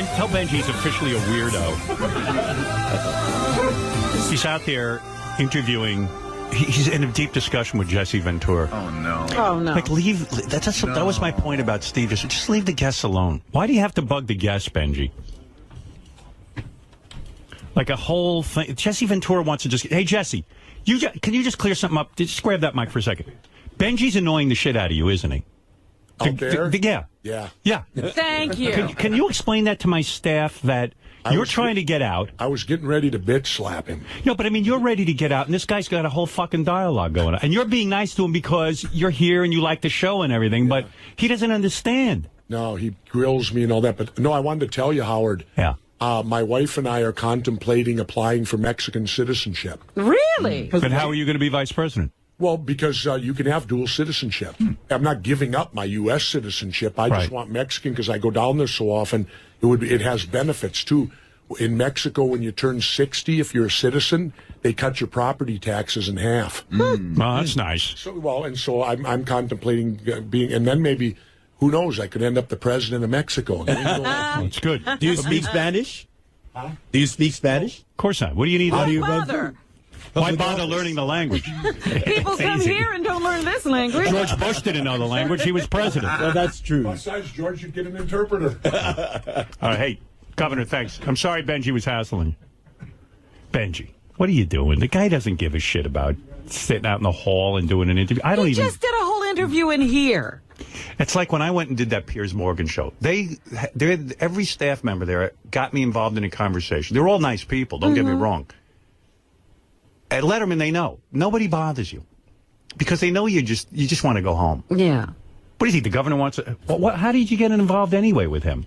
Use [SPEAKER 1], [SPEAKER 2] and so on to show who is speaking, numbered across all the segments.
[SPEAKER 1] Tell Benji he's officially a weirdo. He's out there interviewing. He's in a deep discussion with Jesse Ventura.
[SPEAKER 2] Oh, no.
[SPEAKER 3] Oh, no.
[SPEAKER 1] Like, leave. That was my point about Steve. Just leave the guests alone. Why do you have to bug the guests, Benji? Like a whole thing. Jesse Ventura wants to just... Hey, Jesse, can you just clear something up? Just grab that mic for a second. Benji's annoying the shit out of you, isn't he?
[SPEAKER 4] Out there?
[SPEAKER 1] Yeah.
[SPEAKER 3] Thank you.
[SPEAKER 1] Can you explain that to my staff that you're trying to get out?
[SPEAKER 4] I was getting ready to bitch slap him.
[SPEAKER 1] No, but I mean, you're ready to get out, and this guy's got a whole fucking dialogue going on. And you're being nice to him because you're here and you like the show and everything, but he doesn't understand.
[SPEAKER 4] No, he grills me and all that. But no, I wanted to tell you, Howard.
[SPEAKER 1] Yeah.
[SPEAKER 4] My wife and I are contemplating applying for Mexican citizenship.
[SPEAKER 3] Really?
[SPEAKER 1] But how are you going to be vice president?
[SPEAKER 4] Well, because you can have dual citizenship. I'm not giving up my U.S. citizenship. I just want Mexican because I go down there so often. It has benefits, too. In Mexico, when you turn 60, if you're a citizen, they cut your property taxes in half.
[SPEAKER 1] Oh, that's nice.
[SPEAKER 4] So I'm contemplating being, and then maybe, who knows, I could end up the president of Mexico.
[SPEAKER 1] It's good.
[SPEAKER 5] Do you speak Spanish?
[SPEAKER 4] Huh?
[SPEAKER 5] Do you speak Spanish?
[SPEAKER 1] Of course not. What do you need?
[SPEAKER 5] How do you
[SPEAKER 3] bother?
[SPEAKER 1] Why bother learning the language?
[SPEAKER 3] People come here and don't learn this language.
[SPEAKER 1] George Bush didn't know the language. He was president.
[SPEAKER 5] Well, that's true.
[SPEAKER 4] Besides, George, you'd get an interpreter.
[SPEAKER 1] All right, hey, Governor, thanks. I'm sorry Benji was hassling you. Benji, what are you doing? The guy doesn't give a shit about sitting out in the hall and doing an interview.
[SPEAKER 3] He just did a whole interview in here.
[SPEAKER 1] It's like when I went and did that Piers Morgan show. Every staff member there got me involved in a conversation. They're all nice people, don't get me wrong. At Letterman, they know. Nobody bothers you. Because they know you just want to go home.
[SPEAKER 3] Yeah.
[SPEAKER 1] What is he, the governor wants to... how did you get involved anyway with him?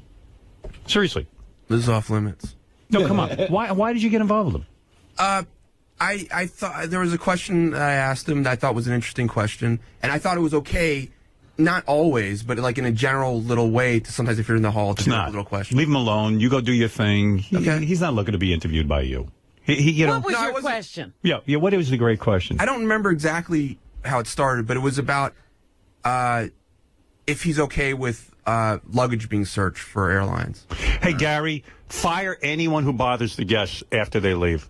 [SPEAKER 1] Seriously.
[SPEAKER 6] This is off limits.
[SPEAKER 1] No, come on. Why did you get involved with him?
[SPEAKER 6] I thought there was a question that I asked him that I thought was an interesting question, and I thought it was okay, not always, but like in a general little way, to sometimes if you're in the hall, to do a little question.
[SPEAKER 1] Leave him alone. You go do your thing.
[SPEAKER 6] Okay.
[SPEAKER 1] He's not looking to be interviewed by you.
[SPEAKER 3] What was your question?
[SPEAKER 1] Yeah. What was the great question?
[SPEAKER 6] I don't remember exactly how it started, but it was about if he's okay with luggage being searched for airlines.
[SPEAKER 1] Hey, Gary, fire anyone who bothers the guests after they leave.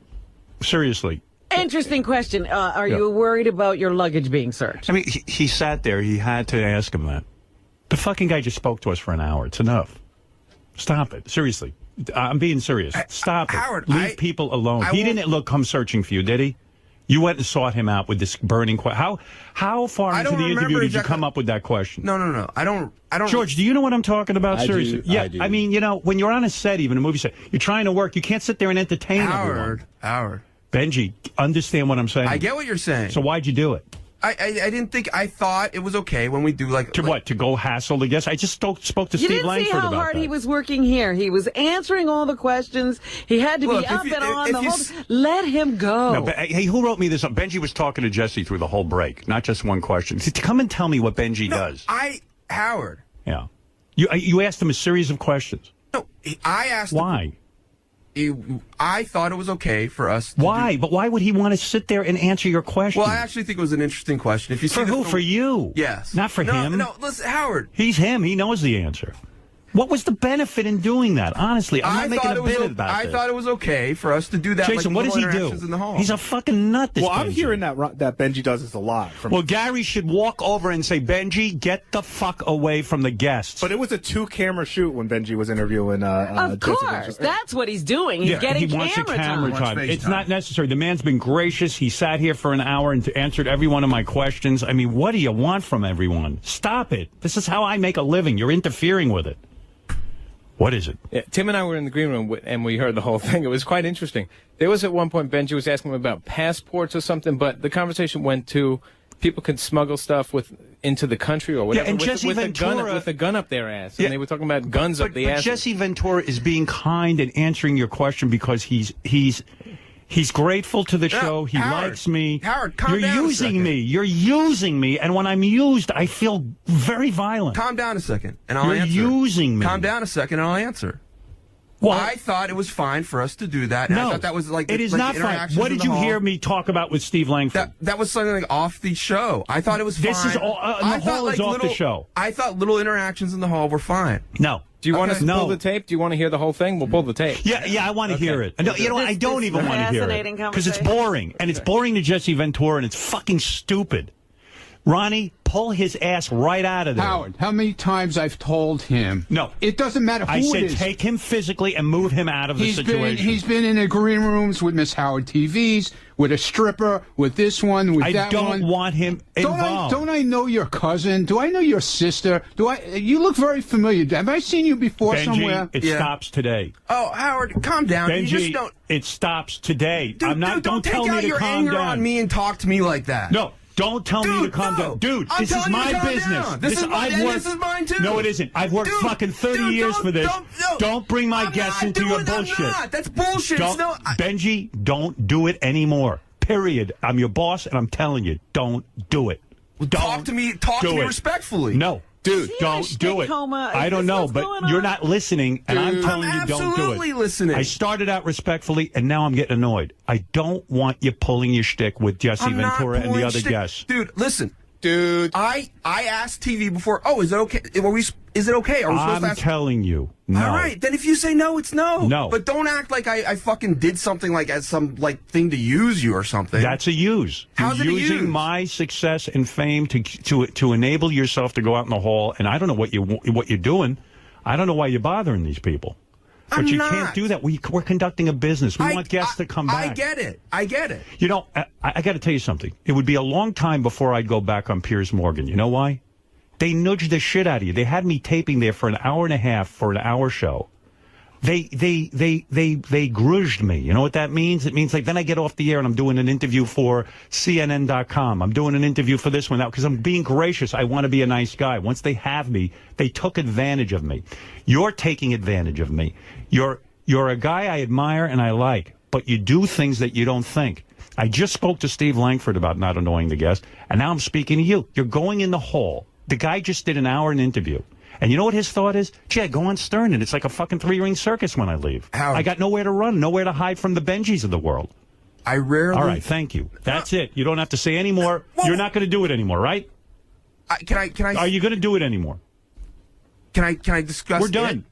[SPEAKER 1] Seriously.
[SPEAKER 3] Interesting question. Are you worried about your luggage being searched?
[SPEAKER 1] I mean, he sat there. He had to ask him that. The fucking guy just spoke to us for an hour. It's enough. Stop it. Seriously. I'm being serious. Stop it.
[SPEAKER 6] Howard,
[SPEAKER 1] Leave people alone. He didn't come searching for you, did he? You went and sought him out with this burning question. How far into the interview did you come up with that question?
[SPEAKER 6] No. I don't.
[SPEAKER 1] George, do you know what I'm talking about? Seriously.
[SPEAKER 5] I do.
[SPEAKER 1] I mean, when you're on a set, even a movie set, you're trying to work. You can't sit there and entertain everyone.
[SPEAKER 6] Howard.
[SPEAKER 1] Benji, understand what I'm saying?
[SPEAKER 6] I get what you're saying.
[SPEAKER 1] So why'd you do it?
[SPEAKER 6] I didn't think. I thought it was okay when we do
[SPEAKER 1] what? To go hassle the guests? I just spoke to Steve Langford about that. You didn't see how
[SPEAKER 3] hard he was working here. He was answering all the questions. He had to be up and on the whole. Let him go.
[SPEAKER 1] No, but, hey, who wrote me this up? Benji was talking to Jesse through the whole break, not just one question. Come and tell me what Benji does.
[SPEAKER 6] Howard.
[SPEAKER 1] Yeah. You asked him a series of questions.
[SPEAKER 6] No, I asked.
[SPEAKER 1] Why?
[SPEAKER 6] I thought it was okay for us to
[SPEAKER 1] Why? But why would he want to sit there and answer your question?
[SPEAKER 6] Well, I actually think it was an interesting question. If you
[SPEAKER 1] for who? For you?
[SPEAKER 6] Yes.
[SPEAKER 1] Not for him?
[SPEAKER 6] No, listen, Howard.
[SPEAKER 1] He's him. He knows the answer. What was the benefit in doing that? Honestly, I'm not making a bit about this.
[SPEAKER 6] I thought it was okay for us to do that.
[SPEAKER 1] Jason, what does he do?
[SPEAKER 6] In the hall.
[SPEAKER 1] He's a fucking nut. This
[SPEAKER 7] I'm hearing that Benji does this a lot.
[SPEAKER 1] Well, Gary should walk over and say, Benji, get the fuck away from the guests.
[SPEAKER 7] But it was a 2-camera shoot when Benji was interviewing.
[SPEAKER 3] Of course, that's what he's doing. He's getting
[SPEAKER 1] camera time. It's not necessary. The man's been gracious. He sat here for an hour and answered every one of my questions. I mean, what do you want from everyone? Stop it. This is how I make a living. You're interfering with it. What is it?
[SPEAKER 8] Yeah, Tim and I were in the green room, and we heard the whole thing. It was quite interesting. There was at one point, Benji was asking him about passports or something, but the conversation went to people could smuggle stuff into the country or whatever.
[SPEAKER 1] Yeah, and Jesse Ventura...
[SPEAKER 8] with a gun up their ass. And they were talking about guns up the ass.
[SPEAKER 1] But Jesse Ventura is being kind and answering your question because he's grateful to the show. He likes me.
[SPEAKER 6] Howard, calm down
[SPEAKER 1] You're using me. You're using me. And when I'm used, I feel very violent.
[SPEAKER 6] Calm down a second, and I'll answer.
[SPEAKER 1] You're using me.
[SPEAKER 6] Calm down a second, and I'll answer.
[SPEAKER 1] Well,
[SPEAKER 6] I thought it was fine for us to do that. And
[SPEAKER 1] no,
[SPEAKER 6] I thought that was like
[SPEAKER 1] it is
[SPEAKER 6] like
[SPEAKER 1] not fine.
[SPEAKER 6] interactions
[SPEAKER 1] What
[SPEAKER 6] in
[SPEAKER 1] did
[SPEAKER 6] the
[SPEAKER 1] you
[SPEAKER 6] hall.
[SPEAKER 1] hear me talk about with Steve Langford?
[SPEAKER 6] That was something like off the show. I thought it was fine.
[SPEAKER 1] This is all, the
[SPEAKER 6] I
[SPEAKER 1] hall
[SPEAKER 6] thought,
[SPEAKER 1] is off the show.
[SPEAKER 6] I thought little interactions in the hall were fine.
[SPEAKER 1] No.
[SPEAKER 8] Do you want us to
[SPEAKER 1] No.
[SPEAKER 8] pull the tape? Do you want to hear the whole thing? We'll pull the tape.
[SPEAKER 1] Yeah, I want to hear it. No, you know, I don't even want to hear it
[SPEAKER 3] fascinating
[SPEAKER 1] because it's
[SPEAKER 3] conversation.
[SPEAKER 1] boring, and it's boring to Jesse Ventura, and it's fucking stupid. Ronnie, pull his ass right out of there.
[SPEAKER 2] Howard, how many times I've told him?
[SPEAKER 1] No.
[SPEAKER 2] It doesn't matter who
[SPEAKER 1] I
[SPEAKER 2] it
[SPEAKER 1] said
[SPEAKER 2] is.
[SPEAKER 1] take him physically and move him out of the situation.
[SPEAKER 2] He's been in the green rooms with Miss Howard TVs, with a stripper, with this one, with that one.
[SPEAKER 1] I don't want him involved.
[SPEAKER 2] Don't I know your cousin? Do I know your sister? You look very familiar. Have I seen you before
[SPEAKER 1] Benji,
[SPEAKER 2] somewhere?
[SPEAKER 1] it stops today.
[SPEAKER 6] Oh, Howard, calm down.
[SPEAKER 1] Benji,
[SPEAKER 6] You just don't.
[SPEAKER 1] it stops today.
[SPEAKER 6] Dude,
[SPEAKER 1] I'm not.
[SPEAKER 6] dude, don't
[SPEAKER 1] tell
[SPEAKER 6] take
[SPEAKER 1] me
[SPEAKER 6] out
[SPEAKER 1] to
[SPEAKER 6] your
[SPEAKER 1] calm
[SPEAKER 6] anger
[SPEAKER 1] down
[SPEAKER 6] on me and talk to me like that.
[SPEAKER 1] No. Don't tell me to calm down. Dude,
[SPEAKER 6] I'm
[SPEAKER 1] this is
[SPEAKER 6] telling you to
[SPEAKER 1] my
[SPEAKER 6] calm
[SPEAKER 1] business.
[SPEAKER 6] down. This is mine, and this is mine, too.
[SPEAKER 1] No, it isn't. I've worked
[SPEAKER 6] Dude,
[SPEAKER 1] fucking 30
[SPEAKER 6] dude,
[SPEAKER 1] years for this. Don't bring my
[SPEAKER 6] I'm
[SPEAKER 1] guests
[SPEAKER 6] not
[SPEAKER 1] into
[SPEAKER 6] doing
[SPEAKER 1] your
[SPEAKER 6] it,
[SPEAKER 1] bullshit.
[SPEAKER 6] I'm not. That's bullshit.
[SPEAKER 1] Benji, don't do it anymore. Period. I'm your boss, and I'm telling you, don't do it.
[SPEAKER 6] Talk to me respectfully.
[SPEAKER 1] No. Dude, don't do it. I don't know, but you're not listening, and I'm telling you, don't do it.
[SPEAKER 6] I'm absolutely listening.
[SPEAKER 1] I started out respectfully, and now I'm getting annoyed. I don't want you pulling your shtick with Jesse Ventura and the other guests.
[SPEAKER 6] Dude, listen. Dude. I asked TV before, is it okay? Is it okay? Are we supposed to
[SPEAKER 1] I'm
[SPEAKER 6] ask?
[SPEAKER 1] telling you, no.
[SPEAKER 6] All right, then if you say no, it's no.
[SPEAKER 1] No.
[SPEAKER 6] But don't act like I fucking did something like as some like thing to use you or something.
[SPEAKER 1] That's a use.
[SPEAKER 6] How's
[SPEAKER 1] You're
[SPEAKER 6] it a
[SPEAKER 1] using
[SPEAKER 6] use?
[SPEAKER 1] my success and fame to enable yourself to go out in the hall, and I don't know what you're doing. I don't know why you're bothering these people. But you can't do that. We're conducting a business. We want guests to come back.
[SPEAKER 6] I get it.
[SPEAKER 1] You know, I got to tell you something. It would be a long time before I'd go back on Piers Morgan. You know why? They nudged the shit out of you. They had me taping there for an hour and a half for an hour show. They grudged me. You know what that means? It means like then I get off the air and I'm doing an interview for CNN.com. I'm doing an interview for this one now because I'm being gracious. I want to be a nice guy. Once they have me, they took advantage of me. You're taking advantage of me. You're a guy I admire and I like, but you do things that you don't think. I just spoke to Steve Langford about not annoying the guest, and now I'm speaking to you. You're going in the hall. The guy just did an hour in interview. And you know what his thought is? Gee, I go on Stern, and it's like a fucking three-ring circus when I leave. I got nowhere to run, nowhere to hide from the Benjis of the world.
[SPEAKER 6] I rarely...
[SPEAKER 1] All right, thank you. That's it. You don't have to say any more. You're not going to do it anymore, right?
[SPEAKER 6] Can I...
[SPEAKER 1] Are you going to do it anymore?
[SPEAKER 6] Can I discuss...
[SPEAKER 1] We're done.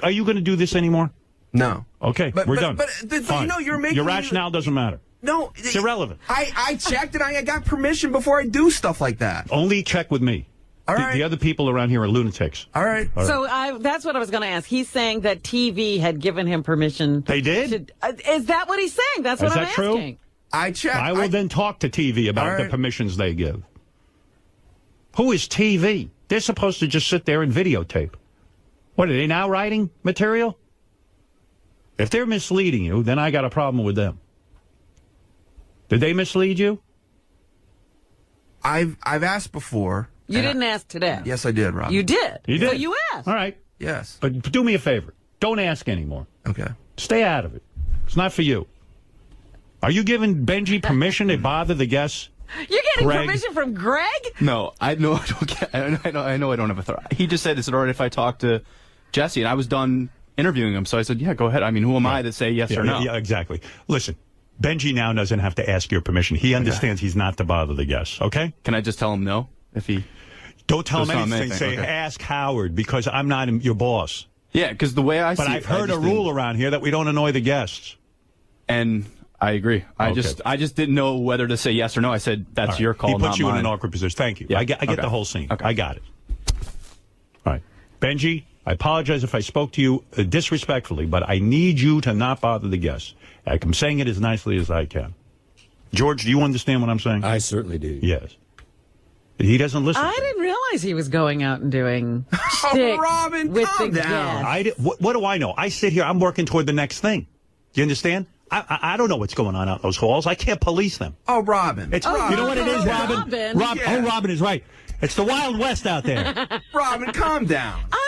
[SPEAKER 1] Are you going to do this anymore?
[SPEAKER 6] No.
[SPEAKER 1] Okay, we're done.
[SPEAKER 6] But you know, you're making...
[SPEAKER 1] Your rationale doesn't matter.
[SPEAKER 6] No.
[SPEAKER 1] It's irrelevant.
[SPEAKER 6] I checked and I got permission before I do stuff like that.
[SPEAKER 1] Only check with me.
[SPEAKER 6] All right.
[SPEAKER 1] The other people around here are lunatics.
[SPEAKER 6] All right.
[SPEAKER 3] So that's what I was going to ask. He's saying that TV had given him permission.
[SPEAKER 1] They did?
[SPEAKER 3] Is that what he's saying? That's what I'm asking.
[SPEAKER 1] Is that true?
[SPEAKER 6] I checked.
[SPEAKER 1] I will then talk to TV about the permissions they give. Who is TV? They're supposed to just sit there and videotape. What, are they now writing material? If they're misleading you, then I got a problem with them. Did they mislead you?
[SPEAKER 6] I've asked before.
[SPEAKER 3] You didn't ask today.
[SPEAKER 6] Yes, I did, Rob.
[SPEAKER 3] You did.
[SPEAKER 1] You did.
[SPEAKER 3] So you asked.
[SPEAKER 1] All right.
[SPEAKER 6] Yes.
[SPEAKER 1] But do me a favor. Don't ask anymore.
[SPEAKER 6] Okay.
[SPEAKER 1] Stay out of it. It's not for you. Are you giving Benji permission to bother the guests?
[SPEAKER 3] You're getting
[SPEAKER 1] Greg?
[SPEAKER 3] permission from Greg?
[SPEAKER 9] No, I know I don't get. I know I don't have authority. He just said, "Is it all right if I talk to Jesse?" And I was done interviewing him, so I said, "Yeah, go ahead." I mean, who am I to say yes or no?
[SPEAKER 1] Yeah, exactly. Listen, Benji now doesn't have to ask your permission. He understands he's not to bother the guests. Okay?
[SPEAKER 9] Can I just tell him no if he?
[SPEAKER 1] Don't tell him
[SPEAKER 9] Just tell him
[SPEAKER 1] anything. Say,
[SPEAKER 9] anything. Okay.
[SPEAKER 1] ask Howard because I'm not your boss.
[SPEAKER 9] Yeah, because the way I see
[SPEAKER 1] But
[SPEAKER 9] it,
[SPEAKER 1] I've heard a rule around here that we don't annoy the guests.
[SPEAKER 9] And I agree. I
[SPEAKER 1] Okay.
[SPEAKER 9] just didn't know whether to say yes or no. I said that's
[SPEAKER 1] All right.
[SPEAKER 9] your call,
[SPEAKER 1] He puts
[SPEAKER 9] not
[SPEAKER 1] you
[SPEAKER 9] mine.
[SPEAKER 1] in an awkward position. Thank you.
[SPEAKER 9] Yeah.
[SPEAKER 1] I get
[SPEAKER 9] Okay.
[SPEAKER 1] the whole scene.
[SPEAKER 9] Okay.
[SPEAKER 1] I got it. All right. Benji, I apologize if I spoke to you disrespectfully, but I need you to not bother the guests. I'm saying it as nicely as I can. George, do you understand what I'm saying?
[SPEAKER 5] I certainly do.
[SPEAKER 1] Yes. He doesn't listen.
[SPEAKER 3] I didn't realize he was going out and doing shtick
[SPEAKER 6] Robin,
[SPEAKER 3] with
[SPEAKER 6] calm
[SPEAKER 3] the
[SPEAKER 6] down.
[SPEAKER 3] guests.
[SPEAKER 1] What do I know? I sit here. I'm working toward the next thing. You understand? I don't know what's going on out in those halls. I can't police them.
[SPEAKER 6] Oh, Robin.
[SPEAKER 1] It's
[SPEAKER 3] Oh,
[SPEAKER 1] you know what it is, Robin.
[SPEAKER 3] Robin.
[SPEAKER 6] Yeah.
[SPEAKER 1] Oh, Robin is right. It's the Wild West out there.
[SPEAKER 6] Robin, calm down.
[SPEAKER 3] I'm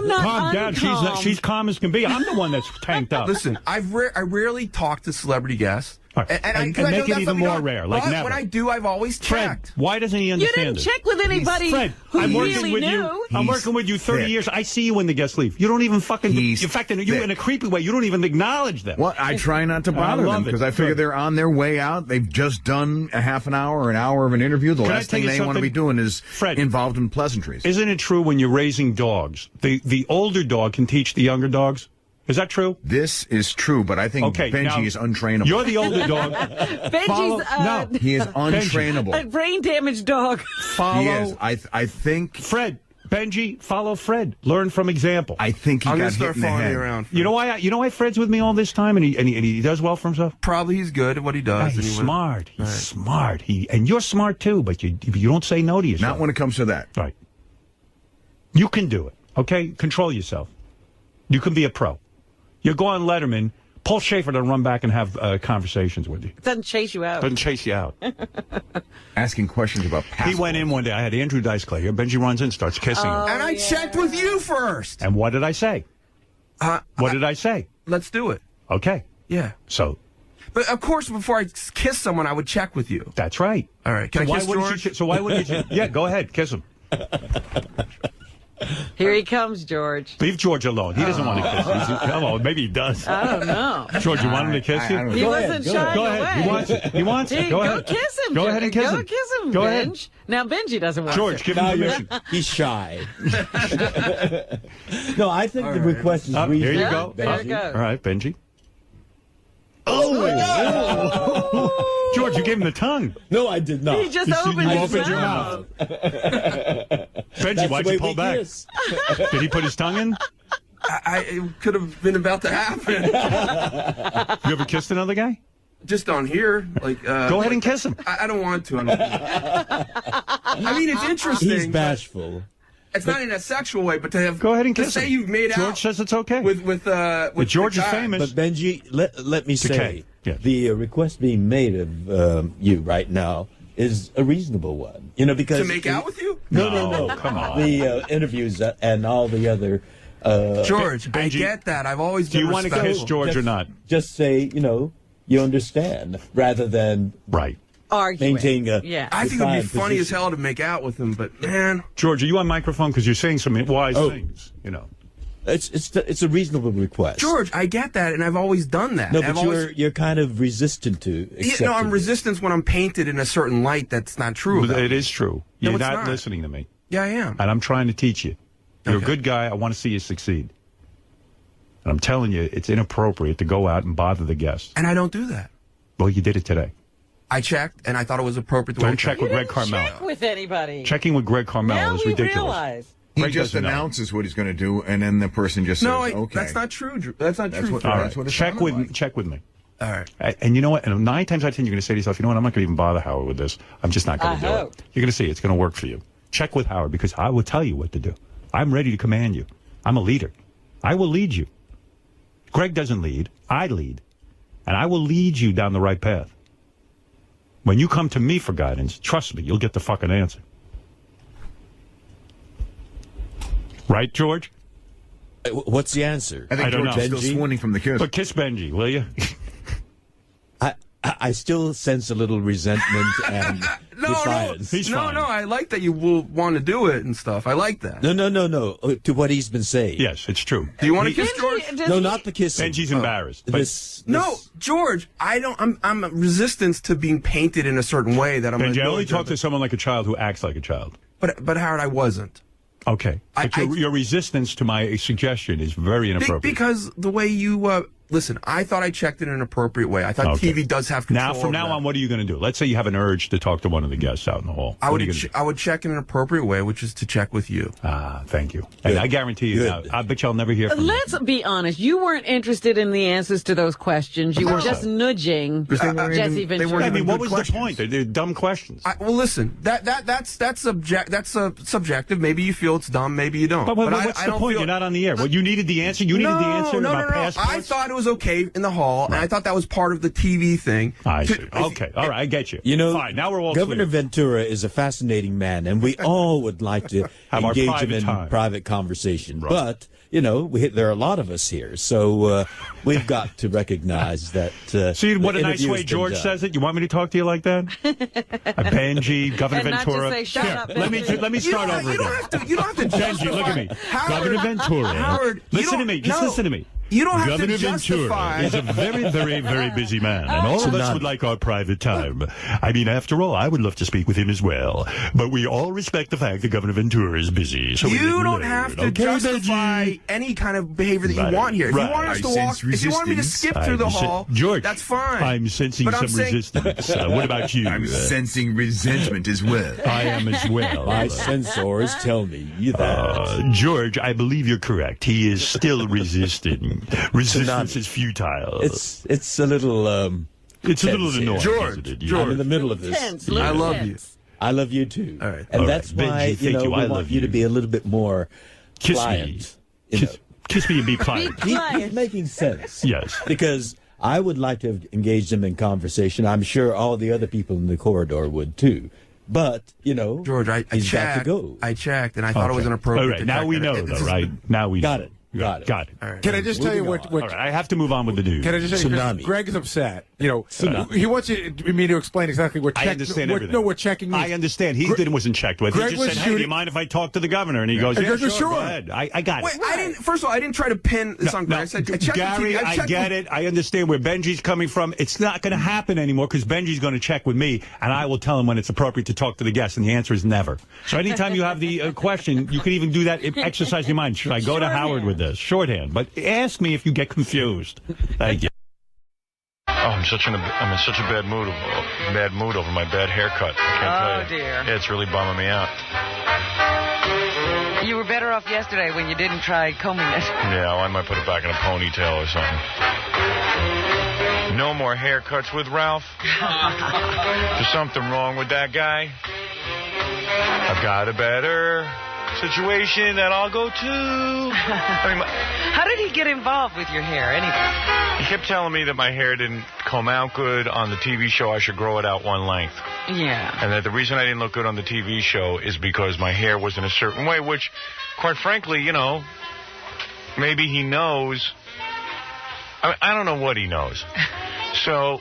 [SPEAKER 3] not
[SPEAKER 1] Calm down.
[SPEAKER 3] uncalm.
[SPEAKER 1] She's calm as can be. I'm the one that's tanked up.
[SPEAKER 6] Listen, I rarely talk to celebrity guests.
[SPEAKER 1] And
[SPEAKER 6] I know
[SPEAKER 1] make it
[SPEAKER 6] that's
[SPEAKER 1] even
[SPEAKER 6] what we
[SPEAKER 1] more
[SPEAKER 6] don't-
[SPEAKER 1] rare, like
[SPEAKER 6] but
[SPEAKER 1] never.
[SPEAKER 6] When I do, I've always
[SPEAKER 1] Fred,
[SPEAKER 6] checked.
[SPEAKER 1] why doesn't he
[SPEAKER 3] You
[SPEAKER 1] understand
[SPEAKER 3] didn't
[SPEAKER 1] it?
[SPEAKER 3] check with anybody
[SPEAKER 1] Fred,
[SPEAKER 3] who
[SPEAKER 1] I'm
[SPEAKER 3] you
[SPEAKER 1] working
[SPEAKER 3] really
[SPEAKER 1] with
[SPEAKER 3] knew.
[SPEAKER 1] you. I'm working with you 30
[SPEAKER 10] thick.
[SPEAKER 1] years. I see you when the guests leave. You don't even fucking. In fact, you
[SPEAKER 10] thick.
[SPEAKER 1] in a creepy way. You don't even acknowledge them.
[SPEAKER 10] Well, I try not to bother them because I figure they're on their way out. They've just done a half an hour or an hour of an interview. The
[SPEAKER 1] Can I
[SPEAKER 10] last
[SPEAKER 1] tell
[SPEAKER 10] thing
[SPEAKER 1] you
[SPEAKER 10] they want to
[SPEAKER 1] something?
[SPEAKER 10] be doing is
[SPEAKER 1] Fred,
[SPEAKER 10] involved in pleasantries.
[SPEAKER 1] Isn't it true when you're raising dogs, the older dog can teach the younger dogs? Is that true?
[SPEAKER 10] This is true, but I think
[SPEAKER 1] Okay,
[SPEAKER 10] Benji
[SPEAKER 1] now,
[SPEAKER 10] is untrainable.
[SPEAKER 1] You're the older dog.
[SPEAKER 3] Benji's
[SPEAKER 1] no,
[SPEAKER 10] he is untrainable.
[SPEAKER 3] a brain damaged dog.
[SPEAKER 1] Follow.
[SPEAKER 10] He is. I think
[SPEAKER 1] Fred. Benji, follow Fred. Learn from example.
[SPEAKER 10] I think he
[SPEAKER 6] I'm
[SPEAKER 10] got
[SPEAKER 6] gonna
[SPEAKER 10] hit
[SPEAKER 6] start
[SPEAKER 10] in the
[SPEAKER 6] following
[SPEAKER 10] head.
[SPEAKER 6] you around.
[SPEAKER 1] You know why? You know why Fred's with me all this time, and he does well for himself.
[SPEAKER 6] Probably he's good at what he does.
[SPEAKER 1] He's
[SPEAKER 6] and
[SPEAKER 1] smart. He's smart. And you're smart too, but you don't say no to yourself.
[SPEAKER 10] Not when it comes to that.
[SPEAKER 1] Right. You can do it. Okay, control yourself. You can be a pro. You go on Letterman. Paul Schaefer doesn't run back and have conversations with you.
[SPEAKER 3] Doesn't chase you out.
[SPEAKER 1] Doesn't chase you out.
[SPEAKER 10] Asking questions about passports.
[SPEAKER 1] He went in one day. I had Andrew Dice Clay here. Benji runs in, starts kissing her.
[SPEAKER 6] And I checked with you first.
[SPEAKER 1] And what did I say? What did I say?
[SPEAKER 6] Let's do it.
[SPEAKER 1] Okay.
[SPEAKER 6] Yeah.
[SPEAKER 1] So
[SPEAKER 6] But of course, before I kiss someone, I would check with you.
[SPEAKER 1] that's right.
[SPEAKER 6] All right. Can I kiss George?
[SPEAKER 1] So why wouldn't you? Yeah, go ahead, kiss him.
[SPEAKER 3] Here he comes, George.
[SPEAKER 1] Leave George alone. He doesn't want to kiss you. Oh, maybe he does.
[SPEAKER 3] I don't know.
[SPEAKER 1] George, you want him to kiss you?
[SPEAKER 3] He wasn't shy
[SPEAKER 1] Go ahead.
[SPEAKER 3] away.
[SPEAKER 1] He wants it. He wants it. Go ahead.
[SPEAKER 3] kiss him.
[SPEAKER 1] Go ahead and kiss
[SPEAKER 3] Go
[SPEAKER 1] him.
[SPEAKER 3] kiss him,
[SPEAKER 1] Go
[SPEAKER 3] Benj.
[SPEAKER 1] ahead.
[SPEAKER 3] Now Benji doesn't want
[SPEAKER 1] George,
[SPEAKER 3] to.
[SPEAKER 1] give him permission.
[SPEAKER 5] He's shy. No, I think the request is
[SPEAKER 1] Here
[SPEAKER 5] reasonable.
[SPEAKER 1] you go.
[SPEAKER 3] There it goes.
[SPEAKER 1] All right, Benji. Oh! George, you gave him the tongue.
[SPEAKER 5] No, I did not.
[SPEAKER 3] He just opened his
[SPEAKER 1] opened your
[SPEAKER 3] mouth.
[SPEAKER 1] Benji, why'd you pull back? Did he put his tongue in?
[SPEAKER 6] It could have been about to happen.
[SPEAKER 1] You ever kissed another guy?
[SPEAKER 6] Just on here, like.
[SPEAKER 1] Go ahead and kiss him.
[SPEAKER 6] I don't want to. I mean, it's interesting.
[SPEAKER 5] He's bashful.
[SPEAKER 6] It's not in a sexual way, but to have.
[SPEAKER 1] Go ahead and
[SPEAKER 6] to
[SPEAKER 1] kiss
[SPEAKER 6] say
[SPEAKER 1] him.
[SPEAKER 6] you've made
[SPEAKER 1] George
[SPEAKER 6] out
[SPEAKER 1] says it's okay.
[SPEAKER 6] with
[SPEAKER 1] George
[SPEAKER 6] the
[SPEAKER 1] is
[SPEAKER 6] guy.
[SPEAKER 1] famous.
[SPEAKER 5] But Benji, let me say,
[SPEAKER 1] Kay. Yeah.
[SPEAKER 5] the request being made of you right now is a reasonable one. You know, because
[SPEAKER 6] To make out with you?
[SPEAKER 5] No.
[SPEAKER 1] Come on.
[SPEAKER 5] The interviews and all the other.
[SPEAKER 6] George, I
[SPEAKER 1] Benji,
[SPEAKER 6] get that. I've always
[SPEAKER 1] Do
[SPEAKER 6] been
[SPEAKER 1] you want to
[SPEAKER 6] respectful.
[SPEAKER 1] kiss George or not?
[SPEAKER 5] Just say, you understand, rather than
[SPEAKER 1] Right.
[SPEAKER 3] Arguing.
[SPEAKER 5] maintaining a.
[SPEAKER 3] Yeah.
[SPEAKER 6] I think it would be
[SPEAKER 5] defined
[SPEAKER 6] funny as
[SPEAKER 5] position.
[SPEAKER 6] hell to make out with him, but man,
[SPEAKER 1] George, are you on microphone? Because you're saying some wise things, you know.
[SPEAKER 5] It's a reasonable request.
[SPEAKER 6] George, I get that, and I've always done that.
[SPEAKER 5] No,
[SPEAKER 6] I've
[SPEAKER 5] but
[SPEAKER 6] always,
[SPEAKER 5] you're kind of resistant to.
[SPEAKER 6] Yeah, no,
[SPEAKER 5] accepting
[SPEAKER 6] I'm
[SPEAKER 5] it.
[SPEAKER 6] resistant when I'm painted in a certain light that's not true. About
[SPEAKER 1] It
[SPEAKER 6] me.
[SPEAKER 1] is true.
[SPEAKER 6] No,
[SPEAKER 1] You're
[SPEAKER 6] it's
[SPEAKER 1] not
[SPEAKER 6] not.
[SPEAKER 1] listening to me.
[SPEAKER 6] Yeah, I am.
[SPEAKER 1] And I'm trying to teach you. You're
[SPEAKER 6] Okay.
[SPEAKER 1] a good guy. I want to see you succeed. And I'm telling you, it's inappropriate to go out and bother the guests.
[SPEAKER 6] And I don't do that.
[SPEAKER 1] Well, you did it today.
[SPEAKER 6] I checked, and I thought it was appropriate. The way I
[SPEAKER 1] Don't check
[SPEAKER 6] checked.
[SPEAKER 1] with
[SPEAKER 3] You
[SPEAKER 1] Greg
[SPEAKER 3] didn't
[SPEAKER 1] Carmel.
[SPEAKER 3] check with anybody.
[SPEAKER 1] Checking with Greg Carmel
[SPEAKER 3] now
[SPEAKER 1] is
[SPEAKER 3] we
[SPEAKER 1] ridiculous.
[SPEAKER 3] realize.
[SPEAKER 10] He
[SPEAKER 1] Greg
[SPEAKER 10] just
[SPEAKER 1] doesn't know.
[SPEAKER 10] announces what he's going to do, and then the person just
[SPEAKER 6] No,
[SPEAKER 10] says, okay.
[SPEAKER 6] that's not true. Drew. That's not true.
[SPEAKER 10] what-
[SPEAKER 1] All
[SPEAKER 10] That's
[SPEAKER 1] right.
[SPEAKER 10] it
[SPEAKER 1] Check
[SPEAKER 10] sounded
[SPEAKER 1] with
[SPEAKER 10] like.
[SPEAKER 1] check with me.
[SPEAKER 6] All right.
[SPEAKER 1] And you know what? And 9 times out of 10, you're going to say to yourself, you know what? I'm not going to even bother Howard with this. I'm just not going
[SPEAKER 3] I
[SPEAKER 1] to do
[SPEAKER 3] hope.
[SPEAKER 1] it. You're going to see it's going to work for you. Check with Howard because I will tell you what to do. I'm ready to command you. I'm a leader. I will lead you. Greg doesn't lead. I lead. And I will lead you down the right path. When you come to me for guidance, trust me, you'll get the fucking answer. Right, George?
[SPEAKER 5] What's the answer?
[SPEAKER 10] I think
[SPEAKER 1] I don't
[SPEAKER 10] George
[SPEAKER 1] know.
[SPEAKER 10] is still
[SPEAKER 5] Benji?
[SPEAKER 10] swooning from the kiss.
[SPEAKER 1] But kiss Benji, will you?
[SPEAKER 5] I still sense a little resentment and defiance.
[SPEAKER 1] He's fine.
[SPEAKER 6] No, I like that you will want to do it and stuff. I like that.
[SPEAKER 5] No. To what he's been saying.
[SPEAKER 1] Yes, it's true.
[SPEAKER 6] Do you want to kiss George?
[SPEAKER 5] No, not the kissing.
[SPEAKER 1] Benji's embarrassed. But
[SPEAKER 5] This.
[SPEAKER 6] No, George. I don't. I'm resistant to being painted in a certain way that I'm.
[SPEAKER 1] Benji, I
[SPEAKER 6] gonna
[SPEAKER 1] only
[SPEAKER 6] do it,
[SPEAKER 1] talk to someone like a child who acts like a child.
[SPEAKER 6] But Howard, I wasn't.
[SPEAKER 1] Okay. But your resistance to my suggestion is very inappropriate.
[SPEAKER 6] Because the way you listen, I thought I checked it in an appropriate way. I thought
[SPEAKER 1] Okay.
[SPEAKER 6] TV does have control.
[SPEAKER 1] Now, from now on, what are you going to do? Let's say you have an urge to talk to one of the guests out in the hall.
[SPEAKER 6] I
[SPEAKER 1] What are you gonna do?
[SPEAKER 6] would check in an appropriate way, which is to check with you.
[SPEAKER 1] Thank you. And I guarantee you, now, I bet you I'll never hear from you.
[SPEAKER 3] Let's be honest. You weren't interested in the answers to those questions. You were just nudging
[SPEAKER 6] Because they weren't
[SPEAKER 3] Jesse
[SPEAKER 6] even- they
[SPEAKER 3] Ventura.
[SPEAKER 6] weren't
[SPEAKER 1] I mean,
[SPEAKER 6] even
[SPEAKER 1] what
[SPEAKER 6] good
[SPEAKER 1] was
[SPEAKER 6] questions.
[SPEAKER 1] the point? They're dumb questions.
[SPEAKER 6] Well, listen, that's subjective. Maybe you feel it's dumb, maybe you don't.
[SPEAKER 1] But what's
[SPEAKER 6] I
[SPEAKER 1] the
[SPEAKER 6] don't
[SPEAKER 1] point?
[SPEAKER 6] feel-
[SPEAKER 1] You're not on the air. Well, you needed the answer. You needed the answer about passports.
[SPEAKER 6] I thought it was okay in the hall, and I thought that was part of the TV thing.
[SPEAKER 1] I see. Okay. All right. I get you.
[SPEAKER 5] You know,
[SPEAKER 1] Fine. Now we're all
[SPEAKER 5] Governor
[SPEAKER 1] clear.
[SPEAKER 5] Ventura is a fascinating man, and we all would like to
[SPEAKER 1] Have our
[SPEAKER 5] engage him
[SPEAKER 1] private
[SPEAKER 5] in
[SPEAKER 1] time.
[SPEAKER 5] private conversation.
[SPEAKER 1] Right.
[SPEAKER 5] But there are a lot of us here, so we've got to recognize that.
[SPEAKER 1] See what a nice
[SPEAKER 5] interview
[SPEAKER 1] way
[SPEAKER 5] has been
[SPEAKER 1] George
[SPEAKER 5] done.
[SPEAKER 1] says it? You want me to talk to you like that? Benjy, Governor
[SPEAKER 3] And not
[SPEAKER 1] Ventura.
[SPEAKER 3] just say, "Shut up,
[SPEAKER 1] Let me start over
[SPEAKER 6] You don't
[SPEAKER 1] again.
[SPEAKER 6] have to. You don't have to
[SPEAKER 1] Benjy,
[SPEAKER 6] justify.
[SPEAKER 1] look at me.
[SPEAKER 6] Howard,
[SPEAKER 1] Governor Ventura.
[SPEAKER 6] Howard,
[SPEAKER 1] listen to me. Just listen to me.
[SPEAKER 6] You don't have
[SPEAKER 1] Governor
[SPEAKER 6] to justify.
[SPEAKER 1] Ventura is a very, very, very busy man, and all of us would like our private time. I mean, after all, I would love to speak with him as well. But we all respect the fact that Governor Ventura is busy. So
[SPEAKER 6] You don't have to justify
[SPEAKER 1] Benjy?
[SPEAKER 6] any kind of behavior that you
[SPEAKER 1] Right,
[SPEAKER 6] want here. If
[SPEAKER 1] right.
[SPEAKER 6] you want us
[SPEAKER 10] I
[SPEAKER 6] to
[SPEAKER 10] sense
[SPEAKER 6] walk, if you want me to skip through the hall,
[SPEAKER 1] George,
[SPEAKER 6] that's fine.
[SPEAKER 1] I'm sensing
[SPEAKER 6] But
[SPEAKER 1] some
[SPEAKER 6] I'm saying-
[SPEAKER 1] resistance. What about you?
[SPEAKER 10] I'm sensing resentment as well.
[SPEAKER 1] I am as well.
[SPEAKER 5] My sensors tell me that.
[SPEAKER 1] George, I believe you're correct. He is still resisting. Resistance is futile.
[SPEAKER 5] It's a little.
[SPEAKER 1] It's a little
[SPEAKER 5] tense here.
[SPEAKER 1] annoying,
[SPEAKER 6] George,
[SPEAKER 1] isn't it?
[SPEAKER 6] George.
[SPEAKER 5] I'm in the middle of this.
[SPEAKER 3] Tense,
[SPEAKER 6] I love you.
[SPEAKER 5] I love you too.
[SPEAKER 6] All right.
[SPEAKER 5] And
[SPEAKER 1] All
[SPEAKER 5] that's
[SPEAKER 1] right.
[SPEAKER 5] why
[SPEAKER 1] Benjy, thank you.
[SPEAKER 5] we
[SPEAKER 1] I
[SPEAKER 5] want
[SPEAKER 1] love
[SPEAKER 5] you to
[SPEAKER 1] you.
[SPEAKER 5] be a little bit more
[SPEAKER 1] Kiss
[SPEAKER 5] pliant.
[SPEAKER 1] me. Kiss me and be pliant.
[SPEAKER 5] He's making sense.
[SPEAKER 1] Yes.
[SPEAKER 5] Because I would like to have engaged him in conversation. I'm sure all the other people in the corridor would too. But,
[SPEAKER 6] George, I
[SPEAKER 5] he's got
[SPEAKER 6] checked.
[SPEAKER 5] to go.
[SPEAKER 6] I checked, and I thought it was inappropriate.
[SPEAKER 1] All right.
[SPEAKER 6] to
[SPEAKER 1] Now
[SPEAKER 6] check
[SPEAKER 1] we
[SPEAKER 6] that.
[SPEAKER 1] know,
[SPEAKER 6] It's
[SPEAKER 1] though,
[SPEAKER 6] just-
[SPEAKER 1] right? Now we
[SPEAKER 5] Got
[SPEAKER 1] know.
[SPEAKER 5] it. Got it.
[SPEAKER 1] Got it.
[SPEAKER 6] All right.
[SPEAKER 7] Can I just tell you
[SPEAKER 5] Moving
[SPEAKER 7] what?
[SPEAKER 5] on.
[SPEAKER 7] what
[SPEAKER 1] All right. I have to move on with the news.
[SPEAKER 7] Can I just say,
[SPEAKER 5] Tsunami.
[SPEAKER 7] Greg is upset.
[SPEAKER 5] Tsunami.
[SPEAKER 7] He wants me to explain exactly what.
[SPEAKER 1] I understand everything.
[SPEAKER 7] No, what checking means.
[SPEAKER 1] I understand. He wasn't checked with.
[SPEAKER 7] Greg
[SPEAKER 1] He
[SPEAKER 7] was
[SPEAKER 1] just said, "Hey, do you
[SPEAKER 7] shooting-
[SPEAKER 1] mind if I talk to the governor?" And he goes,
[SPEAKER 7] And
[SPEAKER 1] "Yeah,
[SPEAKER 7] Greg was
[SPEAKER 1] sure, go
[SPEAKER 7] sure.
[SPEAKER 1] ahead." I got
[SPEAKER 6] Wait,
[SPEAKER 1] it.
[SPEAKER 6] First of all, I didn't try to pin this on Greg. I said, I checked
[SPEAKER 1] Gary,
[SPEAKER 6] the TV.
[SPEAKER 1] I get it. I understand where Benji's coming from. It's not going to happen anymore because Benji's going to check with me, and I will tell him when it's appropriate to talk to the guest, and the answer is never. So anytime you have the question, you can even do that. Exercise your mind. Should I go to Howard with this? Shorthand. But ask me if you get confused. Thank you.
[SPEAKER 11] Oh, I'm in such a bad mood over my bad haircut. I can't tell you.
[SPEAKER 3] Dear.
[SPEAKER 11] Yeah, it's really bumming me out.
[SPEAKER 3] You were better off yesterday when you didn't try combing it.
[SPEAKER 11] Yeah, well, I might put it back in a ponytail or something. No more haircuts with Ralph. There's something wrong with that guy. I've got a better situation that I'll go to.
[SPEAKER 3] How did he get involved with your hair anyway?
[SPEAKER 11] He kept telling me that my hair didn't comb out good on the TV show. I should grow it out one length.
[SPEAKER 3] Yeah.
[SPEAKER 11] And that the reason I didn't look good on the TV show is because my hair was in a certain way, which, quite frankly, maybe he knows. I don't know what he knows. So,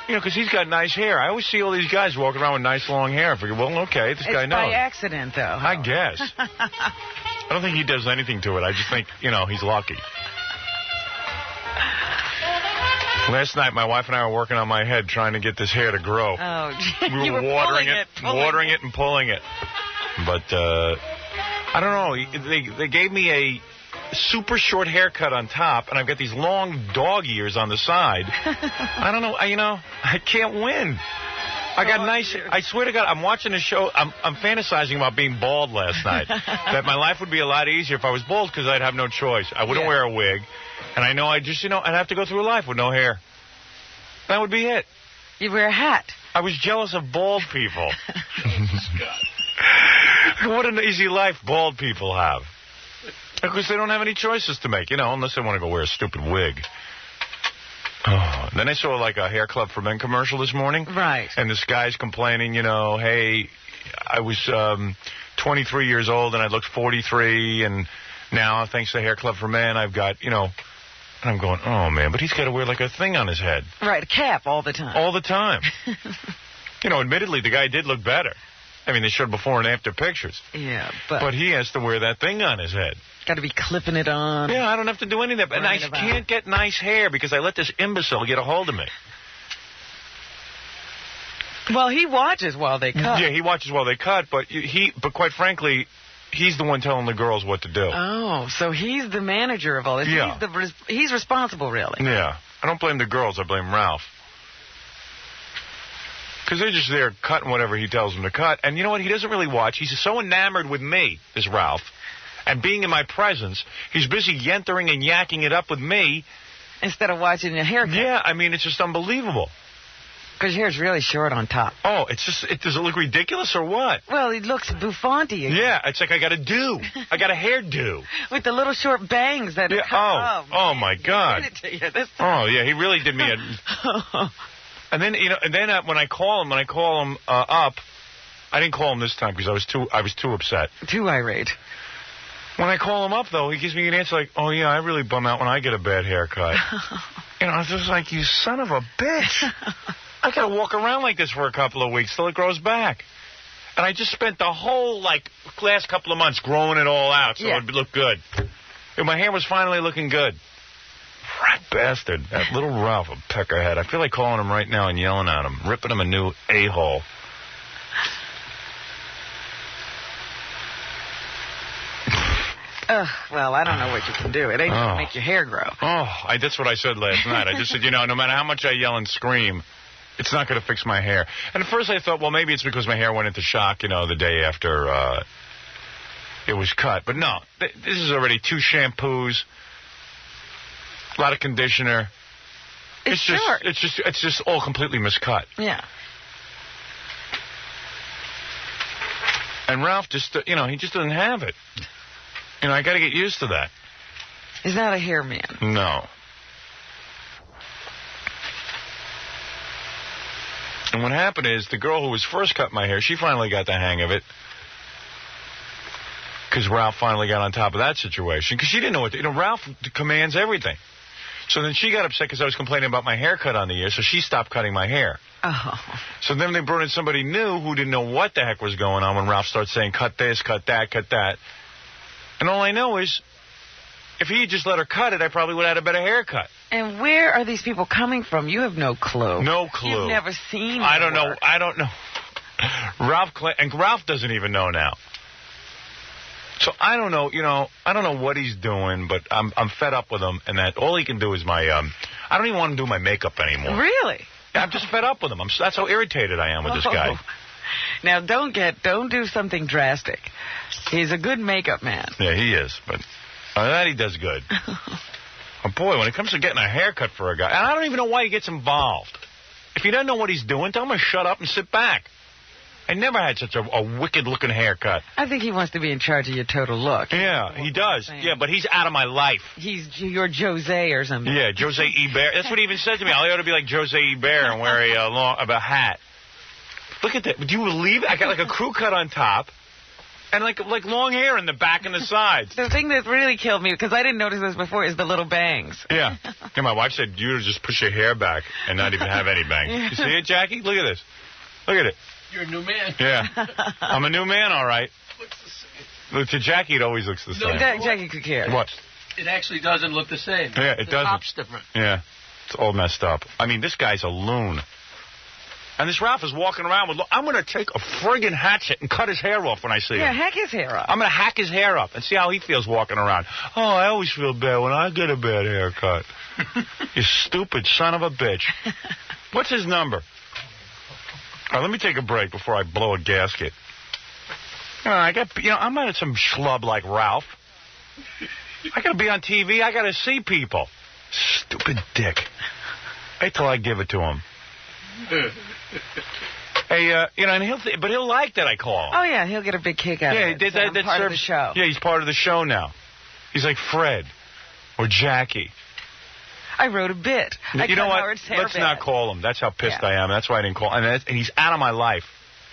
[SPEAKER 11] because he's got nice hair. I always see all these guys walking around with nice long hair. I figure, well, okay, this guy
[SPEAKER 3] It's
[SPEAKER 11] knows.
[SPEAKER 3] by accident, though.
[SPEAKER 11] I guess. I don't think he does anything to it. I just think, he's lucky. Last night, my wife and I were working on my head trying to get this hair to grow.
[SPEAKER 3] Oh,
[SPEAKER 11] We
[SPEAKER 3] you
[SPEAKER 11] were
[SPEAKER 3] were
[SPEAKER 11] watering
[SPEAKER 3] pulling
[SPEAKER 11] it and pulling it. But, I don't know. They gave me a super short haircut on top, and I've got these long dog ears on the side. I don't know. I can't win. I got nice. I swear to God, I'm watching a show. I'm fantasizing about being bald last night. That my life would be a lot easier if I was bald because I'd have no choice. I wouldn't wear a wig, and I know I'd have to go through life with no hair. That would be it.
[SPEAKER 3] You wear a hat.
[SPEAKER 11] I was jealous of bald people. What an easy life bald people have. Because they don't have any choices to make, unless they want to go wear a stupid wig. Oh, then I saw like a Hair Club for Men commercial this morning.
[SPEAKER 3] Right.
[SPEAKER 11] And this guy's complaining, hey, I was 23 years old and I looked 43, and now thanks to Hair Club for Men, I've got, and I'm going, oh man, but he's got to wear like a thing on his head.
[SPEAKER 3] Right, a cap all the time.
[SPEAKER 11] All the time. Admittedly, the guy did look better. I mean, they showed before and after pictures.
[SPEAKER 3] Yeah,
[SPEAKER 11] But he has to wear that thing on his head.
[SPEAKER 3] Got to be clipping it on.
[SPEAKER 11] Yeah, I don't have to do any of that. And I can't get nice hair because I let this imbecile get a hold of me.
[SPEAKER 3] Well, he watches while they cut.
[SPEAKER 11] Yeah, he watches while they cut, but quite frankly, he's the one telling the girls what to do.
[SPEAKER 3] Oh, so he's the manager of all this.
[SPEAKER 11] Yeah.
[SPEAKER 3] He's responsible, really.
[SPEAKER 11] Yeah. I don't blame the girls. I blame Ralph. Because they're just there cutting whatever he tells them to cut. And you know what? He doesn't really watch. He's so enamored with me, this Ralph, and being in my presence, he's busy yentering and yakking it up with me.
[SPEAKER 3] Instead of watching your haircut.
[SPEAKER 11] Yeah, I mean, it's just unbelievable.
[SPEAKER 3] Because your hair's really short on top.
[SPEAKER 11] Oh, does it look ridiculous or what?
[SPEAKER 3] Well, it looks bouffanty.
[SPEAKER 11] Yeah, it's like I got a hairdo.
[SPEAKER 3] With the little short bangs that are cut off.
[SPEAKER 11] Oh, my God. Oh, yeah, he really did me a... And then when I call him up, I didn't call him this time because I was too upset.
[SPEAKER 3] Too irate.
[SPEAKER 11] When I call him up, though, he gives me an answer like, oh, yeah, I really bum out when I get a bad haircut. You know, it's just like, you son of a bitch. I got to walk around like this for a couple of weeks till it grows back. And I just spent the whole, like, last couple of months growing it all out so it would look good. And my hair was finally looking good. Rat bastard. That little Ralph, a peckerhead. I feel like calling him right now and yelling at him, ripping him a new a-hole.
[SPEAKER 3] Well, I don't know what you can do. It ain't going to make your hair grow.
[SPEAKER 11] That's what I said last night. I just said, no matter how much I yell and scream, it's not going to fix my hair. And at first I thought, well, maybe it's because my hair went into shock, the day after it was cut. But no, this is already 2 shampoos, a lot of conditioner.
[SPEAKER 3] It's short.
[SPEAKER 11] It's just all completely miscut.
[SPEAKER 3] Yeah.
[SPEAKER 11] And Ralph just, he just doesn't have it. I got to get used to that.
[SPEAKER 3] He's not a hair man.
[SPEAKER 11] No. And what happened is the girl who was first cut my hair, she finally got the hang of it. Because Ralph finally got on top of that situation. Because she didn't know what to... Ralph commands everything. So then she got upset because I was complaining about my haircut on the air, so she stopped cutting my hair.
[SPEAKER 3] Oh.
[SPEAKER 11] So then they brought in somebody new who didn't know what the heck was going on when Ralph started saying, cut this, cut that, cut that. And all I know is, if he had just let her cut it, I probably would have had a better haircut.
[SPEAKER 3] And where are these people coming from? You have no clue.
[SPEAKER 11] No clue.
[SPEAKER 3] You've never seen
[SPEAKER 11] I don't know. I don't know. Ralph doesn't even know now. So I don't know, I don't know what he's doing, but I'm fed up with him, and that all he can do is I don't even want him to do my makeup anymore.
[SPEAKER 3] Really?
[SPEAKER 11] Yeah, I'm just fed up with him. That's how irritated I am with this guy.
[SPEAKER 3] Now, don't do something drastic. He's a good makeup man.
[SPEAKER 11] Yeah, he is, but that he does good. Oh, boy, when it comes to getting a haircut for a guy, and I don't even know why he gets involved. If he doesn't know what he's doing, tell him to shut up and sit back. I never had such a wicked-looking haircut.
[SPEAKER 3] I think he wants to be in charge of your total look.
[SPEAKER 11] Yeah, he does. Yeah, but he's out of my life.
[SPEAKER 3] You're Jose or something.
[SPEAKER 11] Yeah, Jose Ebert. That's what he even said to me. I ought to be like Jose Ebert and wear a hat. Look at that. Do you believe it? I got like a crew cut on top and like long hair in the back and the sides.
[SPEAKER 3] The thing that really killed me, because I didn't notice this before, is the little bangs.
[SPEAKER 11] Yeah. Yeah, my wife said you just push your hair back and not even have any bangs. Yeah. You see it, Jackie? Look at this. Look at it.
[SPEAKER 12] You're a new man.
[SPEAKER 11] Yeah. I'm a new man, all right.
[SPEAKER 12] Looks the same.
[SPEAKER 11] Look, to Jackie, it always looks the same.
[SPEAKER 3] Jackie could care.
[SPEAKER 11] What?
[SPEAKER 12] It actually doesn't look the same.
[SPEAKER 11] Yeah, it doesn't.
[SPEAKER 12] The top's different.
[SPEAKER 11] Yeah. It's all messed up. I mean, this guy's a loon. And this Ralph is walking around with, I'm going to take a friggin' hatchet and cut his hair off when I see him.
[SPEAKER 3] Yeah, hack his hair up.
[SPEAKER 11] I'm going to hack his hair up and see how he feels walking around. Oh, I always feel bad when I get a bad haircut. You stupid son of a bitch. What's his number? All right, let me take a break before I blow a gasket. I'm not some schlub like Ralph. I got to be on TV. I got to see people. Stupid dick. Wait till I give it to him. Hey, and he'll like that I call him.
[SPEAKER 3] Oh yeah, he'll get a big kick out of it.
[SPEAKER 11] Yeah,
[SPEAKER 3] that's part of the show.
[SPEAKER 11] Yeah, he's part of the show now. He's like Fred or Jackie.
[SPEAKER 3] I wrote a bit.
[SPEAKER 11] You know what? Let's not call him. That's how pissed I am. That's why I didn't call him. And he's out of my life.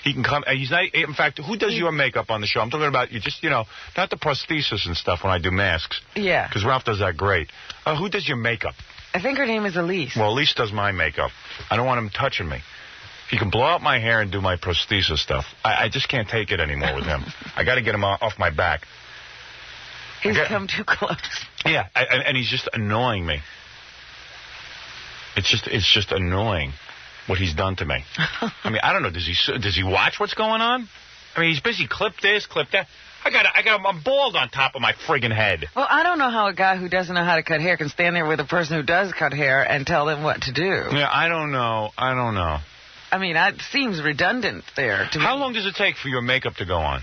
[SPEAKER 11] He can come. He's not. In fact, who does your makeup on the show? I'm talking about you. Just not the prosthesis and stuff when I do masks.
[SPEAKER 3] Yeah.
[SPEAKER 11] Because Ralph does that great. Who does your makeup?
[SPEAKER 3] I think her name is Elise.
[SPEAKER 11] Well, Elise does my makeup. I don't want him touching me. He can blow out my hair and do my prosthesis stuff. I just can't take it anymore with him. I got to get him off my back.
[SPEAKER 3] He's come too close.
[SPEAKER 11] Yeah, and he's just annoying me. It's just annoying what he's done to me. I mean, I don't know. Does he watch what's going on? I mean, he's busy. Clip this, clip that. I'm bald on top of my friggin' head.
[SPEAKER 3] Well, I don't know how a guy who doesn't know how to cut hair can stand there with a person who does cut hair and tell them what to do.
[SPEAKER 11] Yeah, I don't know.
[SPEAKER 3] I mean, it seems redundant there to me.
[SPEAKER 11] How long does it take for your makeup to go on?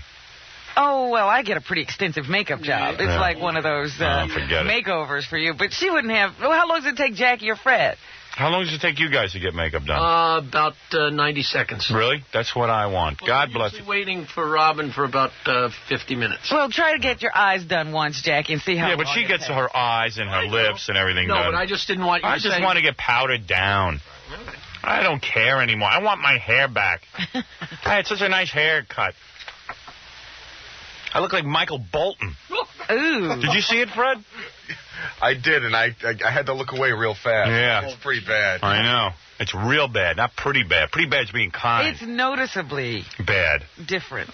[SPEAKER 3] Oh, well, I get a pretty extensive makeup job. It's like one of those makeovers for you. But she wouldn't have... Well, how long does it take Jackie or Fred?
[SPEAKER 11] How long does it take you guys to get makeup done?
[SPEAKER 12] About 90 seconds.
[SPEAKER 11] Really? That's what I want.
[SPEAKER 12] Well,
[SPEAKER 11] God bless you.
[SPEAKER 12] Waiting for Robin for about 50 minutes.
[SPEAKER 3] Well, try to get your eyes done once, Jackie, and see how.
[SPEAKER 11] Yeah, but she gets her eyes and her lips and everything done.
[SPEAKER 12] No, but I just didn't want you to say...
[SPEAKER 11] I just want to get powdered down. I don't care anymore. I want my hair back. I had such a nice haircut. I look like Michael Bolton.
[SPEAKER 3] Ooh.
[SPEAKER 11] Did you see it, Fred?
[SPEAKER 13] I did, and I had to look away real fast.
[SPEAKER 11] Yeah.
[SPEAKER 13] It's pretty bad.
[SPEAKER 11] I know. It's real bad, not pretty bad. Pretty bad's being kind.
[SPEAKER 3] It's noticeably
[SPEAKER 11] bad.
[SPEAKER 3] different.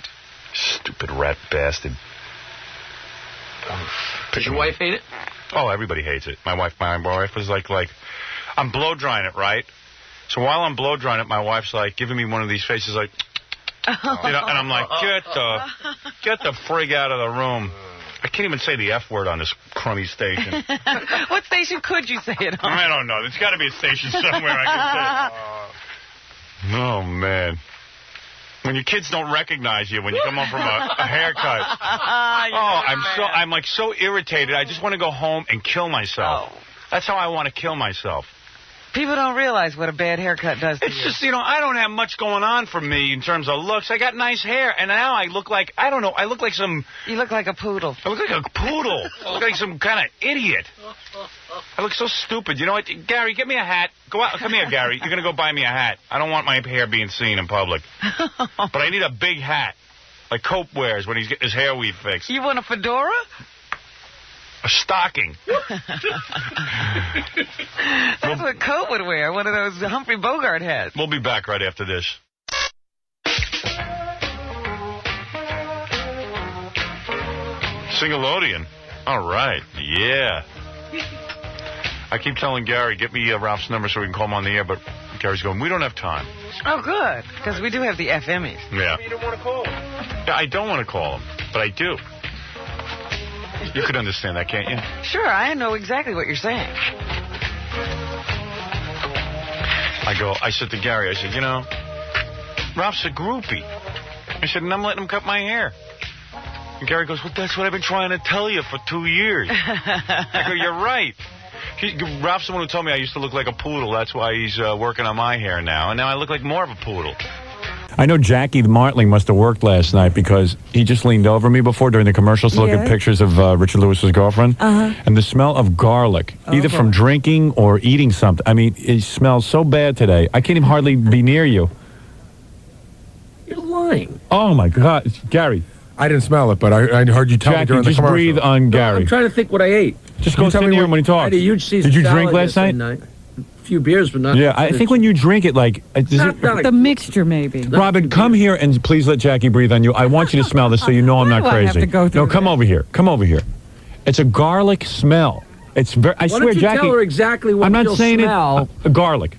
[SPEAKER 11] Stupid rat bastard.
[SPEAKER 12] Does your wife hate it?
[SPEAKER 11] Oh, everybody hates it. My wife was like, I'm blow drying it, right? So while I'm blow drying it, my wife's like giving me one of these faces like, you know, and I'm like, get the frig out of the room. I can't even say the F word on this crummy station.
[SPEAKER 3] What station could you say it on?
[SPEAKER 11] I don't know. There's got to be a station somewhere I can say it. Oh, man. When your kids don't recognize you when you come home from a haircut. I'm like so irritated. I just want to go home and kill myself.
[SPEAKER 3] Oh.
[SPEAKER 11] That's how I want to kill myself.
[SPEAKER 3] People don't realize what a bad haircut does to you.
[SPEAKER 11] It's just, you know, I don't have much going on for me in terms of looks. I got nice hair, and now I look like, I don't know, I look like some...
[SPEAKER 3] You look like a poodle.
[SPEAKER 11] I look like a poodle. I look like some kind of idiot. I look so stupid. You know what? Gary, get me a hat. Go out. Come here, Gary. You're going to go buy me a hat. I don't want my hair being seen in public. But I need a big hat, like Cope wears when he's getting his hair weave fixed.
[SPEAKER 3] You want a fedora?
[SPEAKER 11] A stocking.
[SPEAKER 3] That's what Cope would wear, one of those Humphrey Bogart hats.
[SPEAKER 11] We'll be back right after this. Singalodian. All right. Yeah. I keep telling Gary, get me Ralph's number so we can call him on the air, but Gary's going, we don't have time.
[SPEAKER 3] Oh, good, because we do have the FMEs.
[SPEAKER 11] Yeah.
[SPEAKER 12] You don't want to call him.
[SPEAKER 11] Yeah, I don't want to call him, but I do. You could understand that, can't you?
[SPEAKER 3] Sure, I know exactly what you're saying.
[SPEAKER 11] I said to Gary, I said, you know, Ralph's a groupie. I said, and I'm letting him cut my hair. And Gary goes, well, that's what I've been trying to tell you for 2 years. I go, you're right. Ralph's the one who told me I used to look like a poodle. That's why he's working on my hair now. And now I look like more of a poodle.
[SPEAKER 1] I know Jackie Martling must have worked last night because he just leaned over me before during the commercials to look at pictures of Richard Lewis's girlfriend. And the smell of garlic, either from drinking or eating something. I mean, it smells so bad today. I can't even hardly be near you.
[SPEAKER 12] You're lying.
[SPEAKER 1] Oh, my God. Gary.
[SPEAKER 7] I didn't smell it, but I heard you tell me
[SPEAKER 1] Jackie,
[SPEAKER 7] during the
[SPEAKER 1] just
[SPEAKER 7] commercial.
[SPEAKER 1] breathe on Gary.
[SPEAKER 12] I'm trying to think what I ate.
[SPEAKER 1] Just go sit near him when he talks.
[SPEAKER 12] I had a huge Caesar
[SPEAKER 1] Did you drink
[SPEAKER 12] salad
[SPEAKER 1] last night?
[SPEAKER 12] A few beers, but not...
[SPEAKER 1] Yeah, I think when you drink it, like...
[SPEAKER 14] The mixture, maybe.
[SPEAKER 1] Robin, come here and please let Jackie breathe on you. I want you to smell this so you know I'm not
[SPEAKER 14] Why do I have
[SPEAKER 1] crazy.
[SPEAKER 14] to go through
[SPEAKER 1] No, come over here. Come over here. It's a garlic smell. It's very... I
[SPEAKER 12] Why
[SPEAKER 1] swear,
[SPEAKER 12] don't you
[SPEAKER 1] Jackie...
[SPEAKER 12] tell her exactly what
[SPEAKER 1] I'm not
[SPEAKER 12] you'll
[SPEAKER 1] saying
[SPEAKER 12] smell?
[SPEAKER 1] it... garlic.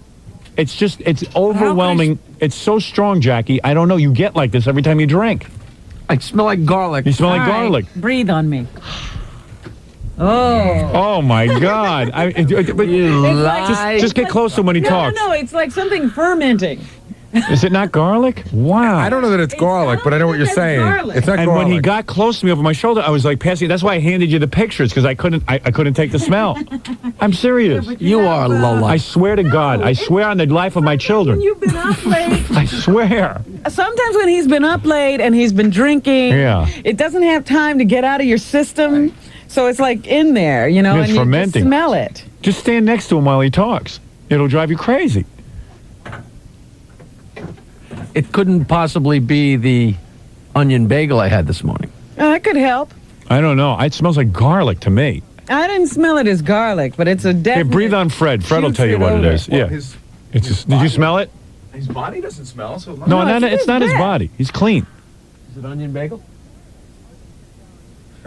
[SPEAKER 1] It's just... It's overwhelming. It's so strong, Jackie. I don't know. You get like this every time you drink.
[SPEAKER 12] I smell like garlic.
[SPEAKER 1] You smell like
[SPEAKER 14] All right,
[SPEAKER 1] garlic.
[SPEAKER 14] breathe on me. Oh.
[SPEAKER 1] Oh, my God. Just get close to him when he talks.
[SPEAKER 14] No, it's like something fermenting.
[SPEAKER 1] Is it not garlic? Wow.
[SPEAKER 7] I don't know that it's garlic, but I know what you're saying.
[SPEAKER 14] garlic.
[SPEAKER 7] It's not
[SPEAKER 1] And
[SPEAKER 7] garlic.
[SPEAKER 1] when he got close to me over my shoulder, I was like passing. That's why I handed you the pictures because I couldn't take the smell. I'm serious.
[SPEAKER 12] You are Lola.
[SPEAKER 1] I swear to God. I swear on the life of my children.
[SPEAKER 14] You've been up late.
[SPEAKER 1] I swear.
[SPEAKER 14] Sometimes when he's been up late and he's been drinking, it doesn't have time to get out of your system. So it's like in there, you know,
[SPEAKER 1] It's
[SPEAKER 14] and
[SPEAKER 1] fermenting.
[SPEAKER 14] you just smell it.
[SPEAKER 1] Just stand next to him while he talks. It'll drive you crazy.
[SPEAKER 12] It couldn't possibly be the onion bagel I had this morning.
[SPEAKER 14] That could help.
[SPEAKER 1] I don't know. It smells like garlic to me.
[SPEAKER 14] I didn't smell it as garlic, but it's a
[SPEAKER 1] Hey,
[SPEAKER 14] definite...
[SPEAKER 1] breathe on Fred. Fred will tell you what it is.
[SPEAKER 10] Well,
[SPEAKER 1] Yeah. It's just, did you smell it?
[SPEAKER 10] His body doesn't smell, so...
[SPEAKER 1] No, it's not his body. He's clean.
[SPEAKER 12] Is it onion bagel?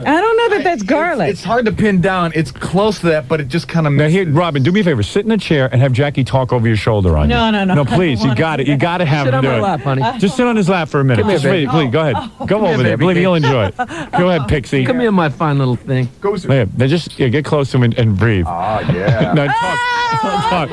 [SPEAKER 14] I don't know that that's garlic.
[SPEAKER 10] It's hard to pin down. It's close to that, but it just kind of...
[SPEAKER 1] Now here, Robin, do me a favor. Sit in a chair and have Jackie talk over your shoulder on you.
[SPEAKER 14] No.
[SPEAKER 1] No, please. You got it. You got to have
[SPEAKER 12] Sit
[SPEAKER 1] him
[SPEAKER 12] on
[SPEAKER 1] do
[SPEAKER 12] my
[SPEAKER 1] it.
[SPEAKER 12] lap, honey.
[SPEAKER 1] Just sit on his lap for a minute.
[SPEAKER 12] Come here,
[SPEAKER 1] Just wait,
[SPEAKER 12] baby.
[SPEAKER 1] please. Go ahead. Go over there.
[SPEAKER 12] baby.
[SPEAKER 1] Believe me, you'll enjoy it. Go ahead, Pixie.
[SPEAKER 12] Come here, my fine little thing.
[SPEAKER 10] Go with
[SPEAKER 1] Yeah, get close to him and breathe.
[SPEAKER 10] Oh, yeah.
[SPEAKER 1] No, talk. Talk.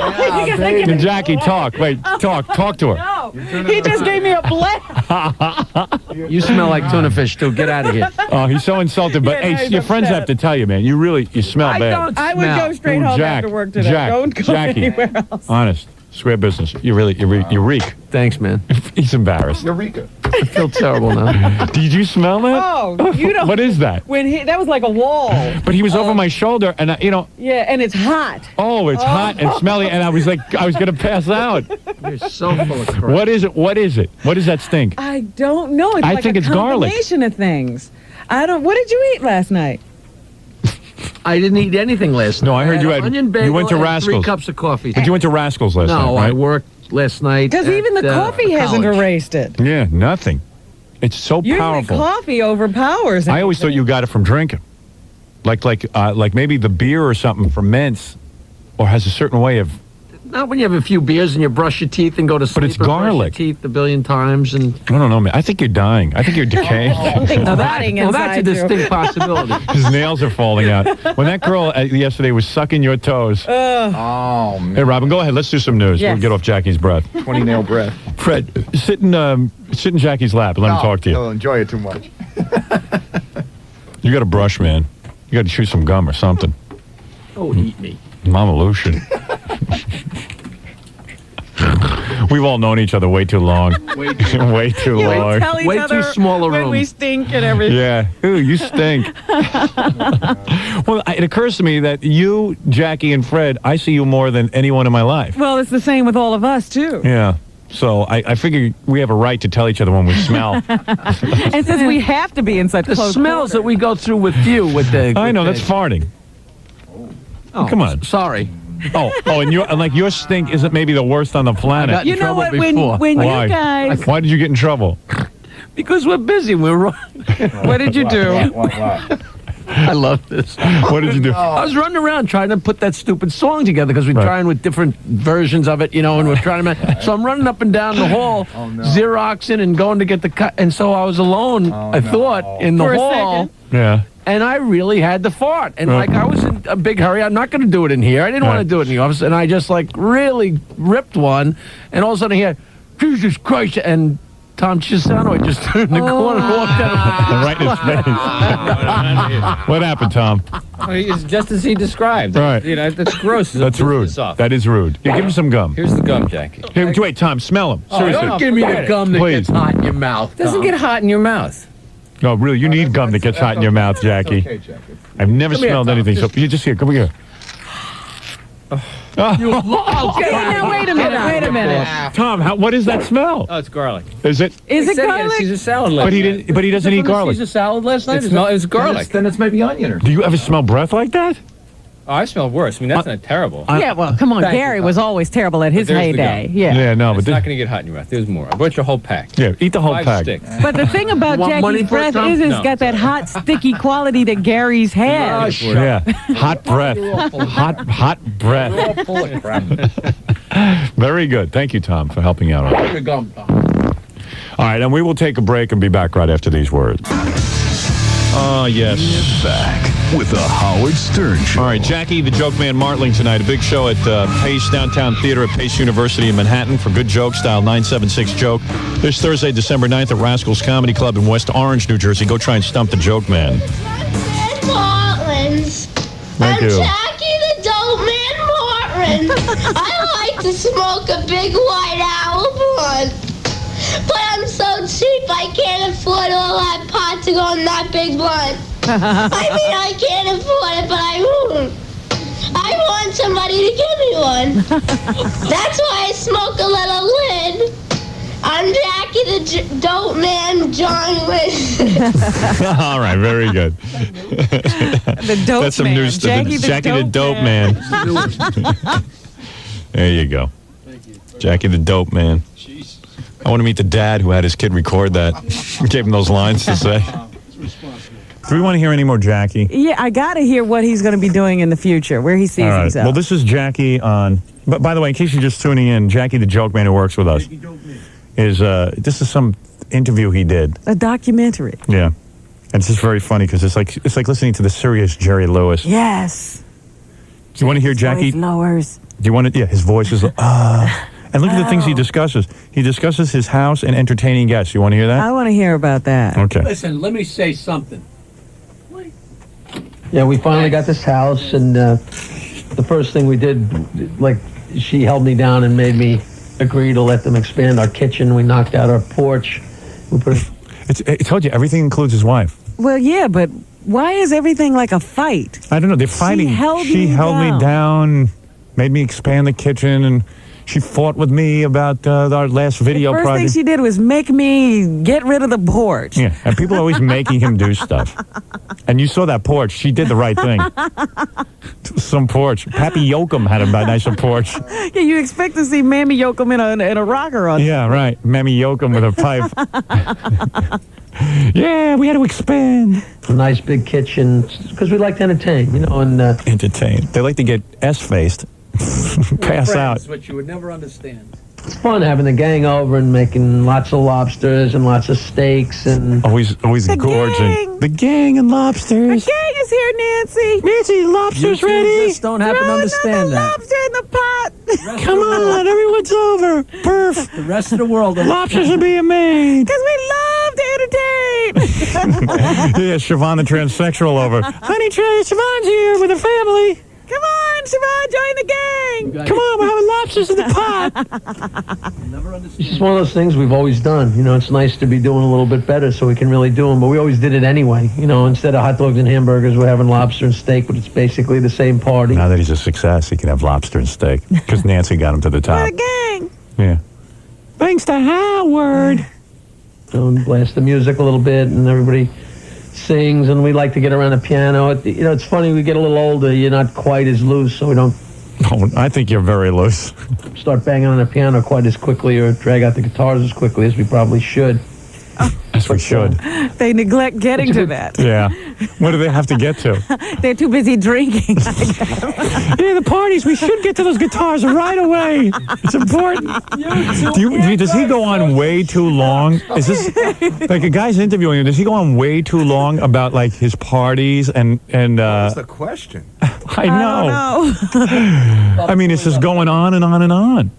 [SPEAKER 1] Jackie, talk. Wait, talk to her.
[SPEAKER 14] No, he just gave me a blast.
[SPEAKER 12] You smell like tuna fish, too. Get out of here.
[SPEAKER 1] Oh, he's so insulted. But
[SPEAKER 14] Yeah, no,
[SPEAKER 1] hey,
[SPEAKER 14] he's
[SPEAKER 1] your friends
[SPEAKER 14] upset.
[SPEAKER 1] have to tell you, man. You smell
[SPEAKER 14] I
[SPEAKER 1] bad.
[SPEAKER 14] don't. I would go straight
[SPEAKER 1] Ooh,
[SPEAKER 14] home
[SPEAKER 1] Jack,
[SPEAKER 14] after work today.
[SPEAKER 1] Jack,
[SPEAKER 14] Don't go
[SPEAKER 1] Jackie,
[SPEAKER 14] anywhere else.
[SPEAKER 1] Honest, square business. You reek.
[SPEAKER 12] Thanks, man.
[SPEAKER 1] He's embarrassed.
[SPEAKER 10] Eureka.
[SPEAKER 12] I feel terrible now.
[SPEAKER 1] Did you smell that?
[SPEAKER 14] Oh, you don't.
[SPEAKER 1] What is that?
[SPEAKER 14] That was like a wall.
[SPEAKER 1] But he was over my shoulder, and
[SPEAKER 14] Yeah, and it's hot.
[SPEAKER 1] Oh, it's hot and smelly, and I was going to pass out.
[SPEAKER 12] You're so full of crap.
[SPEAKER 1] What is it? What is that stink?
[SPEAKER 14] I don't know. It's
[SPEAKER 1] I
[SPEAKER 14] like
[SPEAKER 1] think
[SPEAKER 14] a
[SPEAKER 1] it's garlic.
[SPEAKER 14] combination of things. What did you eat last night?
[SPEAKER 12] I didn't eat anything last night.
[SPEAKER 7] No, I heard you had.
[SPEAKER 12] Onion bagel
[SPEAKER 7] You went to
[SPEAKER 12] and
[SPEAKER 7] Rascals.
[SPEAKER 12] 3 cups of coffee.
[SPEAKER 7] But you went to Rascals last night,
[SPEAKER 12] No,
[SPEAKER 7] right?
[SPEAKER 12] I worked last night.
[SPEAKER 14] Because even the coffee hasn't
[SPEAKER 12] college.
[SPEAKER 14] erased it.
[SPEAKER 7] Yeah, nothing. It's so
[SPEAKER 14] Usually
[SPEAKER 7] powerful.
[SPEAKER 14] coffee overpowers.
[SPEAKER 7] I always thought you got it from drinking, like maybe the beer or something ferments, or has a certain way of.
[SPEAKER 12] Not when you have a few beers and you brush your teeth and go to sleep.
[SPEAKER 7] But it's
[SPEAKER 12] or brush your
[SPEAKER 7] garlic.
[SPEAKER 12] teeth a billion times and.
[SPEAKER 7] I don't know, man. I think you're dying. I think you're decaying.
[SPEAKER 12] That's a distinct possibility.
[SPEAKER 7] His nails are falling out. When that girl yesterday was sucking your toes.
[SPEAKER 10] Oh, man.
[SPEAKER 7] Hey, Robin, go ahead. Let's do some news.
[SPEAKER 14] Yes.
[SPEAKER 7] We'll get off Jackie's breath.
[SPEAKER 10] 20-nail breath.
[SPEAKER 7] Fred, sit in Jackie's lap and let him talk to you.
[SPEAKER 10] He'll enjoy it too much.
[SPEAKER 7] You got to brush, man. You got to chew some gum or something.
[SPEAKER 12] Don't eat me.
[SPEAKER 7] Mama Lucian. We've all known each other way too long.
[SPEAKER 12] Way too
[SPEAKER 7] way too
[SPEAKER 14] Yeah, we
[SPEAKER 7] long.
[SPEAKER 14] tell each
[SPEAKER 12] Way
[SPEAKER 14] other
[SPEAKER 12] too small a
[SPEAKER 14] when
[SPEAKER 12] room.
[SPEAKER 14] we stink and everything.
[SPEAKER 7] Yeah. Ooh, you stink. Well, it occurs to me that you, Jackie, and Fred, I see you more than anyone in my life.
[SPEAKER 14] Well, it's the same with all of us, too.
[SPEAKER 7] Yeah. So I figure we have a right to tell each other when we smell.
[SPEAKER 14] And since we have to be in such
[SPEAKER 12] The
[SPEAKER 14] close
[SPEAKER 12] smells that
[SPEAKER 14] quarters.
[SPEAKER 12] we go through with you with the.
[SPEAKER 7] I know,
[SPEAKER 12] with
[SPEAKER 7] that's
[SPEAKER 12] the-
[SPEAKER 7] farting.
[SPEAKER 12] Oh,
[SPEAKER 7] Come on.
[SPEAKER 12] Sorry.
[SPEAKER 7] And your stink isn't maybe the worst on the planet.
[SPEAKER 12] got in
[SPEAKER 14] You know
[SPEAKER 12] trouble
[SPEAKER 14] what?
[SPEAKER 12] before.
[SPEAKER 14] When
[SPEAKER 7] Why?
[SPEAKER 14] you guys,
[SPEAKER 7] Why did you get in trouble?
[SPEAKER 12] Because we're busy. We're.
[SPEAKER 14] what did you do?
[SPEAKER 12] I love this.
[SPEAKER 7] What did you do?
[SPEAKER 12] I was running around trying to put that stupid song together because we're trying with different versions of it, and we're trying to. So I'm running up and down the hall, Xeroxing and going to get the cut. And so I was alone, I thought, in the
[SPEAKER 14] For a
[SPEAKER 12] hall.
[SPEAKER 14] second.
[SPEAKER 7] Yeah.
[SPEAKER 12] And I really had to fart. And I was in a big hurry. I'm not going to do it in here. I didn't want to do it in the office. And I just really ripped one. And all of a sudden I hear, Jesus Christ. And Tom Chisano just turned the corner and walked out.
[SPEAKER 7] Right in his face. What happened, Tom?
[SPEAKER 15] It's just as he described.
[SPEAKER 7] Right.
[SPEAKER 15] That's gross.
[SPEAKER 7] That's rude. That is rude. Yeah, give him some gum.
[SPEAKER 15] Here's the gum, Jackie.
[SPEAKER 7] Here, wait, Tom, smell him. Seriously.
[SPEAKER 12] Don't give me the gum that
[SPEAKER 7] Please.
[SPEAKER 12] gets hot in your mouth.
[SPEAKER 15] It doesn't get hot in your mouth.
[SPEAKER 7] No, really, you need gum that gets hot in your mouth, Jackie.
[SPEAKER 10] Okay, Jackie.
[SPEAKER 7] I've never
[SPEAKER 12] Come here,
[SPEAKER 7] smelled
[SPEAKER 12] Tom.
[SPEAKER 7] anything. So you just here. Come here.
[SPEAKER 14] Okay, now wait a minute.
[SPEAKER 7] Tom, what is that smell?
[SPEAKER 15] Oh, it's garlic.
[SPEAKER 7] Is it?
[SPEAKER 14] Is
[SPEAKER 15] He
[SPEAKER 14] it
[SPEAKER 15] said he had a
[SPEAKER 14] garlic?
[SPEAKER 15] Caesar salad last
[SPEAKER 7] But he
[SPEAKER 15] night.
[SPEAKER 7] didn't. But he doesn't eat garlic.
[SPEAKER 12] Caesar salad last night?
[SPEAKER 15] It was garlic.
[SPEAKER 10] Then it's maybe onion or
[SPEAKER 7] Do you ever smell breath like that?
[SPEAKER 15] Oh, I smell worse. I mean, that's not terrible.
[SPEAKER 14] Yeah, well, come on.
[SPEAKER 15] Thank you,
[SPEAKER 14] Gary
[SPEAKER 15] Tom.
[SPEAKER 14] was always terrible at his
[SPEAKER 15] But there's the
[SPEAKER 14] heyday.
[SPEAKER 15] gum.
[SPEAKER 14] Yeah.
[SPEAKER 7] Yeah, no, but
[SPEAKER 15] It's
[SPEAKER 7] this,
[SPEAKER 15] not going to get hot in your mouth. There's more. I bought you a whole pack.
[SPEAKER 7] yeah, eat the whole
[SPEAKER 15] 5
[SPEAKER 7] pack.
[SPEAKER 15] sticks.
[SPEAKER 14] But the thing about
[SPEAKER 12] Want money
[SPEAKER 14] Jackie's
[SPEAKER 12] for it,
[SPEAKER 14] breath
[SPEAKER 12] Tom?
[SPEAKER 14] is it's
[SPEAKER 15] No.
[SPEAKER 14] got that hot, sticky quality that Gary's has.
[SPEAKER 7] Yeah, hot breath. Hot breath. Very good. Thank you, Tom, for helping out on that.
[SPEAKER 12] Your gum, Tom.
[SPEAKER 7] All right, and we will take a break and be back right after these words. Yes.
[SPEAKER 16] Back with the Howard Stern Show.
[SPEAKER 7] All right, Jackie, the Joke Man Martling tonight. A big show at Pace Downtown Theater at Pace University in Manhattan for Good Joke Style 976 Joke. This Thursday, December 9th at Rascals Comedy Club in West Orange, New Jersey. Go try and stump the Joke Man.
[SPEAKER 17] Martins.
[SPEAKER 7] Thank you.
[SPEAKER 17] Jackie the Dope Man Martin. I like to smoke a big white owl blunt. But I'm so cheap I can't afford all that pot to go on that big blunt. I mean, I can't afford it, but I won't. I want somebody to give me one. That's why I smoke a little lid. I'm Jackie the Dope Man John Wick.
[SPEAKER 7] All right, very good.
[SPEAKER 14] The Dope
[SPEAKER 7] That's some
[SPEAKER 14] Man.
[SPEAKER 7] news to
[SPEAKER 14] Jackie
[SPEAKER 7] the Dope Man. There you go. Jackie the Dope Man. I want to meet the dad who had his kid record that. Gave him those lines to say. Do we want to hear any more Jackie?
[SPEAKER 14] Yeah, I got to hear what he's going to be doing in the future, where he sees
[SPEAKER 7] All right.
[SPEAKER 14] himself.
[SPEAKER 7] Well, this is Jackie on. But by the way, in case you're just tuning in, Jackie the Joke Man who works with us is this is some interview he did.
[SPEAKER 14] A documentary.
[SPEAKER 7] Yeah, and it's just very funny because it's like listening to the serious Jerry Lewis.
[SPEAKER 14] Yes.
[SPEAKER 7] Do you want to hear Jackie?
[SPEAKER 14] Voice lowers.
[SPEAKER 7] Do you want to? Yeah, his voice is. And look at the things he discusses. He discusses his house and entertaining guests. You want to hear that?
[SPEAKER 14] I want to hear about that.
[SPEAKER 7] Okay.
[SPEAKER 12] Listen, let me say something. Yeah, we finally got this house, and the first thing we did, she held me down and made me agree to let them expand our kitchen. We knocked out our porch. We put
[SPEAKER 7] I told you, everything includes his wife.
[SPEAKER 14] Well, yeah, but why is everything like a fight?
[SPEAKER 7] I don't know. They're fighting.
[SPEAKER 14] She held me
[SPEAKER 7] down, made me expand the kitchen, and She fought with me about our last video
[SPEAKER 14] The first
[SPEAKER 7] project.
[SPEAKER 14] thing she did was make me get rid of the porch.
[SPEAKER 7] Yeah, and people are always making him do stuff. And you saw that porch. She did the right thing. Some porch. Pappy Yoakum had a nicer porch.
[SPEAKER 14] Yeah, you expect to see Mammy Yoakum in a rocker on.
[SPEAKER 7] Yeah, right. Mammy Yoakum with a pipe. Yeah, we had to expand.
[SPEAKER 12] A nice big kitchen, because we like to entertain, and...
[SPEAKER 7] Entertain. They like to get S-faced. Pass out.
[SPEAKER 12] Which you would never understand. It's fun having the gang over and making lots of lobsters and lots of steaks and...
[SPEAKER 7] Always gorging. The gang and lobsters.
[SPEAKER 14] The gang is here, Nancy.
[SPEAKER 7] Nancy, lobster's
[SPEAKER 12] You
[SPEAKER 7] ready.
[SPEAKER 12] just don't happen to understand that.
[SPEAKER 14] Lobster in the pot.
[SPEAKER 7] Come on, everyone's over. Perf.
[SPEAKER 12] The rest of the world...
[SPEAKER 7] Lobsters are being made.
[SPEAKER 14] Because we love to entertain.
[SPEAKER 7] Yeah, Siobhan the transsexual over. Honey, Siobhan's here with her family.
[SPEAKER 14] Come on, Siobhan, join the gang.
[SPEAKER 7] Come on, we're having lobsters in the pot.
[SPEAKER 12] It's just one of those things we've always done. It's nice to be doing a little bit better so we can really do them, but we always did it anyway. Instead of hot dogs and hamburgers, we're having lobster and steak, but it's basically the same party.
[SPEAKER 7] Now that he's a success, he can have lobster and steak. Because Nancy got him to the top.
[SPEAKER 14] What a gang.
[SPEAKER 7] Yeah. Thanks to Howard.
[SPEAKER 12] And blast the music a little bit, and everybody sings, and we like to get around the piano. It's funny, we get a little older, you're not quite as loose, so we don't
[SPEAKER 7] Oh, I think you're very loose.
[SPEAKER 12] start banging on the piano quite as quickly or drag out the guitars as quickly as we probably should.
[SPEAKER 7] As we should.
[SPEAKER 14] They neglect getting to that.
[SPEAKER 7] Yeah. What do they have to get to?
[SPEAKER 14] They're too busy drinking.
[SPEAKER 7] Yeah, the parties. We should get to those guitars right away. It's important. Does he go on way too long? Is this like a guy's interviewing him? Does he go on way too long about like his parties and?
[SPEAKER 10] What's the question?
[SPEAKER 7] I know. I mean, it's just going on and on and on.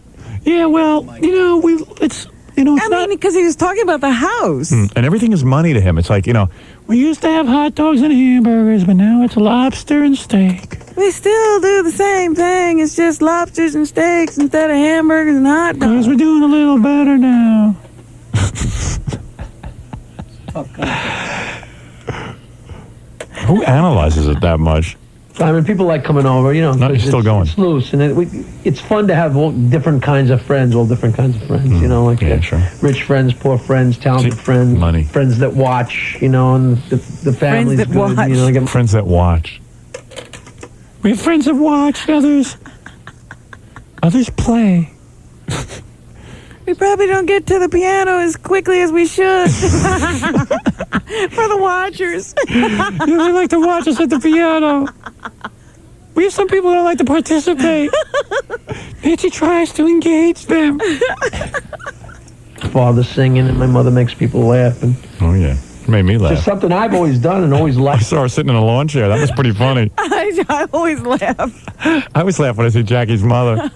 [SPEAKER 7] Yeah. Well, it's not
[SPEAKER 14] because he was talking about the house.
[SPEAKER 7] And everything is money to him. It's like, we used to have hot dogs and hamburgers, but now it's lobster and steak.
[SPEAKER 14] We still do the same thing. It's just lobsters and steaks instead of hamburgers and hot dogs.
[SPEAKER 7] Because we're doing a little better now. Who analyzes it that much?
[SPEAKER 12] I mean, people like coming over,
[SPEAKER 7] No, you're still going.
[SPEAKER 12] It's loose, and it's fun to have all different kinds of friends, rich friends, poor friends, talented friends,
[SPEAKER 7] money.
[SPEAKER 12] Friends that watch, and the family's
[SPEAKER 14] that
[SPEAKER 12] good.
[SPEAKER 14] watch.
[SPEAKER 7] Friends that watch. We have friends that watch, others play.
[SPEAKER 14] We probably don't get to the piano as quickly as we should. For the watchers.
[SPEAKER 7] They like to watch us at the piano. We have some people that don't like to participate. Nancy tries to engage them.
[SPEAKER 12] Father's singing, and my mother makes people laugh.
[SPEAKER 7] Oh, yeah. Made me laugh.
[SPEAKER 12] It's something I've always done and always
[SPEAKER 7] I
[SPEAKER 12] liked.
[SPEAKER 7] saw her sitting in a lawn chair. That was pretty funny.
[SPEAKER 14] I always laugh.
[SPEAKER 7] I always laugh when I see Jackie's mother.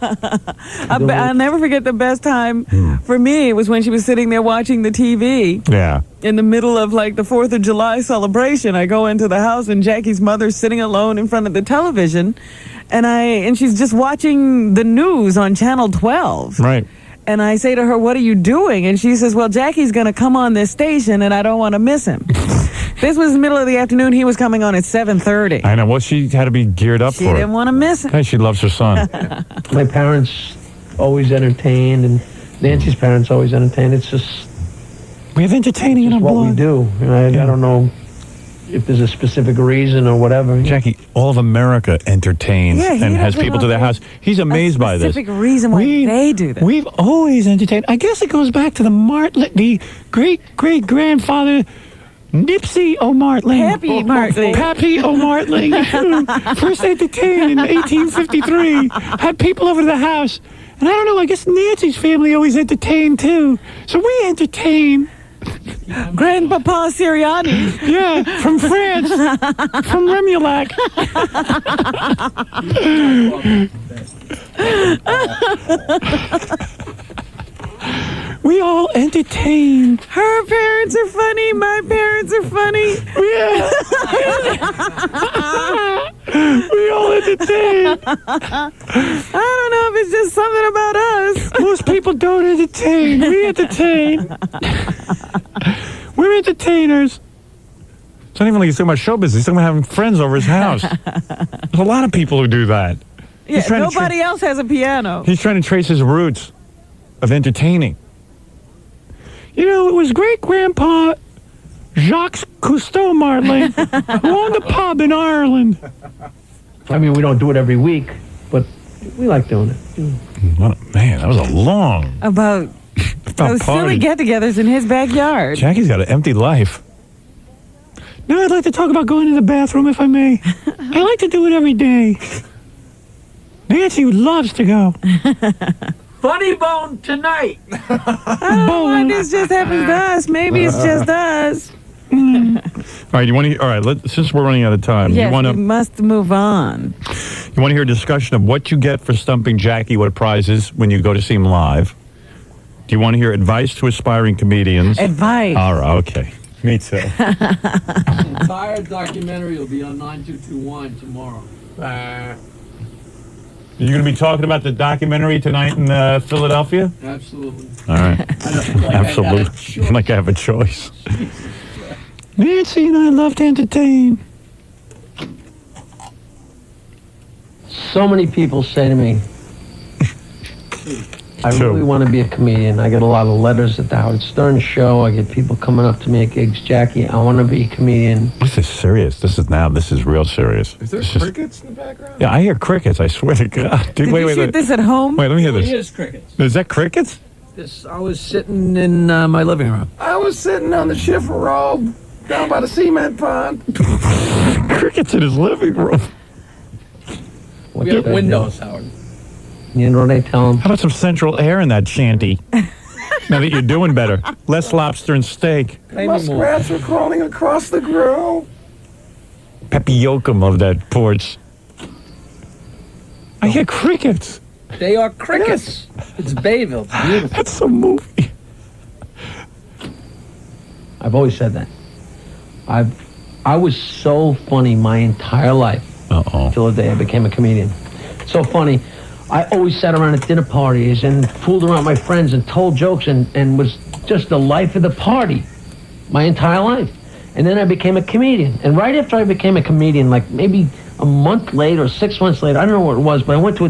[SPEAKER 14] I'll never forget the best time for me was when she was sitting there watching the TV.
[SPEAKER 7] Yeah.
[SPEAKER 14] In the middle of like the 4th of July celebration. I go into the house and Jackie's mother's sitting alone in front of the television. And she's just watching the news on Channel 12.
[SPEAKER 7] Right.
[SPEAKER 14] And I say to her, what are you doing? And she says, well, Jackie's going to come on this station, and I don't want to miss him. This was the middle of the afternoon. He was coming on at 7:30.
[SPEAKER 7] I know. Well, she had to be geared up
[SPEAKER 14] She
[SPEAKER 7] for it.
[SPEAKER 14] didn't want to miss him.
[SPEAKER 7] Hey, she loves her son.
[SPEAKER 12] My parents always entertained, and Nancy's parents always entertained. It's just...
[SPEAKER 7] We have entertaining in our
[SPEAKER 12] what
[SPEAKER 7] blood.
[SPEAKER 12] we do. I don't know if there's a specific reason or whatever.
[SPEAKER 7] Jackie, all of America entertains and has people to their house. He's amazed by this.
[SPEAKER 14] Specific reason why they do that.
[SPEAKER 7] We've always entertained. I guess it goes back to the great-great-grandfather Nipsey O'Martling.
[SPEAKER 14] Pappy Martling.
[SPEAKER 7] Pappy O'Martling. First entertained in 1853. Had people over to the house. And I don't know, I guess Nancy's family always entertained too. So we entertain.
[SPEAKER 14] Grandpapa Sirianni.
[SPEAKER 7] Yeah, from France. From Remulac. We all entertain.
[SPEAKER 14] Her parents are funny. My parents are funny.
[SPEAKER 7] Yeah. We all entertain.
[SPEAKER 14] I don't know if it's just something about us.
[SPEAKER 7] Most people don't entertain. We entertain. We're entertainers. It's not even like he's talking about show business. He's talking about having friends over his house. There's a lot of people who do that.
[SPEAKER 14] Yeah, nobody else has a piano.
[SPEAKER 7] He's trying to trace his roots of entertaining. You know, it was great-grandpa Jacques Cousteau Martling who owned a pub in Ireland.
[SPEAKER 12] I mean, we don't do it every week, but we like doing it.
[SPEAKER 7] Man, that was a long...
[SPEAKER 14] About those silly get-togethers in his backyard.
[SPEAKER 7] Jackie's got an empty life. Now I'd like to talk about going to the bathroom, if I may. I like to do it every day. Nancy loves to go.
[SPEAKER 12] Funny bone tonight.
[SPEAKER 14] I don't know why this just happens to us. Maybe it's just us.
[SPEAKER 7] All right, you want to? All right, since we're running out of time,
[SPEAKER 14] Yes,
[SPEAKER 7] you want
[SPEAKER 14] we must move on.
[SPEAKER 7] You want to hear a discussion of what you get for stumping Jackie? What prizes when you go to see him live? Do you want to hear advice to aspiring comedians?
[SPEAKER 14] Advice.
[SPEAKER 7] All right, okay. Me too.
[SPEAKER 12] The entire documentary will be on 9221 tomorrow.
[SPEAKER 7] You're going to be talking about the documentary tonight in Philadelphia?
[SPEAKER 12] Absolutely.
[SPEAKER 7] All right. Absolutely. Like I have a choice. Nancy and I love to entertain.
[SPEAKER 12] So many people say to me, I really want to be a comedian. I get a lot of letters at the Howard Stern show. I get people coming up to me at gigs. Jackie, I want to be a comedian.
[SPEAKER 7] This is serious. This is real serious.
[SPEAKER 6] Is there crickets in the background?
[SPEAKER 7] Yeah, I hear crickets. I swear to God. Dude,
[SPEAKER 14] Did you shoot this at home?
[SPEAKER 7] Wait, let me hear this.
[SPEAKER 12] Here's crickets.
[SPEAKER 7] Is that crickets?
[SPEAKER 12] I was sitting in my living room.
[SPEAKER 6] I was sitting on the shiffer robe down by the cement pond.
[SPEAKER 7] Crickets in his living room.
[SPEAKER 12] We have windows, Howard. You know what they tell them?
[SPEAKER 7] How about some central air in that shanty? Now that you're doing better. Less lobster and steak.
[SPEAKER 6] Muskrats are crawling across the grill.
[SPEAKER 7] Peppy Yoakum of that porch. I hear crickets.
[SPEAKER 12] They are crickets. It's Bayville. It's beautiful.
[SPEAKER 7] That's a movie.
[SPEAKER 12] I've always said that. I was so funny my entire life. Till the day I became a comedian. So funny. I always sat around at dinner parties and fooled around with my friends and told jokes and was just the life of the party my entire life. And then I became a comedian. And right after I became a comedian, like maybe a month later or 6 months later, I don't know what it was, but I went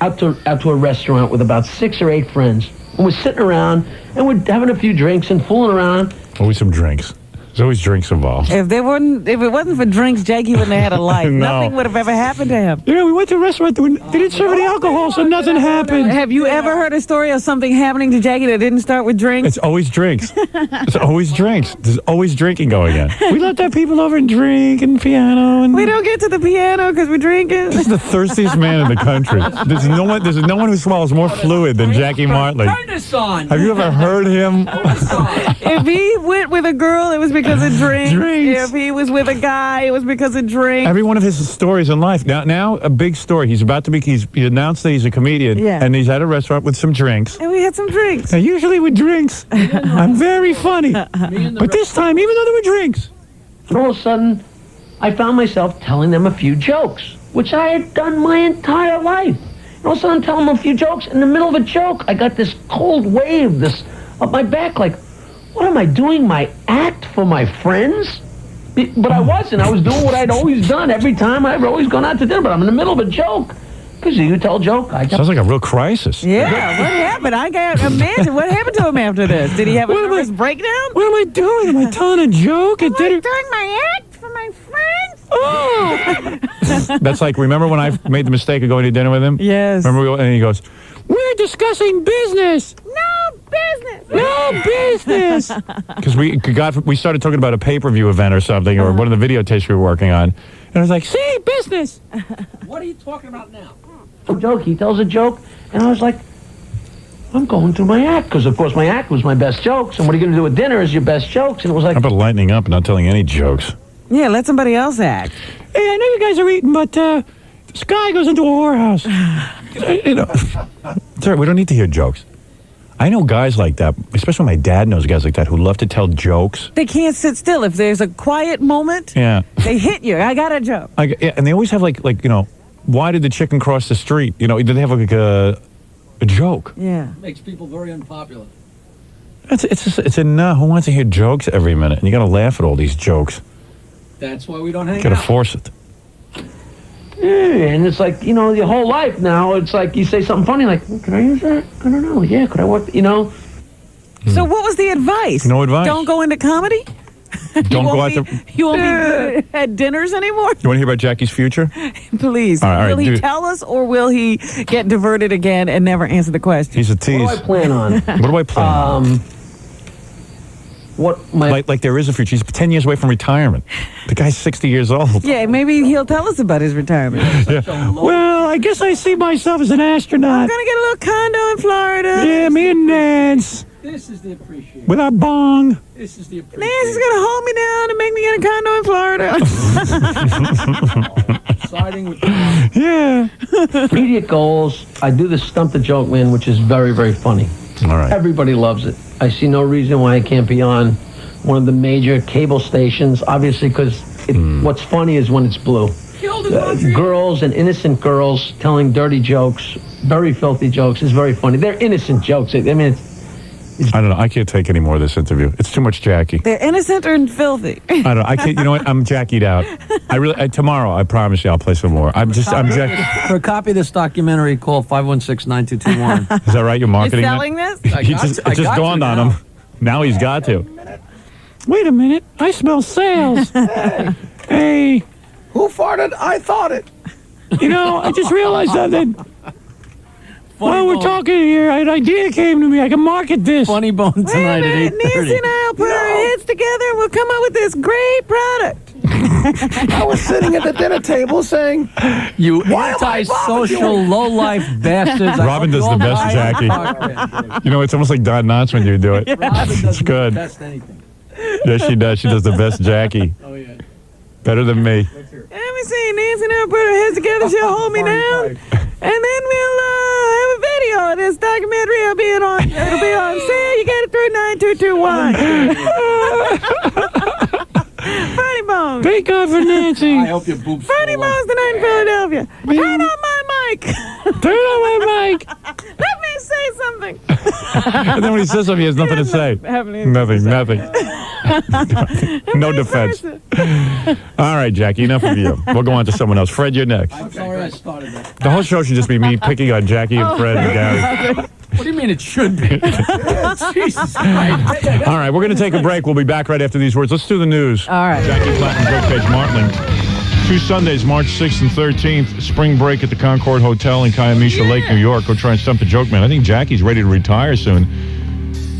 [SPEAKER 12] out to a restaurant with about 6 or 8 friends. And we're sitting around and we're having a few drinks and fooling around.
[SPEAKER 7] Always some drinks. There's always drinks involved.
[SPEAKER 14] If it wasn't for drinks, Jackie wouldn't have had a life.
[SPEAKER 7] No.
[SPEAKER 14] Nothing would have ever happened to him.
[SPEAKER 7] Yeah, we went to a restaurant. They didn't serve any alcohol, so nothing happened.
[SPEAKER 14] Have you ever heard a story of something happening to Jackie that didn't start with drinks?
[SPEAKER 7] It's always drinks. It's always drinks. There's always drinking going on. We let that people over and drink and piano. And
[SPEAKER 14] We don't get to the piano because we're drinking.
[SPEAKER 7] This is the thirstiest man in the country. There's no one who swallows more fluid than Jackie Martling.
[SPEAKER 12] Turn this on.
[SPEAKER 7] Have you ever heard him?
[SPEAKER 14] If he went with a girl, it was because of drinks. If he was with a guy, it was because of drinks.
[SPEAKER 7] Every one of his stories in life. Now a big story. He announced that he's a comedian, and he's at a restaurant with some drinks.
[SPEAKER 14] And we had some drinks.
[SPEAKER 7] Now, usually with drinks, I'm very funny. But this time, even though there were drinks.
[SPEAKER 12] And all of a sudden, I found myself telling them a few jokes, which I had done my entire life. And all of a sudden, I'm telling them a few jokes. In the middle of a joke, I got this cold wave up my back, like, what am I doing? My act for my friends? But I wasn't. I was doing what I'd always done every time I've always gone out to dinner. But I'm in the middle of a joke. Because you tell a joke.
[SPEAKER 7] Sounds like a real crisis.
[SPEAKER 14] Yeah, what happened? I can't imagine. What happened to him after this? Did he have a nervous breakdown?
[SPEAKER 7] What am I doing? Am I telling a joke?
[SPEAKER 14] Am I doing my act for my friends?
[SPEAKER 7] Oh! That's like, remember when I made the mistake of going to dinner with him?
[SPEAKER 14] Yes.
[SPEAKER 7] Remember, and he goes, we're discussing business. No business. Because we started talking about a pay-per-view event or something, or one of the videotapes we were working on. And I was like, see, business.
[SPEAKER 12] What are you talking about now? A joke. He tells a joke, and I was like, I'm going through my act. Because, of course, my act was my best jokes. And what are you going to do at dinner is your best jokes. And it was like...
[SPEAKER 7] How about lightening up and not telling any jokes?
[SPEAKER 14] Yeah, let somebody else act.
[SPEAKER 7] Hey, I know you guys are eating, but this guy goes into a whorehouse. Sorry, we don't need to hear jokes. I know guys like that, especially my dad knows guys like that who love to tell jokes.
[SPEAKER 14] They can't sit still. If there's a quiet moment, they hit you. I got a joke.
[SPEAKER 7] And they always have like why did the chicken cross the street? Do they have like a joke?
[SPEAKER 14] Yeah.
[SPEAKER 12] Makes people very unpopular.
[SPEAKER 7] It's a who wants to hear jokes every minute? And you got to laugh at all these jokes.
[SPEAKER 12] That's why we don't hang
[SPEAKER 7] Got to
[SPEAKER 12] out.
[SPEAKER 7] force it.
[SPEAKER 12] And it's like, your whole life now, it's like you say something funny, like, can I use that? I don't know. Yeah, could I work,
[SPEAKER 14] So what was the advice?
[SPEAKER 7] No advice.
[SPEAKER 14] Don't go into comedy?
[SPEAKER 7] Don't go out
[SPEAKER 14] You won't be at dinners anymore?
[SPEAKER 7] You want to hear about Jackie's future?
[SPEAKER 14] Please.
[SPEAKER 7] All right,
[SPEAKER 14] will he
[SPEAKER 7] dude.
[SPEAKER 14] tell us, or will he get diverted again and never answer the question?
[SPEAKER 7] He's a tease.
[SPEAKER 12] What do I plan on?
[SPEAKER 7] What do I plan on? Like there is a future. He's 10 years away from retirement. The guy's 60 years old.
[SPEAKER 14] Yeah, maybe he'll tell us about his retirement.
[SPEAKER 7] Yeah. Well, I guess I see myself as an astronaut.
[SPEAKER 14] I'm going to get a little condo in Florida.
[SPEAKER 7] Yeah, me and Nance.
[SPEAKER 12] This is the appreciation.
[SPEAKER 7] With our bong.
[SPEAKER 12] This is the appreciation.
[SPEAKER 14] Nancy's going to hold me down and make me get a condo in Florida.
[SPEAKER 12] Siding with
[SPEAKER 7] Yeah.
[SPEAKER 12] Immediate goals. I do the Stump the Joke Man, which is very, very funny.
[SPEAKER 7] All right.
[SPEAKER 12] Everybody loves it. I see no reason why I can't be on one of the major cable stations, obviously, because what's funny is when it's blue. Girls and innocent girls telling dirty jokes, very filthy jokes, is very funny. They're innocent jokes. I mean,
[SPEAKER 7] I don't know. I can't take any more of this interview. It's too much Jackie.
[SPEAKER 14] They're innocent or filthy.
[SPEAKER 7] I don't know. I can't. You know what? I'm Jackied out. Tomorrow, I promise you, I'll play some more. I'm Jackie.
[SPEAKER 12] For a copy of this documentary, call 516-9221.
[SPEAKER 7] Is that right? You're marketing
[SPEAKER 14] You're selling this?
[SPEAKER 7] It just dawned on him. Now he's got to. Wait a minute. I smell sales. Hey.
[SPEAKER 12] Who farted? I thought it.
[SPEAKER 7] I just realized something. While we're talking here, an idea came to me. I can market this.
[SPEAKER 12] Funny Bone tonight at 8:30.
[SPEAKER 14] Nancy and I will put our heads together and we'll come up with this great product.
[SPEAKER 12] I was sitting at the dinner table saying, "You anti-social, low-life bastards."
[SPEAKER 7] Robin does the best Jackie. It's almost like Don Knotts when you do it. It's good.
[SPEAKER 12] Best anything.
[SPEAKER 7] Yes, she does. She does the best Jackie.
[SPEAKER 12] Oh, yeah.
[SPEAKER 7] Better than me.
[SPEAKER 14] Let me see. Nancy and I will put our heads together. She'll hold me down. And then we'll have a video of this documentary. It'll be on sale. You get it through 9221. Funny Bones.
[SPEAKER 7] Thank God for Nancy.
[SPEAKER 12] I hope your boobs.
[SPEAKER 14] Funny Bones tonight in Philadelphia. Turn on my mic.
[SPEAKER 7] Turn on my mic.
[SPEAKER 14] Let me say something.
[SPEAKER 7] And then when he says something, he has nothing to say. Nothing. No defense. All right, Jackie, enough of you. We'll go on to someone else. Fred, you're next.
[SPEAKER 12] I'm sorry I started that.
[SPEAKER 7] The whole show should just be me picking on Jackie and Fred and Gary.
[SPEAKER 12] What do you mean it should be? Jesus Christ.
[SPEAKER 7] All right, we're going to take a break. We'll be back right after these words. Let's do the news.
[SPEAKER 14] All right.
[SPEAKER 7] Jackie Platten, Jackie Martling. 2 Sundays, March 6th and 13th, spring break at the Concord Hotel in Kiamisha Lake, New York. Go try and stump the joke man. I think Jackie's ready to retire soon.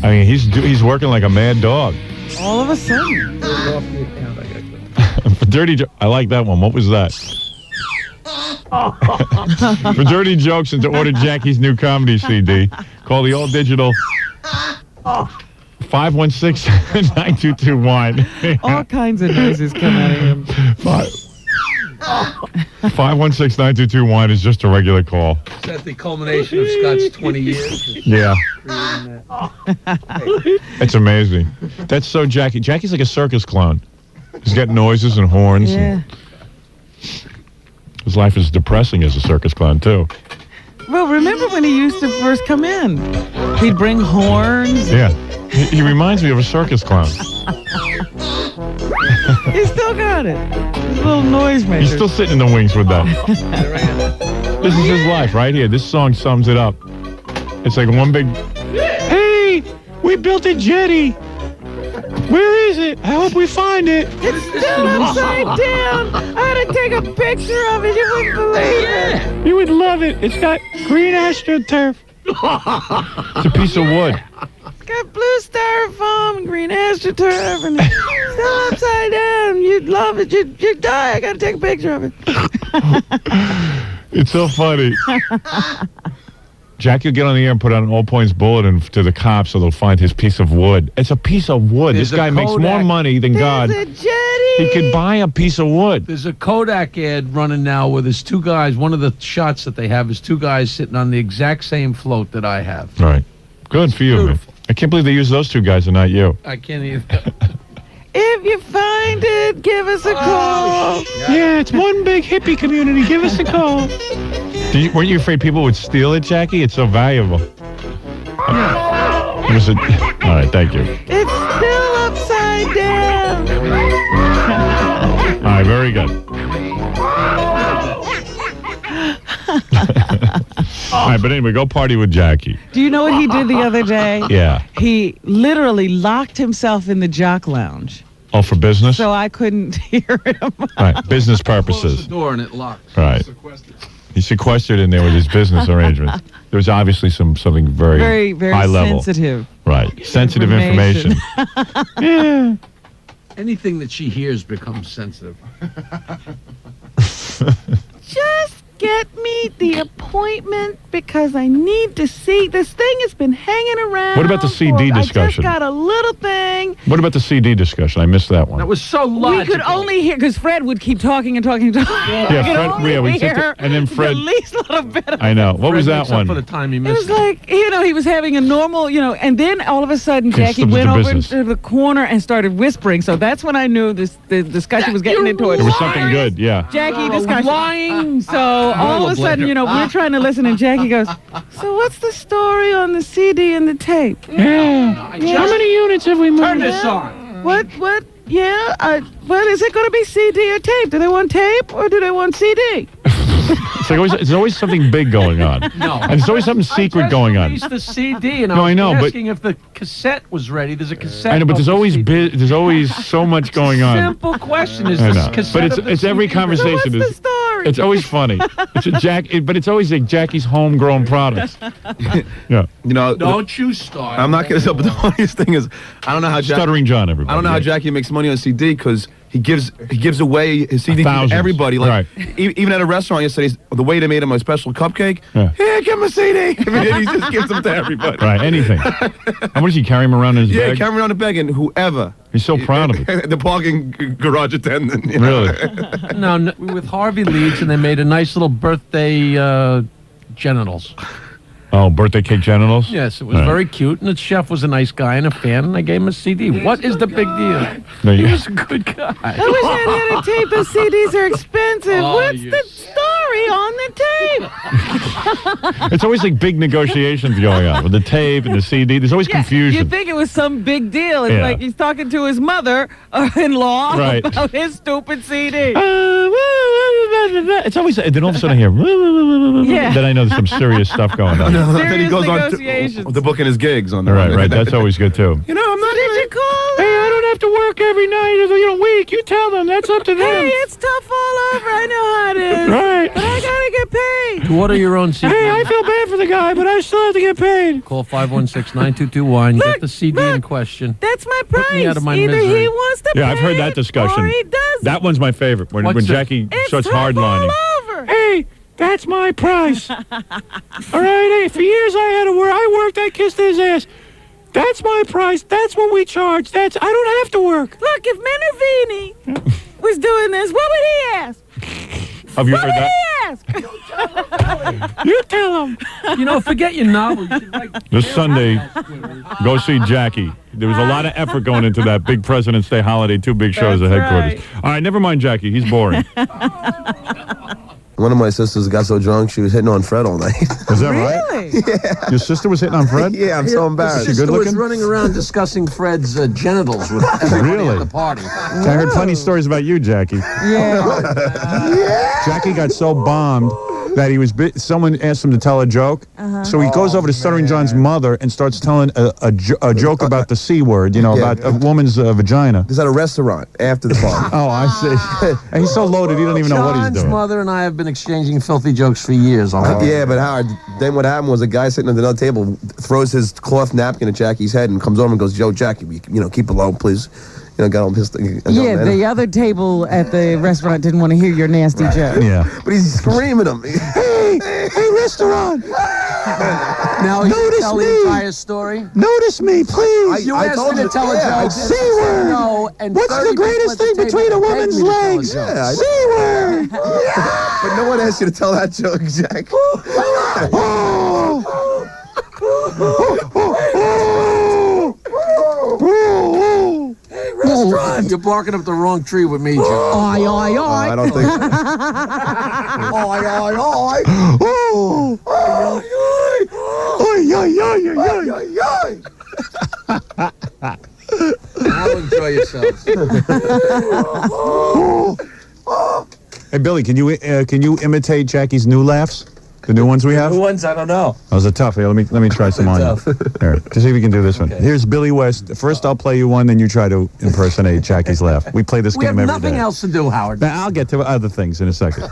[SPEAKER 7] I mean, he's working like a mad dog.
[SPEAKER 14] All of a sudden.
[SPEAKER 7] For dirty I like that one. What was that? For dirty jokes and to order Jackie's new comedy CD, call the all digital 516-9221.
[SPEAKER 14] All kinds of noises come out of him.
[SPEAKER 7] 516-9221 is just a regular call.
[SPEAKER 12] Is that the culmination of Scott's 20 years?
[SPEAKER 7] Yeah. It's amazing. That's so Jackie. Jackie's like a circus clown. He's got noises and horns.
[SPEAKER 14] Yeah.
[SPEAKER 7] And his life is depressing as a circus clown, too.
[SPEAKER 14] Well, remember when he used to first come in? He'd bring horns.
[SPEAKER 7] Yeah. He reminds me of a circus clown.
[SPEAKER 14] He's still got it. His little noisemaker.
[SPEAKER 7] He's still sitting in the wings with that. This is his life right here. This song sums it up. It's like one big... Hey, we built a jetty. Where is it? I hope we find it.
[SPEAKER 14] It's still upside down. I had to take a picture of it. You wouldn't believe it.
[SPEAKER 7] You would love it. It's got green astroturf. It's a piece of wood.
[SPEAKER 14] It's got blue styrofoam and green astroturf and it's still upside down. You'd love it. You'd die. I got to take a picture of it.
[SPEAKER 7] It's so funny. Jackie will get on the air and put out an all points bulletin to the cops so they'll find his piece of wood. It's a piece of wood.
[SPEAKER 12] There's
[SPEAKER 7] this guy makes more money than God.
[SPEAKER 14] There's a jetty.
[SPEAKER 7] He could buy a piece of wood.
[SPEAKER 12] There's a Kodak ad running now where there's two guys. One of the shots that they have is two guys sitting on the exact same float that I have.
[SPEAKER 7] Right. Good for you, man. I can't believe they use those two guys and not you.
[SPEAKER 12] I can't even.
[SPEAKER 14] If you find it, give us a call.
[SPEAKER 7] Yeah, it's one big hippie community. Give us a call. Weren't you afraid people would steal it, Jackie? It's so valuable. All right, thank you.
[SPEAKER 14] It's still upside down.
[SPEAKER 7] All right, very good. All right, but anyway, go party with Jackie.
[SPEAKER 14] Do you know what he did the other day?
[SPEAKER 7] Yeah.
[SPEAKER 14] He literally locked himself in the jock lounge.
[SPEAKER 7] Oh, for business?
[SPEAKER 14] So I couldn't hear him.
[SPEAKER 7] Right, business purposes.
[SPEAKER 12] Closed the door and it locked.
[SPEAKER 7] Right. He's sequestered in there with his business arrangements. There's obviously something very,
[SPEAKER 14] very
[SPEAKER 7] high level.
[SPEAKER 14] sensitive.
[SPEAKER 7] Right. Sensitive information.
[SPEAKER 12] Yeah. Anything that she hears becomes sensitive.
[SPEAKER 14] Just get me the appointment because I need to see. This thing has been hanging around.
[SPEAKER 7] What about the CD discussion?
[SPEAKER 14] I just got a little thing.
[SPEAKER 7] What about the CD discussion? I missed that one.
[SPEAKER 12] That was so logical.
[SPEAKER 14] We could only hear, because Fred would keep talking and talking and talking.
[SPEAKER 7] Yeah, Fred,
[SPEAKER 14] we
[SPEAKER 7] hear and then Fred.
[SPEAKER 14] the least little bit of
[SPEAKER 7] I know. What was that
[SPEAKER 12] makes up
[SPEAKER 7] one?
[SPEAKER 12] for the time he
[SPEAKER 14] It
[SPEAKER 12] missed.
[SPEAKER 14] was like, he was having a normal, and then all of a sudden Jackie
[SPEAKER 7] Yes,
[SPEAKER 14] went
[SPEAKER 7] the
[SPEAKER 14] over
[SPEAKER 7] business.
[SPEAKER 14] into the corner and started whispering. So that's when I knew the discussion was getting into it.
[SPEAKER 7] There was something good, yeah.
[SPEAKER 14] Jackie discussion. Lying. So all of a sudden, we're trying to listen, and Jackie goes, "So what's the story on the CD and the tape?
[SPEAKER 12] Yeah.
[SPEAKER 14] How many units have we moved?
[SPEAKER 12] Turn this on.
[SPEAKER 14] What? Yeah. What is it going to be, CD or tape? Do they want tape or do they want CD?
[SPEAKER 7] It's always something big going on.
[SPEAKER 12] No.
[SPEAKER 7] And there's always something secret going on.
[SPEAKER 12] Released the CD, and
[SPEAKER 7] No, I know,
[SPEAKER 12] was
[SPEAKER 7] but-
[SPEAKER 12] asking if the cassette was ready. There's a cassette.
[SPEAKER 7] I know, but
[SPEAKER 12] of
[SPEAKER 7] there's
[SPEAKER 12] the
[SPEAKER 7] always
[SPEAKER 12] CD.
[SPEAKER 7] there's always so much going on.
[SPEAKER 12] Simple question: Is
[SPEAKER 7] I
[SPEAKER 12] this
[SPEAKER 7] know.
[SPEAKER 12] cassette
[SPEAKER 7] But
[SPEAKER 12] of the
[SPEAKER 7] it's every
[SPEAKER 12] CD?
[SPEAKER 7] conversation.
[SPEAKER 14] So what's the story?
[SPEAKER 7] It's always funny. But it's always like Jackie's homegrown products. Yeah.
[SPEAKER 12] Don't you start.
[SPEAKER 18] I'm not going to. But the funniest thing is, I don't know how
[SPEAKER 7] Stuttering John, everybody.
[SPEAKER 18] I don't know how Jackie makes money on CD because he gives away his CD
[SPEAKER 7] Thousands.
[SPEAKER 18] to everybody. Like
[SPEAKER 7] Right.
[SPEAKER 18] even at a restaurant yesterday, the waiter made him a special cupcake.
[SPEAKER 7] Yeah.
[SPEAKER 18] Here, give him a CD. I mean, he just gives them to everybody.
[SPEAKER 7] Right, anything. And what does he carry him around in his
[SPEAKER 18] Yeah,
[SPEAKER 7] bag?
[SPEAKER 18] carry him around the bag and whoever.
[SPEAKER 7] He's so proud of it.
[SPEAKER 18] The parking garage attendant.
[SPEAKER 7] Really?
[SPEAKER 12] No, with Harvey Leeds, and they made a nice little birthday genitals.
[SPEAKER 7] Oh, birthday cake genitals?
[SPEAKER 12] Yes, it was
[SPEAKER 7] Right.
[SPEAKER 12] very cute, and the chef was a nice guy and a fan, and I gave him a CD. What is the big deal?
[SPEAKER 7] No,
[SPEAKER 12] He
[SPEAKER 7] you-
[SPEAKER 12] was a good guy.
[SPEAKER 14] I wish I had a tape. Those CDs are expensive.
[SPEAKER 12] Oh,
[SPEAKER 14] What's
[SPEAKER 12] you
[SPEAKER 14] the story on the tape?
[SPEAKER 7] It's always like big negotiations going on with the tape and the CD. There's always confusion.
[SPEAKER 14] You'd think it was some big deal. It's
[SPEAKER 7] Yeah.
[SPEAKER 14] like he's talking to his mother-in-law
[SPEAKER 7] Right.
[SPEAKER 14] about his stupid CD.
[SPEAKER 7] It's always, then all of a sudden I hear,
[SPEAKER 14] Yeah.
[SPEAKER 7] then I know there's some serious stuff going on.
[SPEAKER 18] Then he goes on
[SPEAKER 14] negotiations.
[SPEAKER 18] to booking his gigs on the
[SPEAKER 7] Right. That's always good too.
[SPEAKER 18] You know, I'm not.
[SPEAKER 14] Did you call?
[SPEAKER 7] Hey, I don't have to work every night or week. You tell them. That's up to them.
[SPEAKER 14] Hey, it's tough all over. I know how it is.
[SPEAKER 7] Right.
[SPEAKER 14] But I gotta get paid.
[SPEAKER 12] To order your own CD,
[SPEAKER 7] Hey, I feel bad for the guy, but I still have to get paid.
[SPEAKER 12] call 516-9221. Get the CD in question.
[SPEAKER 14] That's my
[SPEAKER 12] Put me
[SPEAKER 14] price.
[SPEAKER 12] out of my
[SPEAKER 14] Either
[SPEAKER 12] misery.
[SPEAKER 14] he wants to
[SPEAKER 7] Yeah, I've heard
[SPEAKER 14] pay
[SPEAKER 7] that
[SPEAKER 14] it
[SPEAKER 7] discussion.
[SPEAKER 14] or he doesn't.
[SPEAKER 7] That one's my favorite. When
[SPEAKER 12] What's the-
[SPEAKER 7] Jackie
[SPEAKER 14] It's
[SPEAKER 7] starts
[SPEAKER 14] tough
[SPEAKER 7] hardlining.
[SPEAKER 14] all over.
[SPEAKER 7] Hey, that's my price. All right, hey, for years I had to work. I worked, I kissed his ass. That's my price. That's what we charge. I don't have to work.
[SPEAKER 14] Look, if Minervini was doing this, what would he ask?
[SPEAKER 7] Have you
[SPEAKER 14] What
[SPEAKER 7] heard
[SPEAKER 14] would
[SPEAKER 7] that?
[SPEAKER 14] he ask?
[SPEAKER 7] You tell him.
[SPEAKER 12] Forget your novel. You should write
[SPEAKER 7] This Sunday, go see Jackie. There was a lot of effort going into that big President's Day holiday, 2 big shows at
[SPEAKER 14] That's
[SPEAKER 7] headquarters. All right, never mind Jackie. He's boring.
[SPEAKER 19] One of my sisters got so drunk she was hitting on Fred all night.
[SPEAKER 7] Is that right?
[SPEAKER 14] Really?
[SPEAKER 19] Yeah.
[SPEAKER 7] Your sister was hitting on Fred?
[SPEAKER 19] Yeah, I'm so embarrassed.
[SPEAKER 7] Is she good
[SPEAKER 12] was
[SPEAKER 7] looking?
[SPEAKER 12] running around discussing Fred's genitals with everybody
[SPEAKER 7] Really?
[SPEAKER 12] at the party.
[SPEAKER 7] I heard plenty of stories about you, Jackie.
[SPEAKER 14] Yeah.
[SPEAKER 1] Jackie got so bombed that he was someone asked him to tell a joke. So he goes over to Stuttering John's mother and starts telling a joke about the C word, about a woman's vagina.
[SPEAKER 19] It was at a restaurant after the party.
[SPEAKER 1] Oh, I see. And he's so loaded, he don't even know what he's
[SPEAKER 12] John's
[SPEAKER 1] doing.
[SPEAKER 12] mother and I have been exchanging filthy jokes for years.
[SPEAKER 19] Yeah, but Howard, then what happened was a guy sitting at another table throws his cloth napkin at Jackie's head and comes over and goes, "Yo, Jackie, keep it low, please." Got all pissed.
[SPEAKER 14] Yeah, the other table at the restaurant didn't want to hear your nasty joke.
[SPEAKER 1] Yeah.
[SPEAKER 19] But he's screaming him.
[SPEAKER 1] Hey, restaurant!
[SPEAKER 12] Now you
[SPEAKER 1] Notice
[SPEAKER 12] tell
[SPEAKER 1] me.
[SPEAKER 12] the entire story.
[SPEAKER 1] Notice me, please.
[SPEAKER 12] You
[SPEAKER 19] I
[SPEAKER 12] asked
[SPEAKER 19] told
[SPEAKER 12] me to
[SPEAKER 19] you.
[SPEAKER 12] tell a
[SPEAKER 19] Yeah,
[SPEAKER 12] joke.
[SPEAKER 1] C word.
[SPEAKER 12] No, and
[SPEAKER 1] What's
[SPEAKER 12] 30
[SPEAKER 1] the greatest
[SPEAKER 12] people
[SPEAKER 1] thing
[SPEAKER 12] at the
[SPEAKER 1] between a
[SPEAKER 12] table begged
[SPEAKER 1] woman's
[SPEAKER 12] me to tell a
[SPEAKER 1] legs?
[SPEAKER 12] joke.
[SPEAKER 19] Yeah,
[SPEAKER 1] C word.
[SPEAKER 19] but no one asked you to tell that joke, Jack.
[SPEAKER 12] Hey, restaurant! You're barking up the wrong tree with me, Joe.
[SPEAKER 14] Oi, oi, oi.
[SPEAKER 19] I don't think so.
[SPEAKER 12] Now enjoy yourselves.
[SPEAKER 1] Hey, Billy, can you imitate Jackie's new laughs?
[SPEAKER 7] The new ones we have?
[SPEAKER 5] New ones, I don't know.
[SPEAKER 7] Those are tough. Here, let me try some on you. Here, to see if we can do this one. Here's Billy West. First, I'll play you one, then you try to impersonate Jackie's laugh. We play this
[SPEAKER 12] We
[SPEAKER 7] game
[SPEAKER 12] have
[SPEAKER 7] every day.
[SPEAKER 12] nothing else to do, Howard.
[SPEAKER 7] Now, I'll get to other things in a second.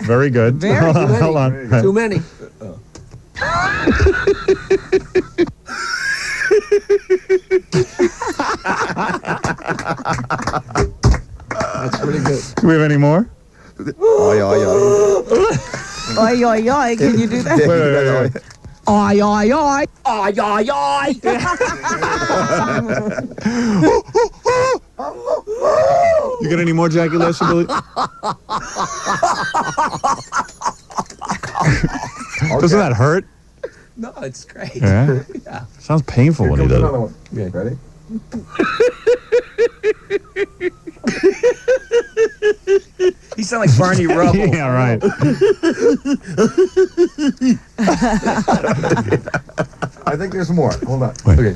[SPEAKER 7] Very good.
[SPEAKER 12] Very good.
[SPEAKER 7] Hold on.
[SPEAKER 12] Too many.
[SPEAKER 5] That's pretty good.
[SPEAKER 7] Do we have any more?
[SPEAKER 19] Oi, oi, oi.
[SPEAKER 14] Oi, oi, oi. Can you do that?
[SPEAKER 7] Wait.
[SPEAKER 12] Oi, oi, oi. Oi, oi, oi.
[SPEAKER 7] You got any more Jackie Lester, Billy? Doesn't that hurt?
[SPEAKER 5] No, it's great.
[SPEAKER 7] Yeah?
[SPEAKER 5] Yeah.
[SPEAKER 7] Sounds painful when he does it.
[SPEAKER 19] One. Okay, ready?
[SPEAKER 5] You sound like Barney Rubble.
[SPEAKER 7] Yeah, right.
[SPEAKER 10] I think there's more. Hold on.
[SPEAKER 7] Wait.
[SPEAKER 10] Okay.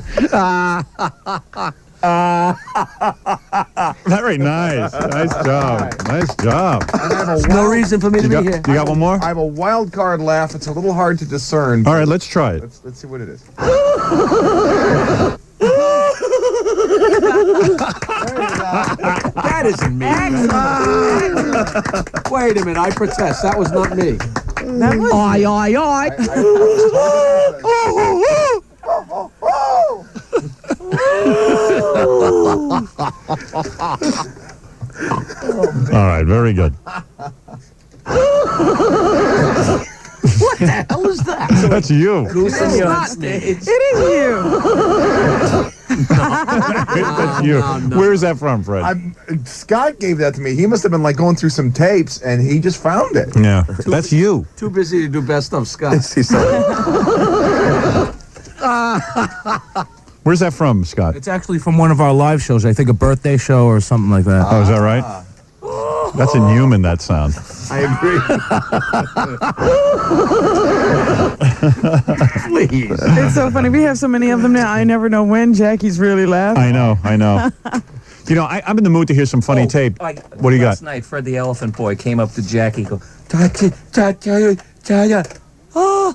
[SPEAKER 7] Very nice. Nice job. Nice job.
[SPEAKER 12] There's no reason for me to be here.
[SPEAKER 7] You got one more?
[SPEAKER 10] I have a wild card laugh. It's a little hard to discern.
[SPEAKER 7] All right, let's try it.
[SPEAKER 10] Let's see what it is.
[SPEAKER 12] That isn't me. Wait a minute, I protest. That was not me.
[SPEAKER 14] That was
[SPEAKER 12] Oi, oi, oi.
[SPEAKER 7] All right, very good.
[SPEAKER 12] What the hell is that?
[SPEAKER 7] That's you.
[SPEAKER 12] It's not me.
[SPEAKER 14] It is you.
[SPEAKER 7] That's you.
[SPEAKER 12] No.
[SPEAKER 7] Where is that from, Fred?
[SPEAKER 10] Scott gave that to me. He must have been like going through some tapes, and he just found it.
[SPEAKER 7] Yeah, that's you.
[SPEAKER 12] Too busy to do best of, Scott.
[SPEAKER 7] Where's that from, Scott?
[SPEAKER 15] It's actually from one of our live shows. I think a birthday show or something like that.
[SPEAKER 7] Oh, is that right? That's inhuman, that sound.
[SPEAKER 12] I agree. Please.
[SPEAKER 14] It's so funny. We have so many of them now. I never know when Jackie's really laughing.
[SPEAKER 7] I know. You know, I'm in the mood to hear some funny tape. What do you got?
[SPEAKER 5] Last night, Fred the Elephant Boy came up to Jackie. Go,
[SPEAKER 14] Oh,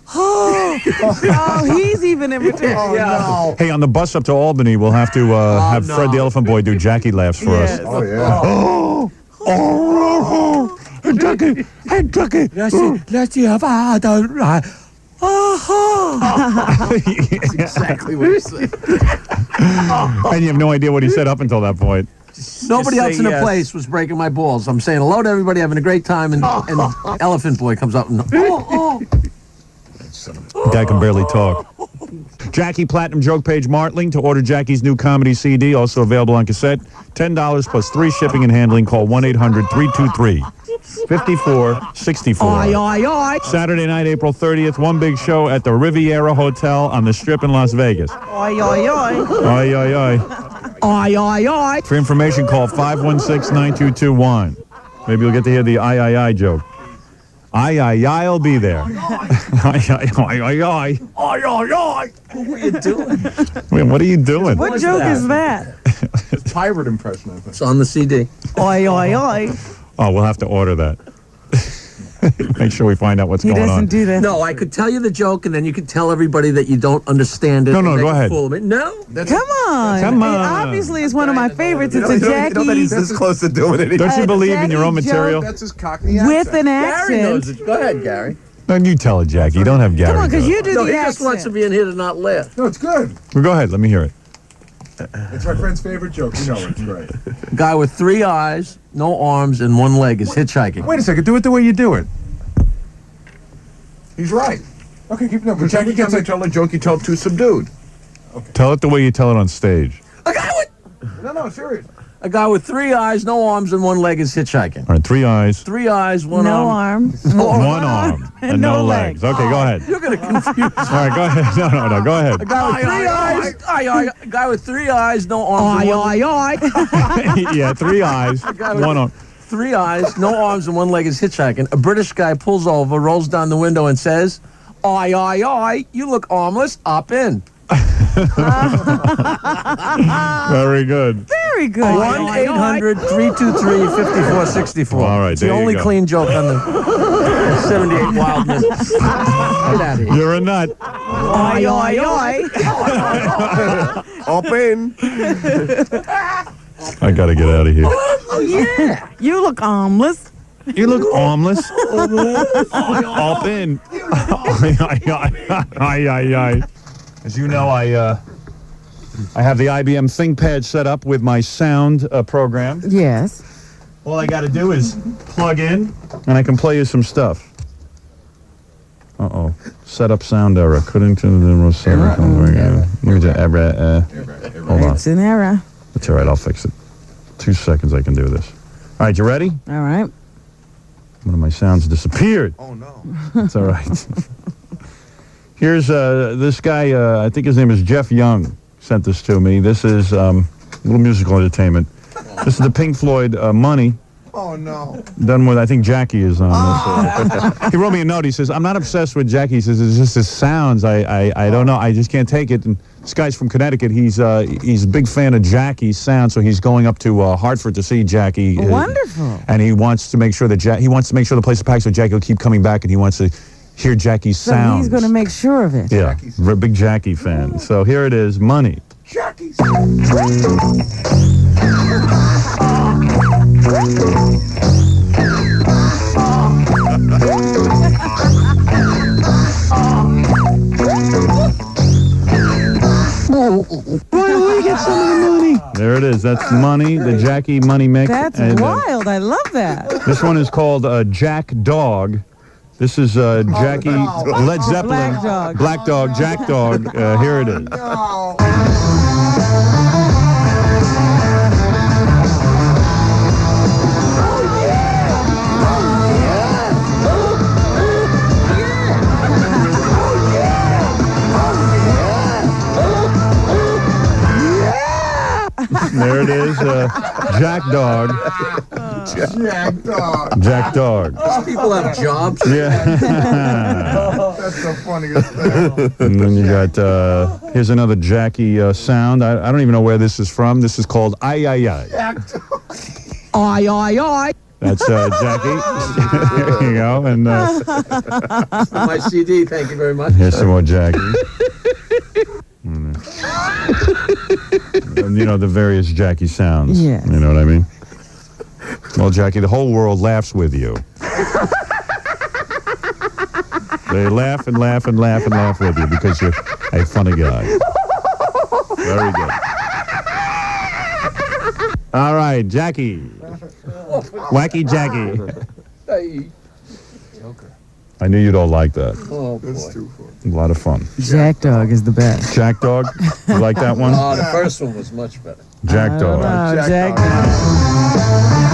[SPEAKER 14] he's even in between.
[SPEAKER 10] No.
[SPEAKER 7] Hey, on the bus up to Albany, we'll have to have Fred the Elephant Boy do Jackie laughs for us.
[SPEAKER 10] Oh, yeah.
[SPEAKER 7] Hey, Jackie! Hey, Jackie!
[SPEAKER 12] Let's see if I don't right. That's exactly what he said.
[SPEAKER 7] And you have no idea what he said up until that point.
[SPEAKER 12] Nobody else in the
[SPEAKER 5] yes.
[SPEAKER 12] place was breaking my balls. I'm saying hello to everybody, having a great time, and Elephant Boy comes up and
[SPEAKER 7] Guy can barely talk. Jackie Platinum Joke Page Martling to order Jackie's new comedy CD, also available on cassette. $10 plus 3 shipping and handling. Call 1-800-323-5464.
[SPEAKER 12] oi, oi, oi.
[SPEAKER 7] Saturday night, April 30th, one big show at the Riviera Hotel on the Strip in Las Vegas.
[SPEAKER 14] Oi, oi, oi.
[SPEAKER 7] Oi, oi, oi.
[SPEAKER 12] Oi, oi, oi.
[SPEAKER 7] For information, call 516-9221. Maybe you'll get to hear the I joke. I'll be there. I.
[SPEAKER 12] Oi, oi, oi.
[SPEAKER 5] What were you doing?
[SPEAKER 7] Wait, what are you doing?
[SPEAKER 14] What joke is that?
[SPEAKER 10] Pirate impression, I think.
[SPEAKER 12] It's on the CD.
[SPEAKER 14] Oi, oi, oi.
[SPEAKER 7] Oh, we'll have to order that. Make sure we find out what's
[SPEAKER 14] He
[SPEAKER 7] going on.
[SPEAKER 14] doesn't do that.
[SPEAKER 12] No, I could tell you the joke, and then you could tell everybody that you don't understand it.
[SPEAKER 7] No,
[SPEAKER 12] and make
[SPEAKER 7] go
[SPEAKER 12] a
[SPEAKER 7] ahead.
[SPEAKER 12] fool of me. No.
[SPEAKER 14] Come on.
[SPEAKER 7] Come on.
[SPEAKER 14] It obviously is one of my favorites. It's a
[SPEAKER 10] You know that
[SPEAKER 14] Jackie
[SPEAKER 10] he's this close to doing it.
[SPEAKER 7] Don't you believe in your own
[SPEAKER 14] Jackie
[SPEAKER 7] material?
[SPEAKER 10] That's his Cockney accent.
[SPEAKER 14] with an
[SPEAKER 12] Gary knows
[SPEAKER 14] accent.
[SPEAKER 12] it. Go ahead, Gary.
[SPEAKER 7] No, you tell it, Jackie. You don't have Gary.
[SPEAKER 14] Come on, because
[SPEAKER 7] do it.
[SPEAKER 14] you do
[SPEAKER 12] No,
[SPEAKER 14] the
[SPEAKER 12] he just wants to
[SPEAKER 14] accent.
[SPEAKER 12] be in here to not laugh.
[SPEAKER 10] No, it's good.
[SPEAKER 7] Well, go ahead. Let me hear it.
[SPEAKER 10] It's my friend's favorite joke. You know it's great.
[SPEAKER 12] Guy with 3 eyes, no arms, and 1 leg is hitchhiking.
[SPEAKER 10] Wait a second. Do it the way you do it. He's right. Okay, keep it up. Jackie can't tell a joke you tell too subdued.
[SPEAKER 7] Tell it the way you tell it on stage.
[SPEAKER 10] No, serious.
[SPEAKER 12] A guy with 3 eyes, no arms, and 1 leg is hitchhiking.
[SPEAKER 7] All right, 3 eyes,
[SPEAKER 12] 3 eyes, 1
[SPEAKER 14] No
[SPEAKER 12] arm.
[SPEAKER 14] arm.
[SPEAKER 7] 1 arm, and no legs. Okay, go ahead.
[SPEAKER 12] You're going to confuse.
[SPEAKER 7] All right, go ahead. No, go ahead.
[SPEAKER 12] A guy with 3 eyes. A guy with 3 eyes, no arms.
[SPEAKER 7] Yeah, 3 eyes, 1 arm.
[SPEAKER 12] 3 eyes, no arms, and 1 leg is hitchhiking. A British guy pulls over, rolls down the window, and says, "Oi, oi, oi! You look armless. Up in."
[SPEAKER 7] Very good.
[SPEAKER 14] Very good.
[SPEAKER 15] 1-800-323-5464.
[SPEAKER 7] All right,
[SPEAKER 15] It's
[SPEAKER 7] there
[SPEAKER 15] the
[SPEAKER 7] you
[SPEAKER 15] only
[SPEAKER 7] go.
[SPEAKER 15] clean joke on the 78 Wild Minutes. Get out of here.
[SPEAKER 7] You're a nut.
[SPEAKER 14] Oi, oi, oi.
[SPEAKER 19] Open.
[SPEAKER 7] I got to get out of here.
[SPEAKER 14] Oh, yeah. You look armless.
[SPEAKER 7] You look armless. Up in. As you know, I have the IBM ThinkPad set up with my sound program.
[SPEAKER 14] Yes.
[SPEAKER 7] All I got to do is plug in, and I can play you some stuff. Uh-oh. Set up sound error. Couldn't do the most error. Hold on.
[SPEAKER 14] It's an error.
[SPEAKER 7] That's all right. I'll fix it. 2 seconds. I can do this. All right. You ready?
[SPEAKER 14] All right.
[SPEAKER 7] One of my sounds disappeared. Oh, no. It's all right. Here's this guy. I think his name is Jeff Young. Sent this to me. This is a little musical entertainment. This is the Pink Floyd Money.
[SPEAKER 10] Oh, no.
[SPEAKER 7] Done with, I think Jackie is on this. He wrote me a note. He says, I'm not obsessed with Jackie. He says, it's just his sounds. I don't know. I just can't take it. And this guy's from Connecticut. He's a big fan of Jackie's sound, so he's going up to Hartford to see Jackie.
[SPEAKER 14] Wonderful.
[SPEAKER 7] And he wants to make sure that the place is packed so Jackie will keep coming back, and he wants to hear Jackie's
[SPEAKER 14] So
[SPEAKER 7] sound.
[SPEAKER 14] he's going to make sure of it.
[SPEAKER 7] Yeah, we're a big Jackie fan. So here it is, Money.
[SPEAKER 10] Jackie's.
[SPEAKER 7] Why don't we get some of the money? There it is. That's Money, the Jackie Money mix.
[SPEAKER 14] That's
[SPEAKER 7] And,
[SPEAKER 14] wild. I love that.
[SPEAKER 7] this one is called Jack Dog. This is Jackie Led Zeppelin.
[SPEAKER 14] Black Dog.
[SPEAKER 7] Black Dog, Jack Dog. Here it is. There it is, Jack Dog.
[SPEAKER 10] Jack Dog.
[SPEAKER 7] Jack Dog.
[SPEAKER 15] These people have jobs.
[SPEAKER 7] Yeah.
[SPEAKER 10] That's the funniest thing.
[SPEAKER 7] And then you got, here's another Jackie sound. I don't even know where this is from. This is called Ay Ay Ay.
[SPEAKER 14] Oi, oi, oi.
[SPEAKER 7] That's Jackie. There you go. And
[SPEAKER 15] My CD, thank you very much.
[SPEAKER 7] here's some more Jackie. And, you know, the various Jackie sounds.
[SPEAKER 14] Yes.
[SPEAKER 7] You know what I mean? Well, Jackie, the whole world laughs with you. They laugh and laugh and laugh and laugh with you because you're a funny guy. Very good. All right, Jackie. Wacky Jackie.
[SPEAKER 15] Hey.
[SPEAKER 7] I knew you'd all like that.
[SPEAKER 15] Oh,
[SPEAKER 10] That's
[SPEAKER 15] boy.
[SPEAKER 10] too funny.
[SPEAKER 7] A lot of fun.
[SPEAKER 14] Jack Dog is the best.
[SPEAKER 7] Jack Dog? You like that one?
[SPEAKER 15] Oh, the first one was much better.
[SPEAKER 7] Jack Dog.
[SPEAKER 14] Jack Dog.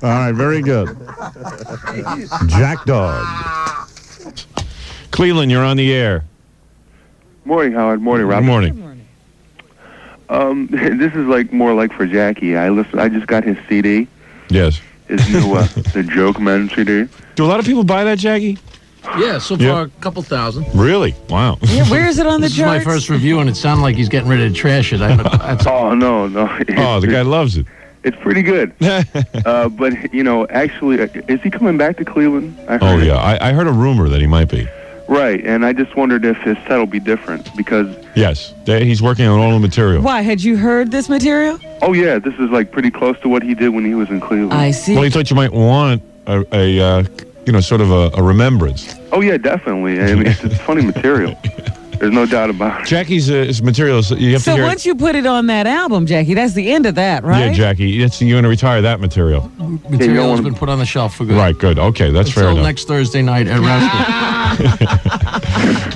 [SPEAKER 7] All right, very good. Jack Dog. Cleveland, you're on the air.
[SPEAKER 20] Morning, Howard. Morning, Rob.
[SPEAKER 7] Good morning.
[SPEAKER 20] This is more like for Jackie. I just got his CD.
[SPEAKER 7] Yes.
[SPEAKER 20] His new the Joke Men CD.
[SPEAKER 7] Do a lot of people buy that, Jackie?
[SPEAKER 12] Yeah, so far a couple thousand.
[SPEAKER 7] Really? Wow.
[SPEAKER 14] Yeah, where is it on the
[SPEAKER 12] This is my
[SPEAKER 14] charts?
[SPEAKER 12] first review, and it sounded like he's getting ready to trash it.
[SPEAKER 20] Oh no.
[SPEAKER 7] Oh, the guy loves it.
[SPEAKER 20] It's pretty good. But actually, is he coming back to Cleveland?
[SPEAKER 7] Oh yeah, I heard a rumor that he might be.
[SPEAKER 20] Right, and I just wondered if his set will be different because.
[SPEAKER 7] Yes, he's working on all the material.
[SPEAKER 14] Why? Had you heard this material?
[SPEAKER 20] Oh yeah, this is pretty close to what he did when he was in Cleveland.
[SPEAKER 14] I see.
[SPEAKER 7] Well, he thought you might want a sort of a remembrance.
[SPEAKER 20] Oh yeah, definitely. I mean, it's funny material. There's no doubt about it.
[SPEAKER 7] Jackie's his material. You have to
[SPEAKER 14] So
[SPEAKER 7] hear.
[SPEAKER 14] once you put it on that album, Jackie, that's the end of that, right?
[SPEAKER 7] Yeah, Jackie, you're going to retire that material.
[SPEAKER 12] Material has been put on the shelf for good.
[SPEAKER 7] Right, good. Okay, that's fair
[SPEAKER 12] Until
[SPEAKER 7] enough.
[SPEAKER 12] next Thursday night at Rascal.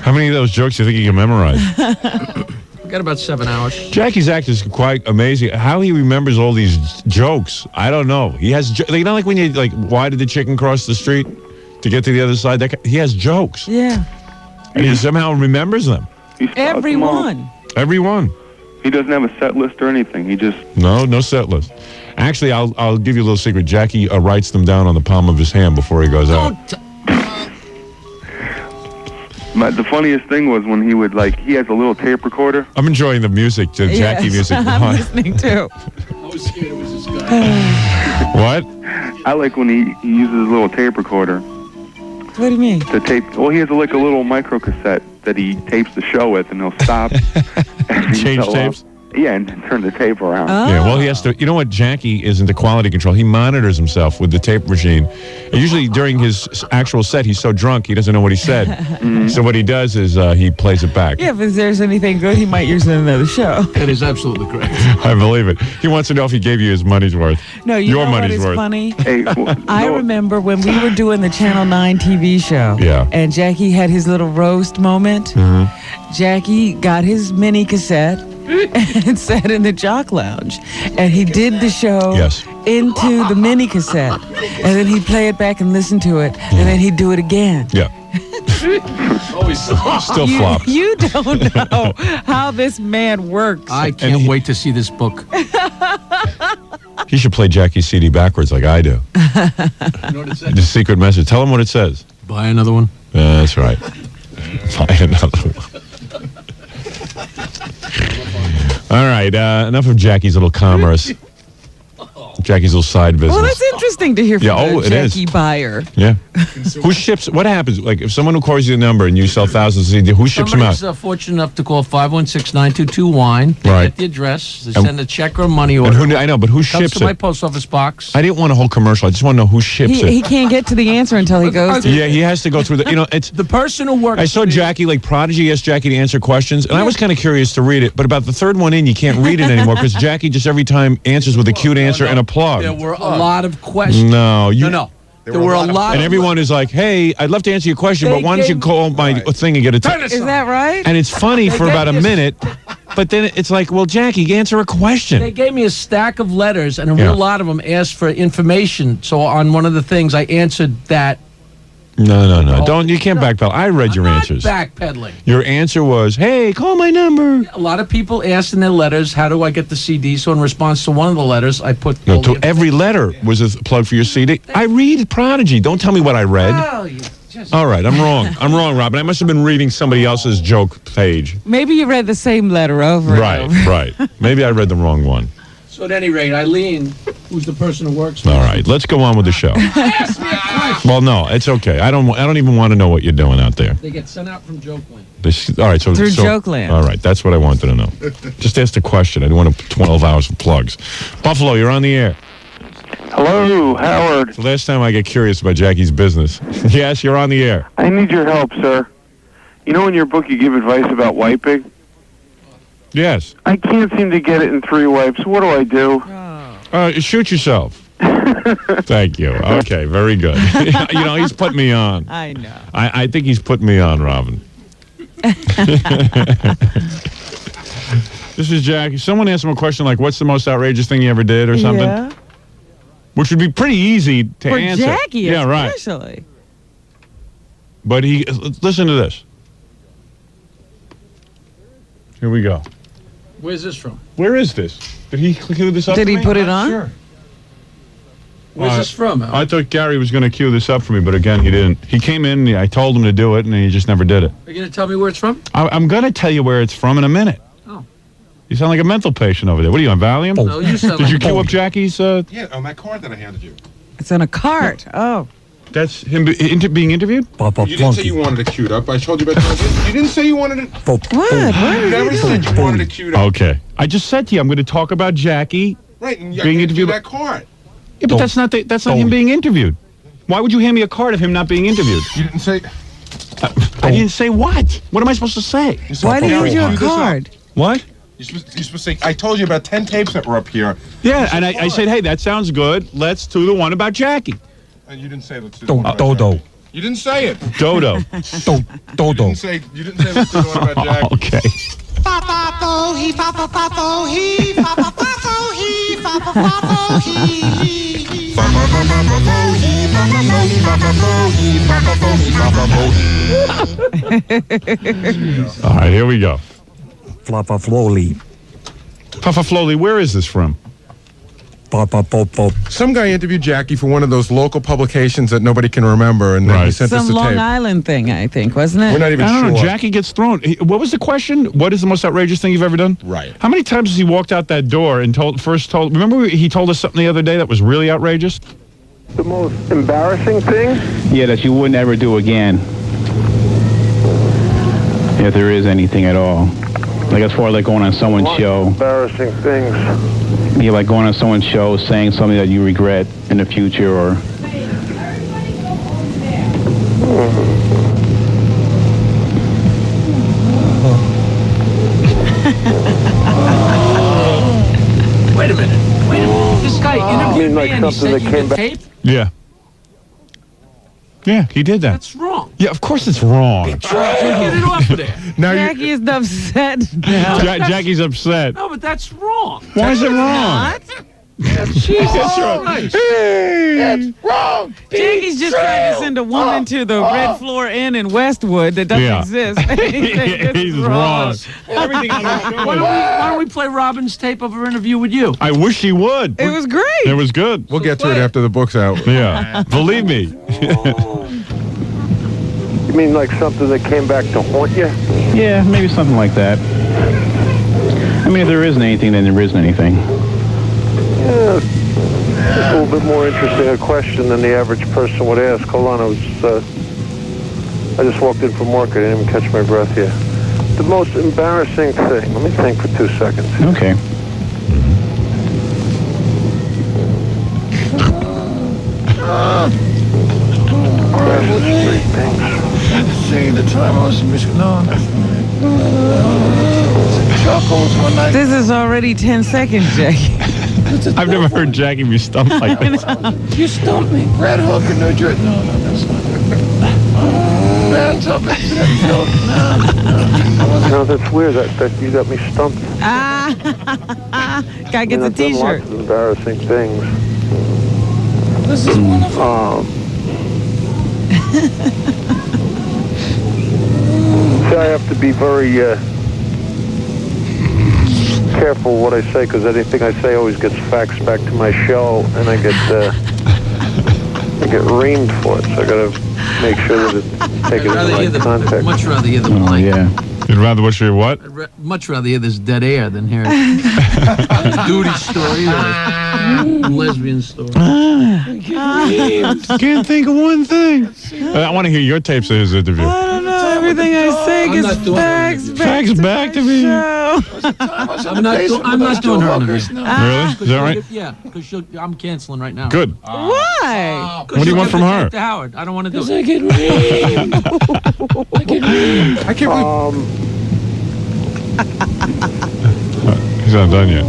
[SPEAKER 7] How many of those jokes do you think you can memorize?
[SPEAKER 12] We've got about 7 hours.
[SPEAKER 7] Jackie's act is quite amazing. How he remembers all these jokes, I don't know. He has, like when you why did the chicken cross the street to get to the other side? He has jokes.
[SPEAKER 14] Yeah.
[SPEAKER 7] And he somehow remembers them.
[SPEAKER 14] Everyone.
[SPEAKER 7] Every one.
[SPEAKER 20] He doesn't have a set list or anything. He just...
[SPEAKER 7] No set list. Actually, I'll give you a little secret. Jackie writes them down on the palm of his hand before he goes out.
[SPEAKER 20] The funniest thing was when he would, he has a little tape recorder.
[SPEAKER 7] I'm enjoying the music, the Jackie music.
[SPEAKER 14] I'm listening too.
[SPEAKER 7] What?
[SPEAKER 20] I like when he uses his little tape recorder.
[SPEAKER 14] What do you mean?
[SPEAKER 20] To tape. Well, he has a little micro cassette that he tapes the show with, and he'll stop.
[SPEAKER 7] Change tapes?
[SPEAKER 20] Yeah, and turn the tape around.
[SPEAKER 7] Yeah, well, he has to. You know what? Jackie is into quality control. He monitors himself with the tape machine. And usually during his actual set, he's so drunk he doesn't know what he said. So what he does is he plays it back.
[SPEAKER 14] Yeah, if there's anything good, he might use it in another show.
[SPEAKER 12] That is absolutely correct.
[SPEAKER 7] I believe it. He wants to know if he gave you his money's worth.
[SPEAKER 14] No, you
[SPEAKER 7] Your
[SPEAKER 14] know what
[SPEAKER 7] money's
[SPEAKER 14] is
[SPEAKER 7] worth.
[SPEAKER 14] funny?
[SPEAKER 20] Hey,
[SPEAKER 14] I remember when we were doing the Channel 9 TV show.
[SPEAKER 7] Yeah.
[SPEAKER 14] And Jackie had his little roast moment. Jackie got his mini cassette and sat in the jock lounge. And he did the show into the mini cassette. And then he'd play it back and listen to it. And then he'd do it again.
[SPEAKER 7] Yeah. Still flop.
[SPEAKER 14] You don't know how this man works.
[SPEAKER 12] I can't wait to see this book.
[SPEAKER 7] He should play Jackie's CD backwards like I do. The secret message. Tell him what it says.
[SPEAKER 12] Buy another one.
[SPEAKER 7] That's right. Buy another one. All right, enough of Jackie's little commerce. Jackie's little side business.
[SPEAKER 14] Well, that's interesting to hear from
[SPEAKER 7] it is.
[SPEAKER 14] Jackie buyer.
[SPEAKER 7] Yeah. Who ships? What happens? Like, if someone who calls you a number and you sell thousands of CDs, who ships them out?
[SPEAKER 12] Somebody's fortunate enough to call 516-922-WINE. They
[SPEAKER 7] Right.
[SPEAKER 12] get the address. They send a check or a money order.
[SPEAKER 7] And I know, but who
[SPEAKER 12] Comes
[SPEAKER 7] ships
[SPEAKER 12] to my
[SPEAKER 7] it?
[SPEAKER 12] post office box.
[SPEAKER 7] I didn't want a whole commercial. I just want to know who ships it.
[SPEAKER 14] He can't get to the answer until he goes to
[SPEAKER 7] Yeah, he has to go through the. It's
[SPEAKER 12] the person who works.
[SPEAKER 7] I saw Jackie, Prodigy asked Jackie to answer questions, and I was kind of curious to read it. But about the third one in, you can't read it anymore because Jackie just every time answers with a cute answer and a plug.
[SPEAKER 12] There were a lot of questions.
[SPEAKER 7] No,
[SPEAKER 12] No. There were a lot
[SPEAKER 7] and everyone is like, "Hey, I'd love to answer your question, but why don't you call my thing and get a text?"
[SPEAKER 14] Is that right?
[SPEAKER 7] And it's funny for about a minute, but then it's like, "Well, Jackie, answer a question."
[SPEAKER 12] They gave me a stack of letters, and a real lot of them asked for information. So on one of the things, I answered that.
[SPEAKER 7] No. Don't. You can't backpedal. I read your answers.
[SPEAKER 12] Backpedaling.
[SPEAKER 7] Your answer was, "Hey, call my number."
[SPEAKER 12] A lot of people asked in their letters, "How do I get the CD?" So in response to one of the letters, I put.
[SPEAKER 7] No, to every letter was a plug for your CD. I read Prodigy. Don't tell me what I read. All right, I'm wrong. I'm wrong, Robin. I must have been reading somebody else's joke page.
[SPEAKER 14] Maybe you read the same letter over and over.
[SPEAKER 7] Right. Maybe I read the wrong one.
[SPEAKER 12] So at any rate, Eileen, who's the person who works for
[SPEAKER 7] All right, let's go on with the show.
[SPEAKER 12] Ask me a question.
[SPEAKER 7] Well, no, it's okay. I don't even want to know what you're doing out there.
[SPEAKER 12] They get sent out from Jokeland.
[SPEAKER 7] All right,
[SPEAKER 14] Through Jokeland.
[SPEAKER 7] All right, that's what I wanted to know. Just ask the question. I don't want 12 hours of plugs. Buffalo, you're on the air.
[SPEAKER 20] Hello, Howard.
[SPEAKER 7] It's the last time I get curious about Jackie's business. Yes, you're on the air.
[SPEAKER 20] I need your help, sir. You know in your book you give advice about wiping?
[SPEAKER 7] Yes.
[SPEAKER 20] I can't seem to get it in 3 wipes. What do I do?
[SPEAKER 7] Shoot yourself. Thank you. Okay, very good. He's put me on.
[SPEAKER 14] I know.
[SPEAKER 7] I think he's put me on, Robin. This is Jackie. Someone asked him a question like, what's the most outrageous thing you ever did or something?
[SPEAKER 14] Yeah.
[SPEAKER 7] Which would be pretty easy to
[SPEAKER 14] For
[SPEAKER 7] answer.
[SPEAKER 14] Jackie,
[SPEAKER 7] yeah, right.
[SPEAKER 14] especially.
[SPEAKER 7] But listen to this. Here we go.
[SPEAKER 12] Where's this from?
[SPEAKER 7] Where is this? Did he cue this up
[SPEAKER 14] Did
[SPEAKER 7] for
[SPEAKER 14] he
[SPEAKER 7] me?
[SPEAKER 14] put it on?
[SPEAKER 7] Sure.
[SPEAKER 12] Where's this from, Al?
[SPEAKER 7] I thought Gary was going to cue this up for me, but again, he didn't. He came in, I told him to do it, and he just never did it.
[SPEAKER 12] Are you going to tell me where it's from?
[SPEAKER 7] I'm going to tell you where it's from in a minute.
[SPEAKER 12] Oh.
[SPEAKER 7] You sound like a mental patient over there. What are you, on Valium?
[SPEAKER 12] No, you sound
[SPEAKER 7] Did you
[SPEAKER 12] like
[SPEAKER 7] cue up Jackie's?
[SPEAKER 13] Yeah, on that card that I handed you.
[SPEAKER 14] It's in a cart. Oh.
[SPEAKER 7] That's him being interviewed?
[SPEAKER 13] You didn't say you wanted it queued up. I told you about that. You didn't say you wanted it.
[SPEAKER 14] What? What
[SPEAKER 13] You never said you wanted it queued up.
[SPEAKER 7] Okay. I just said to you, I'm going to talk about Jackie
[SPEAKER 13] Right, and
[SPEAKER 7] being interviewed.
[SPEAKER 13] that card.
[SPEAKER 7] Yeah, but that's not him being interviewed. Why would you hand me a card of him not being interviewed?
[SPEAKER 13] You didn't say.
[SPEAKER 7] I didn't say what? What am I supposed to say?
[SPEAKER 14] Why did he give you a card?
[SPEAKER 7] What?
[SPEAKER 13] You're supposed to say, I told you about 10 tapes that were up here.
[SPEAKER 7] Yeah, and I said, hey, that sounds good. Let's do the one about Jackie.
[SPEAKER 13] And you didn't say let's do the one about
[SPEAKER 5] Dodo.
[SPEAKER 13] Jackie. You didn't say it.
[SPEAKER 7] Dodo.
[SPEAKER 13] You
[SPEAKER 5] Dodo.
[SPEAKER 13] didn't say let's do the one about Jackie.
[SPEAKER 7] Okay. All right, here we go.
[SPEAKER 21] Flafafloli.
[SPEAKER 7] Flafafloli, where is this from?
[SPEAKER 22] Some guy interviewed Jackie for one of those local publications that nobody can remember, and then he sent us
[SPEAKER 14] Some
[SPEAKER 22] the
[SPEAKER 14] Long
[SPEAKER 22] tape.
[SPEAKER 14] Island thing, I think, wasn't it?
[SPEAKER 22] We're not even
[SPEAKER 7] I don't
[SPEAKER 22] sure.
[SPEAKER 7] know. Jackie gets thrown. What was the question? What is the most outrageous thing you've ever done?
[SPEAKER 22] Right.
[SPEAKER 7] How many times has he walked out that door and told? Remember he told us something the other day that was really outrageous?
[SPEAKER 23] The most embarrassing thing?
[SPEAKER 24] Yeah, that you wouldn't ever do again. If there is anything at all. Like as far as like going on someone's show.
[SPEAKER 23] Embarrassing things.
[SPEAKER 24] Yeah, like going on someone's show, saying something that you regret in the future or...
[SPEAKER 12] Wait a minute. This guy interviewed me and he
[SPEAKER 23] something
[SPEAKER 12] said
[SPEAKER 23] that
[SPEAKER 12] you
[SPEAKER 23] came
[SPEAKER 12] did
[SPEAKER 23] back-
[SPEAKER 12] tape?
[SPEAKER 7] Yeah. Yeah, he did that.
[SPEAKER 12] That's wrong.
[SPEAKER 7] Yeah, of course it's wrong.
[SPEAKER 12] Get it off of there.
[SPEAKER 14] Jackie is upset now.
[SPEAKER 7] Jackie's upset.
[SPEAKER 12] No, but that's wrong.
[SPEAKER 7] Why is it wrong?
[SPEAKER 12] Jesus Christ.
[SPEAKER 21] That's wrong.
[SPEAKER 14] Jackie's just trying to send a woman to the Red Floor Inn in Westwood that doesn't
[SPEAKER 7] Yeah.
[SPEAKER 14] exist. He's
[SPEAKER 7] wrong.
[SPEAKER 12] Everything on the show. Why don't we play Robin's tape of her interview with you?
[SPEAKER 7] I wish he would.
[SPEAKER 14] It was great.
[SPEAKER 7] It was good.
[SPEAKER 22] We'll get to it after the book's out.
[SPEAKER 7] Yeah, believe me.
[SPEAKER 23] You mean like something that came back to haunt you?
[SPEAKER 24] Yeah, maybe something like that. I mean, if there isn't anything, then there isn't anything.
[SPEAKER 23] Yeah, it's a little bit more interesting a question than the average person would ask. Hold on, I just walked in from work. I didn't even catch my breath yet. The most embarrassing thing. Let me think for 2 seconds.
[SPEAKER 24] Okay.
[SPEAKER 21] See, the time I was in Michigan. No,
[SPEAKER 14] This is already 10 seconds, Jackie.
[SPEAKER 7] I've never heard Jackie be stumped like this.
[SPEAKER 21] You stumped me. Red Hook in New Jersey. No, that's not Man's up
[SPEAKER 23] No, that's weird. That you got me stumped.
[SPEAKER 14] Guy gets a
[SPEAKER 23] I've done
[SPEAKER 14] T-shirt.
[SPEAKER 23] lots of embarrassing things.
[SPEAKER 21] This is wonderful.
[SPEAKER 23] See, I have to be very careful what I say because anything I say always gets faxed back to my show, and I get reamed for it. So I got to make sure that it's taken in the right context.
[SPEAKER 12] Much rather hear the blank.
[SPEAKER 7] Yeah. You'd rather watch your what?
[SPEAKER 12] Much rather hear this dead air than hear a duty story or a lesbian story.
[SPEAKER 7] Can't think of one thing. I want to hear your tapes of his interview.
[SPEAKER 14] I don't know. Everything I say gets faxed back to
[SPEAKER 7] me.
[SPEAKER 12] I'm not doing her interview.
[SPEAKER 7] Really? Is that right?
[SPEAKER 12] Yeah, because I'm canceling right now.
[SPEAKER 7] Good.
[SPEAKER 14] Why?
[SPEAKER 7] What do you want from her?
[SPEAKER 12] To Howard. I don't want to do it.
[SPEAKER 21] I get reamed. I get reamed.
[SPEAKER 22] I can't believe...
[SPEAKER 7] He's not done yet.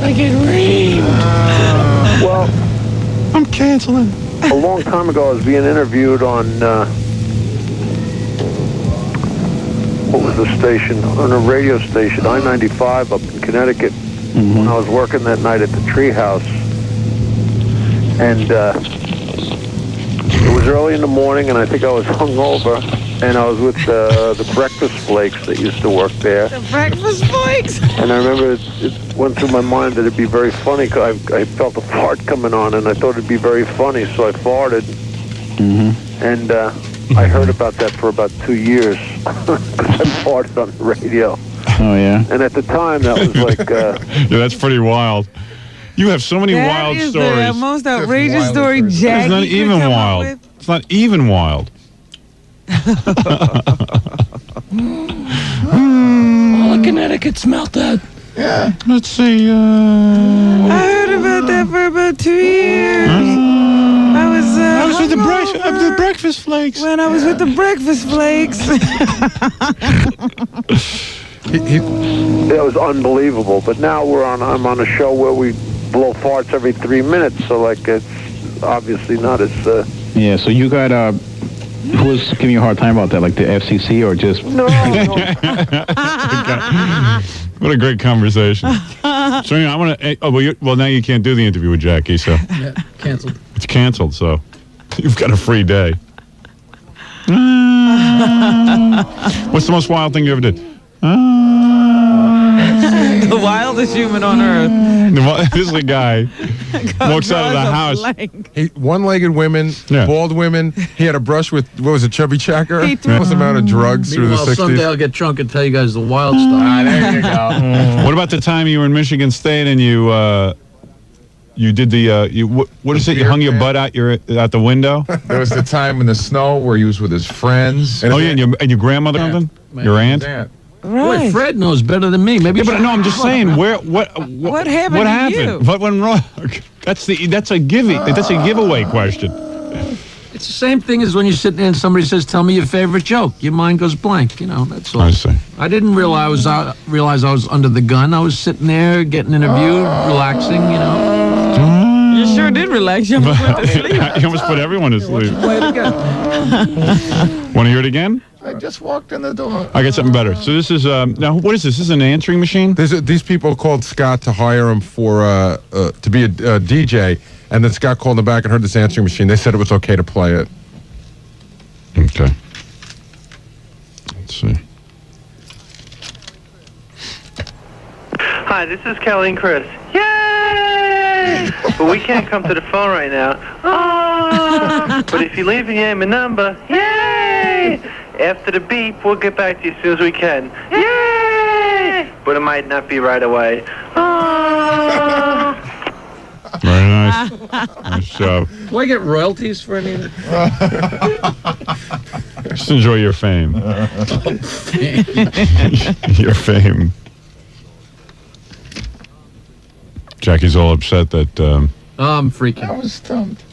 [SPEAKER 21] I get reamed.
[SPEAKER 23] Well,
[SPEAKER 7] I'm canceling.
[SPEAKER 23] A long time ago, I was being interviewed on what was the station? On a radio station, I-95 up in Connecticut. When I was working that night at the Treehouse, and it was early in the morning, and I think I was hungover, and I was with the Breakfast Flakes that used to work there.
[SPEAKER 14] The Breakfast Flakes?
[SPEAKER 23] And I remember it went through my mind that it'd be very funny, because I felt a fart coming on, and I thought it'd be very funny, so I farted. And I heard about that for about 2 years, because I farted on the radio.
[SPEAKER 24] Oh, yeah?
[SPEAKER 23] And at the time, that was like...
[SPEAKER 7] Yeah, that's pretty wild. You have so many wild
[SPEAKER 14] That is
[SPEAKER 7] stories.
[SPEAKER 14] the most outrageous story Jackie
[SPEAKER 7] It's not
[SPEAKER 14] could
[SPEAKER 7] even
[SPEAKER 14] come up
[SPEAKER 7] wild.
[SPEAKER 14] with.
[SPEAKER 7] It's not even wild.
[SPEAKER 21] All of Connecticut smelt that. Yeah.
[SPEAKER 7] Let's see.
[SPEAKER 14] I heard about that for about 2 years. I was
[SPEAKER 7] with the Breakfast Flakes.
[SPEAKER 14] When I was with the Breakfast Flakes.
[SPEAKER 23] It was unbelievable. But now I'm on a show where we blow farts every 3 minutes, so like it's obviously not as...
[SPEAKER 24] Yeah, so you got Who's giving you a hard time about that, like the FCC or just...
[SPEAKER 23] No.
[SPEAKER 7] What a great conversation. So I want to... well, now you can't do the interview with Jackie, so...
[SPEAKER 12] Yeah, canceled.
[SPEAKER 7] It's canceled, so you've got a free day. What's the most wild thing you ever did?
[SPEAKER 14] The wildest human on earth.
[SPEAKER 7] This is a guy walks out of the house.
[SPEAKER 22] One-legged women, bald women. He had a brush with, what was it, Chubby Checker? Most amount of drugs through the 60s.
[SPEAKER 12] Someday I'll get drunk and tell you guys the wild stuff.
[SPEAKER 22] There you go.
[SPEAKER 7] What about the time you were in Michigan State and you did the what is it? You hung your butt out the window.
[SPEAKER 22] There was the time in the snow where he was with his friends.
[SPEAKER 7] And and your grandmother something? Your aunt?
[SPEAKER 14] Right.
[SPEAKER 12] Boy, Fred knows better than me. Maybe.
[SPEAKER 7] Yeah, but no, I'm just saying. What
[SPEAKER 14] happened?
[SPEAKER 7] What happened? What went wrong? That's a giveaway question.
[SPEAKER 12] It's the same thing as when you're sitting there and somebody says, "Tell me your favorite joke." Your mind goes blank. You know, that's all.
[SPEAKER 7] I see.
[SPEAKER 12] I didn't realize I was under the gun. I was sitting there getting interviewed, relaxing. You know.
[SPEAKER 14] You sure did relax. You almost went to sleep.
[SPEAKER 7] You almost put everyone to sleep.
[SPEAKER 12] Play it again.
[SPEAKER 7] Want to hear it again?
[SPEAKER 22] I just walked in the door.
[SPEAKER 7] I got something better. So this is now. What is this? This is an answering machine.
[SPEAKER 22] These people called Scott to hire him for to be a DJ, and then Scott called them back and heard this answering machine. They said it was okay to play it.
[SPEAKER 7] Okay. Let's see.
[SPEAKER 23] Hi, this is Kelly and Chris. Yay! But we can't come to the phone right now. Oh! But if you leave your name and number, yay! After the beep, we'll get back to you as soon as we can. Yay! But it might not be right away. Oh!
[SPEAKER 7] Very nice. Nice job.
[SPEAKER 12] Do I get royalties for any of it?
[SPEAKER 7] Just enjoy your fame. Your fame. Jackie's all upset that...
[SPEAKER 12] I'm freaking.
[SPEAKER 22] I was stumped.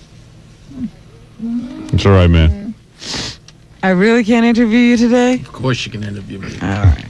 [SPEAKER 7] It's all right, man.
[SPEAKER 14] I really can't interview you today?
[SPEAKER 12] Of course you can interview me.
[SPEAKER 14] All right.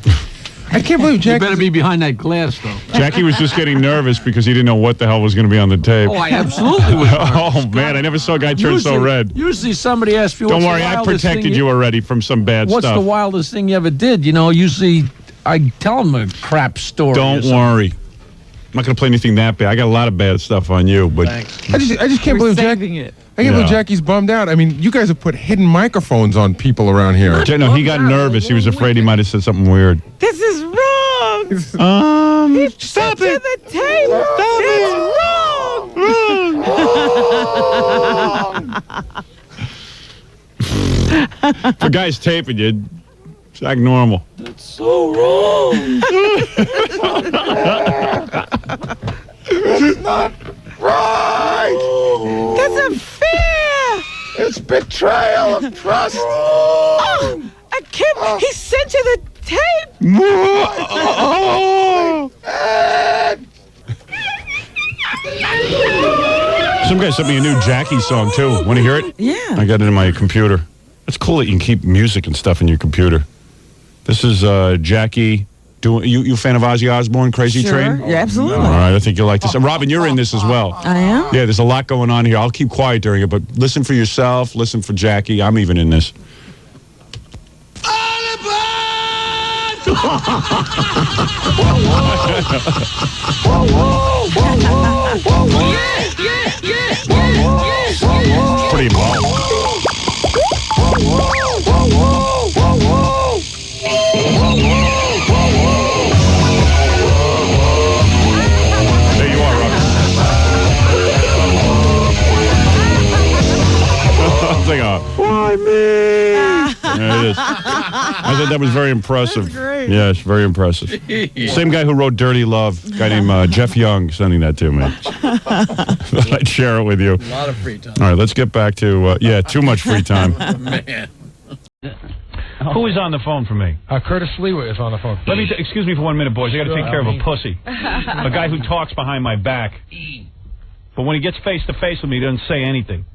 [SPEAKER 22] I can't believe Jackie...
[SPEAKER 12] You better be behind that glass, though.
[SPEAKER 7] Jackie was just getting nervous because he didn't know what the hell was going to be on the tape.
[SPEAKER 12] Oh, I absolutely was.
[SPEAKER 7] Oh, man, I never saw a guy turn so red.
[SPEAKER 12] Usually somebody asks you,
[SPEAKER 7] Don't worry, I protected you already from some bad
[SPEAKER 12] what's
[SPEAKER 7] stuff.
[SPEAKER 12] What's the wildest thing you ever did? You know, usually I tell them a crap story.
[SPEAKER 7] Don't worry. I'm not going to play anything that bad. I got a lot of bad stuff on you, but...
[SPEAKER 12] Thanks.
[SPEAKER 22] I just can't believe Jackie... I can't believe Jackie's bummed out. I mean, you guys have put hidden microphones on people around here.
[SPEAKER 7] No, he got nervous. He was afraid he might have said something weird.
[SPEAKER 14] This is wrong.
[SPEAKER 7] He
[SPEAKER 14] stop it. The table.
[SPEAKER 7] It's wrong. If a guy's taping you, it's act normal.
[SPEAKER 12] That's so wrong.
[SPEAKER 22] That's not right.
[SPEAKER 14] That's unfair.
[SPEAKER 22] It's betrayal of trust.
[SPEAKER 14] Oh, I can't. He sent you the tape.
[SPEAKER 7] Some guy sent me a new Jackie song, too. Want to hear it?
[SPEAKER 14] Yeah.
[SPEAKER 7] I got it in my computer. It's cool that you can keep music and stuff in your computer. This is Jackie doing... You a fan of Ozzy Osbourne, Crazy Train?
[SPEAKER 14] Yeah, absolutely.
[SPEAKER 7] All right, I think you'll like this. Robin, you're in this as well.
[SPEAKER 14] I am?
[SPEAKER 7] Yeah, there's a lot going on here. I'll keep quiet during it, but listen for yourself. Listen for Jackie. I'm even in this. Pretty involved. There you are, Robin. It's like why me? There it is. I thought that was very impressive.
[SPEAKER 14] Great.
[SPEAKER 7] Yes, very impressive. Same guy who wrote Dirty Love, a guy named Jeff Young, sending that to me. I'd share it with you.
[SPEAKER 12] A lot of free time.
[SPEAKER 7] All right, let's get back to, too much free time.
[SPEAKER 12] Man.
[SPEAKER 7] Who is on the phone for me?
[SPEAKER 22] Curtis Lewa is on the phone.
[SPEAKER 7] Let me, excuse me for 1 minute, boys. I got to take care of a pussy. A guy who talks behind my back. But when he gets face to face with me, he doesn't say anything.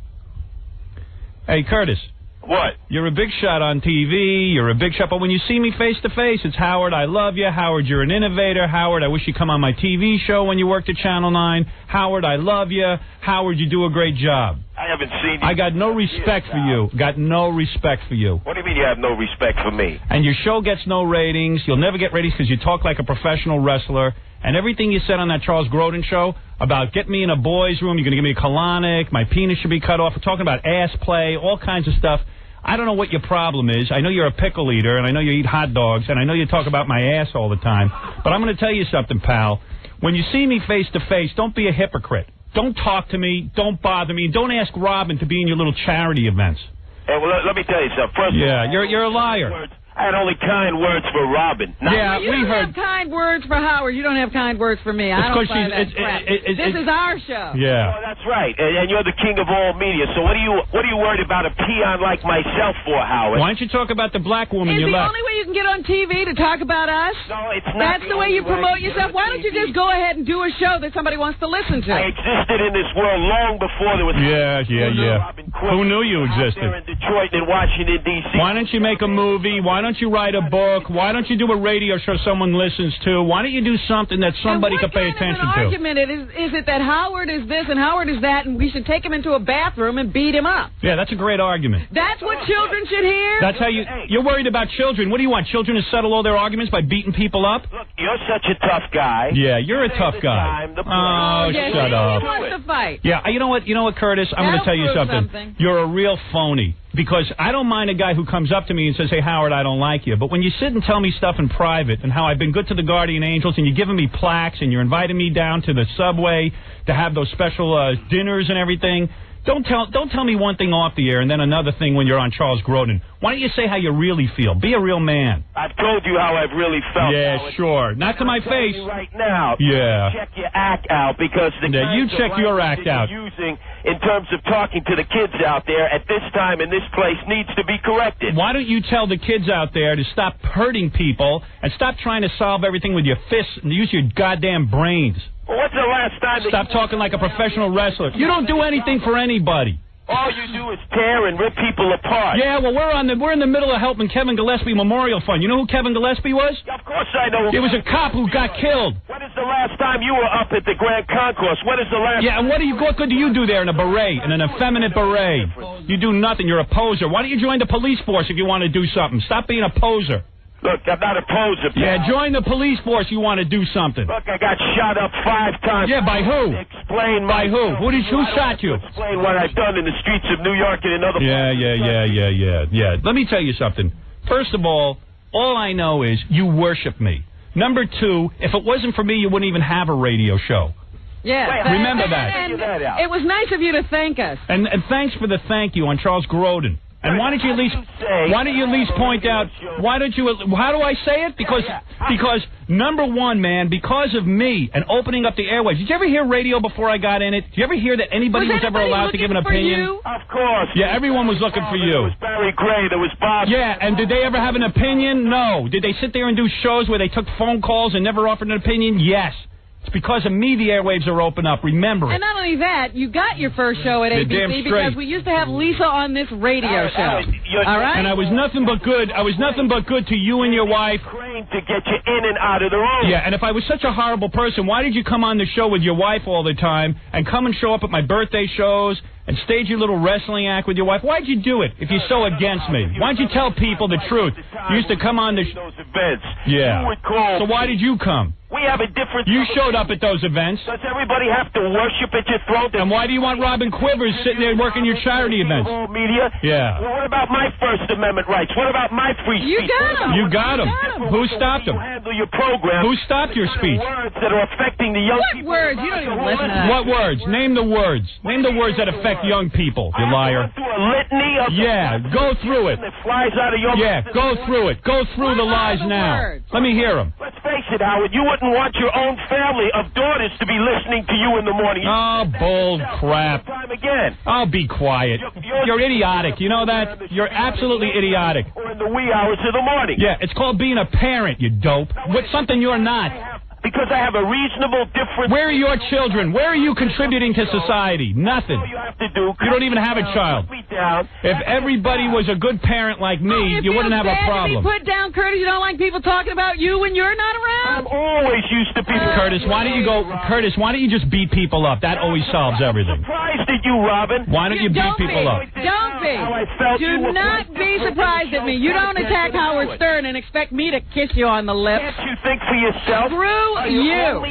[SPEAKER 7] Hey, Curtis.
[SPEAKER 11] What?
[SPEAKER 7] You're a big shot on TV. You're a big shot. But when you see me face to face, it's Howard, I love you. Howard, you're an innovator. Howard, I wish you'd come on my TV show when you worked at Channel 9. Howard, I love you. Howard, you do a great job.
[SPEAKER 2] I haven't seen you.
[SPEAKER 7] I got no respect for you. Got no respect for you.
[SPEAKER 2] What do you mean you have no respect for me?
[SPEAKER 7] And your show gets no ratings. You'll never get ratings because you talk like a professional wrestler. And everything you said on that Charles Grodin show about get me in a boys' room, you're going to give me a colonic, my penis should be cut off. We're talking about ass play, all kinds of stuff. I don't know what your problem is. I know you're a pickle eater, and I know you eat hot dogs, and I know you talk about my ass all the time. But I'm going to tell you something, pal. When you see me face to face, don't be a hypocrite. Don't talk to me. Don't bother me. Don't ask Robin to be in your little charity events.
[SPEAKER 2] Hey, well, let me tell you something. First of all,
[SPEAKER 7] you're a liar.
[SPEAKER 2] I had only kind words for Robin.
[SPEAKER 3] You don't have kind words for Howard. You don't have kind words for me. I don't buy that crap. This is our show.
[SPEAKER 7] Yeah.
[SPEAKER 2] Oh, that's right. And you're the king of all media. So what are you worried about a peon like myself for, Howard?
[SPEAKER 7] Why don't you talk about the black woman you
[SPEAKER 3] left? Is the only way you can get on TV to talk about us?
[SPEAKER 2] No, it's not.
[SPEAKER 3] That's the way you promote yourself. Why don't you just go ahead and do a show that somebody wants to listen to?
[SPEAKER 2] I existed in this world long before there was...
[SPEAKER 7] Yeah. Who knew you existed?
[SPEAKER 2] Out there in Detroit and Washington, D.C.
[SPEAKER 7] Why don't you make a movie? Why don't you write a book? Why don't you do a radio show someone listens to? Why don't you do something that somebody could pay attention to?
[SPEAKER 3] What kind of an argument is it that Howard is this and Howard is that and we should take him into a bathroom and beat him up?
[SPEAKER 7] Yeah, that's a great argument.
[SPEAKER 3] That's what children should hear?
[SPEAKER 7] That's how you're worried about children. What do you want, children to settle all their arguments by beating people up?
[SPEAKER 2] Look, you're such a tough guy.
[SPEAKER 7] Yeah, you're a tough guy. Shut up.
[SPEAKER 3] He wants to fight.
[SPEAKER 7] Yeah, you know what, Curtis? I'm going to tell you something. You're a real phony. Because I don't mind a guy who comes up to me and says, hey, Howard, I don't like you. But when you sit and tell me stuff in private and how I've been good to the Guardian Angels and you're giving me plaques and you're inviting me down to the subway to have those special dinners and everything, don't tell me one thing off the air and then another thing when you're on Charles Grodin. Why don't you say how you really feel? Be a real man.
[SPEAKER 2] I've told you how I've really felt.
[SPEAKER 7] Yeah,
[SPEAKER 2] Howard.
[SPEAKER 7] sure. Not to my face.
[SPEAKER 2] Right now.
[SPEAKER 7] Yeah.
[SPEAKER 2] Check your act out because the
[SPEAKER 7] you check your act out.
[SPEAKER 2] Using in terms of talking to the kids out there at this time in this place needs to be corrected.
[SPEAKER 7] Why don't you tell the kids out there to stop hurting people and stop trying to solve everything with your fists and use your goddamn brains?
[SPEAKER 2] Well, what's the last time?
[SPEAKER 7] Stop talking like a professional wrestler. You don't do anything for anybody.
[SPEAKER 2] All you do is tear and rip people apart.
[SPEAKER 7] Yeah, well, we're in the middle of helping Kevin Gillespie Memorial Fund. You know who Kevin Gillespie was?
[SPEAKER 2] Of course I know.
[SPEAKER 7] He was a cop who got killed.
[SPEAKER 2] When is the last time you were up at the Grand Concourse? When is the last?
[SPEAKER 7] Yeah, and what good do you do there in a beret, in an effeminate beret? You do nothing. You're a poser. Why don't you join the police force if you want to do something? Stop being a poser.
[SPEAKER 2] Look, I'm not a poser, pal.
[SPEAKER 7] Yeah, join the police force. You want to do something.
[SPEAKER 2] Look, I got shot up 5 times.
[SPEAKER 7] Yeah, by who?
[SPEAKER 2] Explain
[SPEAKER 7] by who? Who shot you?
[SPEAKER 2] Explain what I've done in the streets of New York and in other places.
[SPEAKER 7] Yeah. Let me tell you something. First of all I know is you worship me. Number 2, if it wasn't for me, you wouldn't even have a radio show.
[SPEAKER 3] Yeah.
[SPEAKER 7] Remember that.
[SPEAKER 3] And it was nice of you to thank us.
[SPEAKER 7] And thanks for the thank you on Charles Grodin. And why don't you at least point out, how do I say it? Because number 1, man, because of me and opening up the airwaves. Did you ever hear radio before I got in it? Did you ever hear that anybody was ever allowed to give an opinion?
[SPEAKER 3] You?
[SPEAKER 2] Of course.
[SPEAKER 7] Yeah, everyone was looking for you.
[SPEAKER 2] There was Barry Gray, there was Bob.
[SPEAKER 7] Yeah, and did they ever have an opinion? No. Did they sit there and do shows where they took phone calls and never offered an opinion? Yes. It's because of me the airwaves are open up. Remember it.
[SPEAKER 3] And not only that, you got your first show at ABC because we used to have Lisa on this radio show. All right?
[SPEAKER 7] And I was nothing but good. I was nothing but good to you and your wife.
[SPEAKER 2] To get you in and out of the room.
[SPEAKER 7] Yeah, and if I was such a horrible person, why did you come on the show with your wife all the time and come and show up at my birthday shows and stage your little wrestling act with your wife? Why'd you do it if you're so against me? Why'd you tell people the truth? You used to come on the
[SPEAKER 2] those events.
[SPEAKER 7] Yeah.
[SPEAKER 2] You would call.
[SPEAKER 7] So why did you come?
[SPEAKER 2] We have a different...
[SPEAKER 7] You showed up at those events.
[SPEAKER 2] Does everybody have to worship at your throne?
[SPEAKER 7] And why do you want Robin Quivers sitting there working your charity events?
[SPEAKER 2] Media?
[SPEAKER 7] Yeah.
[SPEAKER 2] Well, what about my First Amendment rights? What about my free speech?
[SPEAKER 7] You got him. Who stopped him?
[SPEAKER 2] Handle your program.
[SPEAKER 7] Who stopped your speech?
[SPEAKER 2] Words that are affecting the young people.
[SPEAKER 3] What words? You don't even listen to that.
[SPEAKER 7] What words? Name the words. Name the words that affect young people, you liar.
[SPEAKER 2] Through a litany of
[SPEAKER 7] go through it.
[SPEAKER 2] That flies out of your
[SPEAKER 7] mouth. Go through it. Go through the lies now. Let me hear them.
[SPEAKER 2] Let's face it, Howard. You wouldn't want your own family of daughters to be listening to you in the morning.
[SPEAKER 7] Oh, bull crap.
[SPEAKER 2] Time again.
[SPEAKER 7] Oh, be quiet. You're idiotic. You know that? You're absolutely idiotic.
[SPEAKER 2] Or in the wee hours of the morning.
[SPEAKER 7] Yeah, it's called being a parent, you dope. What's something you're not.
[SPEAKER 2] because I have a reasonable difference.
[SPEAKER 7] Where are your children? Where are you contributing to society? Nothing.
[SPEAKER 2] All you have to do.
[SPEAKER 7] You don't even have a child.
[SPEAKER 2] Put me down.
[SPEAKER 7] If everybody was a good parent like me, you wouldn't have a problem.
[SPEAKER 3] To be put down, Curtis. You don't like people talking about you when you're not around?
[SPEAKER 2] I'm always used to people.
[SPEAKER 7] Curtis, why don't you go? Curtis, why don't you just beat people up? That always solves everything.
[SPEAKER 2] I'm surprised at you, Robin.
[SPEAKER 7] Why don't you beat people up?
[SPEAKER 3] Don't be. Do not be surprised at me. You don't attack Howard Stern and expect me to kiss you on the lips.
[SPEAKER 2] Can't you think for yourself?
[SPEAKER 3] Screw you. Screw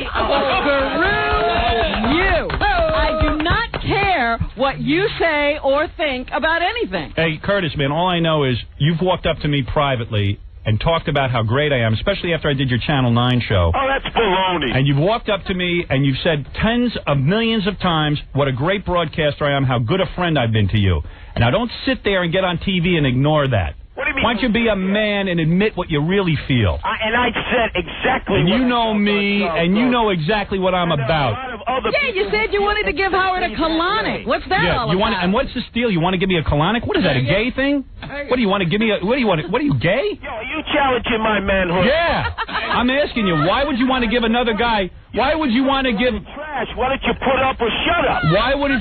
[SPEAKER 3] you. I do not care what you say or think about anything.
[SPEAKER 7] Hey, Curtis, man, all I know is you've walked up to me privately and talked about how great I am, especially after I did your Channel 9 show.
[SPEAKER 2] Oh, that's baloney.
[SPEAKER 7] And you've walked up to me and you've said tens of millions of times what a great broadcaster I am, how good a friend I've been to you. And now don't sit there and get on TV and ignore that.
[SPEAKER 2] What do you mean?
[SPEAKER 7] Why don't you be a man and admit what you really feel?
[SPEAKER 2] And I said exactly
[SPEAKER 7] and
[SPEAKER 2] what
[SPEAKER 7] you know me, and you know exactly what I'm about.
[SPEAKER 3] Yeah, you said you wanted to give Howard a colonic. What's that all about?
[SPEAKER 7] And what's the deal? You want to give me a colonic? What is that, a gay thing? What do you want to give me? What do you want? What are you, gay?
[SPEAKER 2] Yo, are you challenging my manhood?
[SPEAKER 7] Yeah. I'm asking you, why would you want to give another guy? Why would you want to give?
[SPEAKER 2] Trash. Why don't you put up or shut up?
[SPEAKER 7] Why would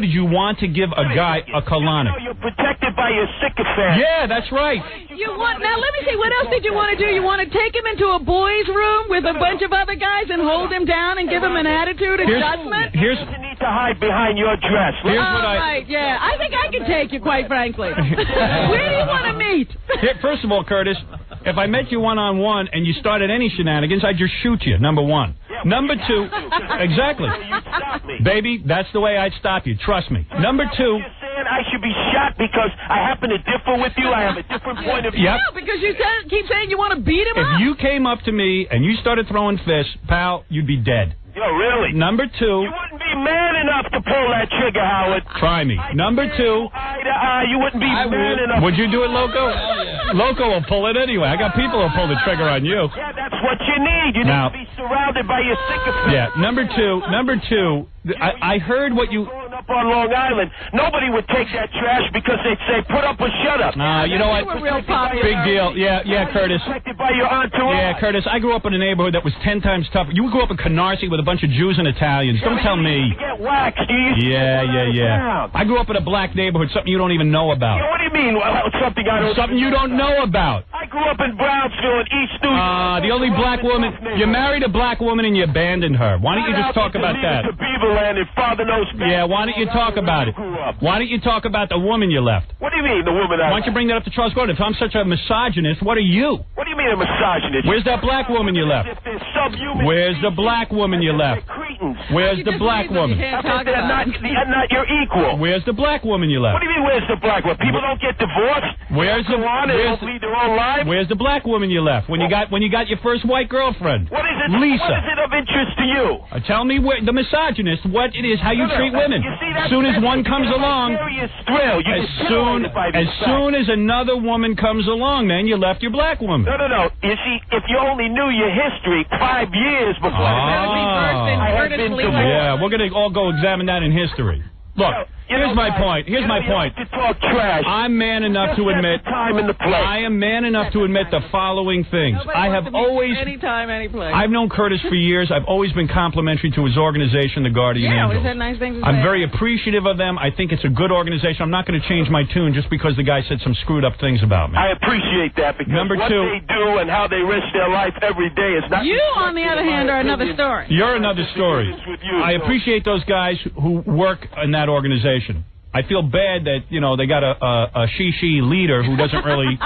[SPEAKER 7] you want to give a guy a colonic?
[SPEAKER 2] You're protected by your sycophant.
[SPEAKER 7] Yeah, that's right.
[SPEAKER 3] Now let me see. What else did you want to do? You want to take him into a boys' room with a bunch of other guys and hold him down and give him an attitude adjustment?
[SPEAKER 2] He doesn't need to hide behind your dress.
[SPEAKER 3] Right, yeah. I think I can take you, quite frankly. Where do you want to meet?
[SPEAKER 7] Here, first of all, Curtis, if I met you one-on-one and you started any shenanigans, I'd just shoot you, number one. Number two, exactly. Baby, that's the way I'd stop you. Trust me. Number two.
[SPEAKER 2] You're saying I should be shot because I happen to differ with you? I have a different point of view?
[SPEAKER 7] Yep.
[SPEAKER 3] No, because you keep saying you want to beat him up.
[SPEAKER 7] If you came up to me and you started throwing fists, pal, you'd be dead.
[SPEAKER 2] Yo, really?
[SPEAKER 7] Number two.
[SPEAKER 2] You wouldn't be man enough to pull that trigger, Howard.
[SPEAKER 7] Try me. Number two.
[SPEAKER 2] You wouldn't be man enough.
[SPEAKER 7] Would you do it, Loco? Loco will pull it anyway. I got people who'll pull the trigger on you.
[SPEAKER 2] Yeah, that's what you need. You need to be surrounded by your sycophants.
[SPEAKER 7] Yeah, number two, I heard what you...
[SPEAKER 2] Up on Long Island, nobody would take that trash because they'd say, put up or shut up.
[SPEAKER 7] You know what? Big deal. Yeah, Curtis.
[SPEAKER 2] Protected by your entourage.
[SPEAKER 7] Yeah, Curtis, I grew up in a neighborhood that was 10 times tougher. You grew up in Canarsie with a bunch of Jews and Italians. Don't tell me.
[SPEAKER 2] You get waxed.
[SPEAKER 7] Yeah. I grew up in a black neighborhood, something you don't even know about.
[SPEAKER 2] What do you mean? Something I don't...
[SPEAKER 7] Something you don't know about.
[SPEAKER 2] I grew up in Brownsville and East New York.
[SPEAKER 7] The only black woman... You married a black woman and you abandoned her. Why don't you just talk about that?
[SPEAKER 2] To Beaverland and Father knows best.
[SPEAKER 7] Yeah, why don't you talk about it? Why don't you talk about the woman you left?
[SPEAKER 2] What do you mean, the woman I...
[SPEAKER 7] Why don't you bring that up to Charles Gordon? If I'm such a misogynist, what are you?
[SPEAKER 2] What do you mean a misogynist?
[SPEAKER 7] Where's that black woman you left? Where's the black woman you left? Where's the black woman?
[SPEAKER 2] They're not your equal.
[SPEAKER 7] Where's the black woman you left?
[SPEAKER 2] What do you mean, where's the black woman? People don't get divorced?
[SPEAKER 7] Where's the black woman you left when you got your first white girlfriend?
[SPEAKER 2] What is it?
[SPEAKER 7] Lisa.
[SPEAKER 2] What is it of interest to you?
[SPEAKER 7] Tell me the misogynist what it is, how you treat women. As soon as one comes along, as soon as another woman comes along, man, you left your black woman.
[SPEAKER 2] No. You see, if you only knew your history 5 years before I had been divorced.
[SPEAKER 7] Yeah, we're going to all go examine that in history. Look, here's my point.
[SPEAKER 2] To talk trash.
[SPEAKER 7] I'm man enough to admit. I am man enough to admit the following things. I have always.
[SPEAKER 3] Anytime, any place.
[SPEAKER 7] I've known Curtis for years. I've always been complimentary to his organization, the Guardian Angels.
[SPEAKER 3] Always had nice things to say.
[SPEAKER 7] I'm very appreciative of them. I think it's a good organization. I'm not going to change my tune just because the guy said some screwed up things about me.
[SPEAKER 2] I appreciate that because what they do and how they risk their life every day is not.
[SPEAKER 3] You, on the other hand, are another story.
[SPEAKER 7] You're another story. I appreciate those guys who work in that organization. I feel bad that, they got a she leader who doesn't really,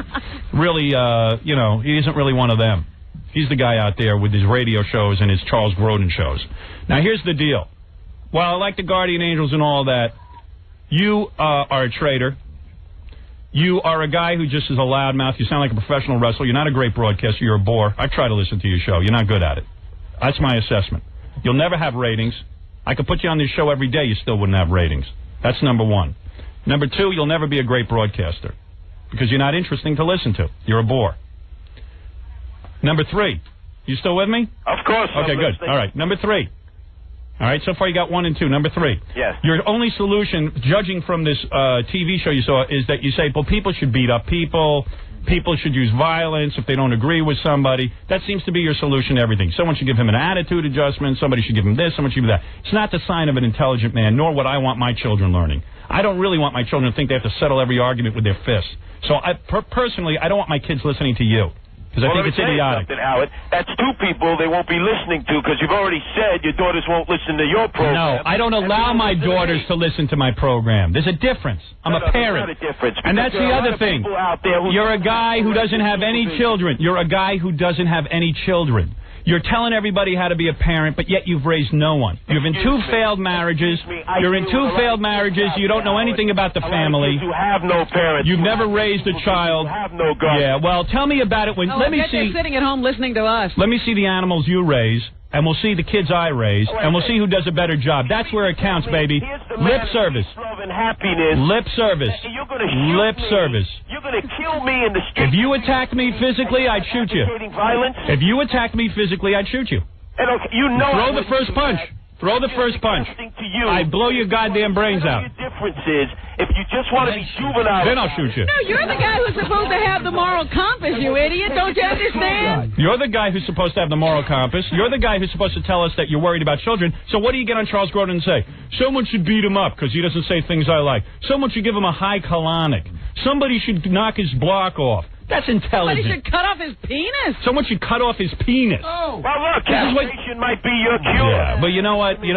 [SPEAKER 7] he isn't really one of them. He's the guy out there with his radio shows and his Charles Grodin shows. Now, here's the deal. While I like the Guardian Angels and all that, you are a traitor. You are a guy who just is a loudmouth. You sound like a professional wrestler. You're not a great broadcaster. You're a bore. I try to listen to your show. You're not good at it. That's my assessment. You'll never have ratings. I could put you on this show every day. You still wouldn't have ratings. That's number one. Number two, you'll never be a great broadcaster because you're not interesting to listen to. You're a bore. Number three, you still with me?
[SPEAKER 2] Of course.
[SPEAKER 7] Okay, good. All right, number three. All right, so far you got 1 and 2. Number 3.
[SPEAKER 2] Yes.
[SPEAKER 7] Your only solution, judging from this TV show you saw, is that you say, well, people should beat up people. people should use violence if they don't agree with somebody. That seems to be your solution to everything. Someone should give him an attitude adjustment. Somebody should give him this. Someone should give him that. It's not the sign of an intelligent man, nor what I want my children learning. I don't really want my children to think they have to settle every argument with their fists. So personally, I don't want my kids listening to you. Because I think it's idiotic.
[SPEAKER 2] Howard, that's two people they won't be listening to because you've already said your daughters won't listen to your program.
[SPEAKER 7] No, I don't allow my daughters to listen to my program. There's a difference. I'm a parent.
[SPEAKER 2] There's not a difference.
[SPEAKER 7] And that's the other thing. You're a guy who doesn't have any children. You're a guy who doesn't have any children. You're telling everybody how to be a parent, but yet you've raised no one. You've in two failed marriages. You're in two failed marriages. You don't know anything about the family.
[SPEAKER 2] You have no parents.
[SPEAKER 7] You've never raised a child.
[SPEAKER 2] Have no guardian.
[SPEAKER 7] Yeah, well, tell me about it. Let me see.
[SPEAKER 3] They're sitting at home listening to us.
[SPEAKER 7] Let me see the animals you raise, and we'll see the kids I raise, and we'll see who does a better job. That's where it counts, baby. Lip service. Lip service. Lip service.
[SPEAKER 2] You're going to kill me in the street.
[SPEAKER 7] If you attacked me physically, I'd shoot you. If you attacked me physically, I'd shoot you. Throw the first punch. Throw the first punch. I'd blow your goddamn brains out.
[SPEAKER 2] The difference is, if you just want to be juvenile,
[SPEAKER 7] then I'll shoot you.
[SPEAKER 3] No, you're the guy who's supposed to have the moral compass, you idiot. Don't you understand?
[SPEAKER 7] You're the guy who's supposed to have the moral compass. You're the guy who's supposed to tell us that you're worried about children. So what do you get on Charles Grodin and say? Someone should beat him up because he doesn't say things I like. Someone should give him a high colonic. Somebody should knock his block off. That's intelligent.
[SPEAKER 3] Somebody should cut off his penis.
[SPEAKER 7] Someone should cut off his penis.
[SPEAKER 3] Oh.
[SPEAKER 2] Well, look, castration might be your cure.
[SPEAKER 7] Yeah, but you know what? You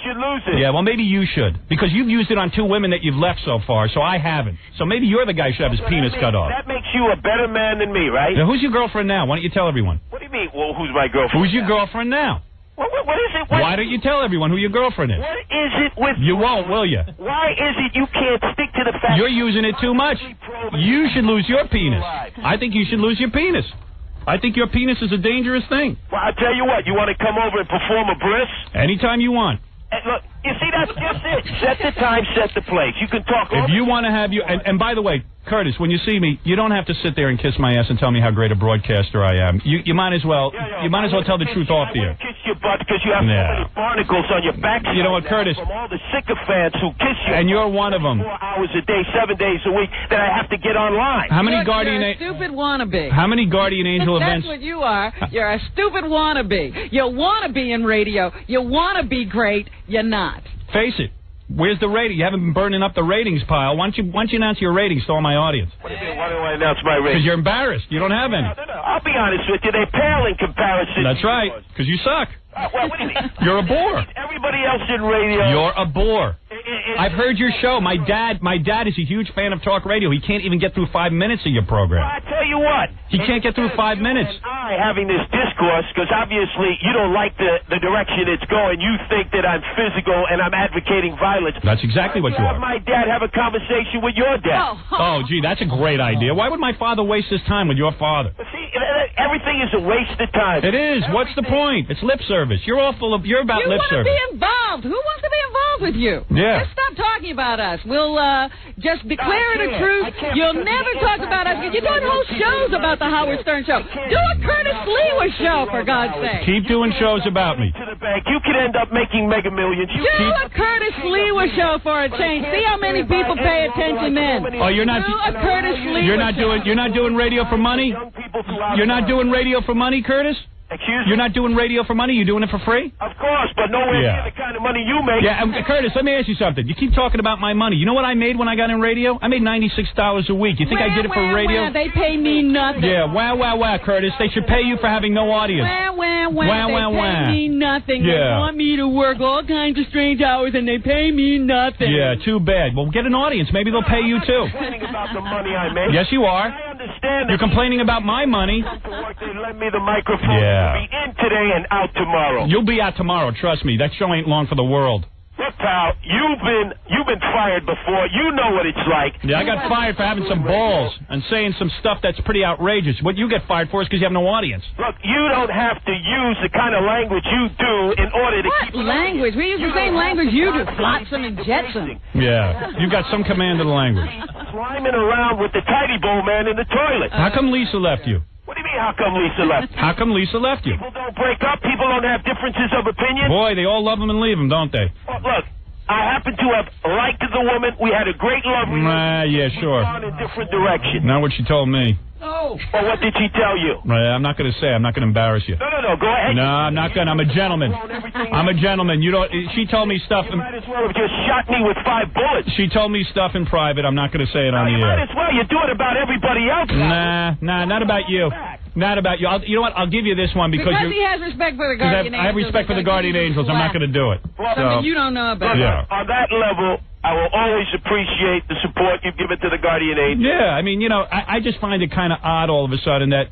[SPEAKER 2] should lose it.
[SPEAKER 7] Yeah, well, maybe you should. Because you've used it on two women that you've left so far, so I haven't. So maybe you're the guy who should have his penis cut off.
[SPEAKER 2] That makes you a better man than me, right?
[SPEAKER 7] Now, who's your girlfriend now? Why don't you tell everyone?
[SPEAKER 2] What do you mean, well, who's my girlfriend?
[SPEAKER 7] Who's your girlfriend now?
[SPEAKER 2] What is it?
[SPEAKER 7] Why don't you tell everyone who your girlfriend is?
[SPEAKER 2] What is it with
[SPEAKER 7] you? Won't, will you?
[SPEAKER 2] Why is it you can't stick to the fact
[SPEAKER 7] you're using it too much? You should lose your penis. I think you should lose your penis. I think your penis is a dangerous thing.
[SPEAKER 2] Well, I'll tell you what. You want to come over and perform a bris?
[SPEAKER 7] Anytime you want.
[SPEAKER 2] Look, you see, that's just it. Set the time, set the place. You can talk.
[SPEAKER 7] If you want to have you, and by the way, Curtis, when you see me, you don't have to sit there and kiss my ass and tell me how great a broadcaster I am. You might as well. You might as well tell the truth off the air.
[SPEAKER 2] Kiss your butt because you have so many barnacles on your back.
[SPEAKER 7] You know what, Curtis?
[SPEAKER 2] From all the sycophants who kiss you.
[SPEAKER 7] And you're one of them.
[SPEAKER 2] 4 hours a day, 7 days a week. That I have to get online.
[SPEAKER 7] How many
[SPEAKER 3] You're a stupid wannabe.
[SPEAKER 7] How many Guardian Angel events?
[SPEAKER 3] That's what you are. You're a stupid wannabe. You want to be in radio. You want to be great. You're not.
[SPEAKER 7] Face it. Where's the rating? You haven't been burning up the ratings pile. Why don't you announce your ratings to all my audience?
[SPEAKER 2] What do you mean? Why do I announce my ratings?
[SPEAKER 7] Because you're embarrassed. You don't have any.
[SPEAKER 2] No. I'll be honest with you. They pale in comparison.
[SPEAKER 7] That's right. Because you suck.
[SPEAKER 2] Well, what do you mean?
[SPEAKER 7] You're a bore.
[SPEAKER 2] Everybody else in radio.
[SPEAKER 7] You're a bore. I've heard your show. My dad is a huge fan of talk radio. He can't even get through 5 minutes of your program.
[SPEAKER 2] Well, I tell you what.
[SPEAKER 7] He can't get through 5 minutes.
[SPEAKER 2] I having this discourse because obviously you don't like the direction it's going. You think that I'm physical and I'm advocating violence.
[SPEAKER 7] That's exactly what you are.
[SPEAKER 2] Have my dad have a conversation with your dad.
[SPEAKER 7] Oh, gee, that's a great idea. Why would my father waste his time with your father?
[SPEAKER 2] See, everything is a waste of time.
[SPEAKER 7] It is. What's the point? It's lip service. You're all full of. You're about lip service.
[SPEAKER 3] You want to be involved. Who wants to be involved with you?
[SPEAKER 7] Yeah.
[SPEAKER 3] Just stop talking about us. We'll just declare the truth. You'll never talk about us. You're doing whole shows about the Howard Stern Show. Do a Curtis Lewa show, for God's sake.
[SPEAKER 7] Keep doing shows about me.
[SPEAKER 2] To the bank. You could end up making mega millions.
[SPEAKER 3] Do a Curtis Lewa show for a change. See how many people pay attention then.
[SPEAKER 7] Oh, you're not.
[SPEAKER 3] Do a Curtis Lewa
[SPEAKER 7] You're not doing. You're not doing radio for money. You're not doing radio for money, Curtis.
[SPEAKER 2] Excuse me?
[SPEAKER 7] You're not doing radio for money? You're doing it for free?
[SPEAKER 2] Of course, but nowhere near the kind of money you make.
[SPEAKER 7] Yeah, Curtis, let me ask you something. You keep talking about my money. You know what I made when I got in radio? I made $96 a week. You think I did it for radio?
[SPEAKER 3] They pay me nothing.
[SPEAKER 7] Yeah, wow, Curtis. They should pay you for having no audience.
[SPEAKER 3] They pay me nothing.
[SPEAKER 7] Yeah.
[SPEAKER 3] They want me to work all kinds of strange hours, and they pay me nothing.
[SPEAKER 7] Yeah, too bad. Well, get an audience. Maybe they'll pay you, too.
[SPEAKER 2] I'm complaining about the money I make.
[SPEAKER 7] Yes, you are.
[SPEAKER 2] I understand.
[SPEAKER 7] You're complaining about my money.
[SPEAKER 2] They lend me the microphone.
[SPEAKER 7] Yeah.
[SPEAKER 2] To be in today and out tomorrow.
[SPEAKER 7] You'll be out tomorrow, trust me. That show ain't long for the world.
[SPEAKER 2] Look, pal, you've been fired before. You know what it's like.
[SPEAKER 7] Yeah, I got fired for having some balls and saying some stuff that's pretty outrageous. What you get fired for is because you have no audience.
[SPEAKER 2] Look, you don't have to use the kind of language you do in order to keep...
[SPEAKER 3] What language? We use the same language you do. Flotsam and jetsam.
[SPEAKER 7] Yeah, you got some command of the language.
[SPEAKER 2] Climbing around with the tidy bowl man in the toilet.
[SPEAKER 7] How come Lisa left you?
[SPEAKER 2] What do you mean, how come Lisa left?
[SPEAKER 7] How come Lisa left you?
[SPEAKER 2] People don't break up. People don't have differences of opinion.
[SPEAKER 7] Boy, they all love him and leave him, don't they?
[SPEAKER 2] Well, look, I happen to have liked the woman. We had a great love relationship.
[SPEAKER 7] Yeah, sure.
[SPEAKER 2] Gone in different directions.
[SPEAKER 7] Not what she told me.
[SPEAKER 2] Oh. Well, what did she tell you?
[SPEAKER 7] I'm not going to say. I'm not going to embarrass you.
[SPEAKER 2] No. Go ahead.
[SPEAKER 7] No, I'm not going to. I'm a gentleman. I'm a gentleman. You don't. She told me stuff.
[SPEAKER 2] You might as well have just shot me with 5 bullets.
[SPEAKER 7] She told me stuff in private. I'm not going to say it on the
[SPEAKER 2] You
[SPEAKER 7] air.
[SPEAKER 2] might as well. You do it about everybody else.
[SPEAKER 7] Nah, not about you. Not about you. You know what? I'll give you this one because
[SPEAKER 3] he has respect for the guardian angels.
[SPEAKER 7] I have respect for the guardian angels. I'm not going to do it.
[SPEAKER 3] Something you don't know about.
[SPEAKER 7] Yeah.
[SPEAKER 2] On that level, I will always appreciate the support you've given to the guardian angel.
[SPEAKER 7] Yeah, I mean, I just find it kind of odd all of a sudden that,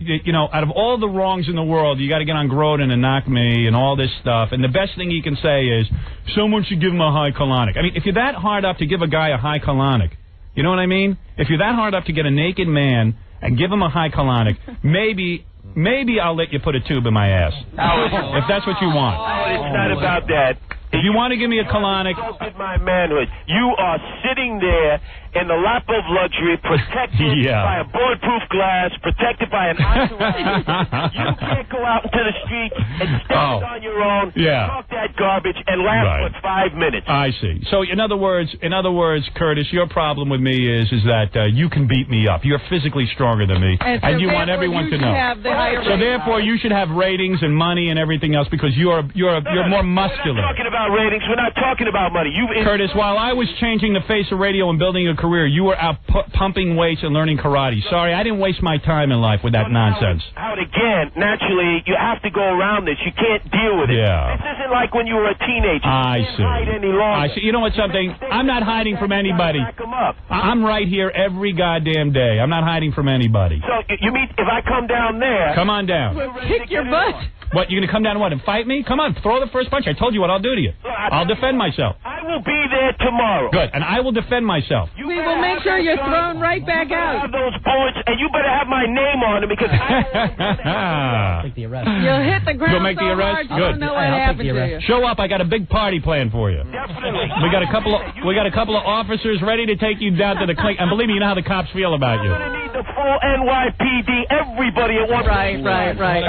[SPEAKER 7] out of all the wrongs in the world, you got to get on Grodin and knock me and all this stuff. And the best thing you can say is, someone should give him a high colonic. I mean, if you're that hard up to give a guy a high colonic, you know what I mean? If you're that hard up to get a naked man and give him a high colonic, maybe I'll let you put a tube in my ass. If that's what you want.
[SPEAKER 2] It's not about that.
[SPEAKER 7] If you want to give me a colonic...
[SPEAKER 2] my manhood. You are sitting there in the lap of luxury, protected by a bulletproof glass, protected by an entourage. You can't go out into the street and stand on your own, talk that garbage, and laugh for 5 minutes.
[SPEAKER 7] I see. So, in other words, Curtis, your problem with me is that you can beat me up. You're physically stronger than me, and you want everyone to know. So therefore, you should have ratings and money and everything else because you're more muscular.
[SPEAKER 2] We're not talking about ratings. We're not talking about money.
[SPEAKER 7] Curtis, while I was changing the face of radio and building a career, you were out pumping weights and learning karate. Sorry, I didn't waste my time in life with that nonsense.
[SPEAKER 2] Howard, again, naturally, you have to go around this. You can't deal with it.
[SPEAKER 7] Yeah.
[SPEAKER 2] This isn't like when you were a teenager.
[SPEAKER 7] I
[SPEAKER 2] see. Hide any longer.
[SPEAKER 7] I see. You know what, something? I'm not hiding from anybody. I'm right here every goddamn day. I'm not hiding from anybody.
[SPEAKER 2] So, you mean if I come down there...
[SPEAKER 7] Come on down.
[SPEAKER 3] We'll kick your butt.
[SPEAKER 7] What, you're going to come down and what, and fight me? Come on, throw the first punch. I told you what I'll do to you. I'll defend myself.
[SPEAKER 2] I will be there tomorrow.
[SPEAKER 7] Good, and I will defend myself.
[SPEAKER 3] We will make sure you're thrown right back out.
[SPEAKER 2] Have those bullets, and you better have my name on them because
[SPEAKER 15] Take the arrest.
[SPEAKER 3] You'll hit the ground.
[SPEAKER 7] You'll make the arrest?
[SPEAKER 3] Hard,
[SPEAKER 7] Good.
[SPEAKER 3] I don't know what happened to you.
[SPEAKER 7] Show up. I got a big party planned for you.
[SPEAKER 2] Definitely.
[SPEAKER 7] We got a couple of officers ready to take you down to the clink. And believe me, you know how the cops feel about you.
[SPEAKER 2] I'm going to need the full NYPD, everybody at once.
[SPEAKER 3] Right.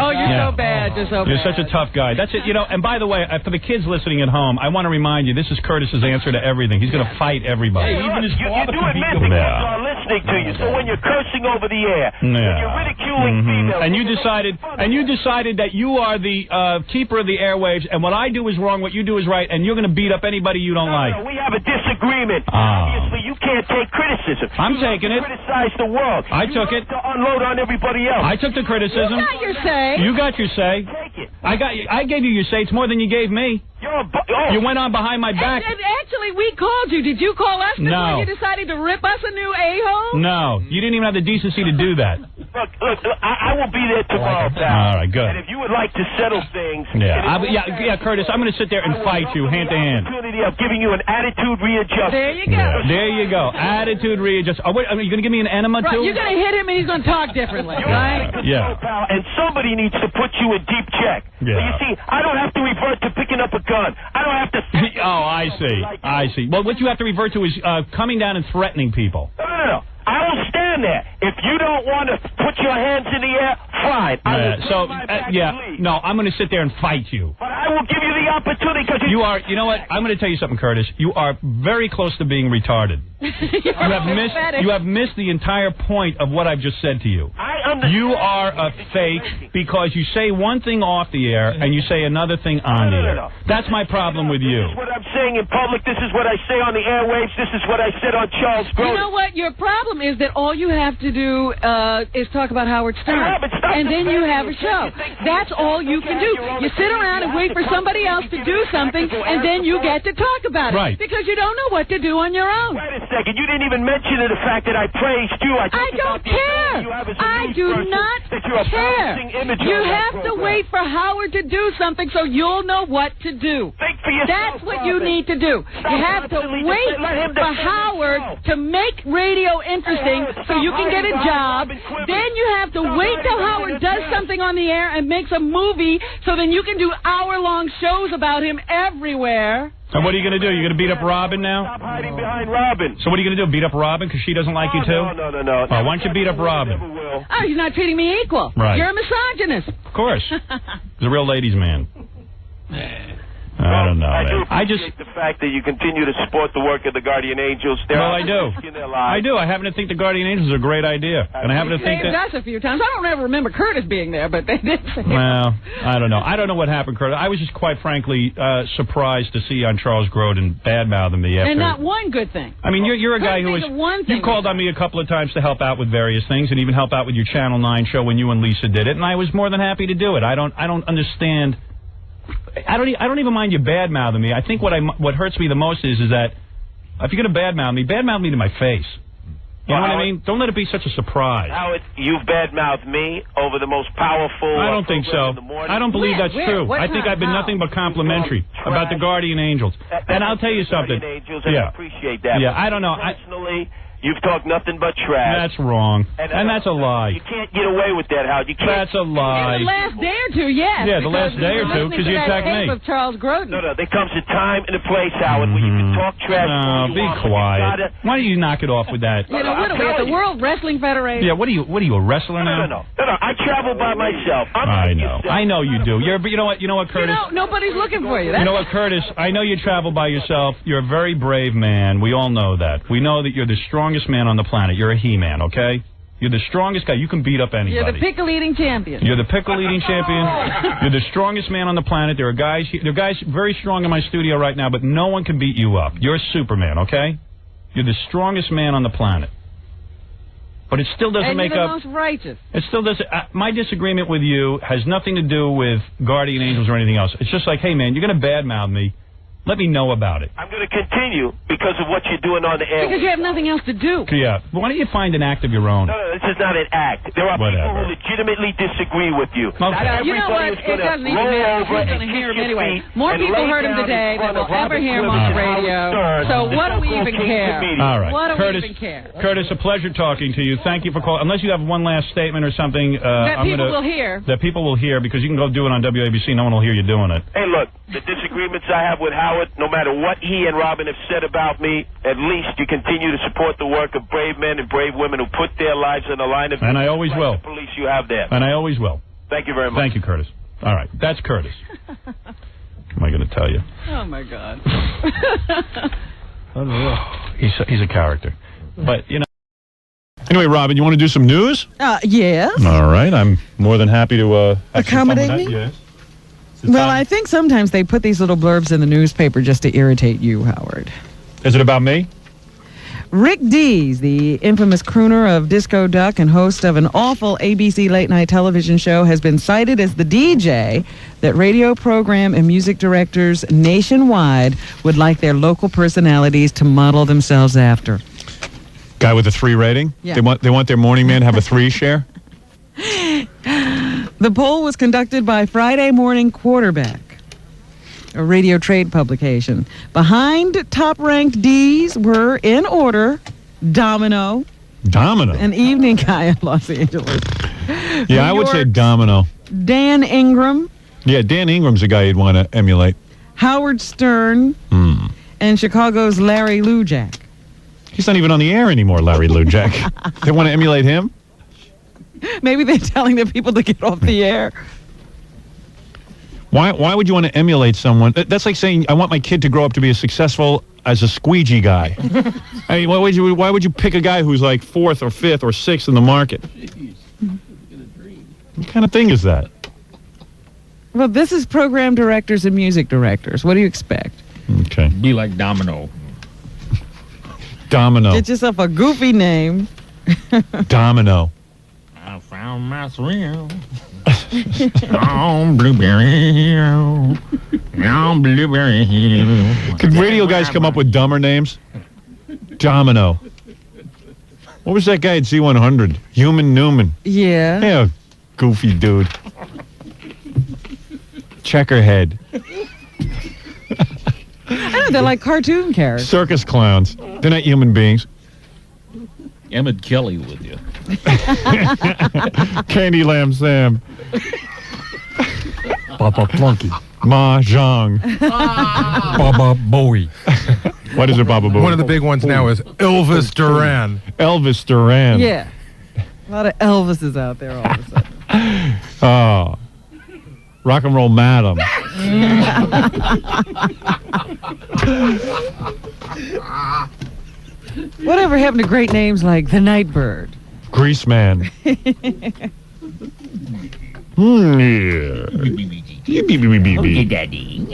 [SPEAKER 3] Oh, you're so bad.
[SPEAKER 7] You're such a tough guy. That's it. And by the way, for the kids listening at home, I want to remind you, this is Curtis's answer to everything. He's going to fight everybody.
[SPEAKER 2] Hey, even his father can beat him. Are listening to you. So when you're cursing over the air, when you're ridiculing females,
[SPEAKER 7] and you decided that you are the keeper of the airwaves, and what I do is wrong, what you do is right, and you're going to beat up anybody you don't like.
[SPEAKER 2] No, we have a disagreement. Obviously, you can't take criticism.
[SPEAKER 7] I'm taking it.
[SPEAKER 2] Criticize the world.
[SPEAKER 7] I took it.
[SPEAKER 2] To unload on everybody else.
[SPEAKER 7] I took the criticism.
[SPEAKER 3] You got your say.
[SPEAKER 7] You got your say.
[SPEAKER 2] Take it.
[SPEAKER 7] I gave you your say. It's more than you gave me. You went on behind my back.
[SPEAKER 3] Actually, we called you. Did you call us before you decided to rip us a new a-hole?
[SPEAKER 7] No. You didn't even have the decency to do that.
[SPEAKER 2] Look, I will be there tomorrow, pal.
[SPEAKER 7] All right, good.
[SPEAKER 2] And if you would like to settle things...
[SPEAKER 7] Yeah, Curtis, I'm going to sit there and fight you hand to hand.
[SPEAKER 2] ...opportunity of giving you an attitude readjustment.
[SPEAKER 3] There you go.
[SPEAKER 7] There you go. Attitude readjustment. Oh, wait, are you going to give me an enema, too?
[SPEAKER 3] You're going to hit him and he's going to talk differently, right?
[SPEAKER 7] Yeah.
[SPEAKER 2] Pal, and somebody needs to put you in deep check.
[SPEAKER 7] Yeah.
[SPEAKER 2] But you see, I don't have to revert to picking up a gun. I don't have to...
[SPEAKER 7] Oh, I see. Well, what you have to revert to is coming down and threatening people.
[SPEAKER 2] No. I will stand there. If you don't want to put your hands in the air, fine. No, I'm going to sit there and fight you. But I will give you the opportunity because
[SPEAKER 7] you are. You know what? I'm going to tell you something, Curtis. You are very close to being retarded. You have missed the entire point of what I've just said to you. You are a fake because you say one thing off the air and you say another thing on the air. That's my problem with you.
[SPEAKER 2] This is what I'm saying in public. This is what I say on the airwaves. This is what I said on Charles Grodin.
[SPEAKER 3] You know what? Your problem is that all you have to do is talk about Howard Stern. And then you have a show. That's all you can do. You sit around and wait for somebody else to do something, and then you get to talk about it.
[SPEAKER 7] Right.
[SPEAKER 3] Because you don't know what to do on your own.
[SPEAKER 2] Wait a second. You didn't even mention the fact that I praised you. I
[SPEAKER 3] don't care. I do not care. You have to wait for Howard to do something so you'll know what to do.
[SPEAKER 2] Think for yourself.
[SPEAKER 3] That's what you need to do. You have to wait for Howard to make radio interesting so you can get a job. Then you have to wait till Howard does something on the air and makes a movie so then you can do hour-long shows about him everywhere.
[SPEAKER 7] And what are you going to do? You're going to beat up Robin now?
[SPEAKER 2] Stop hiding behind Robin.
[SPEAKER 7] So what are you going to do? Beat up Robin because she doesn't like you too?
[SPEAKER 2] No.
[SPEAKER 7] Why don't you beat up Robin?
[SPEAKER 3] Oh, he's not treating me equal.
[SPEAKER 7] Right.
[SPEAKER 3] You're a misogynist.
[SPEAKER 7] Of course. He's a real ladies' man. I don't know,
[SPEAKER 2] I do
[SPEAKER 7] man.
[SPEAKER 2] appreciate the fact that you continue to support the work of the Guardian Angels.
[SPEAKER 7] Well, I do. I do. I happen to think the Guardian Angels are a great idea. And I happen to think
[SPEAKER 3] saved
[SPEAKER 7] that...
[SPEAKER 3] us a few times. I don't ever remember Curtis being there, but they did say
[SPEAKER 7] Well, I don't know. I don't know what happened, Curtis. I was just quite frankly surprised to see on Charles Grodin bad-mouthing me after...
[SPEAKER 3] And not one good thing.
[SPEAKER 7] I mean, you're a guy who was... You called on me a couple of times to help out with various things and even help out with your Channel 9 show when you and Lisa did it, and I was more than happy to do it. I don't understand... I don't even mind you bad-mouthing me. I think what hurts me the most is that if you're going to bad-mouth me to my face. You know what I mean? Don't let it be such a surprise.
[SPEAKER 2] Howard, you've bad-mouthed me over the most powerful...
[SPEAKER 7] I don't think so. I don't believe that's true. I think I've been nothing but complimentary about the Guardian Angels. And I'll tell you something.
[SPEAKER 2] Angels, and I appreciate that.
[SPEAKER 7] Yeah, I don't know.
[SPEAKER 2] Personally, you've talked nothing but trash.
[SPEAKER 7] That's wrong. And that's a lie.
[SPEAKER 2] You can't get away with that, Howard. You can't.
[SPEAKER 7] That's a lie.
[SPEAKER 3] In the last day or two, yes.
[SPEAKER 7] Yeah, the last day or two, because you attacked me.
[SPEAKER 3] Of Charles Grodin.
[SPEAKER 2] No, there comes a time and a place, Howard, where you can talk trash.
[SPEAKER 7] No, be quiet. Why don't you knock it off with that?
[SPEAKER 3] You know, what are we, at the World Wrestling Federation?
[SPEAKER 7] Yeah, what are you, a wrestler now?
[SPEAKER 2] No, I travel by myself.
[SPEAKER 7] I know. I know you do. You know what, Curtis?
[SPEAKER 3] Nobody's looking for you.
[SPEAKER 7] You know what, Curtis? I know you travel by yourself. You're a very brave man. We all know that. We know that you're the strongest man on the planet. You're a he-man, okay? You're the strongest guy. You can beat up anybody.
[SPEAKER 3] You're the pickle-eating champion.
[SPEAKER 7] You're the pickle-eating champion. You're the strongest man on the planet. There are guys very strong in my studio right now, but no one can beat you up. You're Superman, okay? You're the strongest man on the planet. But it still doesn't make
[SPEAKER 3] you're
[SPEAKER 7] up...
[SPEAKER 3] the most righteous.
[SPEAKER 7] It still doesn't... my disagreement with you has nothing to do with Guardian Angels or anything else. It's just like, hey, man, you're going to badmouth me. Let me know about it.
[SPEAKER 2] I'm going to continue because of what you're doing on the air.
[SPEAKER 3] Because you have nothing else to do.
[SPEAKER 7] Yeah. Why don't you find an act of your own?
[SPEAKER 2] No, this is not an act. There are people who legitimately disagree with you.
[SPEAKER 7] Okay.
[SPEAKER 2] Not
[SPEAKER 3] You know what? It doesn't even matter. Who's going to hear him anyway? More people heard him today than will ever hear him on the radio. So what do we even care?
[SPEAKER 7] All right.
[SPEAKER 3] What do
[SPEAKER 7] Curtis,
[SPEAKER 3] we even care?
[SPEAKER 7] Curtis, a pleasure talking to you. Thank you for calling. Unless you have one last statement or something.
[SPEAKER 3] That people will hear.
[SPEAKER 7] That people will hear, because you can go do it on WABC. No one will hear you doing it.
[SPEAKER 2] Hey, look, the disagreements I have with Howard, no matter what he and Robin have said about me, at least you continue to support the work of brave men and brave women who put their lives on the line.
[SPEAKER 7] And I always will.
[SPEAKER 2] The police you have there.
[SPEAKER 7] And I always will.
[SPEAKER 2] Thank you very much.
[SPEAKER 7] Thank you, Curtis. All right. That's Curtis. What am I going to tell you?
[SPEAKER 3] Oh, my God.
[SPEAKER 7] Unreal. He's a character. But, you know. Anyway, Robin, you want to do some news?
[SPEAKER 14] Yes.
[SPEAKER 7] All right. I'm more than happy to
[SPEAKER 14] accommodate me.
[SPEAKER 7] Yes.
[SPEAKER 14] Well, I think sometimes they put these little blurbs in the newspaper just to irritate you, Howard.
[SPEAKER 7] Is it about me?
[SPEAKER 14] Rick Dees, the infamous crooner of Disco Duck and host of an awful ABC late-night television show, has been cited as the DJ that radio program and music directors nationwide would like their local personalities to model themselves after.
[SPEAKER 7] Guy with a 3 rating?
[SPEAKER 14] Yeah.
[SPEAKER 7] They want their morning man to have a 3 share?
[SPEAKER 14] The poll was conducted by Friday Morning Quarterback, a radio trade publication. Behind top-ranked D's were, in order, Domino.
[SPEAKER 7] Domino?
[SPEAKER 14] An evening guy in Los Angeles.
[SPEAKER 7] Yeah, I would say Domino.
[SPEAKER 14] Dan Ingram.
[SPEAKER 7] Yeah, Dan Ingram's a guy you'd want to emulate.
[SPEAKER 14] Howard Stern. And Chicago's Larry Lujak.
[SPEAKER 7] He's not even on the air anymore, Larry Lujak. They want to emulate him?
[SPEAKER 14] Maybe they're telling the people to get off the air.
[SPEAKER 7] Why would you want to emulate someone? That's like saying, I want my kid to grow up to be as successful as a squeegee guy. I mean, why would you pick a guy who's like 4th or 5th or 6th in the market? What kind of thing is that?
[SPEAKER 14] Well, this is program directors and music directors. What do you expect?
[SPEAKER 7] Okay.
[SPEAKER 15] Be like Domino.
[SPEAKER 7] Domino.
[SPEAKER 14] Get yourself a goofy name.
[SPEAKER 7] Domino.
[SPEAKER 15] I found my thrill on Blueberry Hill. On Blueberry Hill.
[SPEAKER 7] Could radio guys come up with dumber names? Domino. What was that guy at Z100? Human Newman.
[SPEAKER 14] Yeah.
[SPEAKER 7] Yeah, goofy dude. Checkerhead.
[SPEAKER 14] I know, they're like cartoon characters.
[SPEAKER 7] Circus clowns. They're not human beings.
[SPEAKER 15] Emmett Kelly with you.
[SPEAKER 7] Candy Lamb Sam.
[SPEAKER 15] Papa Plunky.
[SPEAKER 7] Mahjong.
[SPEAKER 15] Baba Bowie.
[SPEAKER 7] What is it, Baba Bowie?
[SPEAKER 4] One of the big ones now is Elvis Duran.
[SPEAKER 7] Elvis Duran.
[SPEAKER 14] Yeah. A lot of Elvises out there all of a sudden.
[SPEAKER 7] Oh. Rock and Roll Madam.
[SPEAKER 3] Whatever happened to great names like the Nightbird?
[SPEAKER 7] Grease Man.
[SPEAKER 8] Okay, Daddy.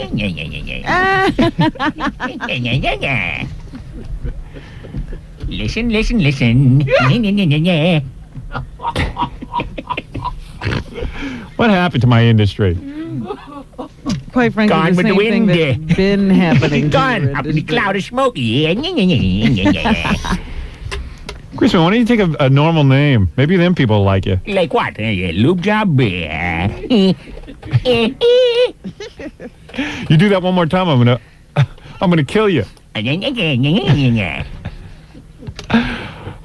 [SPEAKER 8] Listen, listen, listen.
[SPEAKER 7] What happened to my industry?
[SPEAKER 3] Quite frankly,
[SPEAKER 8] Gone
[SPEAKER 3] the
[SPEAKER 8] with the
[SPEAKER 3] same thing
[SPEAKER 8] wind.
[SPEAKER 3] that's been happening.
[SPEAKER 8] Gone up in the cloud of smoke.
[SPEAKER 7] Grease Man, why don't you take a normal name? Maybe them people like you.
[SPEAKER 8] Like what? Lube job?
[SPEAKER 7] You do that one more time, I'm gonna kill you. I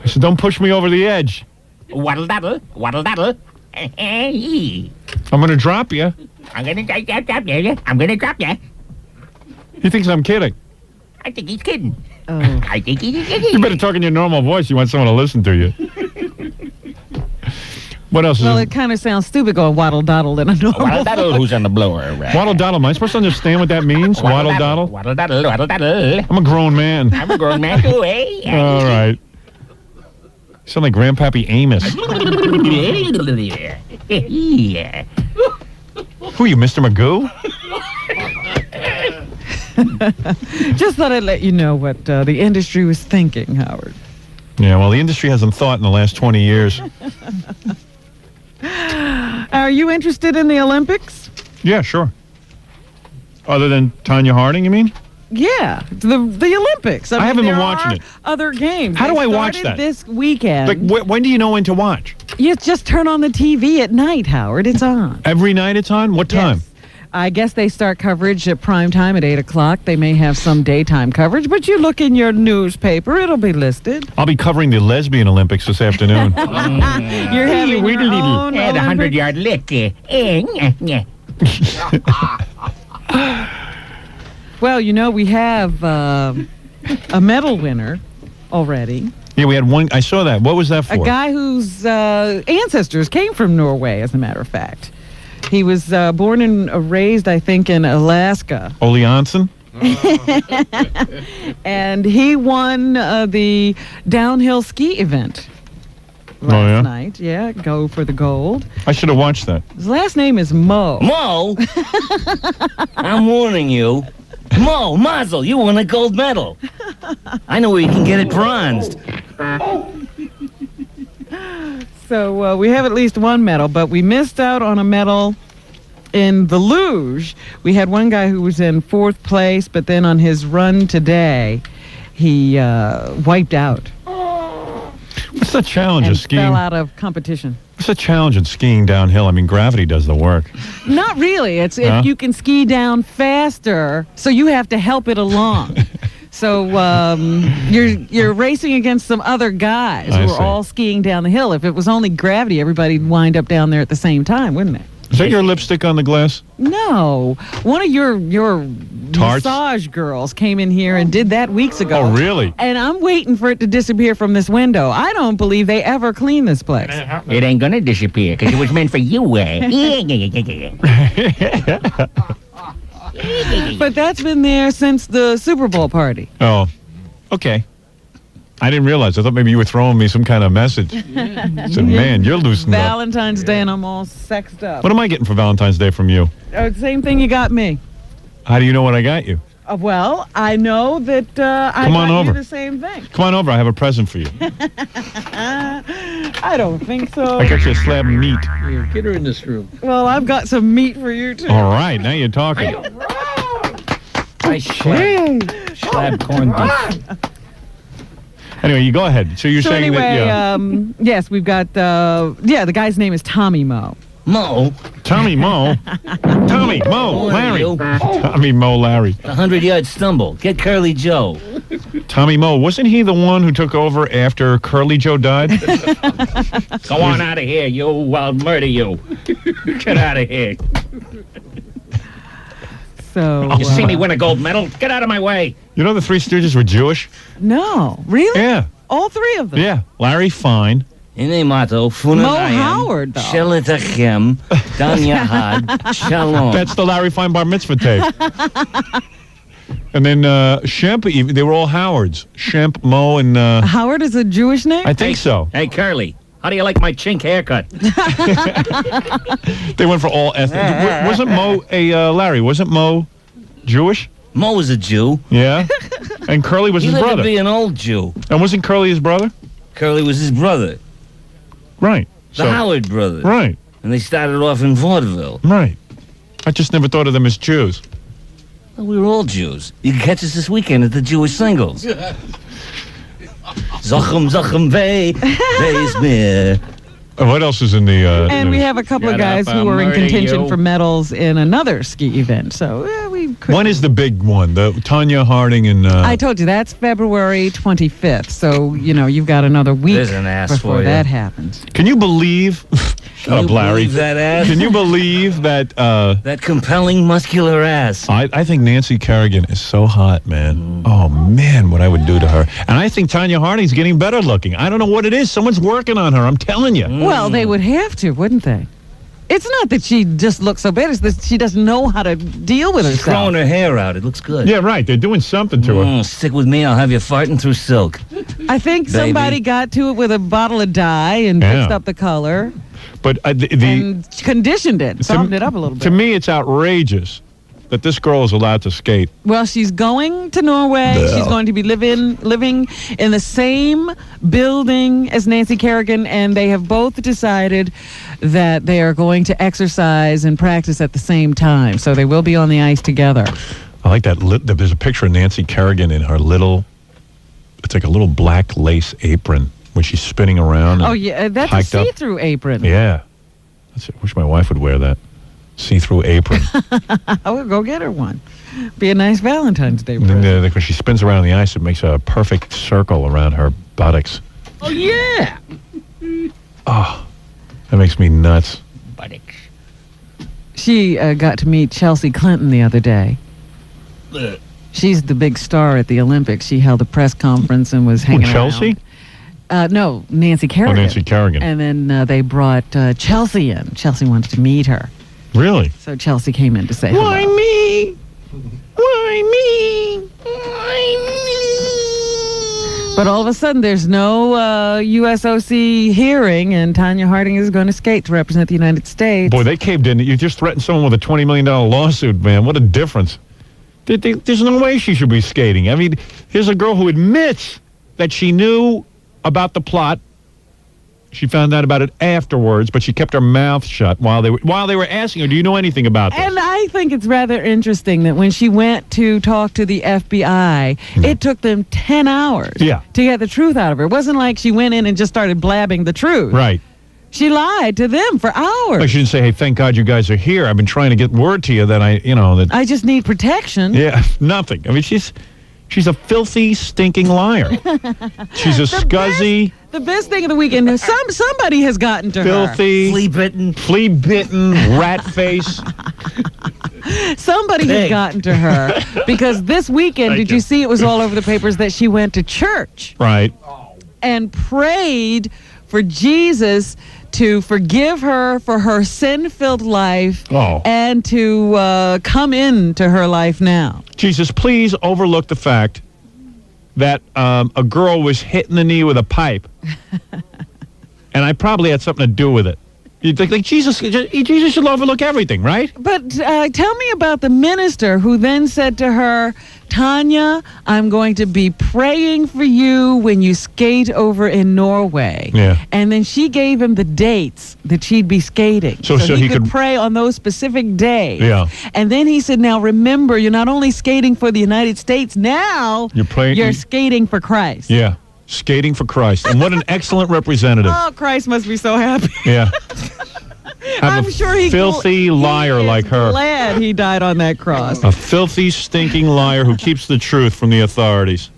[SPEAKER 7] said, don't push me over the edge.
[SPEAKER 8] Waddle daddle, waddle daddle.
[SPEAKER 7] I'm gonna drop you.
[SPEAKER 8] I'm gonna drop you. I'm gonna drop you.
[SPEAKER 7] He thinks I'm kidding.
[SPEAKER 8] I think he's kidding.
[SPEAKER 3] Oh.
[SPEAKER 8] I think he's kidding.
[SPEAKER 7] You better talk in your normal voice. You want someone to listen to you. What else?
[SPEAKER 3] Well, it kind of sounds stupid going waddle daddle in a normal.
[SPEAKER 8] Waddle daddle, who's on the blower?
[SPEAKER 7] Waddle daddle. Am I supposed to understand what that means? Waddle daddle.
[SPEAKER 8] Waddle daddle, waddle daddle.
[SPEAKER 7] I'm a grown man.
[SPEAKER 8] I'm a grown man too, eh?
[SPEAKER 7] All right. You sound like Grandpappy Amos. Who are you, Mr. Magoo?
[SPEAKER 3] Just thought I'd let you know what the industry was thinking, Howard.
[SPEAKER 7] Yeah, well, the industry hasn't thought in the last 20 years.
[SPEAKER 3] Are you interested in the Olympics?
[SPEAKER 7] Yeah, sure. Other than Tanya Harding, you mean?
[SPEAKER 3] Yeah, the Olympics.
[SPEAKER 7] I haven't been watching it.
[SPEAKER 3] Other games.
[SPEAKER 7] How do
[SPEAKER 3] They
[SPEAKER 7] I watch
[SPEAKER 3] started
[SPEAKER 7] that?
[SPEAKER 3] This weekend.
[SPEAKER 7] Like, when do you know when to watch?
[SPEAKER 3] You just turn on the TV at night, Howard. It's on.
[SPEAKER 7] Every night it's on? What time?
[SPEAKER 3] Yes. I guess they start coverage at prime time at 8 o'clock. They may have some daytime coverage, but you look in your newspaper, it'll be listed.
[SPEAKER 7] I'll be covering the Lesbian Olympics this afternoon.
[SPEAKER 3] You're having your own
[SPEAKER 8] the 100-yard lick.
[SPEAKER 3] Well, you know, we have a medal winner already.
[SPEAKER 7] Yeah, we had one. I saw that. What was that for?
[SPEAKER 3] A guy whose ancestors came from Norway, as a matter of fact. He was born and raised, I think, in Alaska.
[SPEAKER 7] Ole Janssen?
[SPEAKER 3] And he won the downhill ski event last night. Yeah, go for the gold.
[SPEAKER 7] I should have watched that.
[SPEAKER 3] His last name is Mo.
[SPEAKER 8] Mo? I'm warning you. Mo, Mazel, you won a gold medal. I know where you can get it bronzed.
[SPEAKER 3] So we have at least one medal, but we missed out on a medal in the luge. We had one guy who was in 4th place, but then on his run today, he wiped out.
[SPEAKER 7] What's the challenge
[SPEAKER 3] and
[SPEAKER 7] of skiing?
[SPEAKER 3] Fell out of competition.
[SPEAKER 7] What's the challenge in skiing downhill? I mean, gravity does the work.
[SPEAKER 3] Not really. It's if you can ski down faster, so you have to help it along. So you're racing against some other guys who are all skiing down the hill. If it was only gravity, everybody'd wind up down there at the same time, wouldn't it?
[SPEAKER 7] Is that your lipstick on the glass?
[SPEAKER 3] No. One of your massage girls came in here and did that weeks ago.
[SPEAKER 7] Oh, really?
[SPEAKER 3] And I'm waiting for it to disappear from this window. I don't believe they ever clean this place.
[SPEAKER 8] It ain't gonna disappear because it was meant for you.
[SPEAKER 3] But that's been there since the Super Bowl party.
[SPEAKER 7] Oh, okay. I didn't realize. I thought maybe you were throwing me some kind of message. I said, man, you're loosened up.
[SPEAKER 3] Valentine's Day and I'm all sexed up.
[SPEAKER 7] What am I getting for Valentine's Day from you?
[SPEAKER 3] Same thing you got me.
[SPEAKER 7] How do you know what I got you?
[SPEAKER 3] Well, I know that I
[SPEAKER 7] Come on
[SPEAKER 3] got
[SPEAKER 7] over.
[SPEAKER 3] you the same thing.
[SPEAKER 7] Come on over. I have a present for you.
[SPEAKER 3] I don't think so.
[SPEAKER 7] I got you a slab of meat.
[SPEAKER 15] Here, get her in this room.
[SPEAKER 3] Well, I've got some meat for you, too.
[SPEAKER 7] All right. Now you're talking.
[SPEAKER 8] Nice slab corned beef.
[SPEAKER 7] Anyway, you go ahead. So you're saying
[SPEAKER 3] anyway,
[SPEAKER 7] that,
[SPEAKER 3] yes, we've got, the guy's name is Tommy Mo.
[SPEAKER 8] Mo?
[SPEAKER 7] Tommy Mo? Tommy Mo Larry. Tommy Mo Larry.
[SPEAKER 8] 100-yard stumble. Get Curly Joe.
[SPEAKER 7] Tommy Mo. Wasn't he the one who took over after Curly Joe died?
[SPEAKER 8] Go on out of here, you. I'll murder you. Get out of here.
[SPEAKER 3] So
[SPEAKER 8] you see me win a gold medal? Get out of my way.
[SPEAKER 7] You know the Three Stooges were Jewish?
[SPEAKER 3] No. Really?
[SPEAKER 7] Yeah.
[SPEAKER 3] All three of them?
[SPEAKER 7] Yeah. Larry Fine,
[SPEAKER 8] הנה מטו,
[SPEAKER 3] Mo
[SPEAKER 8] פונניים,
[SPEAKER 3] Howard, though.
[SPEAKER 8] שלתכם, דן יחד, שלום.
[SPEAKER 7] That's the Larry Fine Bar Mitzvah tape. And then Shemp, they were all Howards. Shemp, Mo, and...
[SPEAKER 3] Howard is a Jewish name?
[SPEAKER 7] I think so.
[SPEAKER 8] Hey, Curly, how do you like my chink haircut?
[SPEAKER 7] They went for all ethnic. Wasn't Mo Larry, wasn't Mo Jewish?
[SPEAKER 8] Mo was a Jew.
[SPEAKER 7] Yeah. And Curly was his
[SPEAKER 8] He lived
[SPEAKER 7] brother.
[SPEAKER 8] to be an old Jew.
[SPEAKER 7] And wasn't Curly his brother?
[SPEAKER 8] Curly was his brother.
[SPEAKER 7] Right.
[SPEAKER 8] The Howard brothers.
[SPEAKER 7] Right.
[SPEAKER 8] And they started off in vaudeville.
[SPEAKER 7] Right. I just never thought of them as Jews.
[SPEAKER 8] Well, we were all Jews. You can catch us this weekend at the Jewish Singles. Zachem, zachem, vei, veis
[SPEAKER 7] What else is in the...
[SPEAKER 3] and we have a couple of guys who are in contention for medals in another ski event. So we could.
[SPEAKER 7] When is the big one? The Tanya Harding and...
[SPEAKER 3] I told you, that's February 25th. So, you've got another week
[SPEAKER 8] There's an ass
[SPEAKER 3] before
[SPEAKER 8] for you.
[SPEAKER 3] that happens.
[SPEAKER 7] Can you believe... Shut up, Larry.
[SPEAKER 8] Believe that ass?
[SPEAKER 7] Can you believe that...
[SPEAKER 8] that compelling muscular ass.
[SPEAKER 7] I think Nancy Kerrigan is so hot, man. Oh, man, what I would do to her. And I think Tanya Harding's getting better looking. I don't know what it is. Someone's working on her. I'm telling you.
[SPEAKER 3] Well, they would have to, wouldn't they? It's not that she just looks so bad. It's that she doesn't know how to deal with
[SPEAKER 8] She's
[SPEAKER 3] herself.
[SPEAKER 8] growing her hair out. It looks good.
[SPEAKER 7] Yeah, right. They're doing something to her.
[SPEAKER 8] Stick with me. I'll have you farting through silk.
[SPEAKER 3] I think somebody got to it with a bottle of dye and
[SPEAKER 7] Yeah.
[SPEAKER 3] fixed up the color.
[SPEAKER 7] But
[SPEAKER 3] and conditioned it, softened it up a little bit.
[SPEAKER 7] To me, it's outrageous that this girl is allowed to skate.
[SPEAKER 3] Well, she's going to Norway.
[SPEAKER 7] Yeah.
[SPEAKER 3] She's going to be living in the same building as Nancy Kerrigan, and they have both decided that they are going to exercise and practice at the same time. So they will be on the ice together.
[SPEAKER 7] I like that. There's a picture of Nancy Kerrigan in her little, it's like a little black lace apron when she's spinning around.
[SPEAKER 3] Oh, yeah, that's a
[SPEAKER 7] hiked up.
[SPEAKER 3] see-through apron.
[SPEAKER 7] Yeah. I wish my wife would wear that. See-through apron.
[SPEAKER 3] I would go get her one. Be a nice Valentine's Day
[SPEAKER 7] And
[SPEAKER 3] present.
[SPEAKER 7] then when she spins around the ice, it makes a perfect circle around her buttocks.
[SPEAKER 8] Oh, yeah.
[SPEAKER 7] Oh, that makes me nuts.
[SPEAKER 8] Buttocks.
[SPEAKER 3] She got to meet Chelsea Clinton the other day. She's the big star at the Olympics. She held a press conference and was hanging
[SPEAKER 7] Chelsea?
[SPEAKER 3] around. No, Nancy Kerrigan.
[SPEAKER 7] Oh, Nancy Kerrigan.
[SPEAKER 3] And then they brought Chelsea in. Chelsea wanted to meet her.
[SPEAKER 7] Really?
[SPEAKER 3] So Chelsea came in to say
[SPEAKER 8] Why
[SPEAKER 3] hello.
[SPEAKER 8] me? Why me?
[SPEAKER 3] But all of a sudden, there's no USOC hearing, and Tanya Harding is going to skate to represent the United States.
[SPEAKER 7] Boy, they caved in. You just threatened someone with a $20 million lawsuit, man. What a difference. There's no way she should be skating. I mean, here's a girl who admits that she knew about the plot. She found out about it afterwards, but she kept her mouth shut while they were asking her, do you know anything about this?
[SPEAKER 3] And I think it's rather interesting that when she went to talk to the FBI, it took them 10 hours
[SPEAKER 7] Yeah.
[SPEAKER 3] to get the truth out of her. It wasn't like she went in and just started blabbing the truth.
[SPEAKER 7] Right.
[SPEAKER 3] She lied to them for hours.
[SPEAKER 7] Like she didn't say, hey, thank God you guys are here. I've been trying to get word to you that that...
[SPEAKER 3] I just need protection.
[SPEAKER 7] Yeah, nothing. I mean, she's a filthy, stinking liar. She's a scuzzy...
[SPEAKER 3] The best thing of the weekend, somebody has gotten to
[SPEAKER 7] filthy,
[SPEAKER 3] her.
[SPEAKER 7] flea bitten, rat face.
[SPEAKER 3] Somebody has gotten to her because this weekend, did you see it was all over the papers that she went to church
[SPEAKER 7] Right.
[SPEAKER 3] and prayed for Jesus to forgive her for her sin-filled life and to come into her life now.
[SPEAKER 7] Jesus, please overlook the fact that a girl was hit in the knee with a pipe, and I probably had something to do with it. You think like Jesus should overlook everything, right?
[SPEAKER 3] But tell me about the minister who then said to her, Tanya, I'm going to be praying for you when you skate over in Norway.
[SPEAKER 7] Yeah.
[SPEAKER 3] And then she gave him the dates that she'd be skating.
[SPEAKER 7] So
[SPEAKER 3] he could
[SPEAKER 7] could
[SPEAKER 3] pray on those specific days.
[SPEAKER 7] Yeah.
[SPEAKER 3] And then he said, now remember, you're not only skating for the United States, now you're skating for Christ.
[SPEAKER 7] Yeah. Skating for Christ. And what an excellent representative.
[SPEAKER 3] Oh, Christ must be so happy.
[SPEAKER 7] Yeah.
[SPEAKER 3] I'm sure he
[SPEAKER 7] filthy liar like her.
[SPEAKER 3] Glad he died on that cross.
[SPEAKER 7] A filthy, stinking liar who keeps the truth from the authorities.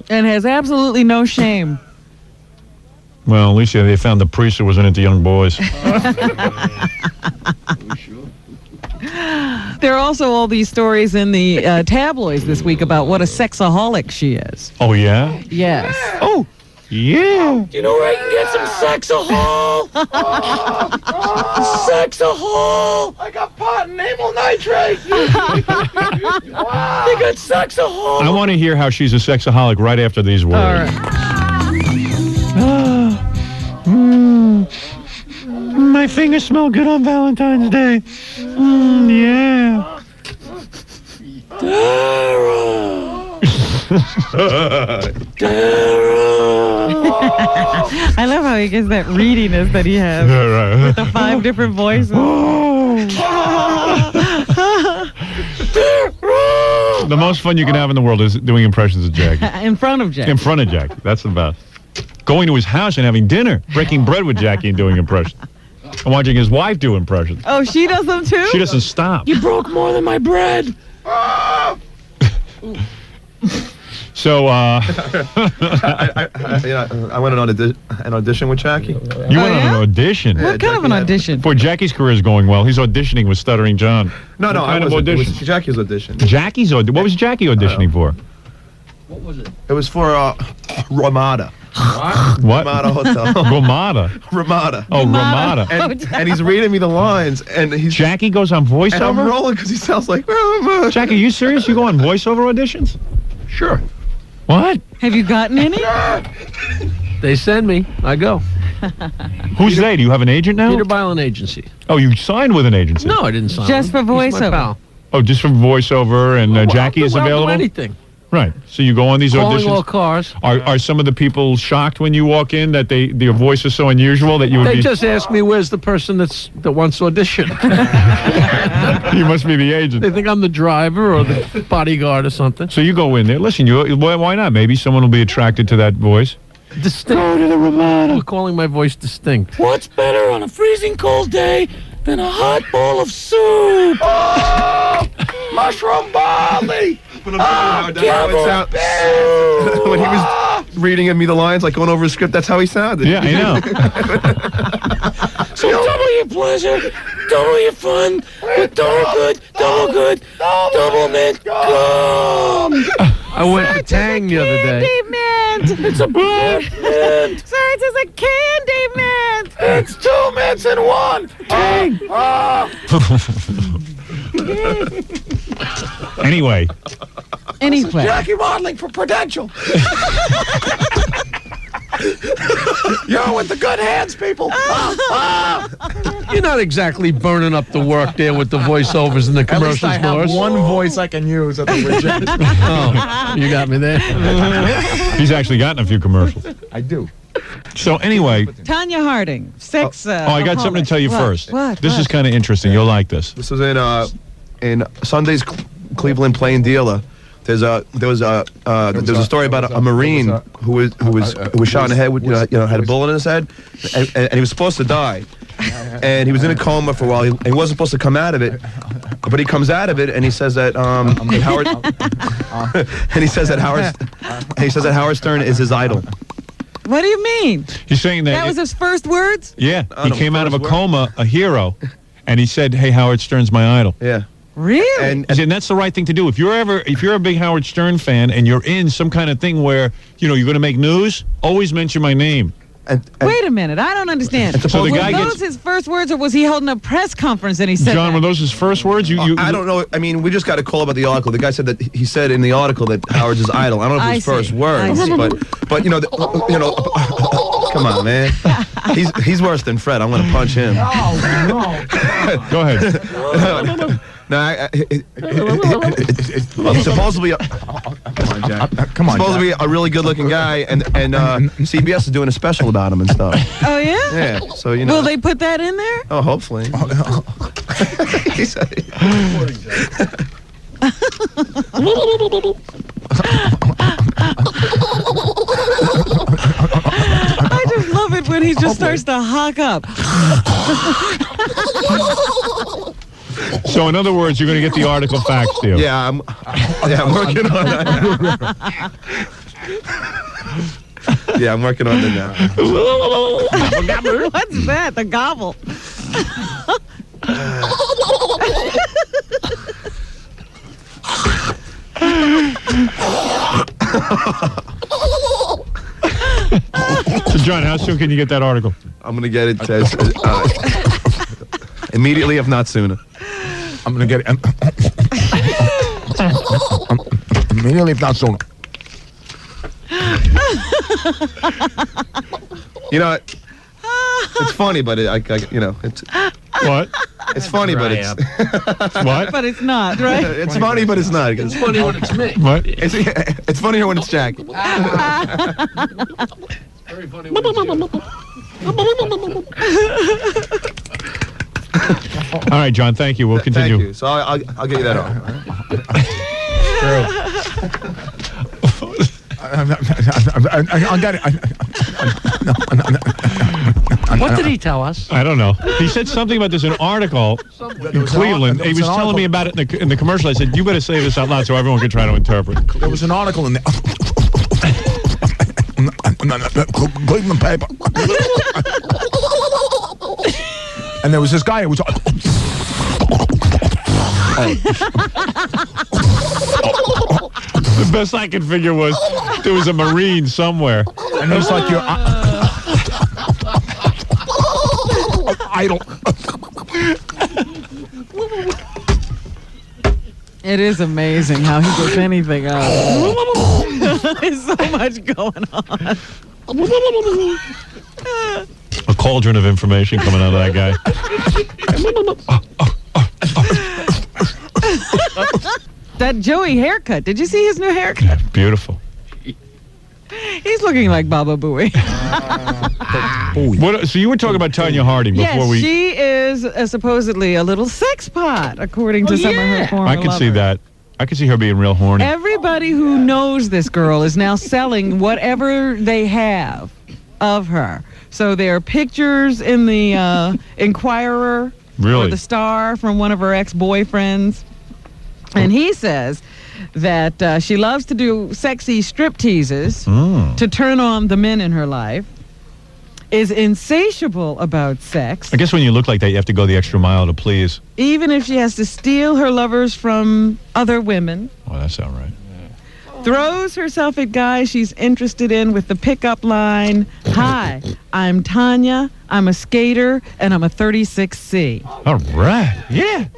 [SPEAKER 3] And has absolutely no shame.
[SPEAKER 7] Well, at least they found the priest who wasn't into young boys.
[SPEAKER 3] There are also all these stories in the tabloids this week about what a sexaholic she is.
[SPEAKER 7] Oh, yeah?
[SPEAKER 3] Yes.
[SPEAKER 7] Oh, Yeah.
[SPEAKER 8] Do you know where I can get some Saxahol? Saxahol!
[SPEAKER 21] I got pot and amyl nitrate.
[SPEAKER 8] They got Saxahol!
[SPEAKER 7] I want to hear how she's a sexaholic right after these words. My fingers smell good on Valentine's Day. Yeah.
[SPEAKER 14] I love how he gets that readiness that he has with the 5 different voices.
[SPEAKER 7] The most fun you can have in the world is doing impressions of Jackie.
[SPEAKER 14] In front of Jackie.
[SPEAKER 7] In front of Jackie. That's the best. Going to his house and having dinner, breaking bread with Jackie and doing impressions. And watching his wife do impressions.
[SPEAKER 14] Oh, she does them too?
[SPEAKER 7] She doesn't stop.
[SPEAKER 8] You broke more than my bread.
[SPEAKER 7] So,
[SPEAKER 19] I went on an audition with Jackie.
[SPEAKER 7] You went on an audition?
[SPEAKER 14] What kind of an audition?
[SPEAKER 7] Boy, Jackie's career is going well. He's auditioning with Stuttering John.
[SPEAKER 19] No,
[SPEAKER 7] What
[SPEAKER 19] I
[SPEAKER 7] kind of
[SPEAKER 19] wasn't. It
[SPEAKER 7] audition?
[SPEAKER 19] was Jackie's audition.
[SPEAKER 7] Jackie's audition? What was Jackie auditioning for?
[SPEAKER 19] What was it? It was for Ramada.
[SPEAKER 7] What?
[SPEAKER 19] Ramada Hotel.
[SPEAKER 7] Ramada.
[SPEAKER 19] Ramada.
[SPEAKER 7] Oh, Ramada.
[SPEAKER 19] And he's reading me the lines, and he's
[SPEAKER 7] Jackie goes on voiceover.
[SPEAKER 19] and I'm rolling because he sounds like.
[SPEAKER 7] Jackie, are you serious? You go on voiceover auditions?
[SPEAKER 12] Sure.
[SPEAKER 7] What?
[SPEAKER 14] Have you gotten any?
[SPEAKER 12] They send me. I go.
[SPEAKER 7] Who's they? Do you have an agent now?
[SPEAKER 12] Peter Byland Agency.
[SPEAKER 7] Oh, you signed with an agency?
[SPEAKER 12] No, I didn't sign.
[SPEAKER 14] Just
[SPEAKER 12] with
[SPEAKER 14] for
[SPEAKER 12] him. He's my
[SPEAKER 14] voiceover.
[SPEAKER 12] pal.
[SPEAKER 7] Oh, just for voiceover, and Jackie is
[SPEAKER 12] I'll do
[SPEAKER 7] available?
[SPEAKER 12] anything.
[SPEAKER 7] Right. So you go on these
[SPEAKER 12] Calling
[SPEAKER 7] auditions.
[SPEAKER 12] all cars.
[SPEAKER 7] Are some of the people shocked when you walk in that your voice is so unusual that you would
[SPEAKER 12] They
[SPEAKER 7] be...
[SPEAKER 12] just ask me, where's the person that wants to audition?
[SPEAKER 7] You must be the agent.
[SPEAKER 12] They think I'm the driver or the bodyguard or something.
[SPEAKER 7] So you go in there. Listen, why not? Maybe someone will be attracted to that voice.
[SPEAKER 12] Distinct. Go to the Ramada. We're calling my voice distinct.
[SPEAKER 8] What's better on a freezing cold day than a hot bowl of soup?
[SPEAKER 21] Oh, mushroom barley.
[SPEAKER 19] When he was reading me the lines, like going over his script, that's how he sounded.
[SPEAKER 7] Yeah, I know.
[SPEAKER 8] So double your pleasure, double your fun, with double good, double mint gum.
[SPEAKER 12] I went to Tang the other day.
[SPEAKER 14] Candy mint.
[SPEAKER 8] It's a mint.
[SPEAKER 14] Sir, it is a candy mint.
[SPEAKER 21] It's 2 mints in one.
[SPEAKER 8] Tang.
[SPEAKER 7] Anyway.
[SPEAKER 14] Anyway.
[SPEAKER 21] Jackie Martling for Prudential. You're with the good hands, people.
[SPEAKER 12] You're not exactly burning up the work there with the voiceovers and the commercials,
[SPEAKER 10] At least I have
[SPEAKER 12] Morris.
[SPEAKER 10] one voice I can use at the reject.
[SPEAKER 12] Oh, you got me there.
[SPEAKER 7] He's actually gotten a few commercials.
[SPEAKER 10] I do.
[SPEAKER 7] So anyway...
[SPEAKER 14] Tanya Harding, sex.
[SPEAKER 7] I got something to tell you first.
[SPEAKER 14] What?
[SPEAKER 7] This is kind of interesting. You'll like this.
[SPEAKER 19] This was in Sunday's Cleveland Plain Dealer. There was a story about a Marine who was shot in the head with had a bullet in his head, and he was supposed to die, and he was in a coma for a while. He wasn't supposed to come out of it, but he comes out of it, and he says that Howard, and he says that Howard Stern is his idol.
[SPEAKER 14] What do you mean?
[SPEAKER 7] He's saying that...
[SPEAKER 14] That was his first words?
[SPEAKER 7] Yeah, he came out of a coma, a hero, and he said, "Hey, Howard Stern's my idol."
[SPEAKER 19] Yeah.
[SPEAKER 14] Really?
[SPEAKER 7] And that's the right thing to do. If you're a big Howard Stern fan and you're in some kind of thing where you're going to make news, always mention my name.
[SPEAKER 14] Wait a minute, I don't understand.
[SPEAKER 7] So the
[SPEAKER 14] were
[SPEAKER 7] guy
[SPEAKER 14] those his first words, or was he holding a press conference and he said
[SPEAKER 7] John,
[SPEAKER 14] that?
[SPEAKER 7] were those his first words?
[SPEAKER 19] I don't know. I mean, we just got a call about the article. The guy said that he said in the article that Howard's his idol. I don't know if it was first words, but come on, man. He's worse than Fred. I'm going to punch him.
[SPEAKER 7] Go ahead.
[SPEAKER 19] No, he's supposedly
[SPEAKER 10] come on,
[SPEAKER 19] supposed to be a really good-looking guy, and CBS is doing a special about him and stuff.
[SPEAKER 14] Oh yeah.
[SPEAKER 19] Yeah. So
[SPEAKER 14] Will they put that in there?
[SPEAKER 19] Oh, hopefully.
[SPEAKER 14] I just love it when he just starts to hawk up.
[SPEAKER 7] So, in other words, you're going to get the article faxed to you.
[SPEAKER 19] Yeah, I'm working on that. Yeah, I'm working on it now.
[SPEAKER 14] What's that? The gobble.
[SPEAKER 7] John, how soon can you get that article?
[SPEAKER 19] I'm going to get it immediately, if not sooner.
[SPEAKER 10] I'm going to get it immediately, if not sooner.
[SPEAKER 19] You know, it's funny, but it's
[SPEAKER 7] what?
[SPEAKER 19] It's funny, but it's
[SPEAKER 7] what?
[SPEAKER 14] But it's not, right?
[SPEAKER 19] It's funny, but it's not.
[SPEAKER 12] It's funny when it's me.
[SPEAKER 7] What?
[SPEAKER 19] It's funnier when it's Jackie.
[SPEAKER 12] Very funny when it's you.
[SPEAKER 7] All right, John. Thank you. We'll continue.
[SPEAKER 19] Thank you. So I'll get you that on.
[SPEAKER 10] I got it.
[SPEAKER 12] What did he tell us?
[SPEAKER 7] I don't know. He said something about there's an article in Cleveland. He was telling me about it in the commercial. I said, you better say this out loud so everyone can try to interpret.
[SPEAKER 10] There was an article in the Cleveland paper. And there was this guy who was...
[SPEAKER 7] The best I could figure was there was a Marine somewhere.
[SPEAKER 10] And it was like, you're idle.
[SPEAKER 14] It is amazing how he gets anything out. There's so much going on.
[SPEAKER 7] A cauldron of information coming out of that guy.
[SPEAKER 14] That Joey haircut. Did you see his new haircut?
[SPEAKER 7] Beautiful.
[SPEAKER 14] He's looking like Baba Booey.
[SPEAKER 7] So you were talking about Tanya Harding before
[SPEAKER 14] yes, she is supposedly a little sex pot, according to some of her former
[SPEAKER 7] I can see that. I can see her being real horny.
[SPEAKER 14] Everybody who knows this girl is now selling whatever they have of her. So there are pictures in the Inquirer or the Star from one of her ex-boyfriends. And he says that she loves to do sexy strip teases to turn on the men in her life, is insatiable about sex.
[SPEAKER 7] I guess when you look like that, you have to go the extra mile to please.
[SPEAKER 14] Even if she has to steal her lovers from other women.
[SPEAKER 7] Well, that sounds right.
[SPEAKER 14] Throws herself at guys she's interested in with the pickup line, "Hi, I'm Tanya, I'm a skater, and I'm a 36C.
[SPEAKER 7] All right.
[SPEAKER 14] Yeah.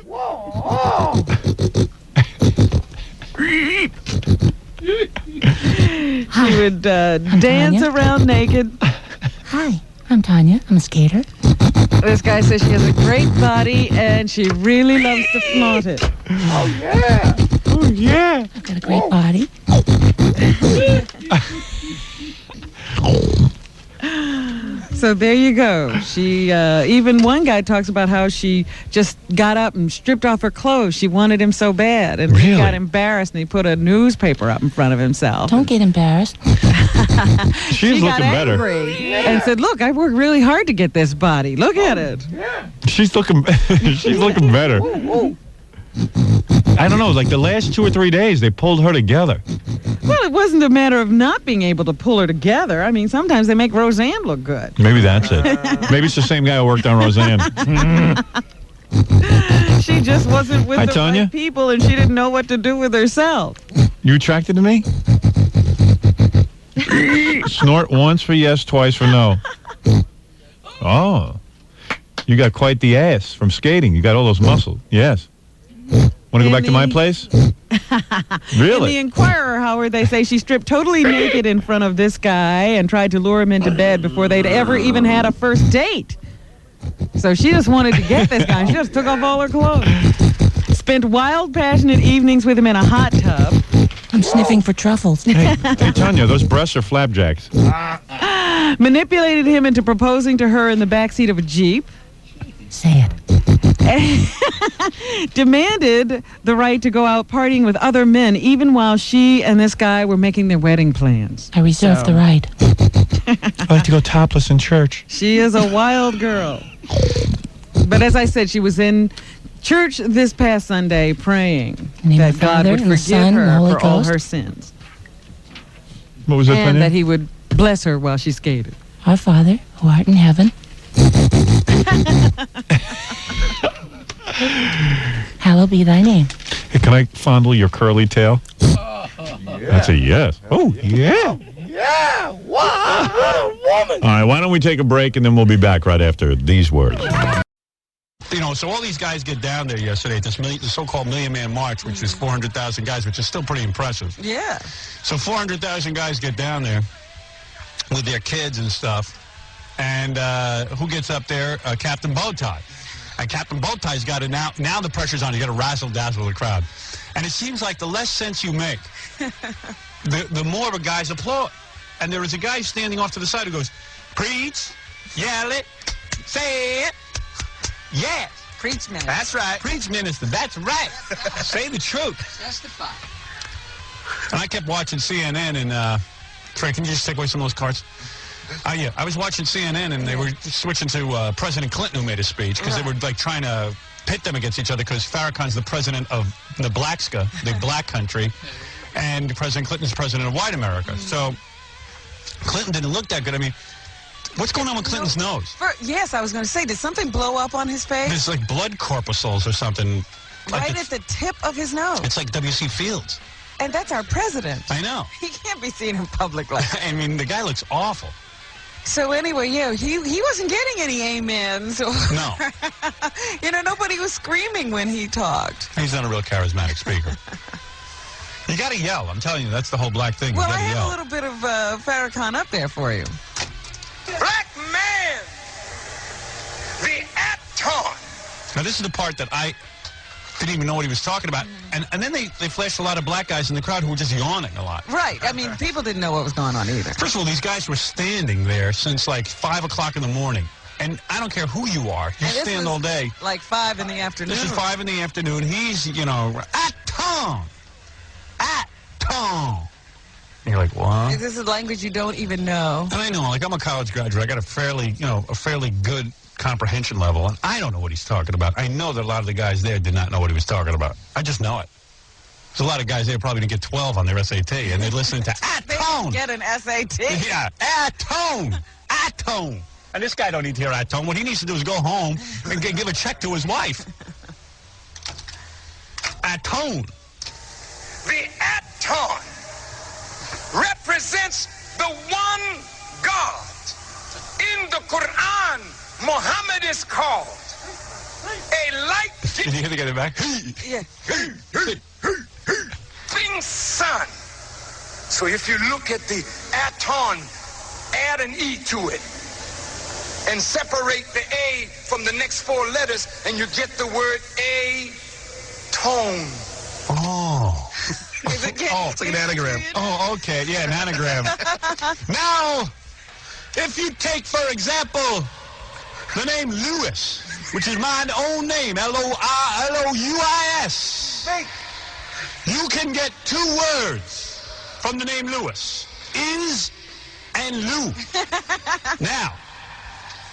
[SPEAKER 14] She would dance around naked.
[SPEAKER 6] Hi, I'm Tanya. I'm a skater.
[SPEAKER 14] This guy says she has a great body and she really loves to flaunt it.
[SPEAKER 6] Oh, yeah.
[SPEAKER 7] Oh, yeah.
[SPEAKER 6] I've got a great body.
[SPEAKER 14] So there you go. She even one guy talks about how she just got up and stripped off her clothes. She wanted him so bad, and he got embarrassed, and he put a newspaper up in front of himself.
[SPEAKER 6] Don't get embarrassed.
[SPEAKER 7] She's
[SPEAKER 14] got
[SPEAKER 7] looking better.
[SPEAKER 14] Angry and said, "Look, I worked really hard to get this body. Look at it."
[SPEAKER 7] She's looking. She's looking better. I don't know. Like the last 2 or 3 days, they pulled her together.
[SPEAKER 14] Well, it wasn't a matter of not being able to pull her together. I mean, sometimes they make Roseanne look good.
[SPEAKER 7] Maybe that's it. Maybe it's the same guy who worked on Roseanne.
[SPEAKER 14] She just wasn't with
[SPEAKER 7] Hi,
[SPEAKER 14] the
[SPEAKER 7] Tanya.
[SPEAKER 14] right people, and she didn't know what to do with herself.
[SPEAKER 7] You attracted to me? Snort once for yes, twice for no. Oh. You got quite the ass from skating. You got all those muscles. Yes. Want to go back to my place? Really?
[SPEAKER 14] In the Inquirer, Howard, they say she stripped totally naked in front of this guy and tried to lure him into bed before they'd ever even had a first date. So she just wanted to get this guy. She just took off all her clothes. Spent wild, passionate evenings with him in a hot tub.
[SPEAKER 6] I'm sniffing for truffles.
[SPEAKER 7] Hey, Tanya, those breasts are flapjacks.
[SPEAKER 14] Manipulated him into proposing to her in the backseat of a Jeep.
[SPEAKER 6] Say it.
[SPEAKER 14] Demanded the right to go out partying with other men, even while she and this guy were making their wedding plans.
[SPEAKER 6] I reserve the right.
[SPEAKER 7] I like to go topless in church.
[SPEAKER 14] She is a wild girl. But as I said, she was in church this past Sunday praying that God would forgive her for all her sins.
[SPEAKER 7] What was that?
[SPEAKER 14] And that he would bless her while she skated.
[SPEAKER 6] Our Father, who art in heaven. Hallowed be thy name.
[SPEAKER 7] Hey, can I fondle your curly tail? That's a yes. Oh, yeah.
[SPEAKER 10] Yeah.
[SPEAKER 7] All right, why don't we take a break and then we'll be back right after these words.
[SPEAKER 9] You know, so all these guys get down there yesterday at this so-called Million Man March, which is 400,000 guys, which is still pretty impressive.
[SPEAKER 14] Yeah.
[SPEAKER 9] So 400,000 guys get down there with their kids and stuff. And who gets up there? Captain Bowtie. And Captain Bowtie's got it now. Now the pressure's on. You got to razzle-dazzle the crowd. And it seems like the less sense you make, the more of a guys applaud. And there is a guy standing off to the side who goes, preach, yell it, say it. Yes.
[SPEAKER 14] Preach minister.
[SPEAKER 9] That's right. Preach minister. That's right. Say the truth.
[SPEAKER 14] Testify.
[SPEAKER 9] And I kept watching CNN and, Trey, can you just take away some of those cards? Yeah, I was watching CNN and they were switching to President Clinton who made a speech because they were like trying to pit them against each other because Farrakhan's the president of Nebraska, the black country, and President Clinton's president of white America. So Clinton didn't look that good. I mean, what's going on with Clinton's nose?
[SPEAKER 14] Yes, I was going to say, did something blow up on his face?
[SPEAKER 9] There's like blood corpuscles or something.
[SPEAKER 14] Right at the tip of his nose.
[SPEAKER 9] It's like W.C. Fields.
[SPEAKER 14] And that's our president.
[SPEAKER 9] I know.
[SPEAKER 14] He can't be seen in public like that.
[SPEAKER 9] I mean, the guy looks awful.
[SPEAKER 14] So anyway, yeah, he wasn't getting any amens.
[SPEAKER 9] No.
[SPEAKER 14] You know, nobody was screaming when he talked.
[SPEAKER 9] He's not a real charismatic speaker. You got to yell. I'm telling you, that's the whole black thing.
[SPEAKER 14] Well,
[SPEAKER 9] you
[SPEAKER 14] I have
[SPEAKER 9] yell.
[SPEAKER 14] a little bit of Farrakhan up there for you.
[SPEAKER 16] Black man, the Apton.
[SPEAKER 9] Now, this is the part that I didn't even know what he was talking about. And then they flashed a lot of black guys in the crowd who were just yawning a lot.
[SPEAKER 14] Right. I mean, people didn't know what was going on either.
[SPEAKER 9] First of all, these guys were standing there since like 5 o'clock in the morning. And I don't care who you are. You stand all day.
[SPEAKER 14] Like 5 in the afternoon.
[SPEAKER 9] This is 5 in the afternoon. He's, you know, Apton. Apton. And you're like, what?
[SPEAKER 14] This is language you don't even know.
[SPEAKER 9] And I know, like, I'm a college graduate. I got a fairly good comprehension level, and I don't know what he's talking about. I know that a lot of the guys there did not know what he was talking about. I just know it. There's a lot of guys there probably didn't get 12 on their SAT, and they're listening to Atone.
[SPEAKER 14] Get an SAT.
[SPEAKER 9] Yeah, Atone. Atone. And this guy don't need to hear Atone. What he needs to do is go home and give a check to his wife. Atone.
[SPEAKER 16] The Apton represents the one God. In the Quran, Muhammad is called a light.
[SPEAKER 9] Did you hear the guy in the back?
[SPEAKER 14] Yeah.
[SPEAKER 16] Giving sun. So if you look at the Aton, add an E to it, and separate the A from the next 4 letters, and you get the word A-tone.
[SPEAKER 9] Oh.
[SPEAKER 19] It's like an anagram.
[SPEAKER 9] Oh, okay. Yeah, an anagram. Now, if you take, for example, the name Lewis, which is my own name, L-O-U-I-S, you can get 2 words from the name Lewis. Is and Lou. Now,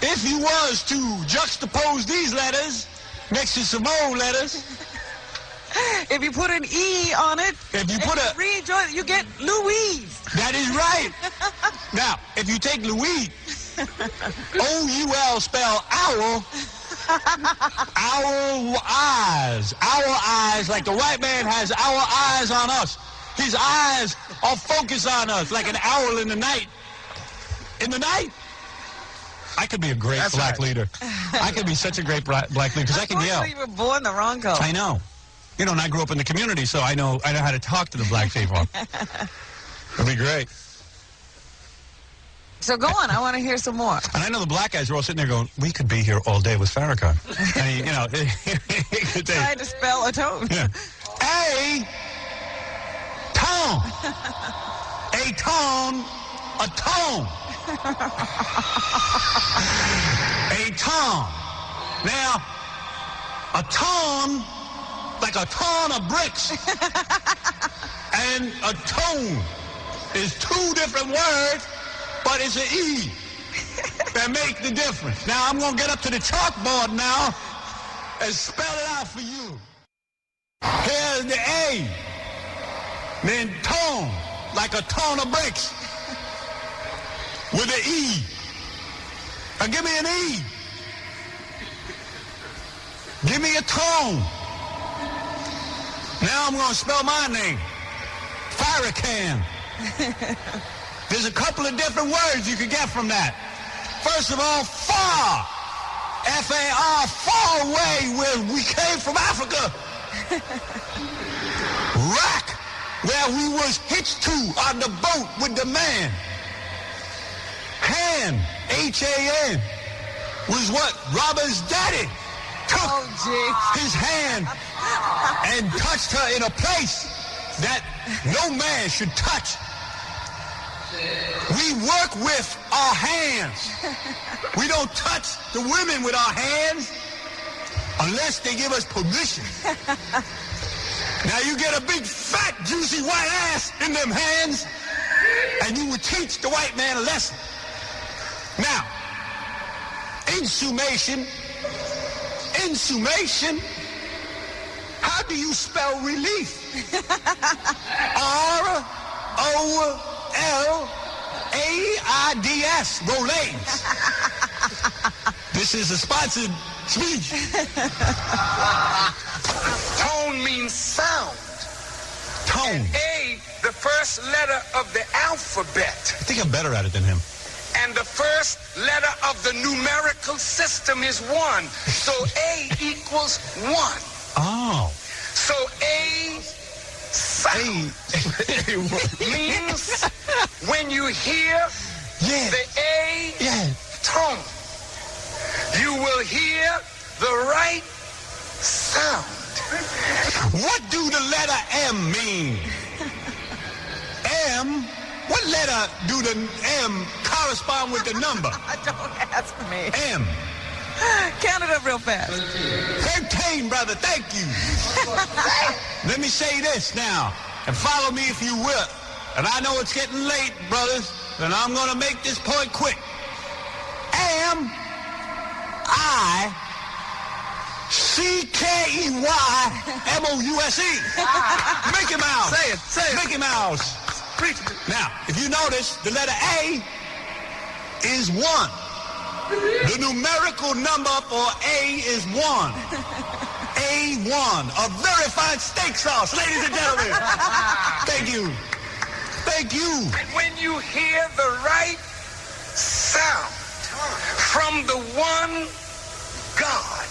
[SPEAKER 9] if you was to juxtapose these letters next to some more letters,
[SPEAKER 14] if you put an E on it,
[SPEAKER 9] if you put a
[SPEAKER 14] rejoin, you get Louise.
[SPEAKER 9] That is right. Now, if you take Louise, O-U-L spell owl, our eyes, like the white man has our eyes on us. His eyes are focused on us like an owl in the night. In the night, I could be a great black leader. I could be such a great black leader because I can yell.
[SPEAKER 14] You were born the wrong color.
[SPEAKER 9] I know. You know, and I grew up in the community, so I know how to talk to the black people. It'd be great.
[SPEAKER 14] So go on. I want to hear some more.
[SPEAKER 9] And I know the black guys are all sitting there going, we could be here all day with Farrakhan. And, you know.
[SPEAKER 14] Trying to spell atone.
[SPEAKER 9] Yeah. A-tone. A-tone. A tone. A tone. Now, a tone, like a ton of bricks, and a tone is 2 different words, but it's an E that make the difference. Now, I'm going to get up to the chalkboard now and spell it out for you. Here's the A. Then tone, like a ton of bricks, with an E. Now, give me an E. Give me a tone. Now I'm going to spell my name. Farrakhan. There's a couple of different words you could get from that. First of all, far. F-A-R, far away, where we came from Africa. Rack, where we was hitched to on the boat with the man. Hand, H-A-N, was what Robin's daddy took his hand and touched her in a place that no man should touch. We work with our hands. We don't touch the women with our hands unless they give us permission. Now you get a big, fat, juicy white ass in them hands, and you would teach the white man a lesson. Now, in summation, how do you spell relief? R-O-L-A-I-D-S, Rolaids. This is a sponsored speech.
[SPEAKER 16] Tone means sound.
[SPEAKER 9] Tone.
[SPEAKER 16] And A, the first letter of the alphabet.
[SPEAKER 9] I think I'm better at it than him.
[SPEAKER 16] And the first letter of the numerical system is 1. So A equals 1.
[SPEAKER 9] Oh.
[SPEAKER 16] So A sound means when you hear the A tone, you will hear the right sound.
[SPEAKER 9] What do the letter M mean? M? What letter do the M correspond with the number?
[SPEAKER 14] Don't ask me.
[SPEAKER 9] M.
[SPEAKER 14] Count it up real fast.
[SPEAKER 9] 13, brother. Thank you. Let me say this now, and follow me if you will. And I know it's getting late, brothers, and I'm going to make this point quick. M-I-C-K-E-Y-M-O-U-S-E. Mickey Mouse.
[SPEAKER 16] Say it.
[SPEAKER 9] Mickey Mouse. Now, if you notice, the letter A is 1. The numerical number for A is 1. A1, a very fine steak sauce, ladies and gentlemen. Thank you. Thank you.
[SPEAKER 16] And when you hear the right sound from the one God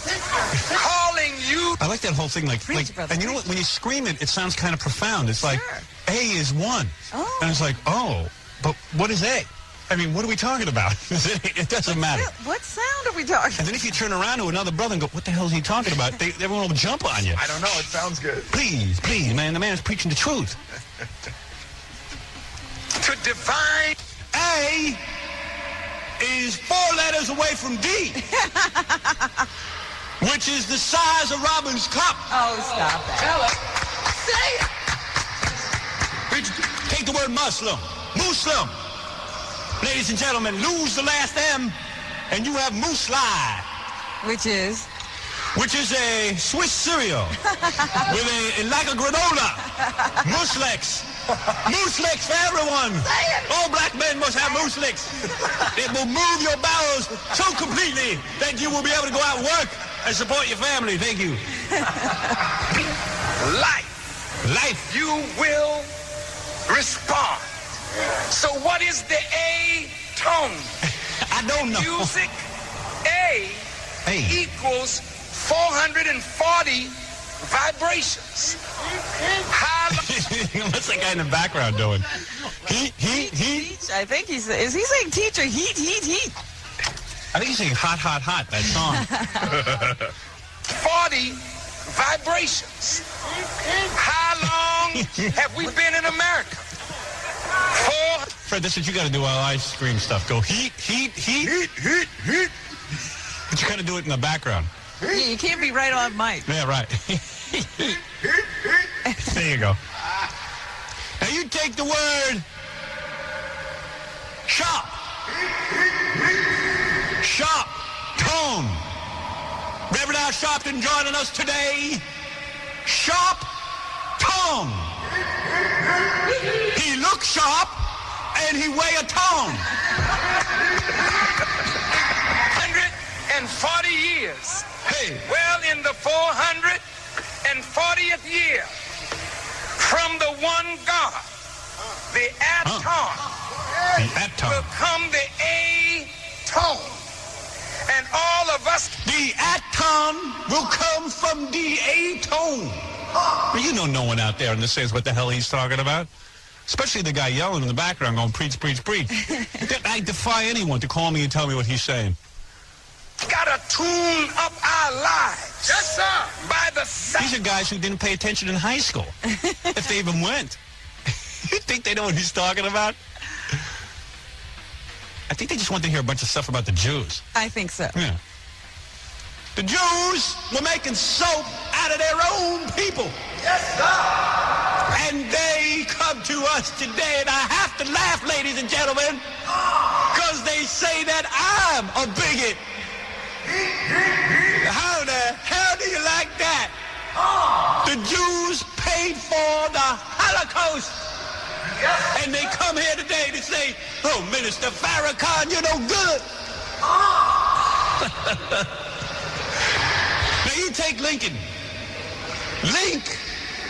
[SPEAKER 16] calling you.
[SPEAKER 9] I like that whole thing, like, and you know what? When you scream it, it sounds kind of profound. It's like, A is 1.
[SPEAKER 14] Oh.
[SPEAKER 9] And it's like, oh, but what is A? I mean, what are we talking about? It doesn't matter.
[SPEAKER 14] What sound are we talking?
[SPEAKER 9] And then if you turn around to another brother and go, what the hell is he talking about? Everyone will jump on you.
[SPEAKER 13] I don't know. It sounds good.
[SPEAKER 9] Please, man. The man's preaching the truth.
[SPEAKER 16] To divine.
[SPEAKER 9] A is 4 letters away from D, which is the size of Robin's cup.
[SPEAKER 14] Oh, stop that.
[SPEAKER 16] Tell it. Say it.
[SPEAKER 9] Take the word Muslim. Ladies and gentlemen, lose the last M, and you have Muslai.
[SPEAKER 14] Which is
[SPEAKER 9] a Swiss cereal with like a granola. Mueslex. Mueslex for everyone. All black men must have Mueslex. It will move your bowels so completely that you will be able to go out and work and support your family. Thank you.
[SPEAKER 16] Life. You will respond. So what is the A tone?
[SPEAKER 9] I don't know.
[SPEAKER 16] Music A equals 440 vibrations.
[SPEAKER 9] What's that guy in the background doing? Heat.
[SPEAKER 14] I think is he saying teach or heat?
[SPEAKER 9] I think he's saying hot, that song.
[SPEAKER 16] 40 vibrations. How long have we been in America? 4.
[SPEAKER 9] Fred, that's what you got to do while I scream stuff. Go heat. But you got to do it in the background.
[SPEAKER 14] You can't be right on mic.
[SPEAKER 9] Yeah, right. There you go. Now you take the word shop. Shop. Tone. Reverend Al Sharpton joining us today. Sharp. Tone. He looks sharp and he weigh a ton.
[SPEAKER 16] 140 years.
[SPEAKER 9] Hey.
[SPEAKER 16] Well, in the 440th year, from the one God, the Aton, will come the A-tone. And all of us...
[SPEAKER 9] The atom will come from the A-tone.
[SPEAKER 11] Well, you know no one out there understands what the hell he's talking about. Especially the guy yelling in the background going, preach, preach, preach. I defy anyone to call me and tell me what he's saying.
[SPEAKER 16] Gotta tune up our lives. Yes, sir. By the sound.
[SPEAKER 11] These are guys who didn't pay attention in high school, if they even went. You think they know what he's talking about? I think they just want to hear a bunch of stuff about the Jews.
[SPEAKER 14] I think so.
[SPEAKER 11] Yeah.
[SPEAKER 9] The Jews were making soap out of their own people.
[SPEAKER 16] Yes, sir.
[SPEAKER 9] And they come to us today, and I have to laugh, ladies and gentlemen, because they say that I'm a bigot. How the hell do you like that? The Jews paid for the Holocaust. And they come here today to say, oh, Minister Farrakhan, you're no good. Now, you take Lincoln. Link,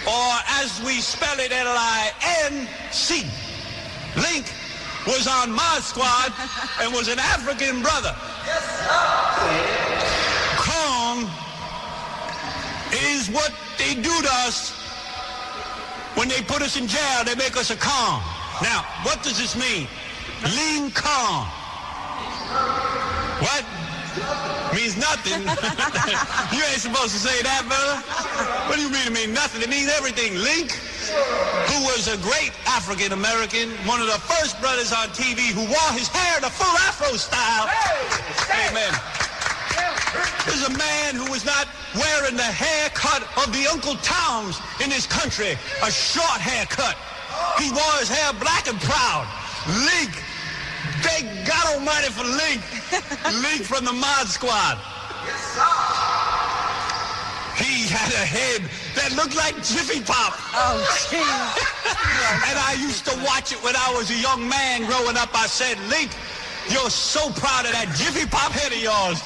[SPEAKER 9] or as we spell it, L-I-N-C. Link was on my squad and was an African brother.
[SPEAKER 16] Yes, sir.
[SPEAKER 9] Kong is what they do to us when they put us in jail. They make us a Kong. Now, what does this mean? Ling Kong. What? Means nothing. You ain't supposed to say that, brother. What do you mean it means nothing? It means everything. Link, who was a great African American, one of the first brothers on TV who wore his hair the full Afro style. Amen. There's a man who was not wearing the haircut of the Uncle Toms in this country, a short haircut. He wore his hair black and proud. Link. Thank God Almighty for Link. Link from the Mod Squad.
[SPEAKER 16] Yes, sir.
[SPEAKER 9] He had a head that looked like Jiffy Pop.
[SPEAKER 14] Oh, jeez.
[SPEAKER 9] And I used to watch it when I was a young man growing up. I said, Link, you're so proud of that Jiffy Pop head of yours.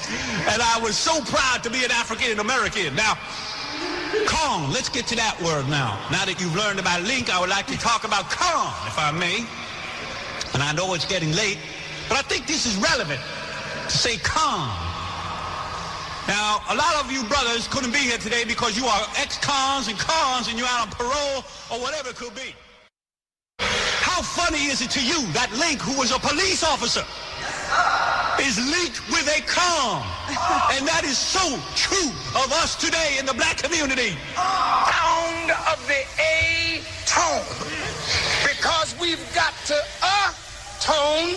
[SPEAKER 9] And I was so proud to be an African American. Now, Kong, let's get to that word now. Now that you've learned about Link, I would like to talk about Kong, if I may. And I know it's getting late, but I think this is relevant to say Kong. Now, a lot of you brothers couldn't be here today because you are ex-cons and cons and you're out on parole or whatever it could be. How funny is it to you that Link, who was a police officer, is linked with a con? And that is so true of us today in the black community.
[SPEAKER 16] Sound of the A-tone. Because we've got to atone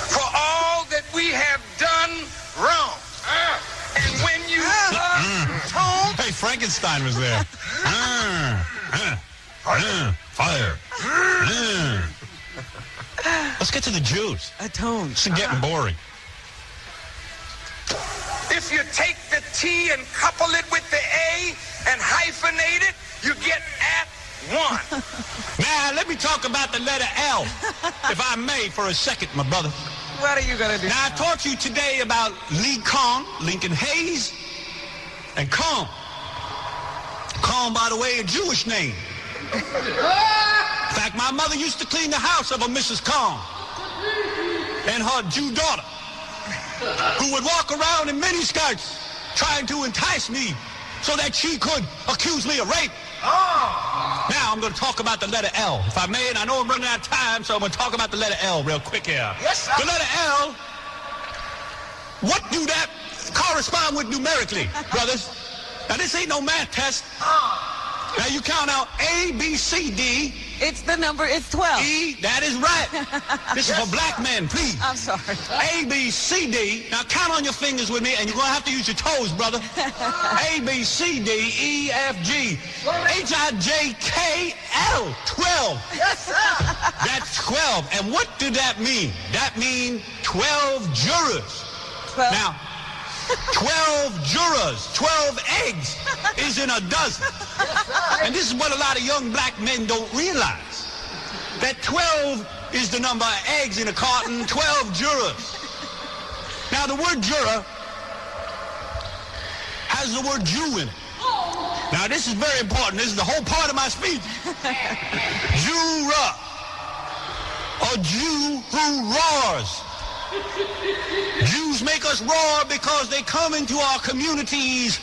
[SPEAKER 16] for all that we have done wrong. And when you atone...
[SPEAKER 11] Hey, Frankenstein was there. Fire. Let's get to the Jews.
[SPEAKER 14] Atone.
[SPEAKER 11] This is getting boring.
[SPEAKER 16] If you take the T and couple it with the A and hyphenate it, you get at one.
[SPEAKER 9] Now, let me talk about the letter L, if I may, for a second, my brother.
[SPEAKER 14] What are you going to do?
[SPEAKER 9] Now, I taught you today about Lee Kong, Lincoln Hayes, and Kong. Kong, by the way, a Jewish name. In fact, my mother used to clean the house of a Mrs. Kong and her Jew daughter, who would walk around in miniskirts trying to entice me so that she could accuse me of rape. Now I'm going to talk about the letter L, if I may, and I know I'm running out of time, so I'm going to talk about the letter L real quick here.
[SPEAKER 16] Yes, sir.
[SPEAKER 9] The letter L, what do that correspond with numerically, brothers? Now, this ain't no math test. Now, you count out A, B, C, D.
[SPEAKER 14] It's the number, it's 12.
[SPEAKER 9] E, that is right. This is for black men, please.
[SPEAKER 14] I'm sorry.
[SPEAKER 9] A, B, C, D. Now, count on your fingers with me, and you're going to have to use your toes, brother. A, B, C, D, E, F, G, H, I, J, K, L. 12.
[SPEAKER 16] Yes, sir.
[SPEAKER 9] That's 12. And what did that mean? That means 12 jurors.
[SPEAKER 14] 12.
[SPEAKER 9] Now, 12 jurors, 12 eggs is in a dozen. And this is what a lot of young black men don't realize. That 12 is the number of eggs in a carton, 12 jurors. Now, the word juror has the word Jew in it. Now, this is very important. This is the whole part of my speech. Juror. A Jew who roars. Jews make us roar because they come into our communities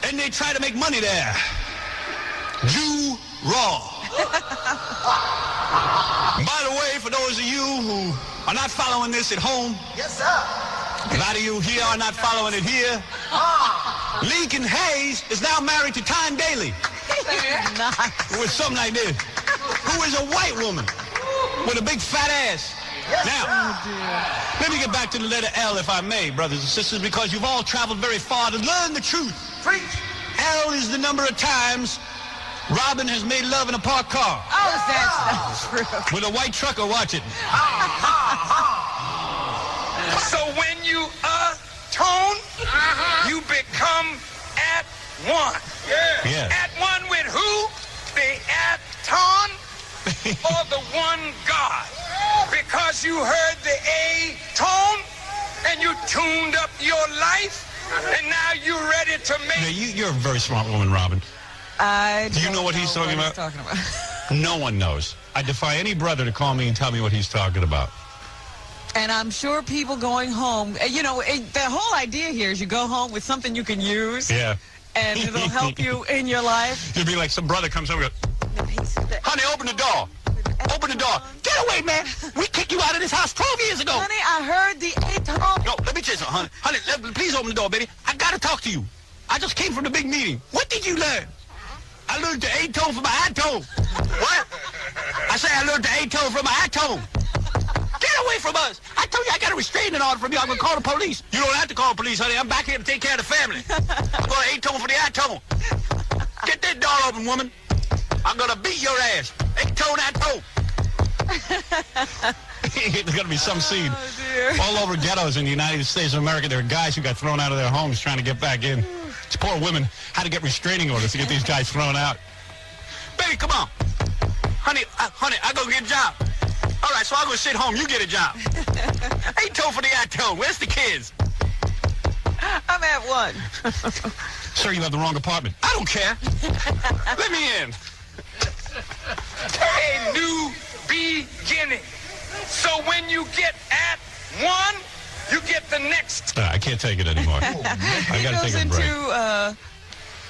[SPEAKER 9] and they try to make money there. Jew roar. By the way, for those of you who are not following this at home,
[SPEAKER 16] Yes, sir.
[SPEAKER 9] a lot of you here are not following it here. Lincoln Hayes is now married to Tyne Daly. Who is something like this. Who is a white woman with a big fat ass. Now, let me get back to the letter L, if I may, brothers and sisters, because you've all traveled very far to learn the truth.
[SPEAKER 16] Preach.
[SPEAKER 9] L is the number of times Robin has made love in a parked car.
[SPEAKER 14] Oh, that's not true.
[SPEAKER 9] With a white trucker watching.
[SPEAKER 16] So when you atone, you become at one.
[SPEAKER 9] Yeah.
[SPEAKER 16] At one with who? The atone or the one God? Because you heard the A-tone and you tuned up your life and now you're ready to make...
[SPEAKER 9] Now, you're a very smart woman, Robin. Do you know what he's talking about? No one knows. I defy any brother to call me and tell me what he's talking about.
[SPEAKER 14] And I'm sure people going home, you know, the whole idea here is you go home with something you can use.
[SPEAKER 9] Yeah.
[SPEAKER 14] And it'll help you in your life.
[SPEAKER 9] It'll be like some brother comes over and goes, honey, open the door. Open the door. Get away, man. We kicked you out of this house 12 years ago.
[SPEAKER 14] Honey, I heard the A-tone.
[SPEAKER 9] No, let me tell you something, honey. Honey, please open the door, baby. I got to talk to you. I just came from the big meeting. What did you learn? I learned the A-tone from my I-tone. What? I say I learned the A-tone from my I-tone. Get away from us. I told you I got a restraining order from you. I'm going to call the police. You don't have to call the police, honey. I'm back here to take care of the family. I'm going to A-tone for the I-tone. Get that door open, woman. I'm going to beat your ass. A-tone, I-tone. There's going to be some scene all over ghettos in the United States of America. There are guys who got thrown out of their homes trying to get back in. These poor women had to get restraining orders to get these guys thrown out. Baby, come on. Honey, I go get a job. All right, so I'll go sit home. You get a job. A-tone for the I-tone. Where's the kids?
[SPEAKER 14] I'm at one.
[SPEAKER 9] Sir, you have the wrong apartment. I don't care. Let me in.
[SPEAKER 16] A new beginning. So when you get at one, you get the next.
[SPEAKER 9] I can't take it anymore. I got to take a break.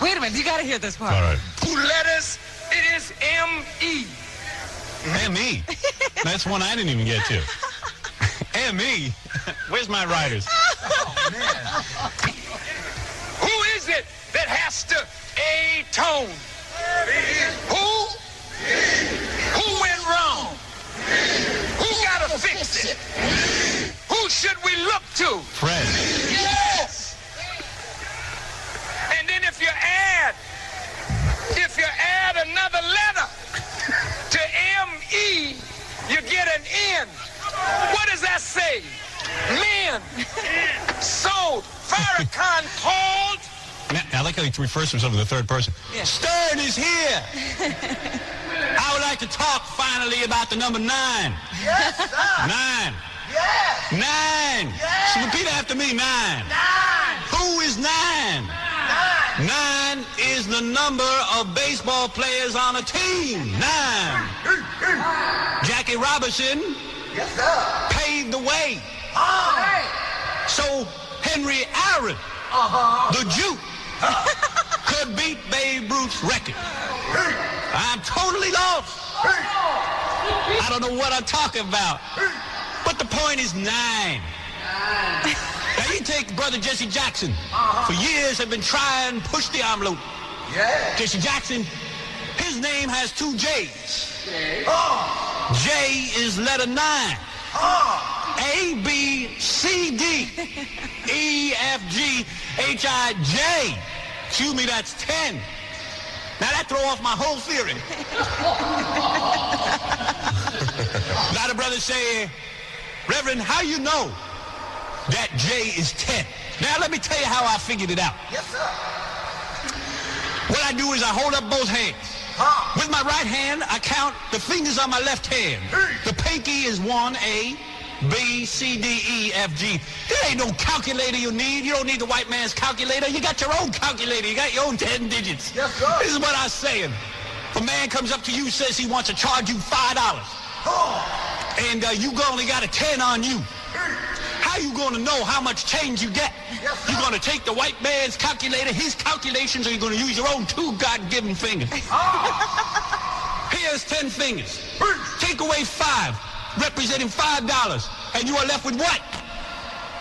[SPEAKER 14] Wait a minute, you got to hear this part.
[SPEAKER 9] All right.
[SPEAKER 16] Two letters, it is M-E.
[SPEAKER 9] M-E? That's one I didn't even get to. M-E? Where's my writers?
[SPEAKER 16] Oh, man. Who is it that has to A-tone? Who? Who went wrong? Who got to fix it? Who should we look to?
[SPEAKER 9] Fred.
[SPEAKER 16] Yes! And then if you add another letter to M-E, you get an N. What does that say? Men. So, Farrakhan called.
[SPEAKER 9] I like how he refers to himself in the third person.
[SPEAKER 16] Yeah.
[SPEAKER 9] Stern is here. I would like to talk finally about the number 9.
[SPEAKER 16] Yes, sir.
[SPEAKER 9] 9.
[SPEAKER 16] Yes.
[SPEAKER 9] 9.
[SPEAKER 16] Yes.
[SPEAKER 9] So repeat after me. 9.
[SPEAKER 16] 9.
[SPEAKER 9] Who is 9? 9 is the number of baseball players on a team. 9. Jackie Robinson
[SPEAKER 16] Yes, sir.
[SPEAKER 9] paved the way. So Henry Aaron, the Jew, could beat Babe Ruth's record. I'm totally lost. I don't know what I'm talking about. But the point is 9. Now you take Brother Jesse Jackson. For years have been trying to push the envelope.
[SPEAKER 16] Yeah.
[SPEAKER 9] Jesse Jackson, his name has 2 J's. J is letter 9. A, B, C, D, E, F, G, H, I, J. Excuse me, that's 10. Now that throw off my whole theory. A lot of brothers say, Reverend, how you know that J is 10? Now let me tell you how I figured it out.
[SPEAKER 16] Yes, sir.
[SPEAKER 9] What I do is I hold up both hands. With my right hand, I count the fingers on my left hand. The pinky is 1, A, B, C, D, E, F, G. There ain't no calculator you need. You don't need the white man's calculator. You got your own calculator. You got your own 10 digits.
[SPEAKER 16] Yes, sir.
[SPEAKER 9] This is what I'm saying. If a man comes up to you, says he wants to charge you $5, and you only got a 10 on you. How you going to know how much change you get? You going to take the white man's calculator, his calculations, or you going to use your own 2 God-given fingers? Here's 10 fingers. Take away 5, representing $5, and you are left with what?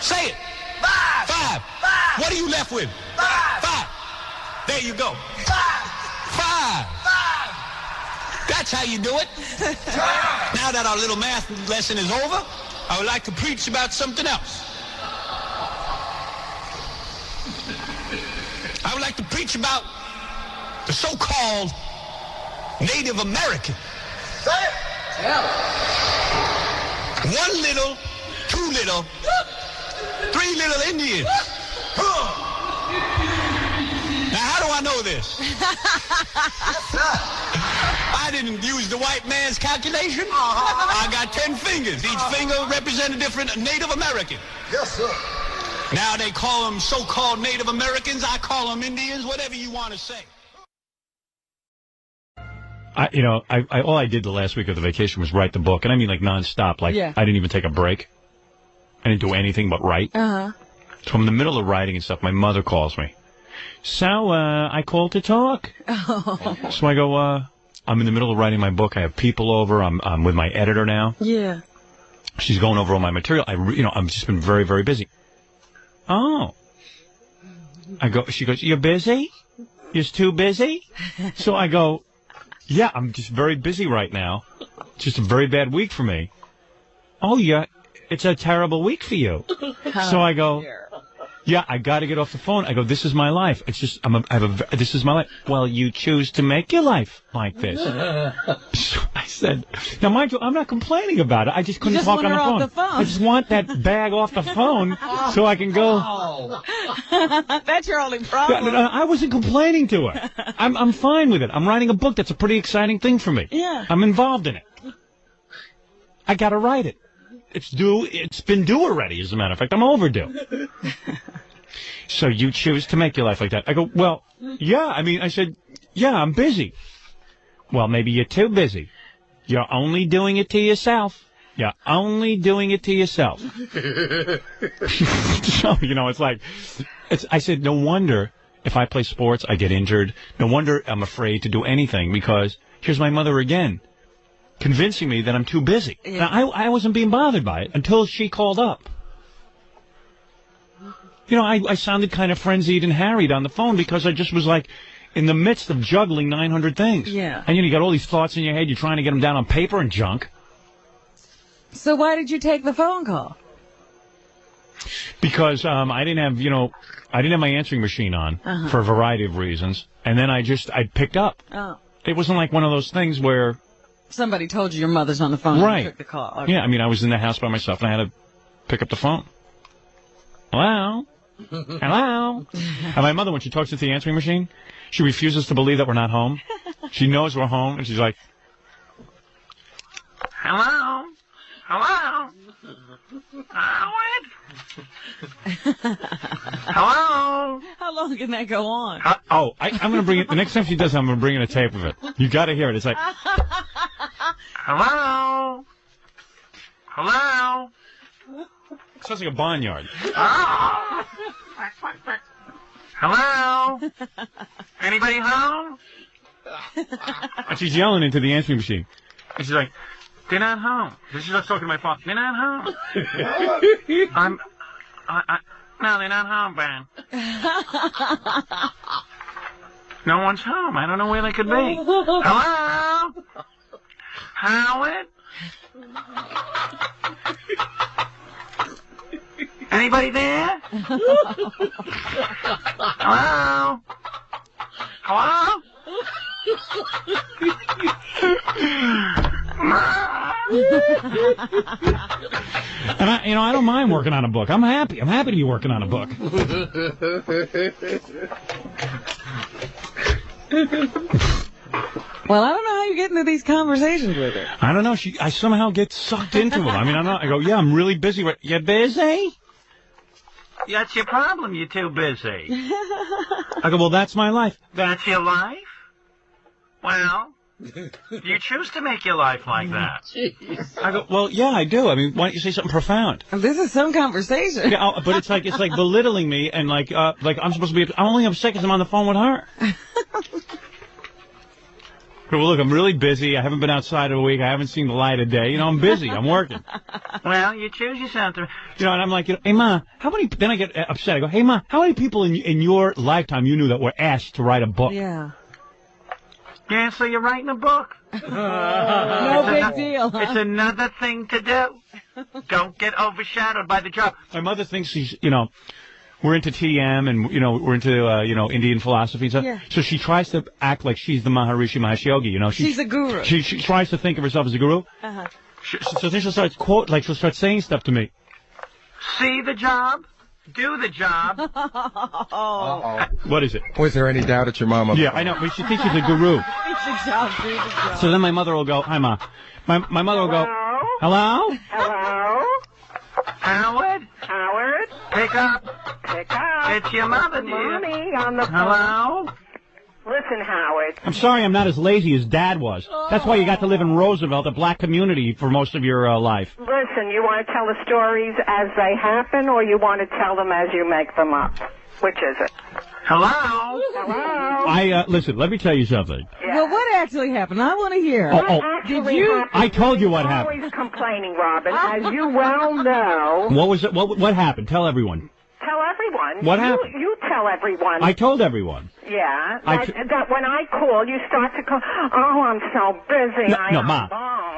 [SPEAKER 9] Say it. 5. What are you left with? 5. There you go. 5. That's how you do it. Now that our little math lesson is over, I would like to preach about something else. I would like to preach about the so-called Native American. Say it. Yeah. 1 little, 2 little, 3 little Indians. Now, how do I know this? I didn't use the white man's calculation. I got 10 fingers. Each finger represents a different Native American. Yes, sir. Now they call them so-called Native Americans. I call them Indians, whatever you want to say.
[SPEAKER 7] All I did the last week of the vacation was write the book, and I mean like nonstop. Like I didn't even take a break. I didn't do anything but write. So I'm in the middle of writing and stuff. My mother calls me. So I called to talk. So I go. I'm in the middle of writing my book. I have people over. I'm with my editor now.
[SPEAKER 3] Yeah.
[SPEAKER 7] She's going over all my material. I've just been very, very busy. Oh. I go. She goes, "You're busy? You're too busy?" So I go, "Yeah, I'm just very busy right now. It's just a very bad week for me." "Oh, yeah, it's a terrible week for you." So I go, "Yeah, I got to get off the phone." I go, "This is my life. It's just this is my life." "Well, you choose to make your life like this." So I said, "Now, mind you, I'm not complaining about it. I just couldn't talk on the phone. I just want that bag off the phone so I can go."
[SPEAKER 3] That's your only problem.
[SPEAKER 7] I wasn't complaining to her. I'm fine with it. I'm writing a book. That's a pretty exciting thing for me.
[SPEAKER 3] Yeah.
[SPEAKER 7] I'm involved in it. I got to write it. It's due. It's been due already, as a matter of fact. I'm overdue. So you choose to make your life like that. I go, "Well, yeah." I said, "Yeah, I'm busy." "Well, maybe you're too busy. You're only doing it to yourself. You're only doing it to yourself." So, it's like, I said, no wonder if I play sports, I get injured. No wonder I'm afraid to do anything, because here's my mother again, convincing me that I'm too busy. Yeah. Now, I wasn't being bothered by it until she called up. I sounded kind of frenzied and harried on the phone because I just was like in the midst of juggling 900 things.
[SPEAKER 3] Yeah.
[SPEAKER 7] And you got all these thoughts in your head. You're trying to get them down on paper and junk.
[SPEAKER 3] So why did you take the phone call?
[SPEAKER 7] Because I didn't have my answering machine on for a variety of reasons. And then I picked up.
[SPEAKER 3] Oh.
[SPEAKER 7] It wasn't like one of those things where
[SPEAKER 3] somebody told you your mother's on the phone and you took the call. Okay.
[SPEAKER 7] Yeah, I was in the house by myself and I had to pick up the phone. Hello? Hello? And my mother, when she talks into the answering machine, she refuses to believe that we're not home. She knows we're home, and she's like, "Hello? Hello? Howard? Hello?"
[SPEAKER 3] How long can that go on?
[SPEAKER 7] I'm going to bring it. The next time she does it, I'm going to bring in a tape of it. You got to hear it. It's like, "Hello? Hello?" Sounds like a barnyard. "Hello? Anybody home?" And she's yelling into the answering machine. And she's like, "They're not home." She's just talking to my phone. "They're not home." No, they're not home, Ben. No one's home. I don't know where they could be. Hello? Howard? Anybody there? Hello? Hello? And I don't mind working on a book. I'm happy. I'm happy to be working on a book.
[SPEAKER 3] Well, I don't know how you get into these conversations with her.
[SPEAKER 7] I don't know. I somehow get sucked into them. I go, "Yeah, I'm really busy." "You busy?" "That's your problem. You're too busy." I go, "Well, that's my life." "That's your life? Well,
[SPEAKER 1] You choose to make your life like that.
[SPEAKER 17] Jeez.
[SPEAKER 1] I go, well, yeah, I do. I mean, why don't you say something profound?
[SPEAKER 14] This is some conversation.
[SPEAKER 1] Yeah, but it's like belittling me and like I'm supposed to be. I'm only upset because I'm on the phone with her. Well, look, I'm really busy. I haven't been outside in a week. I haven't seen the light of day. You know, I'm busy. I'm working.
[SPEAKER 17] Well, you choose yourself to...
[SPEAKER 1] You know, and I'm like, hey, Ma, how many... Then I get upset. I go, hey, Ma, how many people in your lifetime you knew that were asked to write a book?
[SPEAKER 14] Yeah.
[SPEAKER 17] Yeah, so you're writing a book.
[SPEAKER 14] No big deal. Huh?
[SPEAKER 17] It's another thing to do. Don't get overshadowed by the job.
[SPEAKER 1] My mother thinks she's, you know... We're into TM and, you know, we're into, you know, Indian philosophy and stuff.
[SPEAKER 14] Yeah.
[SPEAKER 1] So she tries to act like she's the Maharishi Mahesh Yogi, you know.
[SPEAKER 14] She's a guru.
[SPEAKER 1] She tries to think of herself as a guru.
[SPEAKER 14] Uh-huh.
[SPEAKER 1] So then she'll start she'll start saying stuff to me.
[SPEAKER 17] See the job, do the job.
[SPEAKER 1] What is it?
[SPEAKER 22] Was there any doubt at your mama?
[SPEAKER 1] Yeah, I know, but she thinks she's a guru. So then my mother will go, hi, Ma. My mother will go, hello?
[SPEAKER 17] Hello? Howard? Howard? Pick up. Pick up. It's your mother, dear.
[SPEAKER 18] Mommy on the phone.
[SPEAKER 1] Hello?
[SPEAKER 18] Listen, Howard.
[SPEAKER 1] I'm sorry I'm not as lazy as Dad was. That's why you got to live in Roosevelt, a black community, for most of your life.
[SPEAKER 18] Listen, you want to tell the stories as they happen, or you want to tell them as you make them up? Which is it?
[SPEAKER 17] Hello?
[SPEAKER 18] Hello?
[SPEAKER 1] Listen, let me tell you something.
[SPEAKER 18] Yeah.
[SPEAKER 14] Well, what actually happened? I want to hear.
[SPEAKER 18] Did
[SPEAKER 14] you?
[SPEAKER 1] I told you what happened.
[SPEAKER 18] Always complaining, Robin, as you well know.
[SPEAKER 1] What was it? What happened? Tell everyone.
[SPEAKER 18] Tell everyone.
[SPEAKER 1] What happened?
[SPEAKER 18] You tell everyone.
[SPEAKER 1] I told everyone.
[SPEAKER 18] Yeah. That when I call, you start to call. Oh, I'm so busy.
[SPEAKER 1] No, Ma.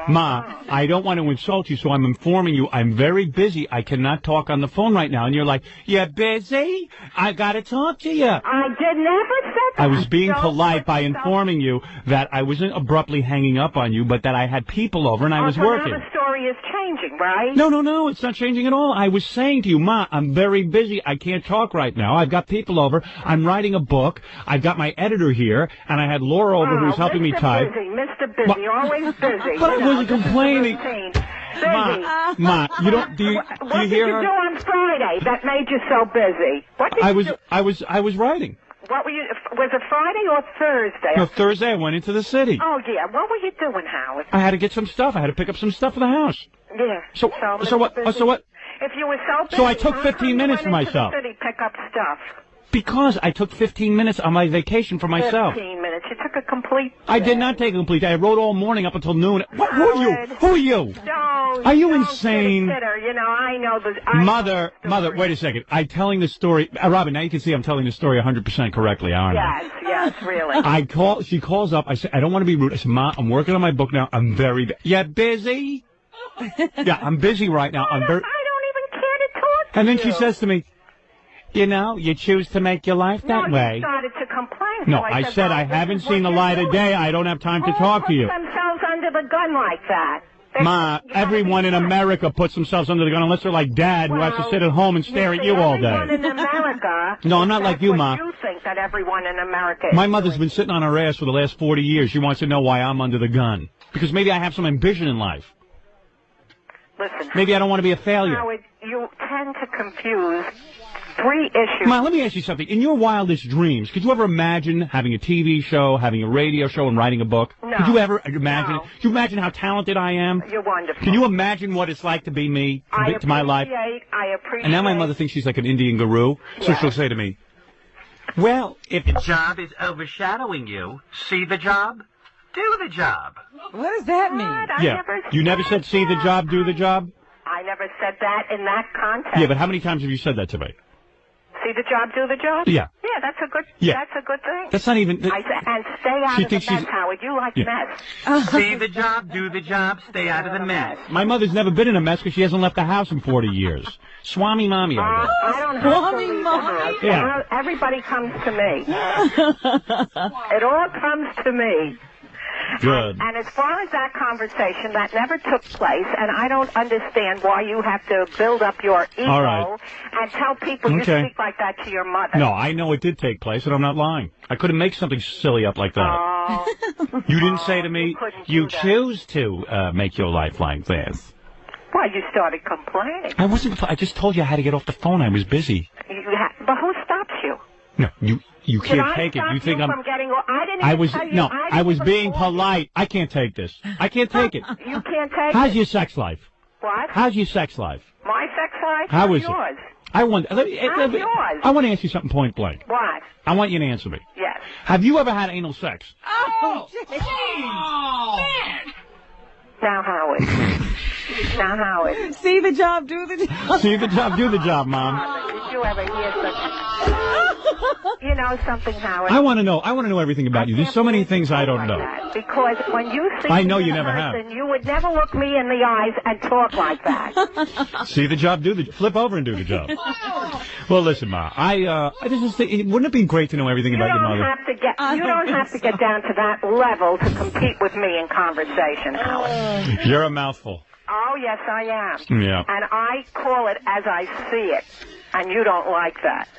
[SPEAKER 1] Ma, I don't want to insult you, so I'm informing you I'm very busy. I cannot talk on the phone right now. And you're like, you're busy? I got to talk to you.
[SPEAKER 18] I never said that.
[SPEAKER 1] I was being polite by informing you that I wasn't abruptly hanging up on you, but that I had people over and I was working.
[SPEAKER 18] Now the story is changing, right?
[SPEAKER 1] No, it's not changing at all. I was saying to you, Ma, I'm very busy. I can't talk right now. I've got people over. I'm writing a book. I've got my editor here, and I had Laura over who's helping me type.
[SPEAKER 18] Mr. Busy, always busy.
[SPEAKER 1] But I wasn't complaining.
[SPEAKER 18] Busy.
[SPEAKER 1] Ma, you don't. Do you hear her?
[SPEAKER 18] What did you do on Friday that made you so busy? What did you do?
[SPEAKER 1] I was writing.
[SPEAKER 18] What were you? Was it Friday or Thursday?
[SPEAKER 1] No, Thursday I went into the city.
[SPEAKER 18] Oh yeah. What were you doing, Howard?
[SPEAKER 1] I had to get some stuff. I had to pick up some stuff for the house.
[SPEAKER 18] Yeah.
[SPEAKER 1] So what?
[SPEAKER 18] If you were so busy,
[SPEAKER 1] so I took 15 minutes for myself.
[SPEAKER 18] City, pick up stuff.
[SPEAKER 1] Because I took 15 minutes on my vacation for myself.
[SPEAKER 18] 15 minutes. You took a complete...
[SPEAKER 1] I did not take a complete. I wrote all morning up until noon. Who are you? Who are you?
[SPEAKER 18] No,
[SPEAKER 1] are you insane?
[SPEAKER 18] You know, I know the...
[SPEAKER 1] Mother, wait a second. I'm telling the story. Robin, now you can see I'm telling the story 100% correctly, aren't I?
[SPEAKER 18] Yes, really.
[SPEAKER 1] She calls up. I say, I don't want to be rude. I said, Ma, I'm working on my book now. I'm very... Yeah, busy? Yeah, I'm busy right now. I don't
[SPEAKER 18] even care to talk to you.
[SPEAKER 1] And then she says to me, you know, you choose to make your life that way.
[SPEAKER 18] You started to complain.
[SPEAKER 1] No,
[SPEAKER 18] so
[SPEAKER 1] I said I haven't seen the light of day. I don't have time to talk to you.
[SPEAKER 18] Who puts themselves under the gun like that?
[SPEAKER 1] Ma, everyone in America puts themselves under the gun unless they're like Dad, who has to sit at home and stare at you all day.
[SPEAKER 18] Everyone in America.
[SPEAKER 1] No, I'm not like you, Ma.
[SPEAKER 18] You think that everyone in America.
[SPEAKER 1] My mother's been sitting on her ass for the last 40 years. She wants to know why I'm under the gun. Because maybe I have some ambition in life.
[SPEAKER 18] Listen.
[SPEAKER 1] Maybe I don't want to be a failure.
[SPEAKER 18] Howard, you tend to confuse 3 issues.
[SPEAKER 1] Ma, let me ask you something. In your wildest dreams, could you ever imagine having a TV show, having a radio show, and writing a book?
[SPEAKER 18] No.
[SPEAKER 1] Could you ever imagine it? Could you imagine how talented I am?
[SPEAKER 18] You're wonderful.
[SPEAKER 1] Can you imagine what it's like to be me, to my life?
[SPEAKER 18] I appreciate.
[SPEAKER 1] And now my mother thinks she's like an Indian guru, so she'll say to me, well, if
[SPEAKER 17] the job is overshadowing you, see the job, do the job.
[SPEAKER 14] What does that mean?
[SPEAKER 1] Yeah. You never said see the job, do the job?
[SPEAKER 18] I never said that in that context.
[SPEAKER 1] Yeah, but how many times have you said that to me?
[SPEAKER 18] See the job, do the job?
[SPEAKER 1] Yeah.
[SPEAKER 18] Yeah, that's a good.
[SPEAKER 1] Yeah.
[SPEAKER 18] That's a good thing.
[SPEAKER 1] That's not even.
[SPEAKER 18] I said, and stay out of the mess, Howard. You like mess.
[SPEAKER 17] See the job, do the job, stay out of the mess.
[SPEAKER 1] My mother's never been in a mess because she hasn't left the house in 40 years. Swami Mommy, I guess.
[SPEAKER 18] I don't have to leave the house.
[SPEAKER 1] Yeah.
[SPEAKER 18] Everybody comes to me. It all comes to me.
[SPEAKER 1] Good.
[SPEAKER 18] And as far as that conversation, that never took place, and I don't understand why you have to build up your ego and tell people you speak like that to your mother.
[SPEAKER 1] No, I know it did take place, and I'm not lying. I couldn't make something silly up like that. You didn't say to me, you choose to make your life like this.
[SPEAKER 18] Why, you started complaining.
[SPEAKER 1] I just told you I had to get off the phone. I was busy.
[SPEAKER 18] But who stops you?
[SPEAKER 1] No, You can't take it. You think I'm... I was being polite. I can't take this. I can't take it.
[SPEAKER 18] You can't take it?
[SPEAKER 1] How's your sex life?
[SPEAKER 18] What?
[SPEAKER 1] How's your sex life?
[SPEAKER 18] My sex life?
[SPEAKER 1] How is
[SPEAKER 18] yours?
[SPEAKER 1] it? I want
[SPEAKER 18] How's yours?
[SPEAKER 1] I want to ask you something point blank.
[SPEAKER 18] What?
[SPEAKER 1] I want you to answer me.
[SPEAKER 18] Yes.
[SPEAKER 1] Have you ever had anal sex?
[SPEAKER 18] Oh, man. Now, Howard. Now, Howard.
[SPEAKER 14] See the job, do the job.
[SPEAKER 1] See the job, do the job, Mom.
[SPEAKER 18] Did you ever hear such... You know something, Howard?
[SPEAKER 1] I want to know everything about you. There's so many things I don't know.
[SPEAKER 18] Because when you see
[SPEAKER 1] I know you never have.
[SPEAKER 18] You would never look me in the eyes and talk like that.
[SPEAKER 1] See the job, flip over and do the job. Well, listen, Ma, wouldn't it be great to know everything about your mother?
[SPEAKER 18] You don't have to get down to that level to compete with me in conversation, Howard.
[SPEAKER 1] You're a mouthful.
[SPEAKER 18] Oh, yes, I am.
[SPEAKER 1] Yeah.
[SPEAKER 18] And I call it as I see it, and you don't like that.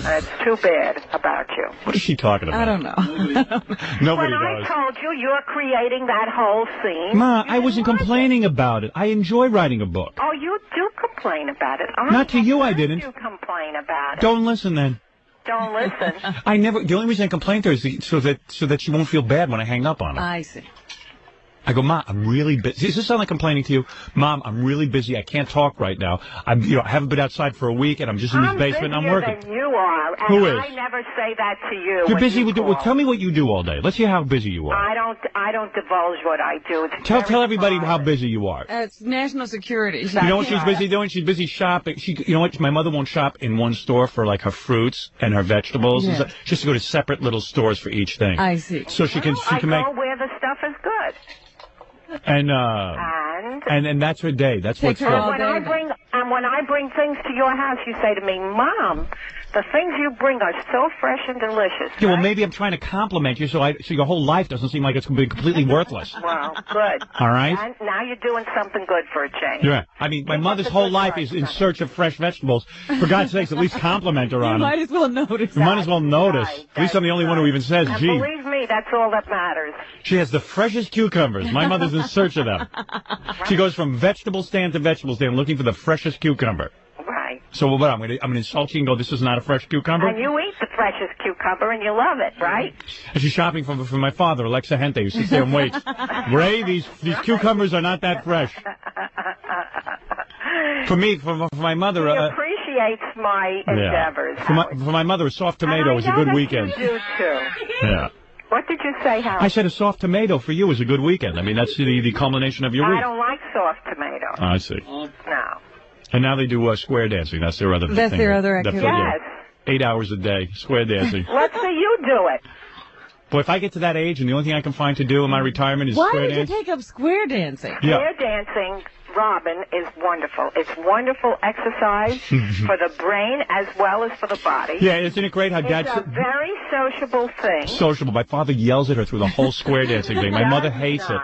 [SPEAKER 18] And it's too bad about you.
[SPEAKER 1] What is she talking about?
[SPEAKER 14] I don't know.
[SPEAKER 1] Nobody
[SPEAKER 18] when
[SPEAKER 1] knows.
[SPEAKER 18] I told you you're creating that whole scene.
[SPEAKER 1] Ma, I wasn't complaining about it. I enjoy writing a book.
[SPEAKER 18] Oh, you do complain about it.
[SPEAKER 1] Not to you, I didn't.
[SPEAKER 18] You complain about it.
[SPEAKER 1] Don't listen then.
[SPEAKER 18] Don't listen.
[SPEAKER 1] The only reason I complain to her is so that she won't feel bad when I hang up on her.
[SPEAKER 14] I see.
[SPEAKER 1] I go, Ma, I'm really busy. Does this sound like complaining to you? Mom, I'm really busy. I can't talk right now. I haven't been outside for a week, and I'm just in this basement and I'm working.
[SPEAKER 18] Than you are, and
[SPEAKER 1] Who is?
[SPEAKER 18] I never say that to you.
[SPEAKER 1] You're busy with well, tell me what you do all day. Let's hear how busy you are.
[SPEAKER 18] I don't divulge what I do.
[SPEAKER 1] Tell everybody how busy you are.
[SPEAKER 14] It's national security.
[SPEAKER 1] You know what she's busy doing? She's busy shopping. You know what? My mother won't shop in one store for like her fruits and her vegetables.
[SPEAKER 14] Yeah.
[SPEAKER 1] And stuff. She has to go to separate little stores for each thing.
[SPEAKER 14] I see.
[SPEAKER 1] So she can make.
[SPEAKER 18] Go where the stuff is good.
[SPEAKER 1] And that's her day. That's what's
[SPEAKER 18] when I bring things to your house, you say to me, Mom, the things you bring are so fresh and delicious.
[SPEAKER 1] Yeah, well, maybe I'm trying to compliment you, so your whole life doesn't seem like it's completely worthless.
[SPEAKER 18] Well, good.
[SPEAKER 1] All right.
[SPEAKER 18] And now you're doing something good for a change.
[SPEAKER 1] Yeah. I mean, my mother's whole life is in search of fresh vegetables. For God's sakes, at least compliment her on them.
[SPEAKER 14] You might as well notice.
[SPEAKER 1] You might as well notice. At least I'm the only one who even says,
[SPEAKER 18] and
[SPEAKER 1] gee.
[SPEAKER 18] Believe me, that's all that matters.
[SPEAKER 1] She has the freshest cucumbers. My mother's in search of them. She goes from vegetable stand to vegetable stand looking for the freshest cucumber.
[SPEAKER 18] Right.
[SPEAKER 1] So what? I'm gonna insult you and go, this is not a fresh cucumber?
[SPEAKER 18] And you eat the freshest cucumber and you love it, right?
[SPEAKER 1] And she's shopping for my father, Alexa Hente, who sits there and waits. Ray, these cucumbers are not that fresh. For me, for my mother...
[SPEAKER 18] He appreciates my endeavors.
[SPEAKER 1] For my mother, a soft tomato is a good weekend.
[SPEAKER 18] You do, too.
[SPEAKER 1] Yeah.
[SPEAKER 18] What did you say, Howard?
[SPEAKER 1] I said a soft tomato for you is a good weekend. I mean, that's the culmination of your week.
[SPEAKER 18] I don't like soft tomatoes.
[SPEAKER 1] I see.
[SPEAKER 18] No.
[SPEAKER 1] And now they do square dancing. That's their other thing.
[SPEAKER 14] That's their other activity.
[SPEAKER 18] Yes.
[SPEAKER 1] 8 hours a day, square dancing.
[SPEAKER 18] Let's see you do it.
[SPEAKER 1] Boy, if I get to that age and the only thing I can find to do in my retirement is square dancing.
[SPEAKER 14] Why would you take up square dancing?
[SPEAKER 1] Yeah.
[SPEAKER 18] Square dancing, Robin, is wonderful. It's wonderful exercise for the brain as well as for the body.
[SPEAKER 1] Yeah, isn't it great how Dad...
[SPEAKER 18] It's a very sociable thing.
[SPEAKER 1] Sociable. My father yells at her through the whole square dancing thing. My mother hates it.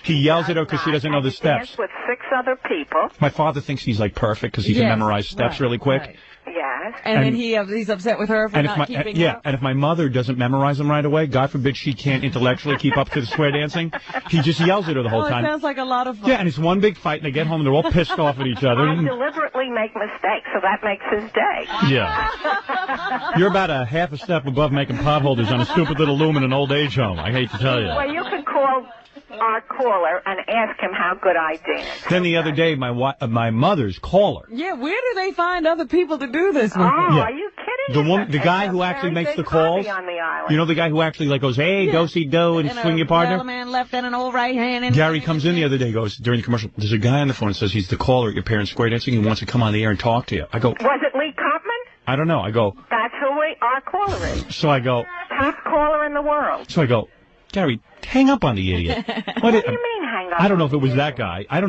[SPEAKER 1] He yells at her because she doesn't know the steps.
[SPEAKER 18] Dance with 6 other people.
[SPEAKER 1] My father thinks he's like perfect because he can memorize steps really quick.
[SPEAKER 14] Right.
[SPEAKER 18] Yes.
[SPEAKER 14] And then he's upset with her for not keeping up.
[SPEAKER 1] And if my mother doesn't memorize them right away, God forbid she can't intellectually keep up to the square dancing, he just yells at her the whole time.
[SPEAKER 14] It sounds like a lot of fun.
[SPEAKER 1] Yeah, and it's one big fight, and they get home and they're all pissed off at each other.
[SPEAKER 18] I deliberately make mistakes, so that makes his day.
[SPEAKER 1] Yeah. You're about a half a step above making potholders on a stupid little loom in an old age home. I hate to tell you.
[SPEAKER 18] Well, you can call our caller and ask him how good I dance.
[SPEAKER 1] Then the other day, my mother's caller.
[SPEAKER 14] Yeah, where do they find other people to do this with?
[SPEAKER 18] Are you kidding?
[SPEAKER 1] The guy who actually makes the calls. You know the guy who actually like goes, hey, do-si-do, and swing your partner?
[SPEAKER 14] Man left and an old right hand. And
[SPEAKER 1] Gary comes in the other day, goes, during the commercial, there's a guy on the phone that says he's the caller at your parents' square dancing. He wants to come on the air and talk to you. I go,
[SPEAKER 18] was it Lee Kopman?
[SPEAKER 1] I don't know. I go,
[SPEAKER 18] that's who our caller is.
[SPEAKER 1] So I go,
[SPEAKER 18] top caller in the world.
[SPEAKER 1] So I go, Gary, hang up on the idiot.
[SPEAKER 18] What do you mean hang up?
[SPEAKER 1] I don't know if it was that guy. That's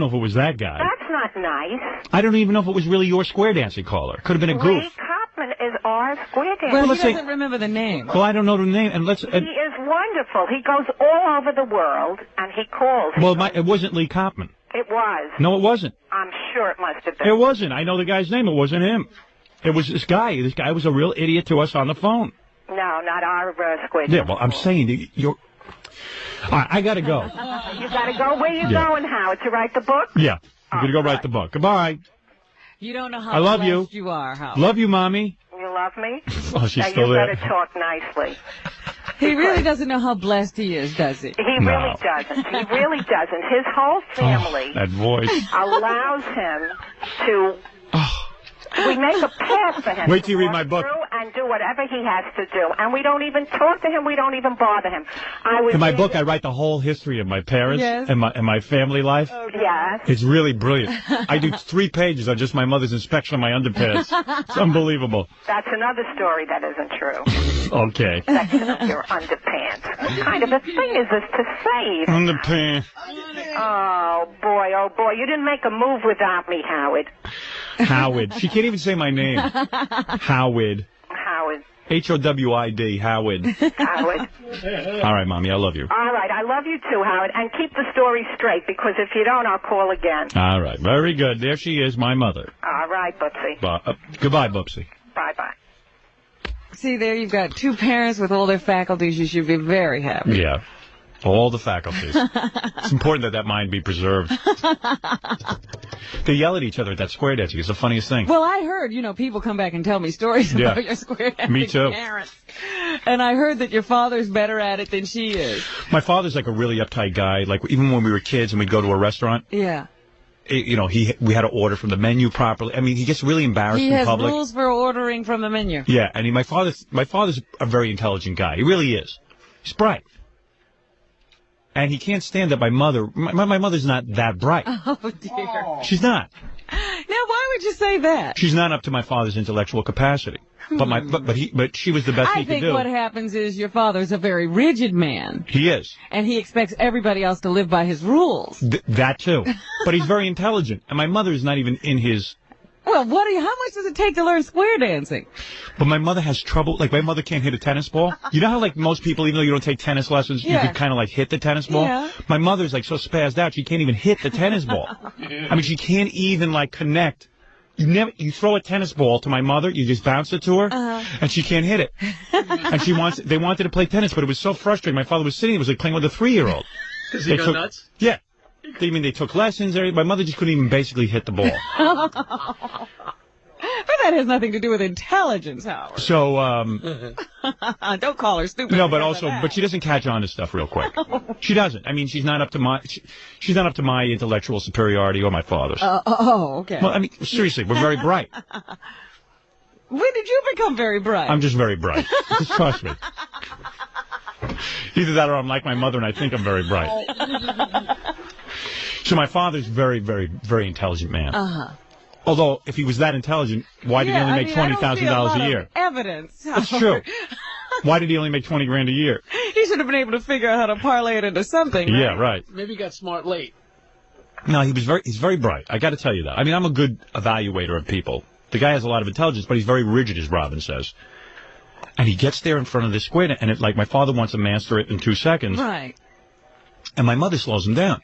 [SPEAKER 18] not nice.
[SPEAKER 1] I don't even know if it was really your square dancing caller. Could have been a goof.
[SPEAKER 18] Lee Kopman is our square dancing.
[SPEAKER 14] Well, he doesn't remember the name.
[SPEAKER 1] Well, I don't know the name. And
[SPEAKER 18] he is wonderful. He goes all over the world, and he calls.
[SPEAKER 1] Well, it wasn't Lee Kopman.
[SPEAKER 18] It was.
[SPEAKER 1] No, it wasn't.
[SPEAKER 18] I'm sure it must have been.
[SPEAKER 1] It wasn't. I know the guy's name. It wasn't him. It was this guy. This guy was a real idiot to us on the phone.
[SPEAKER 18] No, not our square.
[SPEAKER 1] Yeah, well, I'm saying you're... All right, I got to go.
[SPEAKER 18] You got to go? Where you going, Howard? To write the book?
[SPEAKER 1] Yeah, I'm going to go write the book. Goodbye.
[SPEAKER 14] You don't know how
[SPEAKER 1] I love
[SPEAKER 14] blessed you are, Howard.
[SPEAKER 1] Love you, Mommy.
[SPEAKER 18] You love me?
[SPEAKER 1] Oh, she's
[SPEAKER 18] now,
[SPEAKER 1] still
[SPEAKER 18] you
[SPEAKER 1] there.
[SPEAKER 18] better talk nicely.
[SPEAKER 3] He really doesn't know how blessed he is, does he?
[SPEAKER 18] He really doesn't. He really doesn't. His whole family
[SPEAKER 1] That voice.
[SPEAKER 18] allows him to... We make a path for him.
[SPEAKER 1] Wait till you read
[SPEAKER 18] walk
[SPEAKER 1] my book.
[SPEAKER 18] through and do whatever he has to do, and we don't even talk to him. We don't even bother him.
[SPEAKER 1] In my book, I write the whole history of my parents
[SPEAKER 18] Yes.
[SPEAKER 1] and my family life.
[SPEAKER 18] Yes.
[SPEAKER 1] It's really brilliant. I do 3 pages on just my mother's inspection of my underpants. It's unbelievable.
[SPEAKER 18] That's another story that isn't true.
[SPEAKER 1] Okay.
[SPEAKER 18] Section of your underpants. What kind of a thing is this to save?
[SPEAKER 1] Underpants.
[SPEAKER 18] Oh boy! You didn't make a move without me, Howard.
[SPEAKER 1] Howard. She can't even say my name. Howard.
[SPEAKER 18] Howard.
[SPEAKER 1] H-O-W-I-D. Howard.
[SPEAKER 18] Howard.
[SPEAKER 1] All right, Mommy, I love you.
[SPEAKER 18] All right, I love you too, Howard, and keep the story straight, because if you don't, I'll call again.
[SPEAKER 1] All right, very good. There she is, my mother.
[SPEAKER 18] All right, Bubsy.
[SPEAKER 1] Goodbye, Bubsy.
[SPEAKER 18] Bye-bye.
[SPEAKER 3] See, there you've got 2 parents with all their faculties. You should be very happy.
[SPEAKER 1] Yeah. All the faculties. It's important that mind be preserved. They yell at each other at that square dancing. It's the funniest thing.
[SPEAKER 3] Well, I heard, people come back and tell me stories about your square dancing
[SPEAKER 1] Me too.
[SPEAKER 3] parents. And I heard that your father's better at it than she is.
[SPEAKER 1] My father's like a really uptight guy. Like, even when we were kids and we'd go to a restaurant,
[SPEAKER 3] Yeah.
[SPEAKER 1] we had to order from the menu properly. I mean, he gets really embarrassed
[SPEAKER 3] He
[SPEAKER 1] in
[SPEAKER 3] has
[SPEAKER 1] public.
[SPEAKER 3] rules for ordering from the menu.
[SPEAKER 1] Yeah, and my father's a very intelligent guy. He really is. He's bright. And he can't stand that my mother... My mother's not that bright.
[SPEAKER 3] Oh, dear.
[SPEAKER 1] She's not.
[SPEAKER 3] Now, why would you say that?
[SPEAKER 1] She's not up to my father's intellectual capacity. But she was the best
[SPEAKER 3] I
[SPEAKER 1] he could
[SPEAKER 3] think
[SPEAKER 1] do.
[SPEAKER 3] what happens is your father's a very rigid man.
[SPEAKER 1] He is.
[SPEAKER 3] And he expects everybody else to live by his rules.
[SPEAKER 1] That too. But he's very intelligent. And my mother is not even in his...
[SPEAKER 3] Well, how much does it take to learn square dancing?
[SPEAKER 1] But my mother has trouble. Like, my mother can't hit a tennis ball. You know how, like, most people, even though you don't take tennis lessons, you can kind of, like, hit the tennis ball?
[SPEAKER 3] Yeah.
[SPEAKER 1] My mother's, like, so spazzed out, she can't even hit the tennis ball. I mean, she can't even, like, connect. You throw a tennis ball to my mother, you just bounce it to her, and she can't hit it. And they wanted to play tennis, but it was so frustrating. My father was sitting, it was like playing with a 3-year-old.
[SPEAKER 5] Does he go nuts?
[SPEAKER 1] Yeah. They took lessons. My mother just couldn't even basically hit the ball.
[SPEAKER 3] But that has nothing to do with intelligence, Howard.
[SPEAKER 1] So,
[SPEAKER 3] don't call her stupid.
[SPEAKER 1] No, but she doesn't catch on to stuff real quick. She doesn't. I mean, she's not up to my intellectual superiority or my father's.
[SPEAKER 3] Okay.
[SPEAKER 1] Well, I mean, seriously, we're very bright.
[SPEAKER 3] When did you become very bright?
[SPEAKER 1] I'm just very bright. Just trust me. Either that or I'm like my mother and I think I'm very bright. So my father's very, very, very intelligent man. Although, if he was that intelligent, why did he only make $20,000 a year?
[SPEAKER 3] Evidence.
[SPEAKER 1] That's true. Why did he only make $20,000 a year?
[SPEAKER 3] He should have been able to figure out how to parlay it into something. Right?
[SPEAKER 1] Yeah, right.
[SPEAKER 5] Maybe he got smart late.
[SPEAKER 1] No, he's very bright. I got to tell you that. I mean, I'm a good evaluator of people. The guy has a lot of intelligence, but he's very rigid, as Robin says. And he gets there in front of the square, and my father wants to master it in 2 seconds.
[SPEAKER 3] Right.
[SPEAKER 1] And my mother slows him down.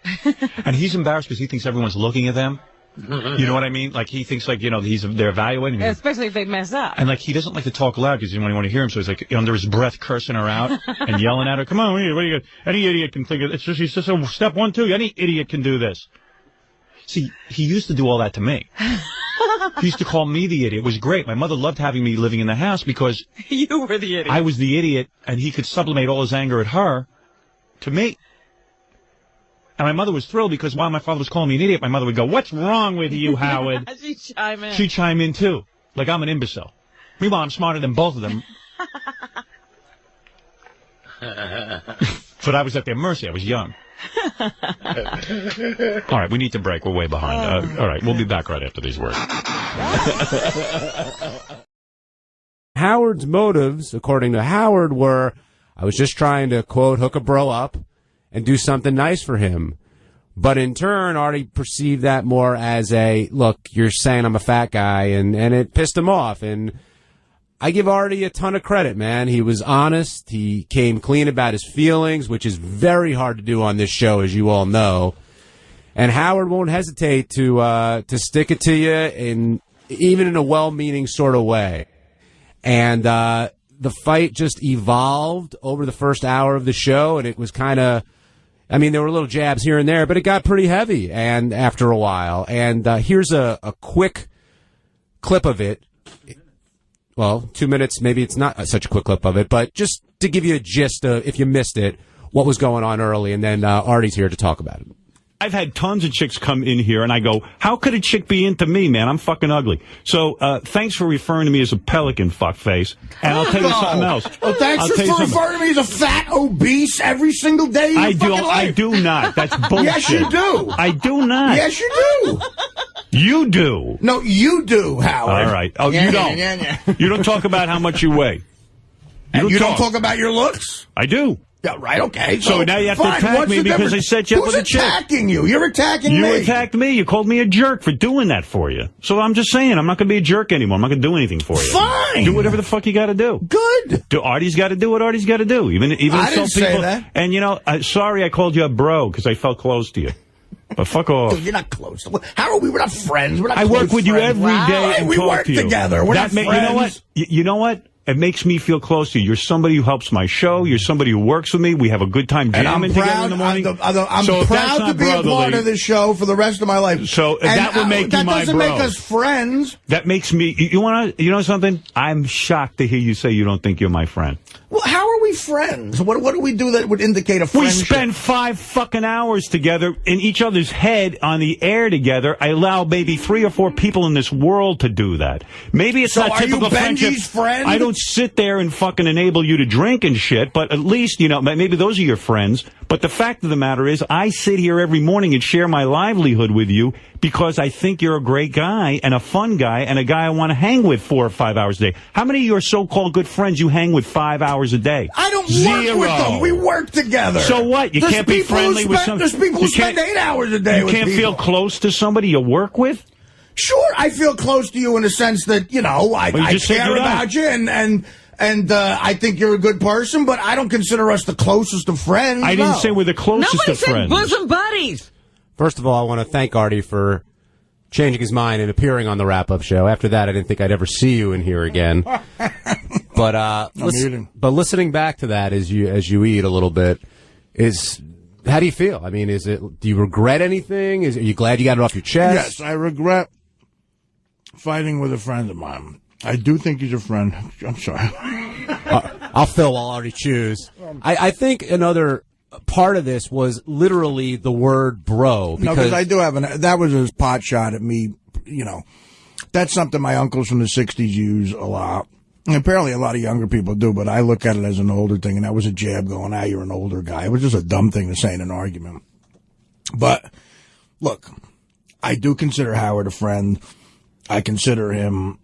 [SPEAKER 1] And he's embarrassed because he thinks everyone's looking at them. You know what I mean? Like, he thinks, like, they're evaluating him.
[SPEAKER 3] Especially if they mess up.
[SPEAKER 1] And, like, he doesn't like to talk loud because he doesn't want to hear him, so he's, like, under his breath cursing her out and yelling at her. Come on, what do you got? Any idiot can think of it. He's just a step 1, 2. Any idiot can do this. See, he used to do all that to me. He used to call me the idiot. It was great. My mother loved having me living in the house because...
[SPEAKER 3] You were the idiot.
[SPEAKER 1] I was the idiot, and he could sublimate all his anger at her to me. And my mother was thrilled because while my father was calling me an idiot, my mother would go, "What's wrong with you, Howard?"
[SPEAKER 3] She'd
[SPEAKER 1] chime in, too. Like I'm an imbecile. Meanwhile, I'm smarter than both of them. But I was at their mercy. I was young. All right, we need to break. We're way behind. All right, we'll be back right after these words.
[SPEAKER 20] Howard's motives, according to Howard, were, I was just trying to, quote, hook a bro up and do something nice for him. But in turn, Artie perceived that more as a, look, you're saying I'm a fat guy, and it pissed him off. And I give Artie a ton of credit, man. He was honest. He came clean about his feelings, which is very hard to do on this show, as you all know. And Howard won't hesitate to stick it to you, even in a well-meaning sort of way. And the fight just evolved over the first hour of the show, and it was kind of, I mean, there were little jabs here and there, but it got pretty heavy and after a while. And here's a quick clip of it. well, 2 minutes, maybe it's not such a quick clip of it, but just to give you a gist of, if you missed it, what was going on early, and then Artie's here to talk about it.
[SPEAKER 7] I've had tons of chicks come in here, and I go, how could a chick be into me, man? I'm fucking ugly. So thanks for referring to me as a pelican, fuckface. And I'll tell you something else.
[SPEAKER 2] Oh, thanks for referring to me as a fat, obese every single day.
[SPEAKER 7] I do not. That's bullshit.
[SPEAKER 2] Yes, you do.
[SPEAKER 7] I do not.
[SPEAKER 2] Yes, you do.
[SPEAKER 7] You do.
[SPEAKER 2] No, you do, Howard.
[SPEAKER 7] All right. Oh, you don't. You don't talk about how much you weigh.
[SPEAKER 2] You don't talk about your looks?
[SPEAKER 7] I do.
[SPEAKER 2] Yeah, right, okay.
[SPEAKER 7] So now you have to attack me because I set you up with a chick.
[SPEAKER 2] Who's attacking you? You're attacking me.
[SPEAKER 7] You attacked me. You called me a jerk for doing that for you. So I'm just saying, I'm not going to be a jerk anymore. I'm not going to do anything for you.
[SPEAKER 2] Fine.
[SPEAKER 7] Do whatever the fuck you got to do.
[SPEAKER 2] Good.
[SPEAKER 7] Artie's got to do what Artie's got to do. Even
[SPEAKER 2] I didn't
[SPEAKER 7] some people.
[SPEAKER 2] say that.
[SPEAKER 7] And, you know, sorry I called you a bro because I felt close to you. But fuck off.
[SPEAKER 2] Dude, you're not close. How are we? We're not friends. We're not
[SPEAKER 7] I
[SPEAKER 2] close
[SPEAKER 7] work with you
[SPEAKER 2] friends.
[SPEAKER 7] every day and
[SPEAKER 2] we
[SPEAKER 7] talk
[SPEAKER 2] work
[SPEAKER 7] to you.
[SPEAKER 2] together. We're not friends.
[SPEAKER 7] You know what? You know what? It makes me feel close to you. You're somebody who helps my show. You're somebody who works with me. We have a good time jamming together in the morning.
[SPEAKER 2] I'm proud to be a part of this show for the rest of my life.
[SPEAKER 7] So that would make you my bro.
[SPEAKER 2] That doesn't make us friends.
[SPEAKER 7] That makes me. You know something? I'm shocked to hear you say you don't think you're my friend.
[SPEAKER 2] Well, how are we friends? What do we do that would indicate a friendship?
[SPEAKER 7] We spend 5 fucking hours together in each other's head on the air together. I allow maybe 3 or 4 people in this world to do that. Maybe it's not typical friendship.
[SPEAKER 2] Benji's friend?
[SPEAKER 7] I don't sit there and fucking enable you to drink and shit, but at least, you know, maybe those are your friends. But the fact of the matter is, I sit here every morning and share my livelihood with you because I think you're a great guy and a fun guy and a guy I want to hang with 4 or 5 hours a day. How many of your so-called good friends you hang with 5 hours a day?
[SPEAKER 2] I don't work with them. We work together.
[SPEAKER 7] So what? You can't be friendly with some.
[SPEAKER 2] There's people who spend 8 hours a day with people.
[SPEAKER 7] You can't feel close to somebody you work with?
[SPEAKER 2] Sure, I feel close to you in the sense that, you know, I care about you and I think you're a good person, but I don't consider us the closest of friends.
[SPEAKER 7] I didn't say we're the closest of friends.
[SPEAKER 3] Nobody said bosom buddies.
[SPEAKER 20] First of all, I want to thank Artie for changing his mind and appearing on the wrap-up show. After that, I didn't think I'd ever see you in here again. But listening back to that as you eat a little bit, how do you feel? I mean, do you regret anything? Are you glad you got it off your chest?
[SPEAKER 2] Yes, I regret fighting with a friend of mine. I do think he's a friend. I'm sorry.
[SPEAKER 20] I'll fill while Artie chews. I think another part of this was literally the word bro.
[SPEAKER 2] Because I do have that was his pot shot at me, you know. That's something my uncles from the 60s use a lot. And apparently a lot of younger people do, but I look at it as an older thing, and that was a jab going, you're an older guy. It was just a dumb thing to say in an argument. But, look, I do consider Howard a friend. I consider him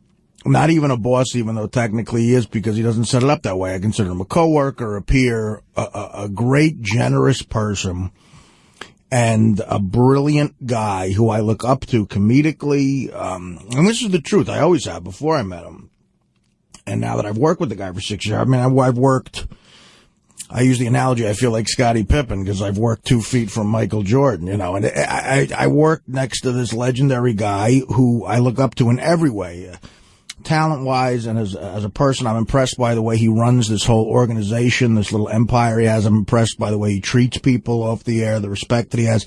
[SPEAKER 2] not even a boss, even though technically he is, because he doesn't set it up that way. I consider him a coworker, a peer, a great, generous person, and a brilliant guy who I look up to comedically. And this is the truth. I always have before I met him. And now that I've worked with the guy for 6 years, I mean, I use the analogy, I feel like Scottie Pippen because I've worked 2 feet from Michael Jordan, you know, and I work next to this legendary guy who I look up to in every way. Talent-wise and as a person, I'm impressed by the way he runs this whole organization, this little empire he has. I'm impressed by the way he treats people off the air, the respect that he has.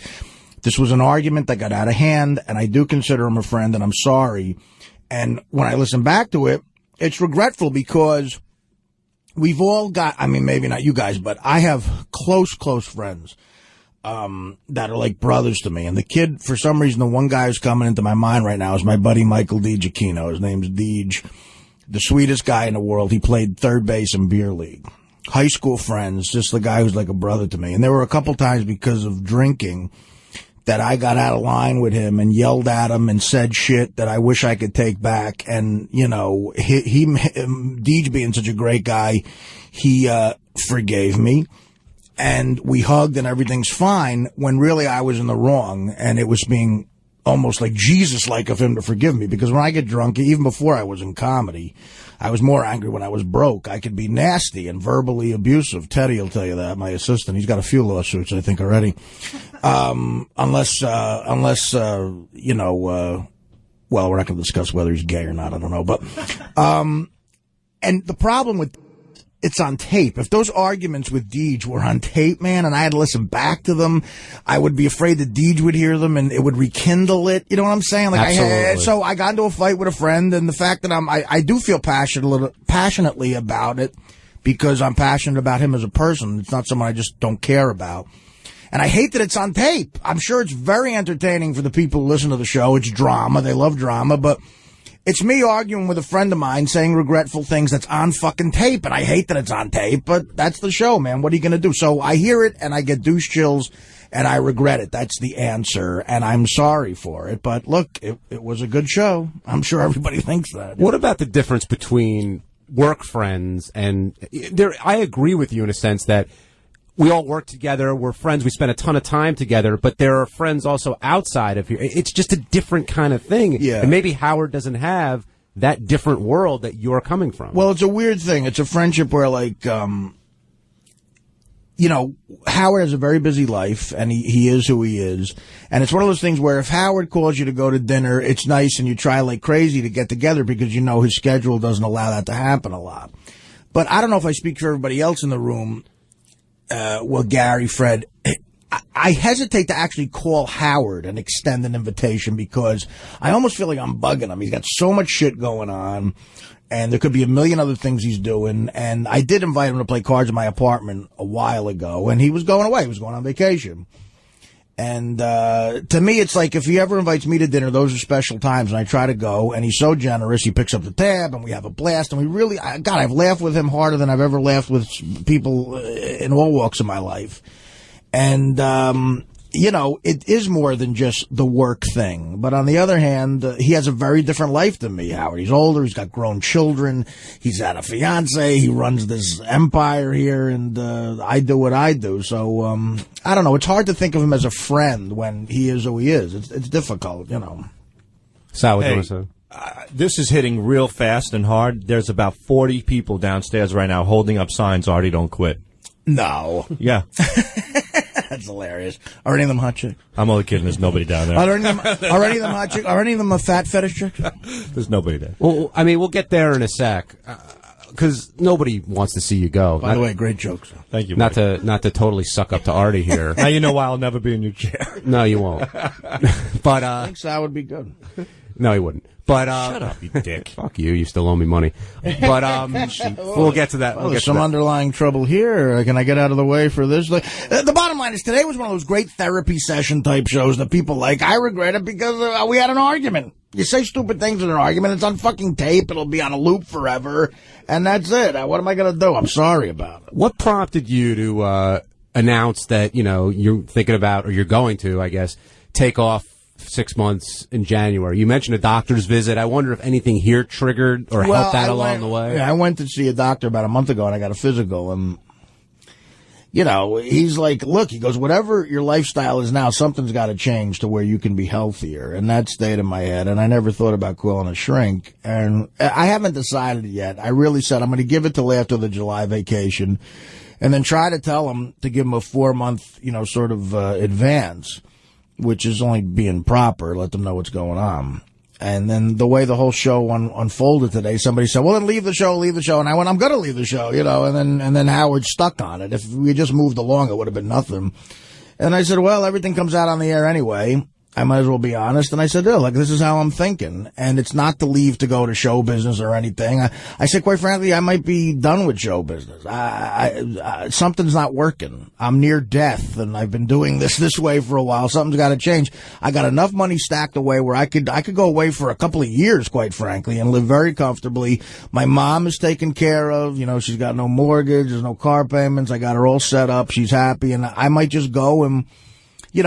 [SPEAKER 2] This was an argument that got out of hand, and I do consider him a friend, and I'm sorry. And when I listen back to it, it's regretful because we've all got, I mean, maybe not you guys, but I have close friends that are like brothers to me. And the kid, for some reason, the one guy who's coming into my mind right now is my buddy Michael DiGiacchino. His name's Deej, the sweetest guy in the world. He played third base in beer league. High school friends, just the guy who's like a brother to me. And there were a couple times because of drinking that I got out of line with him and yelled at him and said shit that I wish I could take back. And, you know, Deej being such a great guy, he forgave me. And we hugged and everything's fine when really I was in the wrong. And it was being almost like Jesus-like of him to forgive me. Because when I get drunk, even before I was in comedy, I was more angry when I was broke. I could be nasty and verbally abusive. Teddy will tell you that, my assistant. He's got a few lawsuits, I think, already. Unless you know, well, we're not going to discuss whether he's gay or not. I don't know. But, and the problem with it's on tape. If those arguments with Deej were on tape, man, and I had to listen back to them, I would be afraid that Deej would hear them and it would rekindle it. You know what I'm saying? Like,
[SPEAKER 20] Absolutely.
[SPEAKER 2] so I got into a fight with a friend, and the fact that I do feel passionately about it because I'm passionate about him as a person. It's not someone I just don't care about. And I hate that it's on tape. I'm sure it's very entertaining for the people who listen to the show. It's drama. They love drama, but it's me arguing with a friend of mine saying regretful things that's on fucking tape, and I hate that it's on tape, but that's the show, man. What are you going to do? So I hear it, and I get douche chills, and I regret it. That's the answer, and I'm sorry for it. But look, it was a good show. I'm sure everybody thinks that.
[SPEAKER 20] What about the difference between work friends and I agree with you in a sense that we all work together, we're friends, we spend a ton of time together, but there are friends also outside of here. It's just a different kind of thing.
[SPEAKER 2] Yeah.
[SPEAKER 20] And maybe Howard doesn't have that different world that you're coming from.
[SPEAKER 2] Well, it's a weird thing. It's a friendship where, like, Howard has a very busy life, and he is who he is. And it's one of those things where if Howard calls you to go to dinner, it's nice, and you try like crazy to get together because you know his schedule doesn't allow that to happen a lot. But I don't know if I speak for everybody else in the room. Well, Gary, Fred, I hesitate to actually call Howard and extend an invitation because I almost feel like I'm bugging him. He's got so much shit going on, and there could be a million other things he's doing. And I did invite him to play cards in my apartment a while ago, and he was going away. He was going on vacation. And to me, it's like if he ever invites me to dinner, those are special times, and I try to go, and he's so generous. He picks up the tab, and we have a blast, and we really, God, I've laughed with him harder than I've ever laughed with people in all walks of my life. And, it is more than just the work thing. But on the other hand, he has a very different life than me, Howard. He's older. He's got grown children. He's had a fiance. He runs this empire here, and I do what I do. So, I don't know. It's hard to think of him as a friend when he is who he is. It's difficult,
[SPEAKER 20] Sal, what do you
[SPEAKER 4] Hey,
[SPEAKER 20] want to say?
[SPEAKER 4] This is hitting real fast and hard. There's about 40 people downstairs right now holding up signs, Artie, don't quit.
[SPEAKER 2] No.
[SPEAKER 4] Yeah.
[SPEAKER 2] That's hilarious. Are any of them hot chicks?
[SPEAKER 4] I'm only kidding. There's nobody down there.
[SPEAKER 2] Are any of them hot chicks? Are any of them a fat fetish chick?
[SPEAKER 4] There's nobody there.
[SPEAKER 20] Well, I mean, we'll get there in a sec. Because nobody wants to see you go.
[SPEAKER 2] By the way, great jokes.
[SPEAKER 4] Thank you.
[SPEAKER 20] Not to totally suck up to Artie here.
[SPEAKER 4] Now you know why I'll never be in your chair.
[SPEAKER 20] No, you won't. But
[SPEAKER 2] I think Sal would be good.
[SPEAKER 20] No, he wouldn't. But
[SPEAKER 4] shut up, you dick.
[SPEAKER 20] Fuck you. You still owe me money. But we'll get to that.
[SPEAKER 2] Well, there's some underlying trouble here. Can I get out of the way for this? The bottom line is today was one of those great therapy session type shows that people like. I regret it because we had an argument. You say stupid things in an argument. It's on fucking tape. It'll be on a loop forever. And that's it. What am I going to do? I'm sorry about it.
[SPEAKER 20] What prompted you to announce that, you're thinking about, or you're going to, I guess, take off 6 months in January? You mentioned a doctor's visit. I wonder if anything here triggered or helped that along the way.
[SPEAKER 2] Yeah, I went to see a doctor about a month ago, and I got a physical, and he's like, look, he goes, whatever your lifestyle is now, something's got to change to where you can be healthier. And that stayed in my head. And I never thought about calling a shrink. And I haven't decided yet. I really said I'm going to give it till after the July vacation and then try to tell him to give him a 4-month, sort of advance, which is only being proper. Let them know what's going on. And then the way the whole show unfolded today, somebody said, well, then leave the show. And I went, I'm going to leave the show, and then Howard stuck on it. If we just moved along, it would have been nothing. And I said, well, everything comes out on the air anyway. I might as well be honest. And I said, this is how I'm thinking. And it's not to leave to go to show business or anything. I said, quite frankly, I might be done with show business. Something's not working. I'm near death, and I've been doing this way for a while. Something's got to change. I got enough money stacked away where I could go away for a couple of years, quite frankly, and live very comfortably. My mom is taken care of. She's got no mortgage. There's no car payments. I got her all set up. She's happy. And I might just go and, you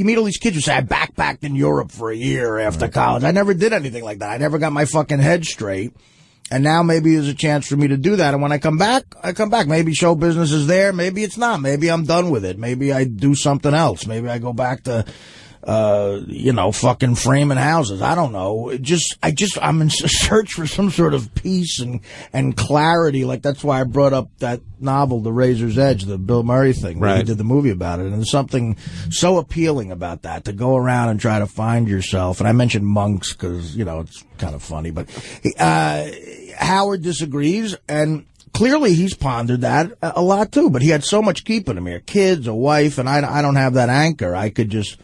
[SPEAKER 2] meet all these kids who say, I backpacked in Europe for a year after college. I never did anything like that. I never got my fucking head straight. And now maybe there's a chance for me to do that. And when I come back, Maybe show business is there. Maybe it's not. Maybe I'm done with it. Maybe I do something else. Maybe I go back to, fucking framing houses. I don't know. I'm in search for some sort of peace and clarity. Like, that's why I brought up that novel, The Razor's Edge, the Bill Murray thing. Right. He did the movie about it. And there's something so appealing about that, to go around and try to find yourself. And I mentioned monks because, it's kind of funny. But Howard disagrees, and clearly he's pondered that a lot too, but he had so much keeping him here, kids, a wife, and I don't have that anchor. I could just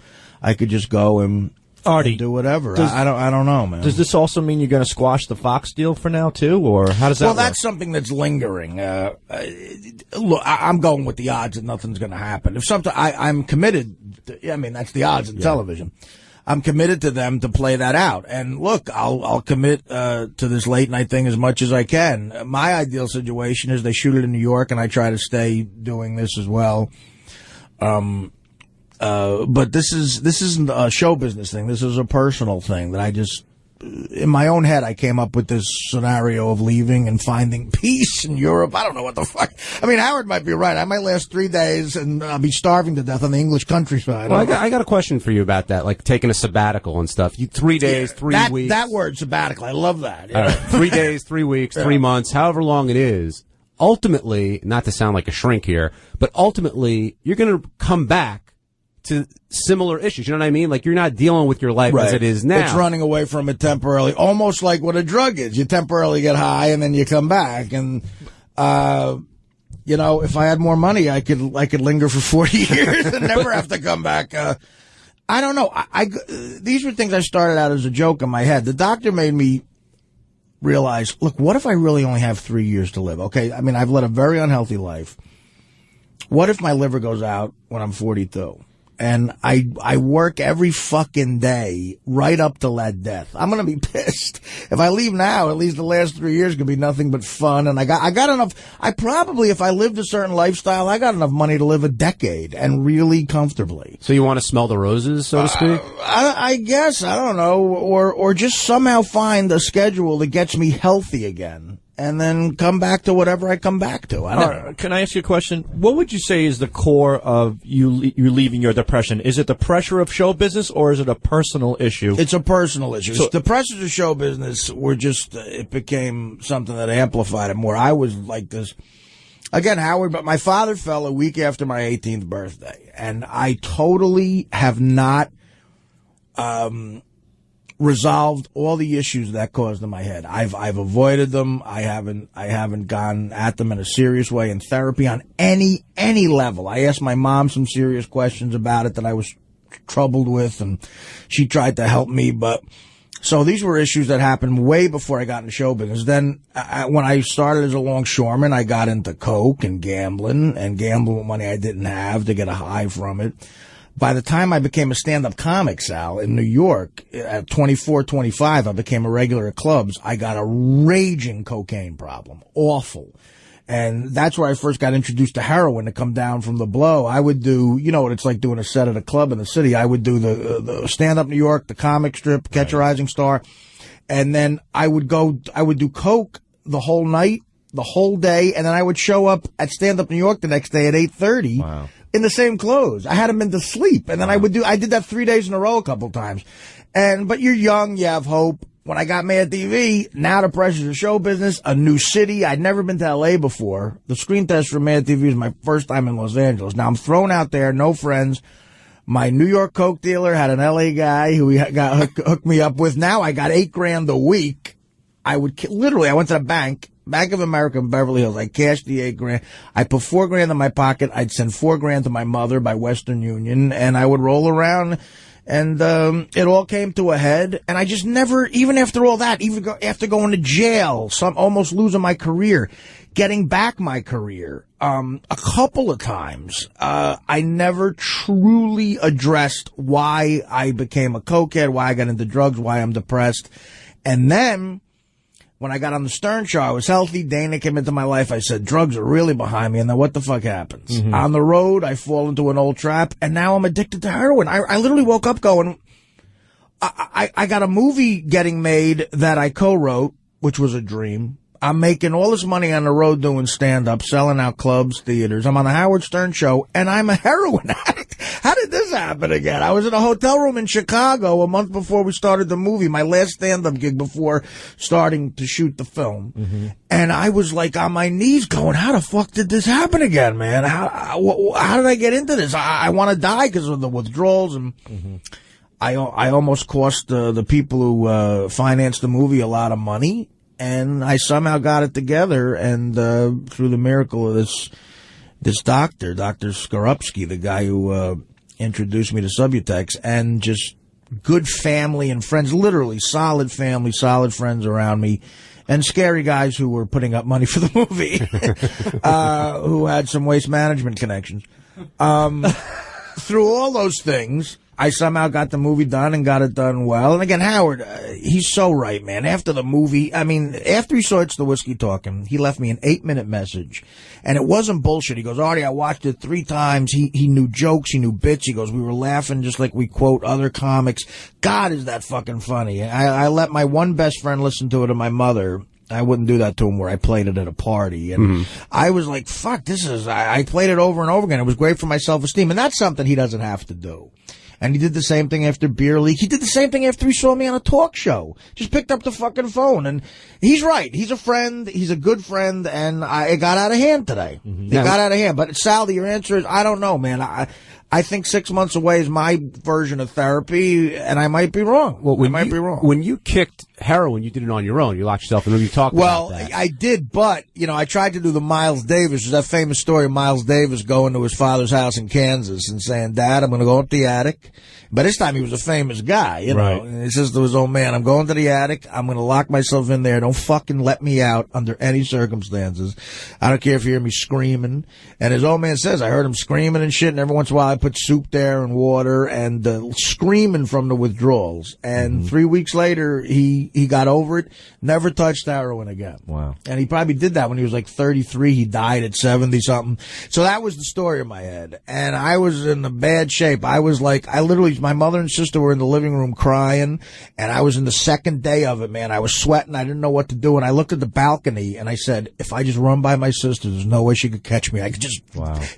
[SPEAKER 2] go and
[SPEAKER 4] Artie,
[SPEAKER 2] do whatever. I don't know, man.
[SPEAKER 4] Does this also mean you're going to squash the Fox deal for now too, or how does that work?
[SPEAKER 2] Well, that's something that's lingering. Look, I'm going with the odds that nothing's going to happen. If something, I'm committed. I mean, that's the odds in television. I'm committed to them to play that out. And look, I'll commit to this late night thing as much as I can. My ideal situation is they shoot it in New York, and I try to stay doing this as well. But this isn't a show business thing. This is a personal thing that I just, in my own head, I came up with this scenario of leaving and finding peace in Europe. I don't know what the fuck. I mean, Howard might be right. I might last 3 days and I'll be starving to death on the English countryside.
[SPEAKER 20] Well, I got a question for you about that, like taking a sabbatical and stuff. 3 days, 3 weeks.
[SPEAKER 2] That word, sabbatical, I love that.
[SPEAKER 20] All right. 3 days, 3 weeks, 3 months, however long it is. Ultimately, not to sound like a shrink here, but ultimately, you're going to come back to similar issues. You know what I mean? Like, you're not dealing with your life as it is now.
[SPEAKER 2] It's running away from it temporarily, almost like what a drug is. You temporarily get high and then you come back. And, you know, if I had more money, I could linger for 40 years and never have to come back. I don't know. These were things I started out as a joke in my head. The doctor made me realize, look, what if I really only have 3 years to live? Okay, I mean, I've led a very unhealthy life. What if my liver goes out when I'm 42? And I work every fucking day right up to that death. I'm going to be pissed. If I leave now, at least the last 3 years could be nothing but fun. And I got enough. I probably, if I lived a certain lifestyle, I got enough money to live a decade and really comfortably.
[SPEAKER 20] So you want to smell the roses, so to speak?
[SPEAKER 2] I guess, I don't know, or just somehow find a schedule that gets me healthy again. And then come back to whatever I come back to. I don't know.
[SPEAKER 4] Can I ask you a question? What would you say is the core of you leaving your depression? Is it the pressure of show business, or is it a personal issue?
[SPEAKER 2] It's a personal issue. So, the pressures of show business were just, it became something that amplified it more. I was like this. Again, Howard, but my father fell a week after my 18th birthday. And I totally have not resolved all the issues that caused in my head. I've avoided them. I haven't gone at them in a serious way in therapy on any level. I asked my mom some serious questions about it that I was troubled with, and she tried to help me. But so these were issues that happened way before I got into show business. Then when I started as a longshoreman, I got into coke and gambling with money I didn't have to get a high from it. By the time I became a stand-up comic, Sal, in New York, at 24, 25, I became a regular at clubs. I got a raging cocaine problem. Awful. And that's where I first got introduced to heroin to come down from the blow. I would do, you know what it's like doing a set at a club in the city. I would do the stand-up New York, the comic strip, Catch a Rising Star. And then I would do coke the whole night, the whole day, and then I would show up at stand-up New York the next day at 8:30.
[SPEAKER 4] Wow.
[SPEAKER 2] In the same clothes. I had them in to sleep. And then I did that 3 days in a row a couple times. But you're young, you have hope. When I got Mad TV, now the pressures of show business, a new city. I'd never been to L.A. before. The screen test for Mad TV was my first time in Los Angeles. Now I'm thrown out there, no friends. My New York coke dealer had an L.A. guy who he got hooked me up with. Now I got $8,000 a week. I went to the Bank of America in Beverly Hills. I cashed the $8,000. I put $4,000 in my pocket. I'd send $4,000 to my mother by Western Union, and I would roll around. And it all came to a head. And I just never, even after all that, after going to jail, almost losing my career, getting back my career a couple of times, I never truly addressed why I became a cokehead, why I got into drugs, why I'm depressed. And then when I got on the Stern Show, I was healthy. Dana came into my life. I said, drugs are really behind me. And then what the fuck happens? Mm-hmm. On the road, I fall into an old trap, and now I'm addicted to heroin. I literally woke up going, I got a movie getting made that I co-wrote, which was a dream. I'm making all this money on the road doing stand-up, selling out clubs, theaters. I'm on the Howard Stern Show, and I'm a heroin addict. How did this happen again? I was in a hotel room in Chicago a month before we started the movie, my last stand-up gig before starting to shoot the film. Mm-hmm. And I was like on my knees going, how the fuck did this happen again, man? How did I get into this? I want to die because of the withdrawals. And mm-hmm. I almost cost the people who financed the movie a lot of money. and I somehow got it together. And through the miracle of this doctor, Dr. Skorupski, the guy who introduced me to Subutex, and just good family and friends, literally solid family, solid friends around me, and scary guys who were putting up money for the movie, who had some waste management connections. Through all those things, I somehow got the movie done and got it done well. And again, Howard, he's so right, man. After the movie, I mean, after he saw It's the Whiskey Talking, he left me an 8-minute message. And it wasn't bullshit. He goes, Artie, I watched it 3 times. He knew jokes. He knew bits. He goes, we were laughing just like we quote other comics. God, is that fucking funny. I let my one best friend listen to it and my mother. I wouldn't do that to him where I played it at a party. And I was like, fuck, I played it over and over again. It was great for my self-esteem. And that's something he doesn't have to do. And he did the same thing after Beer League. He did the same thing after he saw me on a talk show. Just picked up the fucking phone. And he's right. He's a friend. He's a good friend. And it got out of hand today. It got out of hand. But Sally, your answer is, I don't know, man. I think 6 months away is my version of therapy, and I might be wrong.
[SPEAKER 20] Well,
[SPEAKER 2] I might be wrong.
[SPEAKER 20] When you kicked heroin, you did it on your own. You locked yourself in the room. You talked about that.
[SPEAKER 2] Well, I did, but, I tried to do the Miles Davis. There's that famous story of Miles Davis going to his father's house in Kansas and saying, Dad, I'm going to go up the attic. But this time he was a famous guy, you know.
[SPEAKER 20] Right.
[SPEAKER 2] And he says to his old man, I'm going to the attic. I'm going to lock myself in there. Don't fucking let me out under any circumstances. I don't care if you hear me screaming. And his old man says, I heard him screaming and shit, and every once in a while I put soup there and water and screaming from the withdrawals. And 3 weeks later, he got over it, never touched heroin again.
[SPEAKER 4] Wow.
[SPEAKER 2] And he probably did that when he was like 33. He died at 70-something. So that was the story in my head. And I was in a bad shape. I was like, my mother and sister were in the living room crying, and I was in the second day of it, man. I was sweating. I didn't know what to do. And I looked at the balcony, and I said, if I just run by my sister, there's no way she could catch me. I could just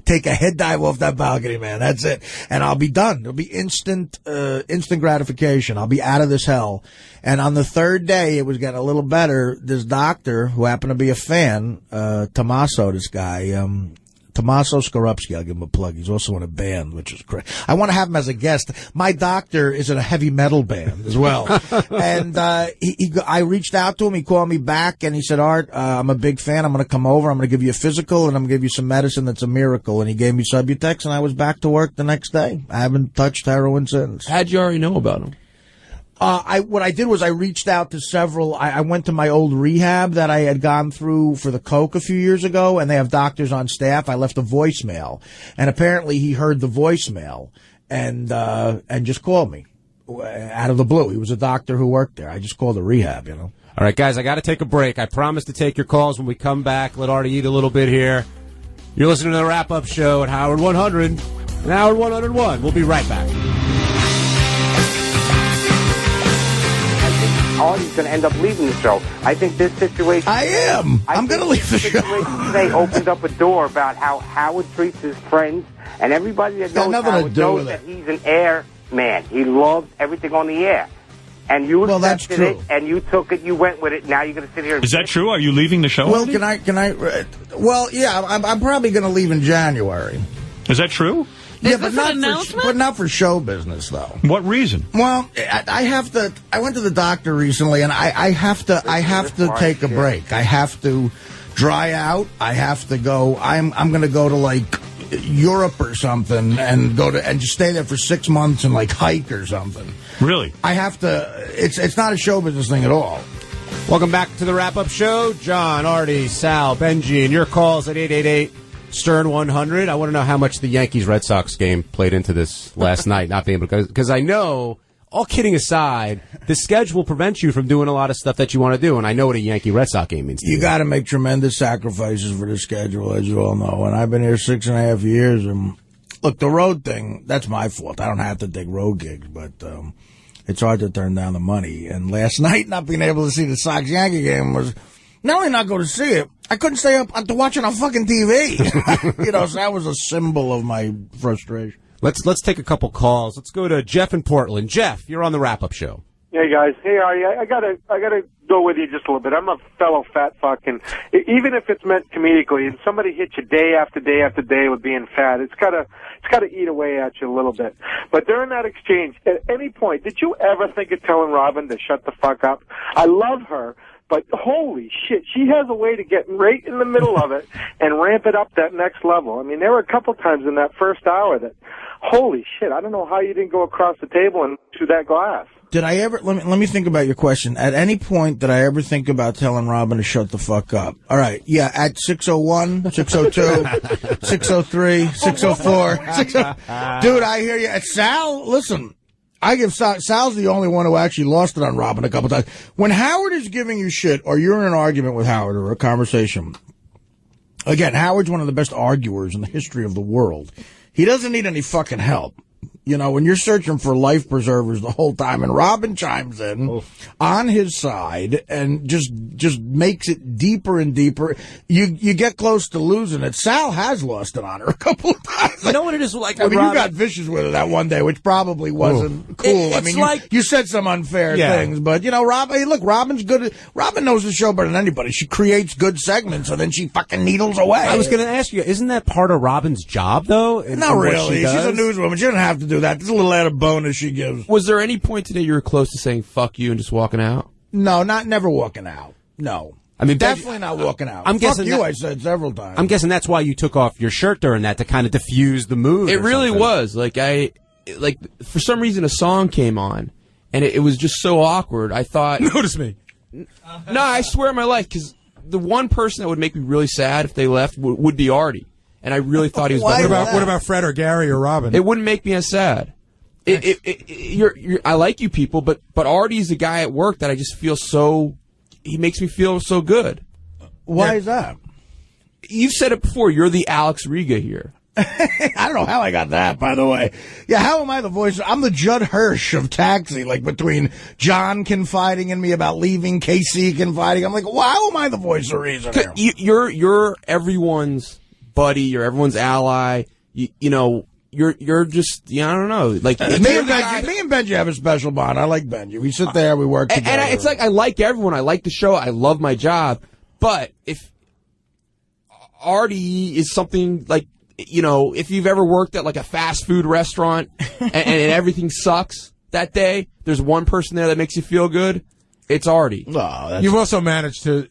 [SPEAKER 2] take a head dive off that balcony, man. That's it. And I'll be done. It'll be instant gratification. I'll be out of this hell. And on the third day, it was getting a little better. This doctor, who happened to be a fan, Tommaso, this guy, Tommaso Skorupski, I'll give him a plug. He's also in a band, which is great. I want to have him as a guest. My doctor is in a heavy metal band as well. And I reached out to him. He called me back, and he said, Art, I'm a big fan. I'm going to come over. I'm going to give you a physical, and I'm going to give you some medicine that's a miracle. And he gave me Subutex, and I was back to work the next day. I haven't touched heroin since.
[SPEAKER 12] How'd you already know about him?
[SPEAKER 2] What I did was I reached out to several. I went to my old rehab that I had gone through for the coke a few years ago, and they have doctors on staff. I left a voicemail, and apparently he heard the voicemail and just called me out of the blue. He was a doctor who worked there. I just called the rehab, you know.
[SPEAKER 20] All right, guys, I got to take a break. I promise to take your calls when we come back. Let Artie eat a little bit here. You're listening to the wrap-up show at Howard 100 and Howard 101. We'll be right back.
[SPEAKER 8] Artie's going to end up leaving the show. I think this situation...
[SPEAKER 2] I'm going to leave the show.
[SPEAKER 8] Today opened up a door about how Howard treats his friends, and everybody that knows Howard knows that he's an air man. He loves everything on the air. And you accepted it, and you took it, you went with it, now you're going to sit here and...
[SPEAKER 7] Is that true? Are you leaving the show?
[SPEAKER 2] Well, can I... Well, yeah, I'm probably going to leave in January.
[SPEAKER 7] Is that true?
[SPEAKER 2] Yeah, but not for show business, though.
[SPEAKER 7] What reason?
[SPEAKER 2] Well, I have to. I went to the doctor recently, and I have to take a break. I have to dry out. I have to go. I'm going to go to like Europe or something, and just stay there for 6 months and like hike or something.
[SPEAKER 7] Really?
[SPEAKER 2] I have to. It's not a show business thing at all.
[SPEAKER 20] Welcome back to the wrap-up show. John, Artie, Sal, Benji, and your calls at 888. Stern 100. I want to know how much the Yankees-Red Sox game played into this last night, not being able to, because I know, all kidding aside, the schedule prevents you from doing a lot of stuff that you want to do, and I know what a Yankee-Red Sox game means to you.
[SPEAKER 2] You got to make tremendous sacrifices for the schedule, as you all know, and I've been here 6.5 years, and look, the road thing, that's my fault. I don't have to take road gigs, but it's hard to turn down the money, and last night not being able to see the Sox-Yankee game was... Not only not go to see it, I couldn't stay up to watch it on fucking TV. So that was a symbol of my frustration.
[SPEAKER 20] Let's take a couple calls. Let's go to Jeff in Portland. Jeff, you're on the wrap-up show.
[SPEAKER 15] Hey guys, hey Artie, I gotta go with you just a little bit. I'm a fellow fat fuck, and even if it's meant comedically, and somebody hits you day after day after day with being fat, it's gotta eat away at you a little bit. But during that exchange, at any point, did you ever think of telling Robin to shut the fuck up? I love her. but holy shit, she has a way to get right in the middle of it and ramp it up that next level. I mean, there were a couple times in that first hour that, holy shit, I don't know how you didn't go across the table and through that glass.
[SPEAKER 2] Did I ever, let me think about your question. At any point did I ever think about telling Robin to shut the fuck up? All right. Yeah. At 6:01, 6:02, 6:03, 6:04. Dude, I hear you. At Sal, listen, I give Sal's the only one who actually lost it on Robin a couple times. When Howard is giving you shit or you're in an argument with Howard or a conversation, again, Howard's one of the best arguers in the history of the world. He doesn't need any fucking help. You know, when you're searching for life preservers the whole time, and Robin chimes in on his side and just makes it deeper and deeper, you get close to losing it. Sal has lost it on her a couple of times.
[SPEAKER 4] You know what it is like?
[SPEAKER 2] I mean, you got vicious with her that one day, which probably wasn't cool. I mean, you said some unfair things, but, you know, Robin, hey, look, Robin's good. Robin knows the show better than anybody. She creates good segments, and then she fucking needles away.
[SPEAKER 20] I was going to ask you, isn't that part of Robin's job, though?
[SPEAKER 2] Not really. She's a newswoman. She doesn't have to do that. There's a little added bonus she gives.
[SPEAKER 6] Was there any point today you were close to saying "fuck you" and just walking out?
[SPEAKER 2] No, never walking out. No,
[SPEAKER 20] I mean
[SPEAKER 2] definitely not walking out.
[SPEAKER 20] I'm guessing
[SPEAKER 2] fuck you. I said several times.
[SPEAKER 20] I'm guessing that's why you took off your shirt during that, to kind of diffuse the mood.
[SPEAKER 6] It really was like for some reason a song came on, and it was just so awkward. I thought,
[SPEAKER 4] notice me.
[SPEAKER 6] No, I swear on my life, because the one person that would make me really sad if they left would be Artie. And I really thought he was better.
[SPEAKER 4] What about Fred or Gary or Robin?
[SPEAKER 6] It wouldn't make me as sad. I like you people, but Artie's a guy at work that I just feel he makes me feel so good.
[SPEAKER 2] Why is that?
[SPEAKER 6] You've said it before. You're the Alex Riga here.
[SPEAKER 2] I don't know how I got that, by the way. Yeah, how am I the voice? I'm the Judd Hirsch of Taxi, like between John confiding in me about leaving, Casey confiding. I'm like, well, how am I the voice of reason here?
[SPEAKER 6] You're everyone's buddy. You're everyone's ally. You know. You're just, I don't know. Like
[SPEAKER 2] me and Benjy have a special bond. I like Benjy. We sit there, we work together.
[SPEAKER 6] And it's like I like everyone. I like the show. I love my job. But if Artie is something like, if you've ever worked at like a fast food restaurant and everything sucks that day, there's one person there that makes you feel good. It's Artie.
[SPEAKER 4] You've also managed to,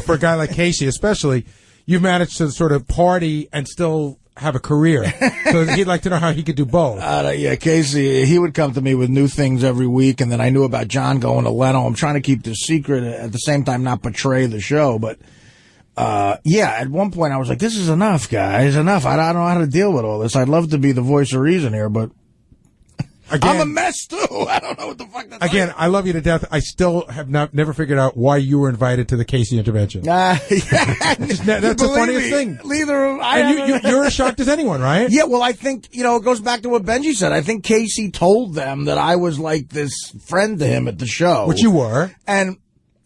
[SPEAKER 4] for a guy like Casey, especially, you've managed to sort of party and still have a career. So he'd like to know how he could do both.
[SPEAKER 2] Yeah, Casey, he would come to me with new things every week, and then I knew about John going to Leno. I'm trying to keep this secret, at the same time not betray the show, but at one point I was like, this is enough, guys, enough. I don't know how to deal with all this. I'd love to be the voice of reason here, but again, I'm a mess, too. I don't know what the fuck that's
[SPEAKER 4] Again, I love you to death. I still have never figured out why you were invited to the Casey intervention.
[SPEAKER 2] That's
[SPEAKER 4] the funniest thing. You're as shocked as anyone, right?
[SPEAKER 2] Yeah, well, I think, it goes back to what Benjy said. I think Casey told them that I was like this friend to him at the show.
[SPEAKER 4] Which you were.
[SPEAKER 2] And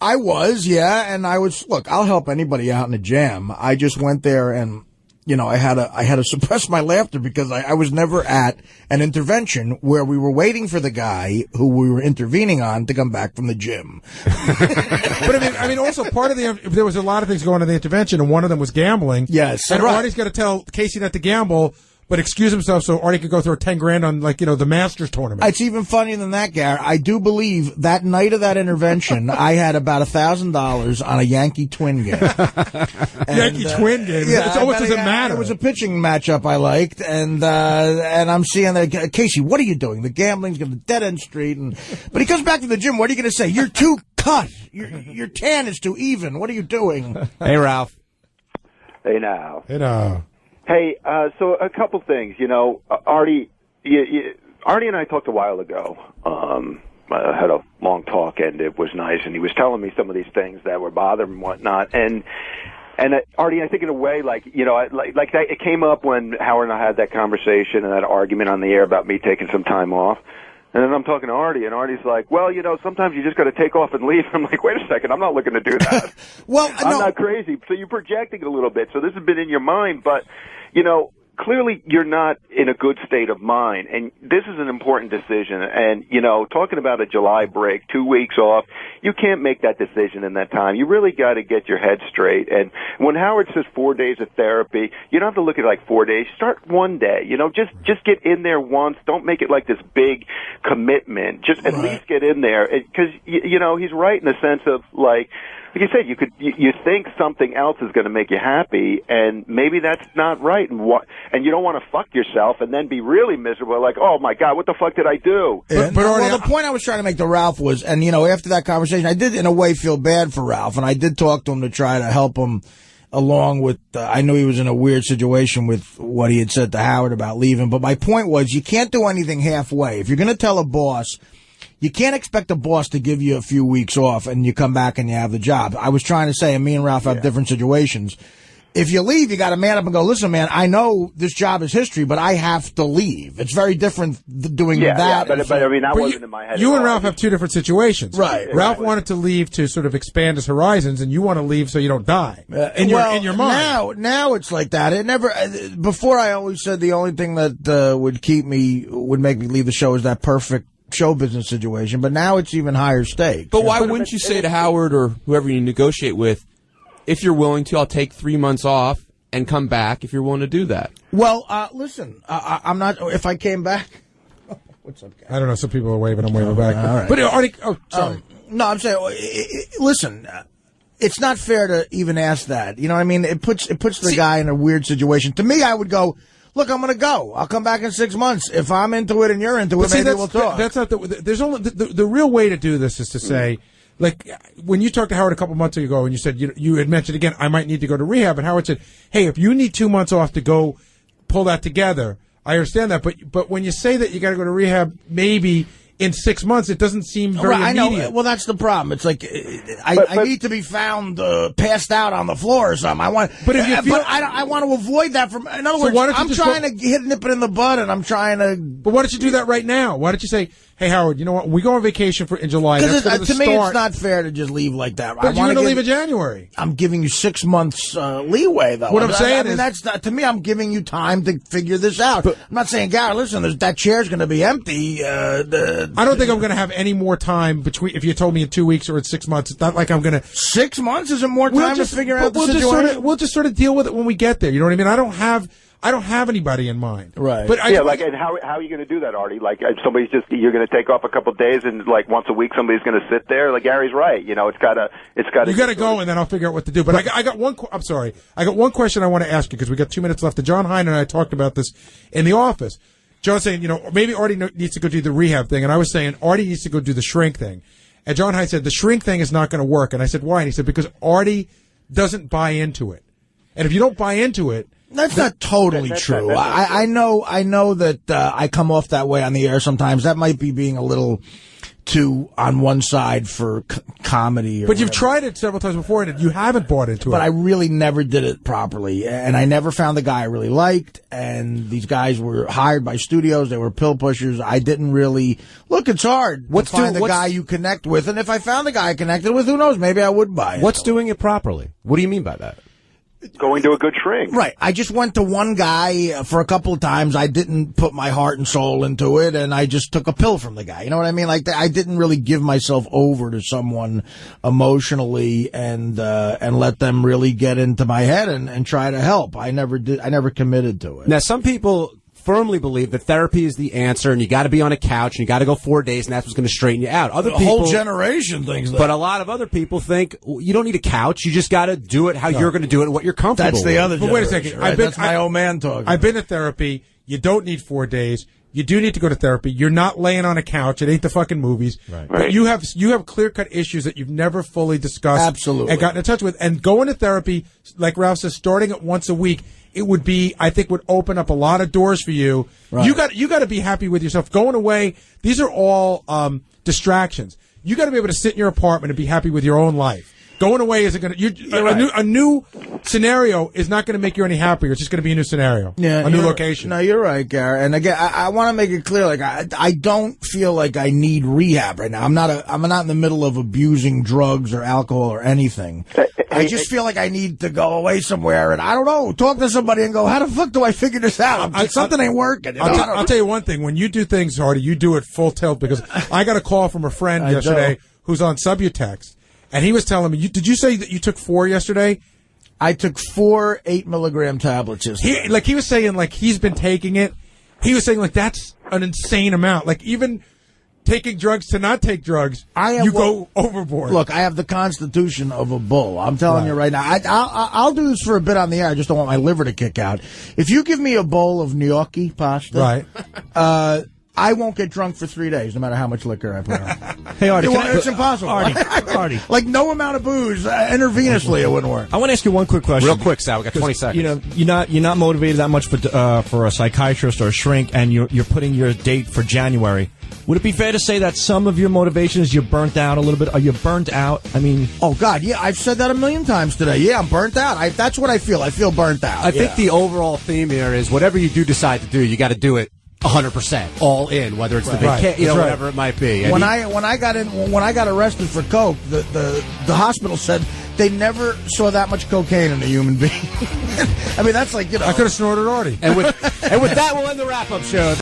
[SPEAKER 2] I was, yeah, and I was, look, I'll help anybody out in a jam. I just went there and I had to suppress my laughter because I was never at an intervention where we were waiting for the guy who we were intervening on to come back from the gym.
[SPEAKER 4] But I mean, also part of there was a lot of things going on in the intervention, and one of them was gambling.
[SPEAKER 2] Yes,
[SPEAKER 4] and Artie's got to tell Casey not to gamble, but excuse himself so Artie could go through 10 grand on the Masters tournament.
[SPEAKER 2] It's even funnier than that, Gary. I do believe that night of that intervention, I had about $1,000 on a Yankee Twin game.
[SPEAKER 4] Yankee Twin game.
[SPEAKER 2] Yeah,
[SPEAKER 4] it almost doesn't matter.
[SPEAKER 2] It was a pitching matchup I liked, and I'm seeing that Casey, what are you doing? The gambling's going to dead end street, but he comes back to the gym. What are you going to say? You're too cut. Your tan is too even. What are you doing?
[SPEAKER 20] Hey, Ralph.
[SPEAKER 21] Hey now.
[SPEAKER 4] Hey now.
[SPEAKER 21] Hey, so a couple things. Artie, Artie and I talked a while ago. I had a long talk, and it was nice. And he was telling me some of these things that were bothering him and whatnot. And Artie, I think in a way, like that, it came up when Howard and I had that conversation and that argument on the air about me taking some time off. And then I'm talking to Artie, and Artie's like, well, sometimes you just got to take off and leave. I'm like, wait a second, I'm not looking to do that. I'm not crazy. So you're projecting it a little bit. So this has been in your mind, but, clearly you're not in a good state of mind, and this is an important decision. And, talking about a July break, 2 weeks off, you can't make that decision in that time. You really got to get your head straight. And when Howard says 4 days of therapy, you don't have to look at it like 4 days. Start one day, just get in there once. Don't make it like this big commitment. Just at least get in there. Because, he's right in the sense of, like, you said, you think something else is going to make you happy, and maybe that's not right, and you don't want to fuck yourself and then be really miserable, like, oh my God, what the fuck did I do?
[SPEAKER 2] Well, the point I was trying to make to Ralph was, and after that conversation, I did in a way feel bad for Ralph, and I did talk to him to try to help him along with, I knew he was in a weird situation with what he had said to Howard about leaving, but my point was, you can't do anything halfway. If you're going to tell a boss, you can't expect a boss to give you a few weeks off and you come back and you have the job. I was trying to say, and me and Ralph have different situations. If you leave, you got to man up and go, listen, man, I know this job is history, but I have to leave. It's very different doing that.
[SPEAKER 21] Yeah, but I mean, that wasn't in my head.
[SPEAKER 4] You and Ralph have two different situations.
[SPEAKER 2] Right.
[SPEAKER 4] Ralph wanted to leave to sort of expand his horizons, and you want to leave so you don't die. In your mind.
[SPEAKER 2] Now it's like that. It never, before I always said the only thing that would make me leave the show is that perfect show business situation, but now it's even higher stakes.
[SPEAKER 6] But why wouldn't you say to Howard or whoever you negotiate with, if you're willing to, I'll take 3 months off and come back if you're willing to do that?
[SPEAKER 2] Well, listen, I'm not, if I came back, what's up, guys?
[SPEAKER 4] I don't know, some people are waving, I'm waving back.
[SPEAKER 2] All right.
[SPEAKER 4] But Artie, sorry.
[SPEAKER 2] No, I'm saying, listen, it's not fair to even ask that. You know what I mean? It puts the guy in a weird situation. To me, I would go, look, I'm going to go. I'll come back in 6 months. If I'm into it and you're into it, maybe we'll talk.
[SPEAKER 4] That's not there's only the real way to do this is to say, like, when you talked to Howard a couple months ago and you said you had mentioned again, I might need to go to rehab, and Howard said, hey, if you need 2 months off to go pull that together, I understand that. But when you say that you got to go to rehab, maybe in 6 months, it doesn't seem very immediate.
[SPEAKER 2] I know. Well, that's the problem. It's like I need to be found passed out on the floor or something. I want, but if you feel, I want to avoid that. From in other words, I'm trying to nip it in the bud, and I'm trying to.
[SPEAKER 4] But why don't you do that right now? Why don't you say, hey, Howard, you know what? We go on vacation in July.
[SPEAKER 2] Because to me, it's not fair to just leave like that.
[SPEAKER 4] But you're going to leave in January.
[SPEAKER 2] I'm giving you 6 months leeway, though.
[SPEAKER 4] What I'm saying is,
[SPEAKER 2] that's to me. I'm giving you time to figure this out. But I'm not saying, Gary, listen, that chair's going to be empty.
[SPEAKER 4] I don't think I'm going to have any more time between. If you told me in 2 weeks or in 6 months, it's not like I'm going to.
[SPEAKER 2] 6 months isn't more time to figure out the situation.
[SPEAKER 4] We'll just sort of deal with it when we get there. You know what I mean? I don't have anybody in mind.
[SPEAKER 2] Right.
[SPEAKER 21] But and how are you going to do that, Artie? Like, if you're going to take off a couple of days, and like once a week somebody's going to sit there. Like Gary's right. You know, it's got to. You
[SPEAKER 4] got to go, and then I'll figure out what to do. But I got one. I'm sorry. I got one question I want to ask you because we got 2 minutes left. And John Hine and I talked about this in the office. John's saying, maybe Artie needs to go do the rehab thing, and I was saying Artie needs to go do the shrink thing. And John Hine said the shrink thing is not going to work, and I said why? And he said because Artie doesn't buy into it, and if you don't buy into it.
[SPEAKER 2] That's not totally true. I know that I come off that way on the air sometimes. That might be being a little too on one side for comedy.
[SPEAKER 4] But you've tried it several times before, and you haven't bought into it.
[SPEAKER 2] But I really never did it properly, and I never found the guy I really liked. And these guys were hired by studios; they were pill pushers. I didn't really look. It's hard to find the guy you connect with, and if I found the guy I connected with, who knows? Maybe I would buy it.
[SPEAKER 20] What's doing it properly? What do you mean by that?
[SPEAKER 21] Going to a good shrink.
[SPEAKER 2] Right. I just went to one guy for a couple of times. I didn't put my heart and soul into it, and I just took a pill from the guy. You know what I mean? Like, I didn't really give myself over to someone emotionally and let them really get into my head and try to help. I never did. I never committed to it.
[SPEAKER 20] Now, some people firmly believe that therapy is the answer, and you got to be on a couch, and you got to go 4 days, and that's what's going to straighten you out.
[SPEAKER 2] The whole generation thinks that.
[SPEAKER 20] But a lot of other people think you don't need a couch. You just got to do it how you're going to do it and what you're comfortable with.
[SPEAKER 2] That's the other generation.
[SPEAKER 20] But wait a second.
[SPEAKER 2] Right? That's my old man talking.
[SPEAKER 4] I've been to therapy. You don't need 4 days. You do need to go to therapy. You're not laying on a couch. It ain't the fucking movies.
[SPEAKER 21] Right.
[SPEAKER 4] But you have clear-cut issues that you've never fully discussed.
[SPEAKER 2] Absolutely.
[SPEAKER 4] And gotten in touch with. And going to therapy, like Ralph says, starting it once a week, it would be, I think, would open up a lot of doors for you. Right. You got to be happy with yourself. Going away, these are all distractions. You got to be able to sit in your apartment and be happy with your own life. Going away isn't going to. A new scenario is not going to make you any happier. It's just going to be a new scenario, a new location.
[SPEAKER 2] No, you're right, Gary. And again, I want to make it clear. Like, I don't feel like I need rehab right now. I'm not in the middle of abusing drugs or alcohol or anything. I just feel like I need to go away somewhere and I don't know, talk to somebody and go, how the fuck do I figure this out? Something ain't working.
[SPEAKER 4] I'll tell you one thing. When you do things, Artie, you do it full tilt because I got a call from a friend yesterday who's on Subutex. And he was telling me, did you say that you took 4 yesterday?
[SPEAKER 2] I took 4 8-milligram tablets yesterday.
[SPEAKER 4] He was saying, like, he's been taking it. He was saying, like, that's an insane amount. Like, even taking drugs to not take drugs, go overboard.
[SPEAKER 2] Look, I have the constitution of a bull. I'm telling you right now. I'll do this for a bit on the air. I just don't want my liver to kick out. If you give me a bowl of gnocchi pasta, I won't get drunk for 3 days, no matter how much liquor I put on.
[SPEAKER 10] Hey, Artie,
[SPEAKER 2] it's impossible.
[SPEAKER 10] Artie.
[SPEAKER 2] Like no amount of booze intravenously, it wouldn't work.
[SPEAKER 10] I want to ask you one quick question.
[SPEAKER 20] Real quick, Sal. We got 20 seconds.
[SPEAKER 10] You know, you're not motivated that much for a psychiatrist or a shrink, and you're putting your date for January. Would it be fair to say that some of your motivation is you're burnt out a little bit? Are you burnt out? I mean...
[SPEAKER 2] Oh, God, yeah, I've said that a million times today. Yeah, I'm burnt out. That's what I feel. I feel burnt out.
[SPEAKER 20] I think the overall theme here is whatever you do decide to do, you got to do it 100%, all in, whether it's the vacation, whatever it might be.
[SPEAKER 2] When I got arrested for coke, the hospital said they never saw that much cocaine in a human being. I mean, that's like,
[SPEAKER 4] I could have snorted Artie.
[SPEAKER 20] And with that, we'll end the wrap-up show.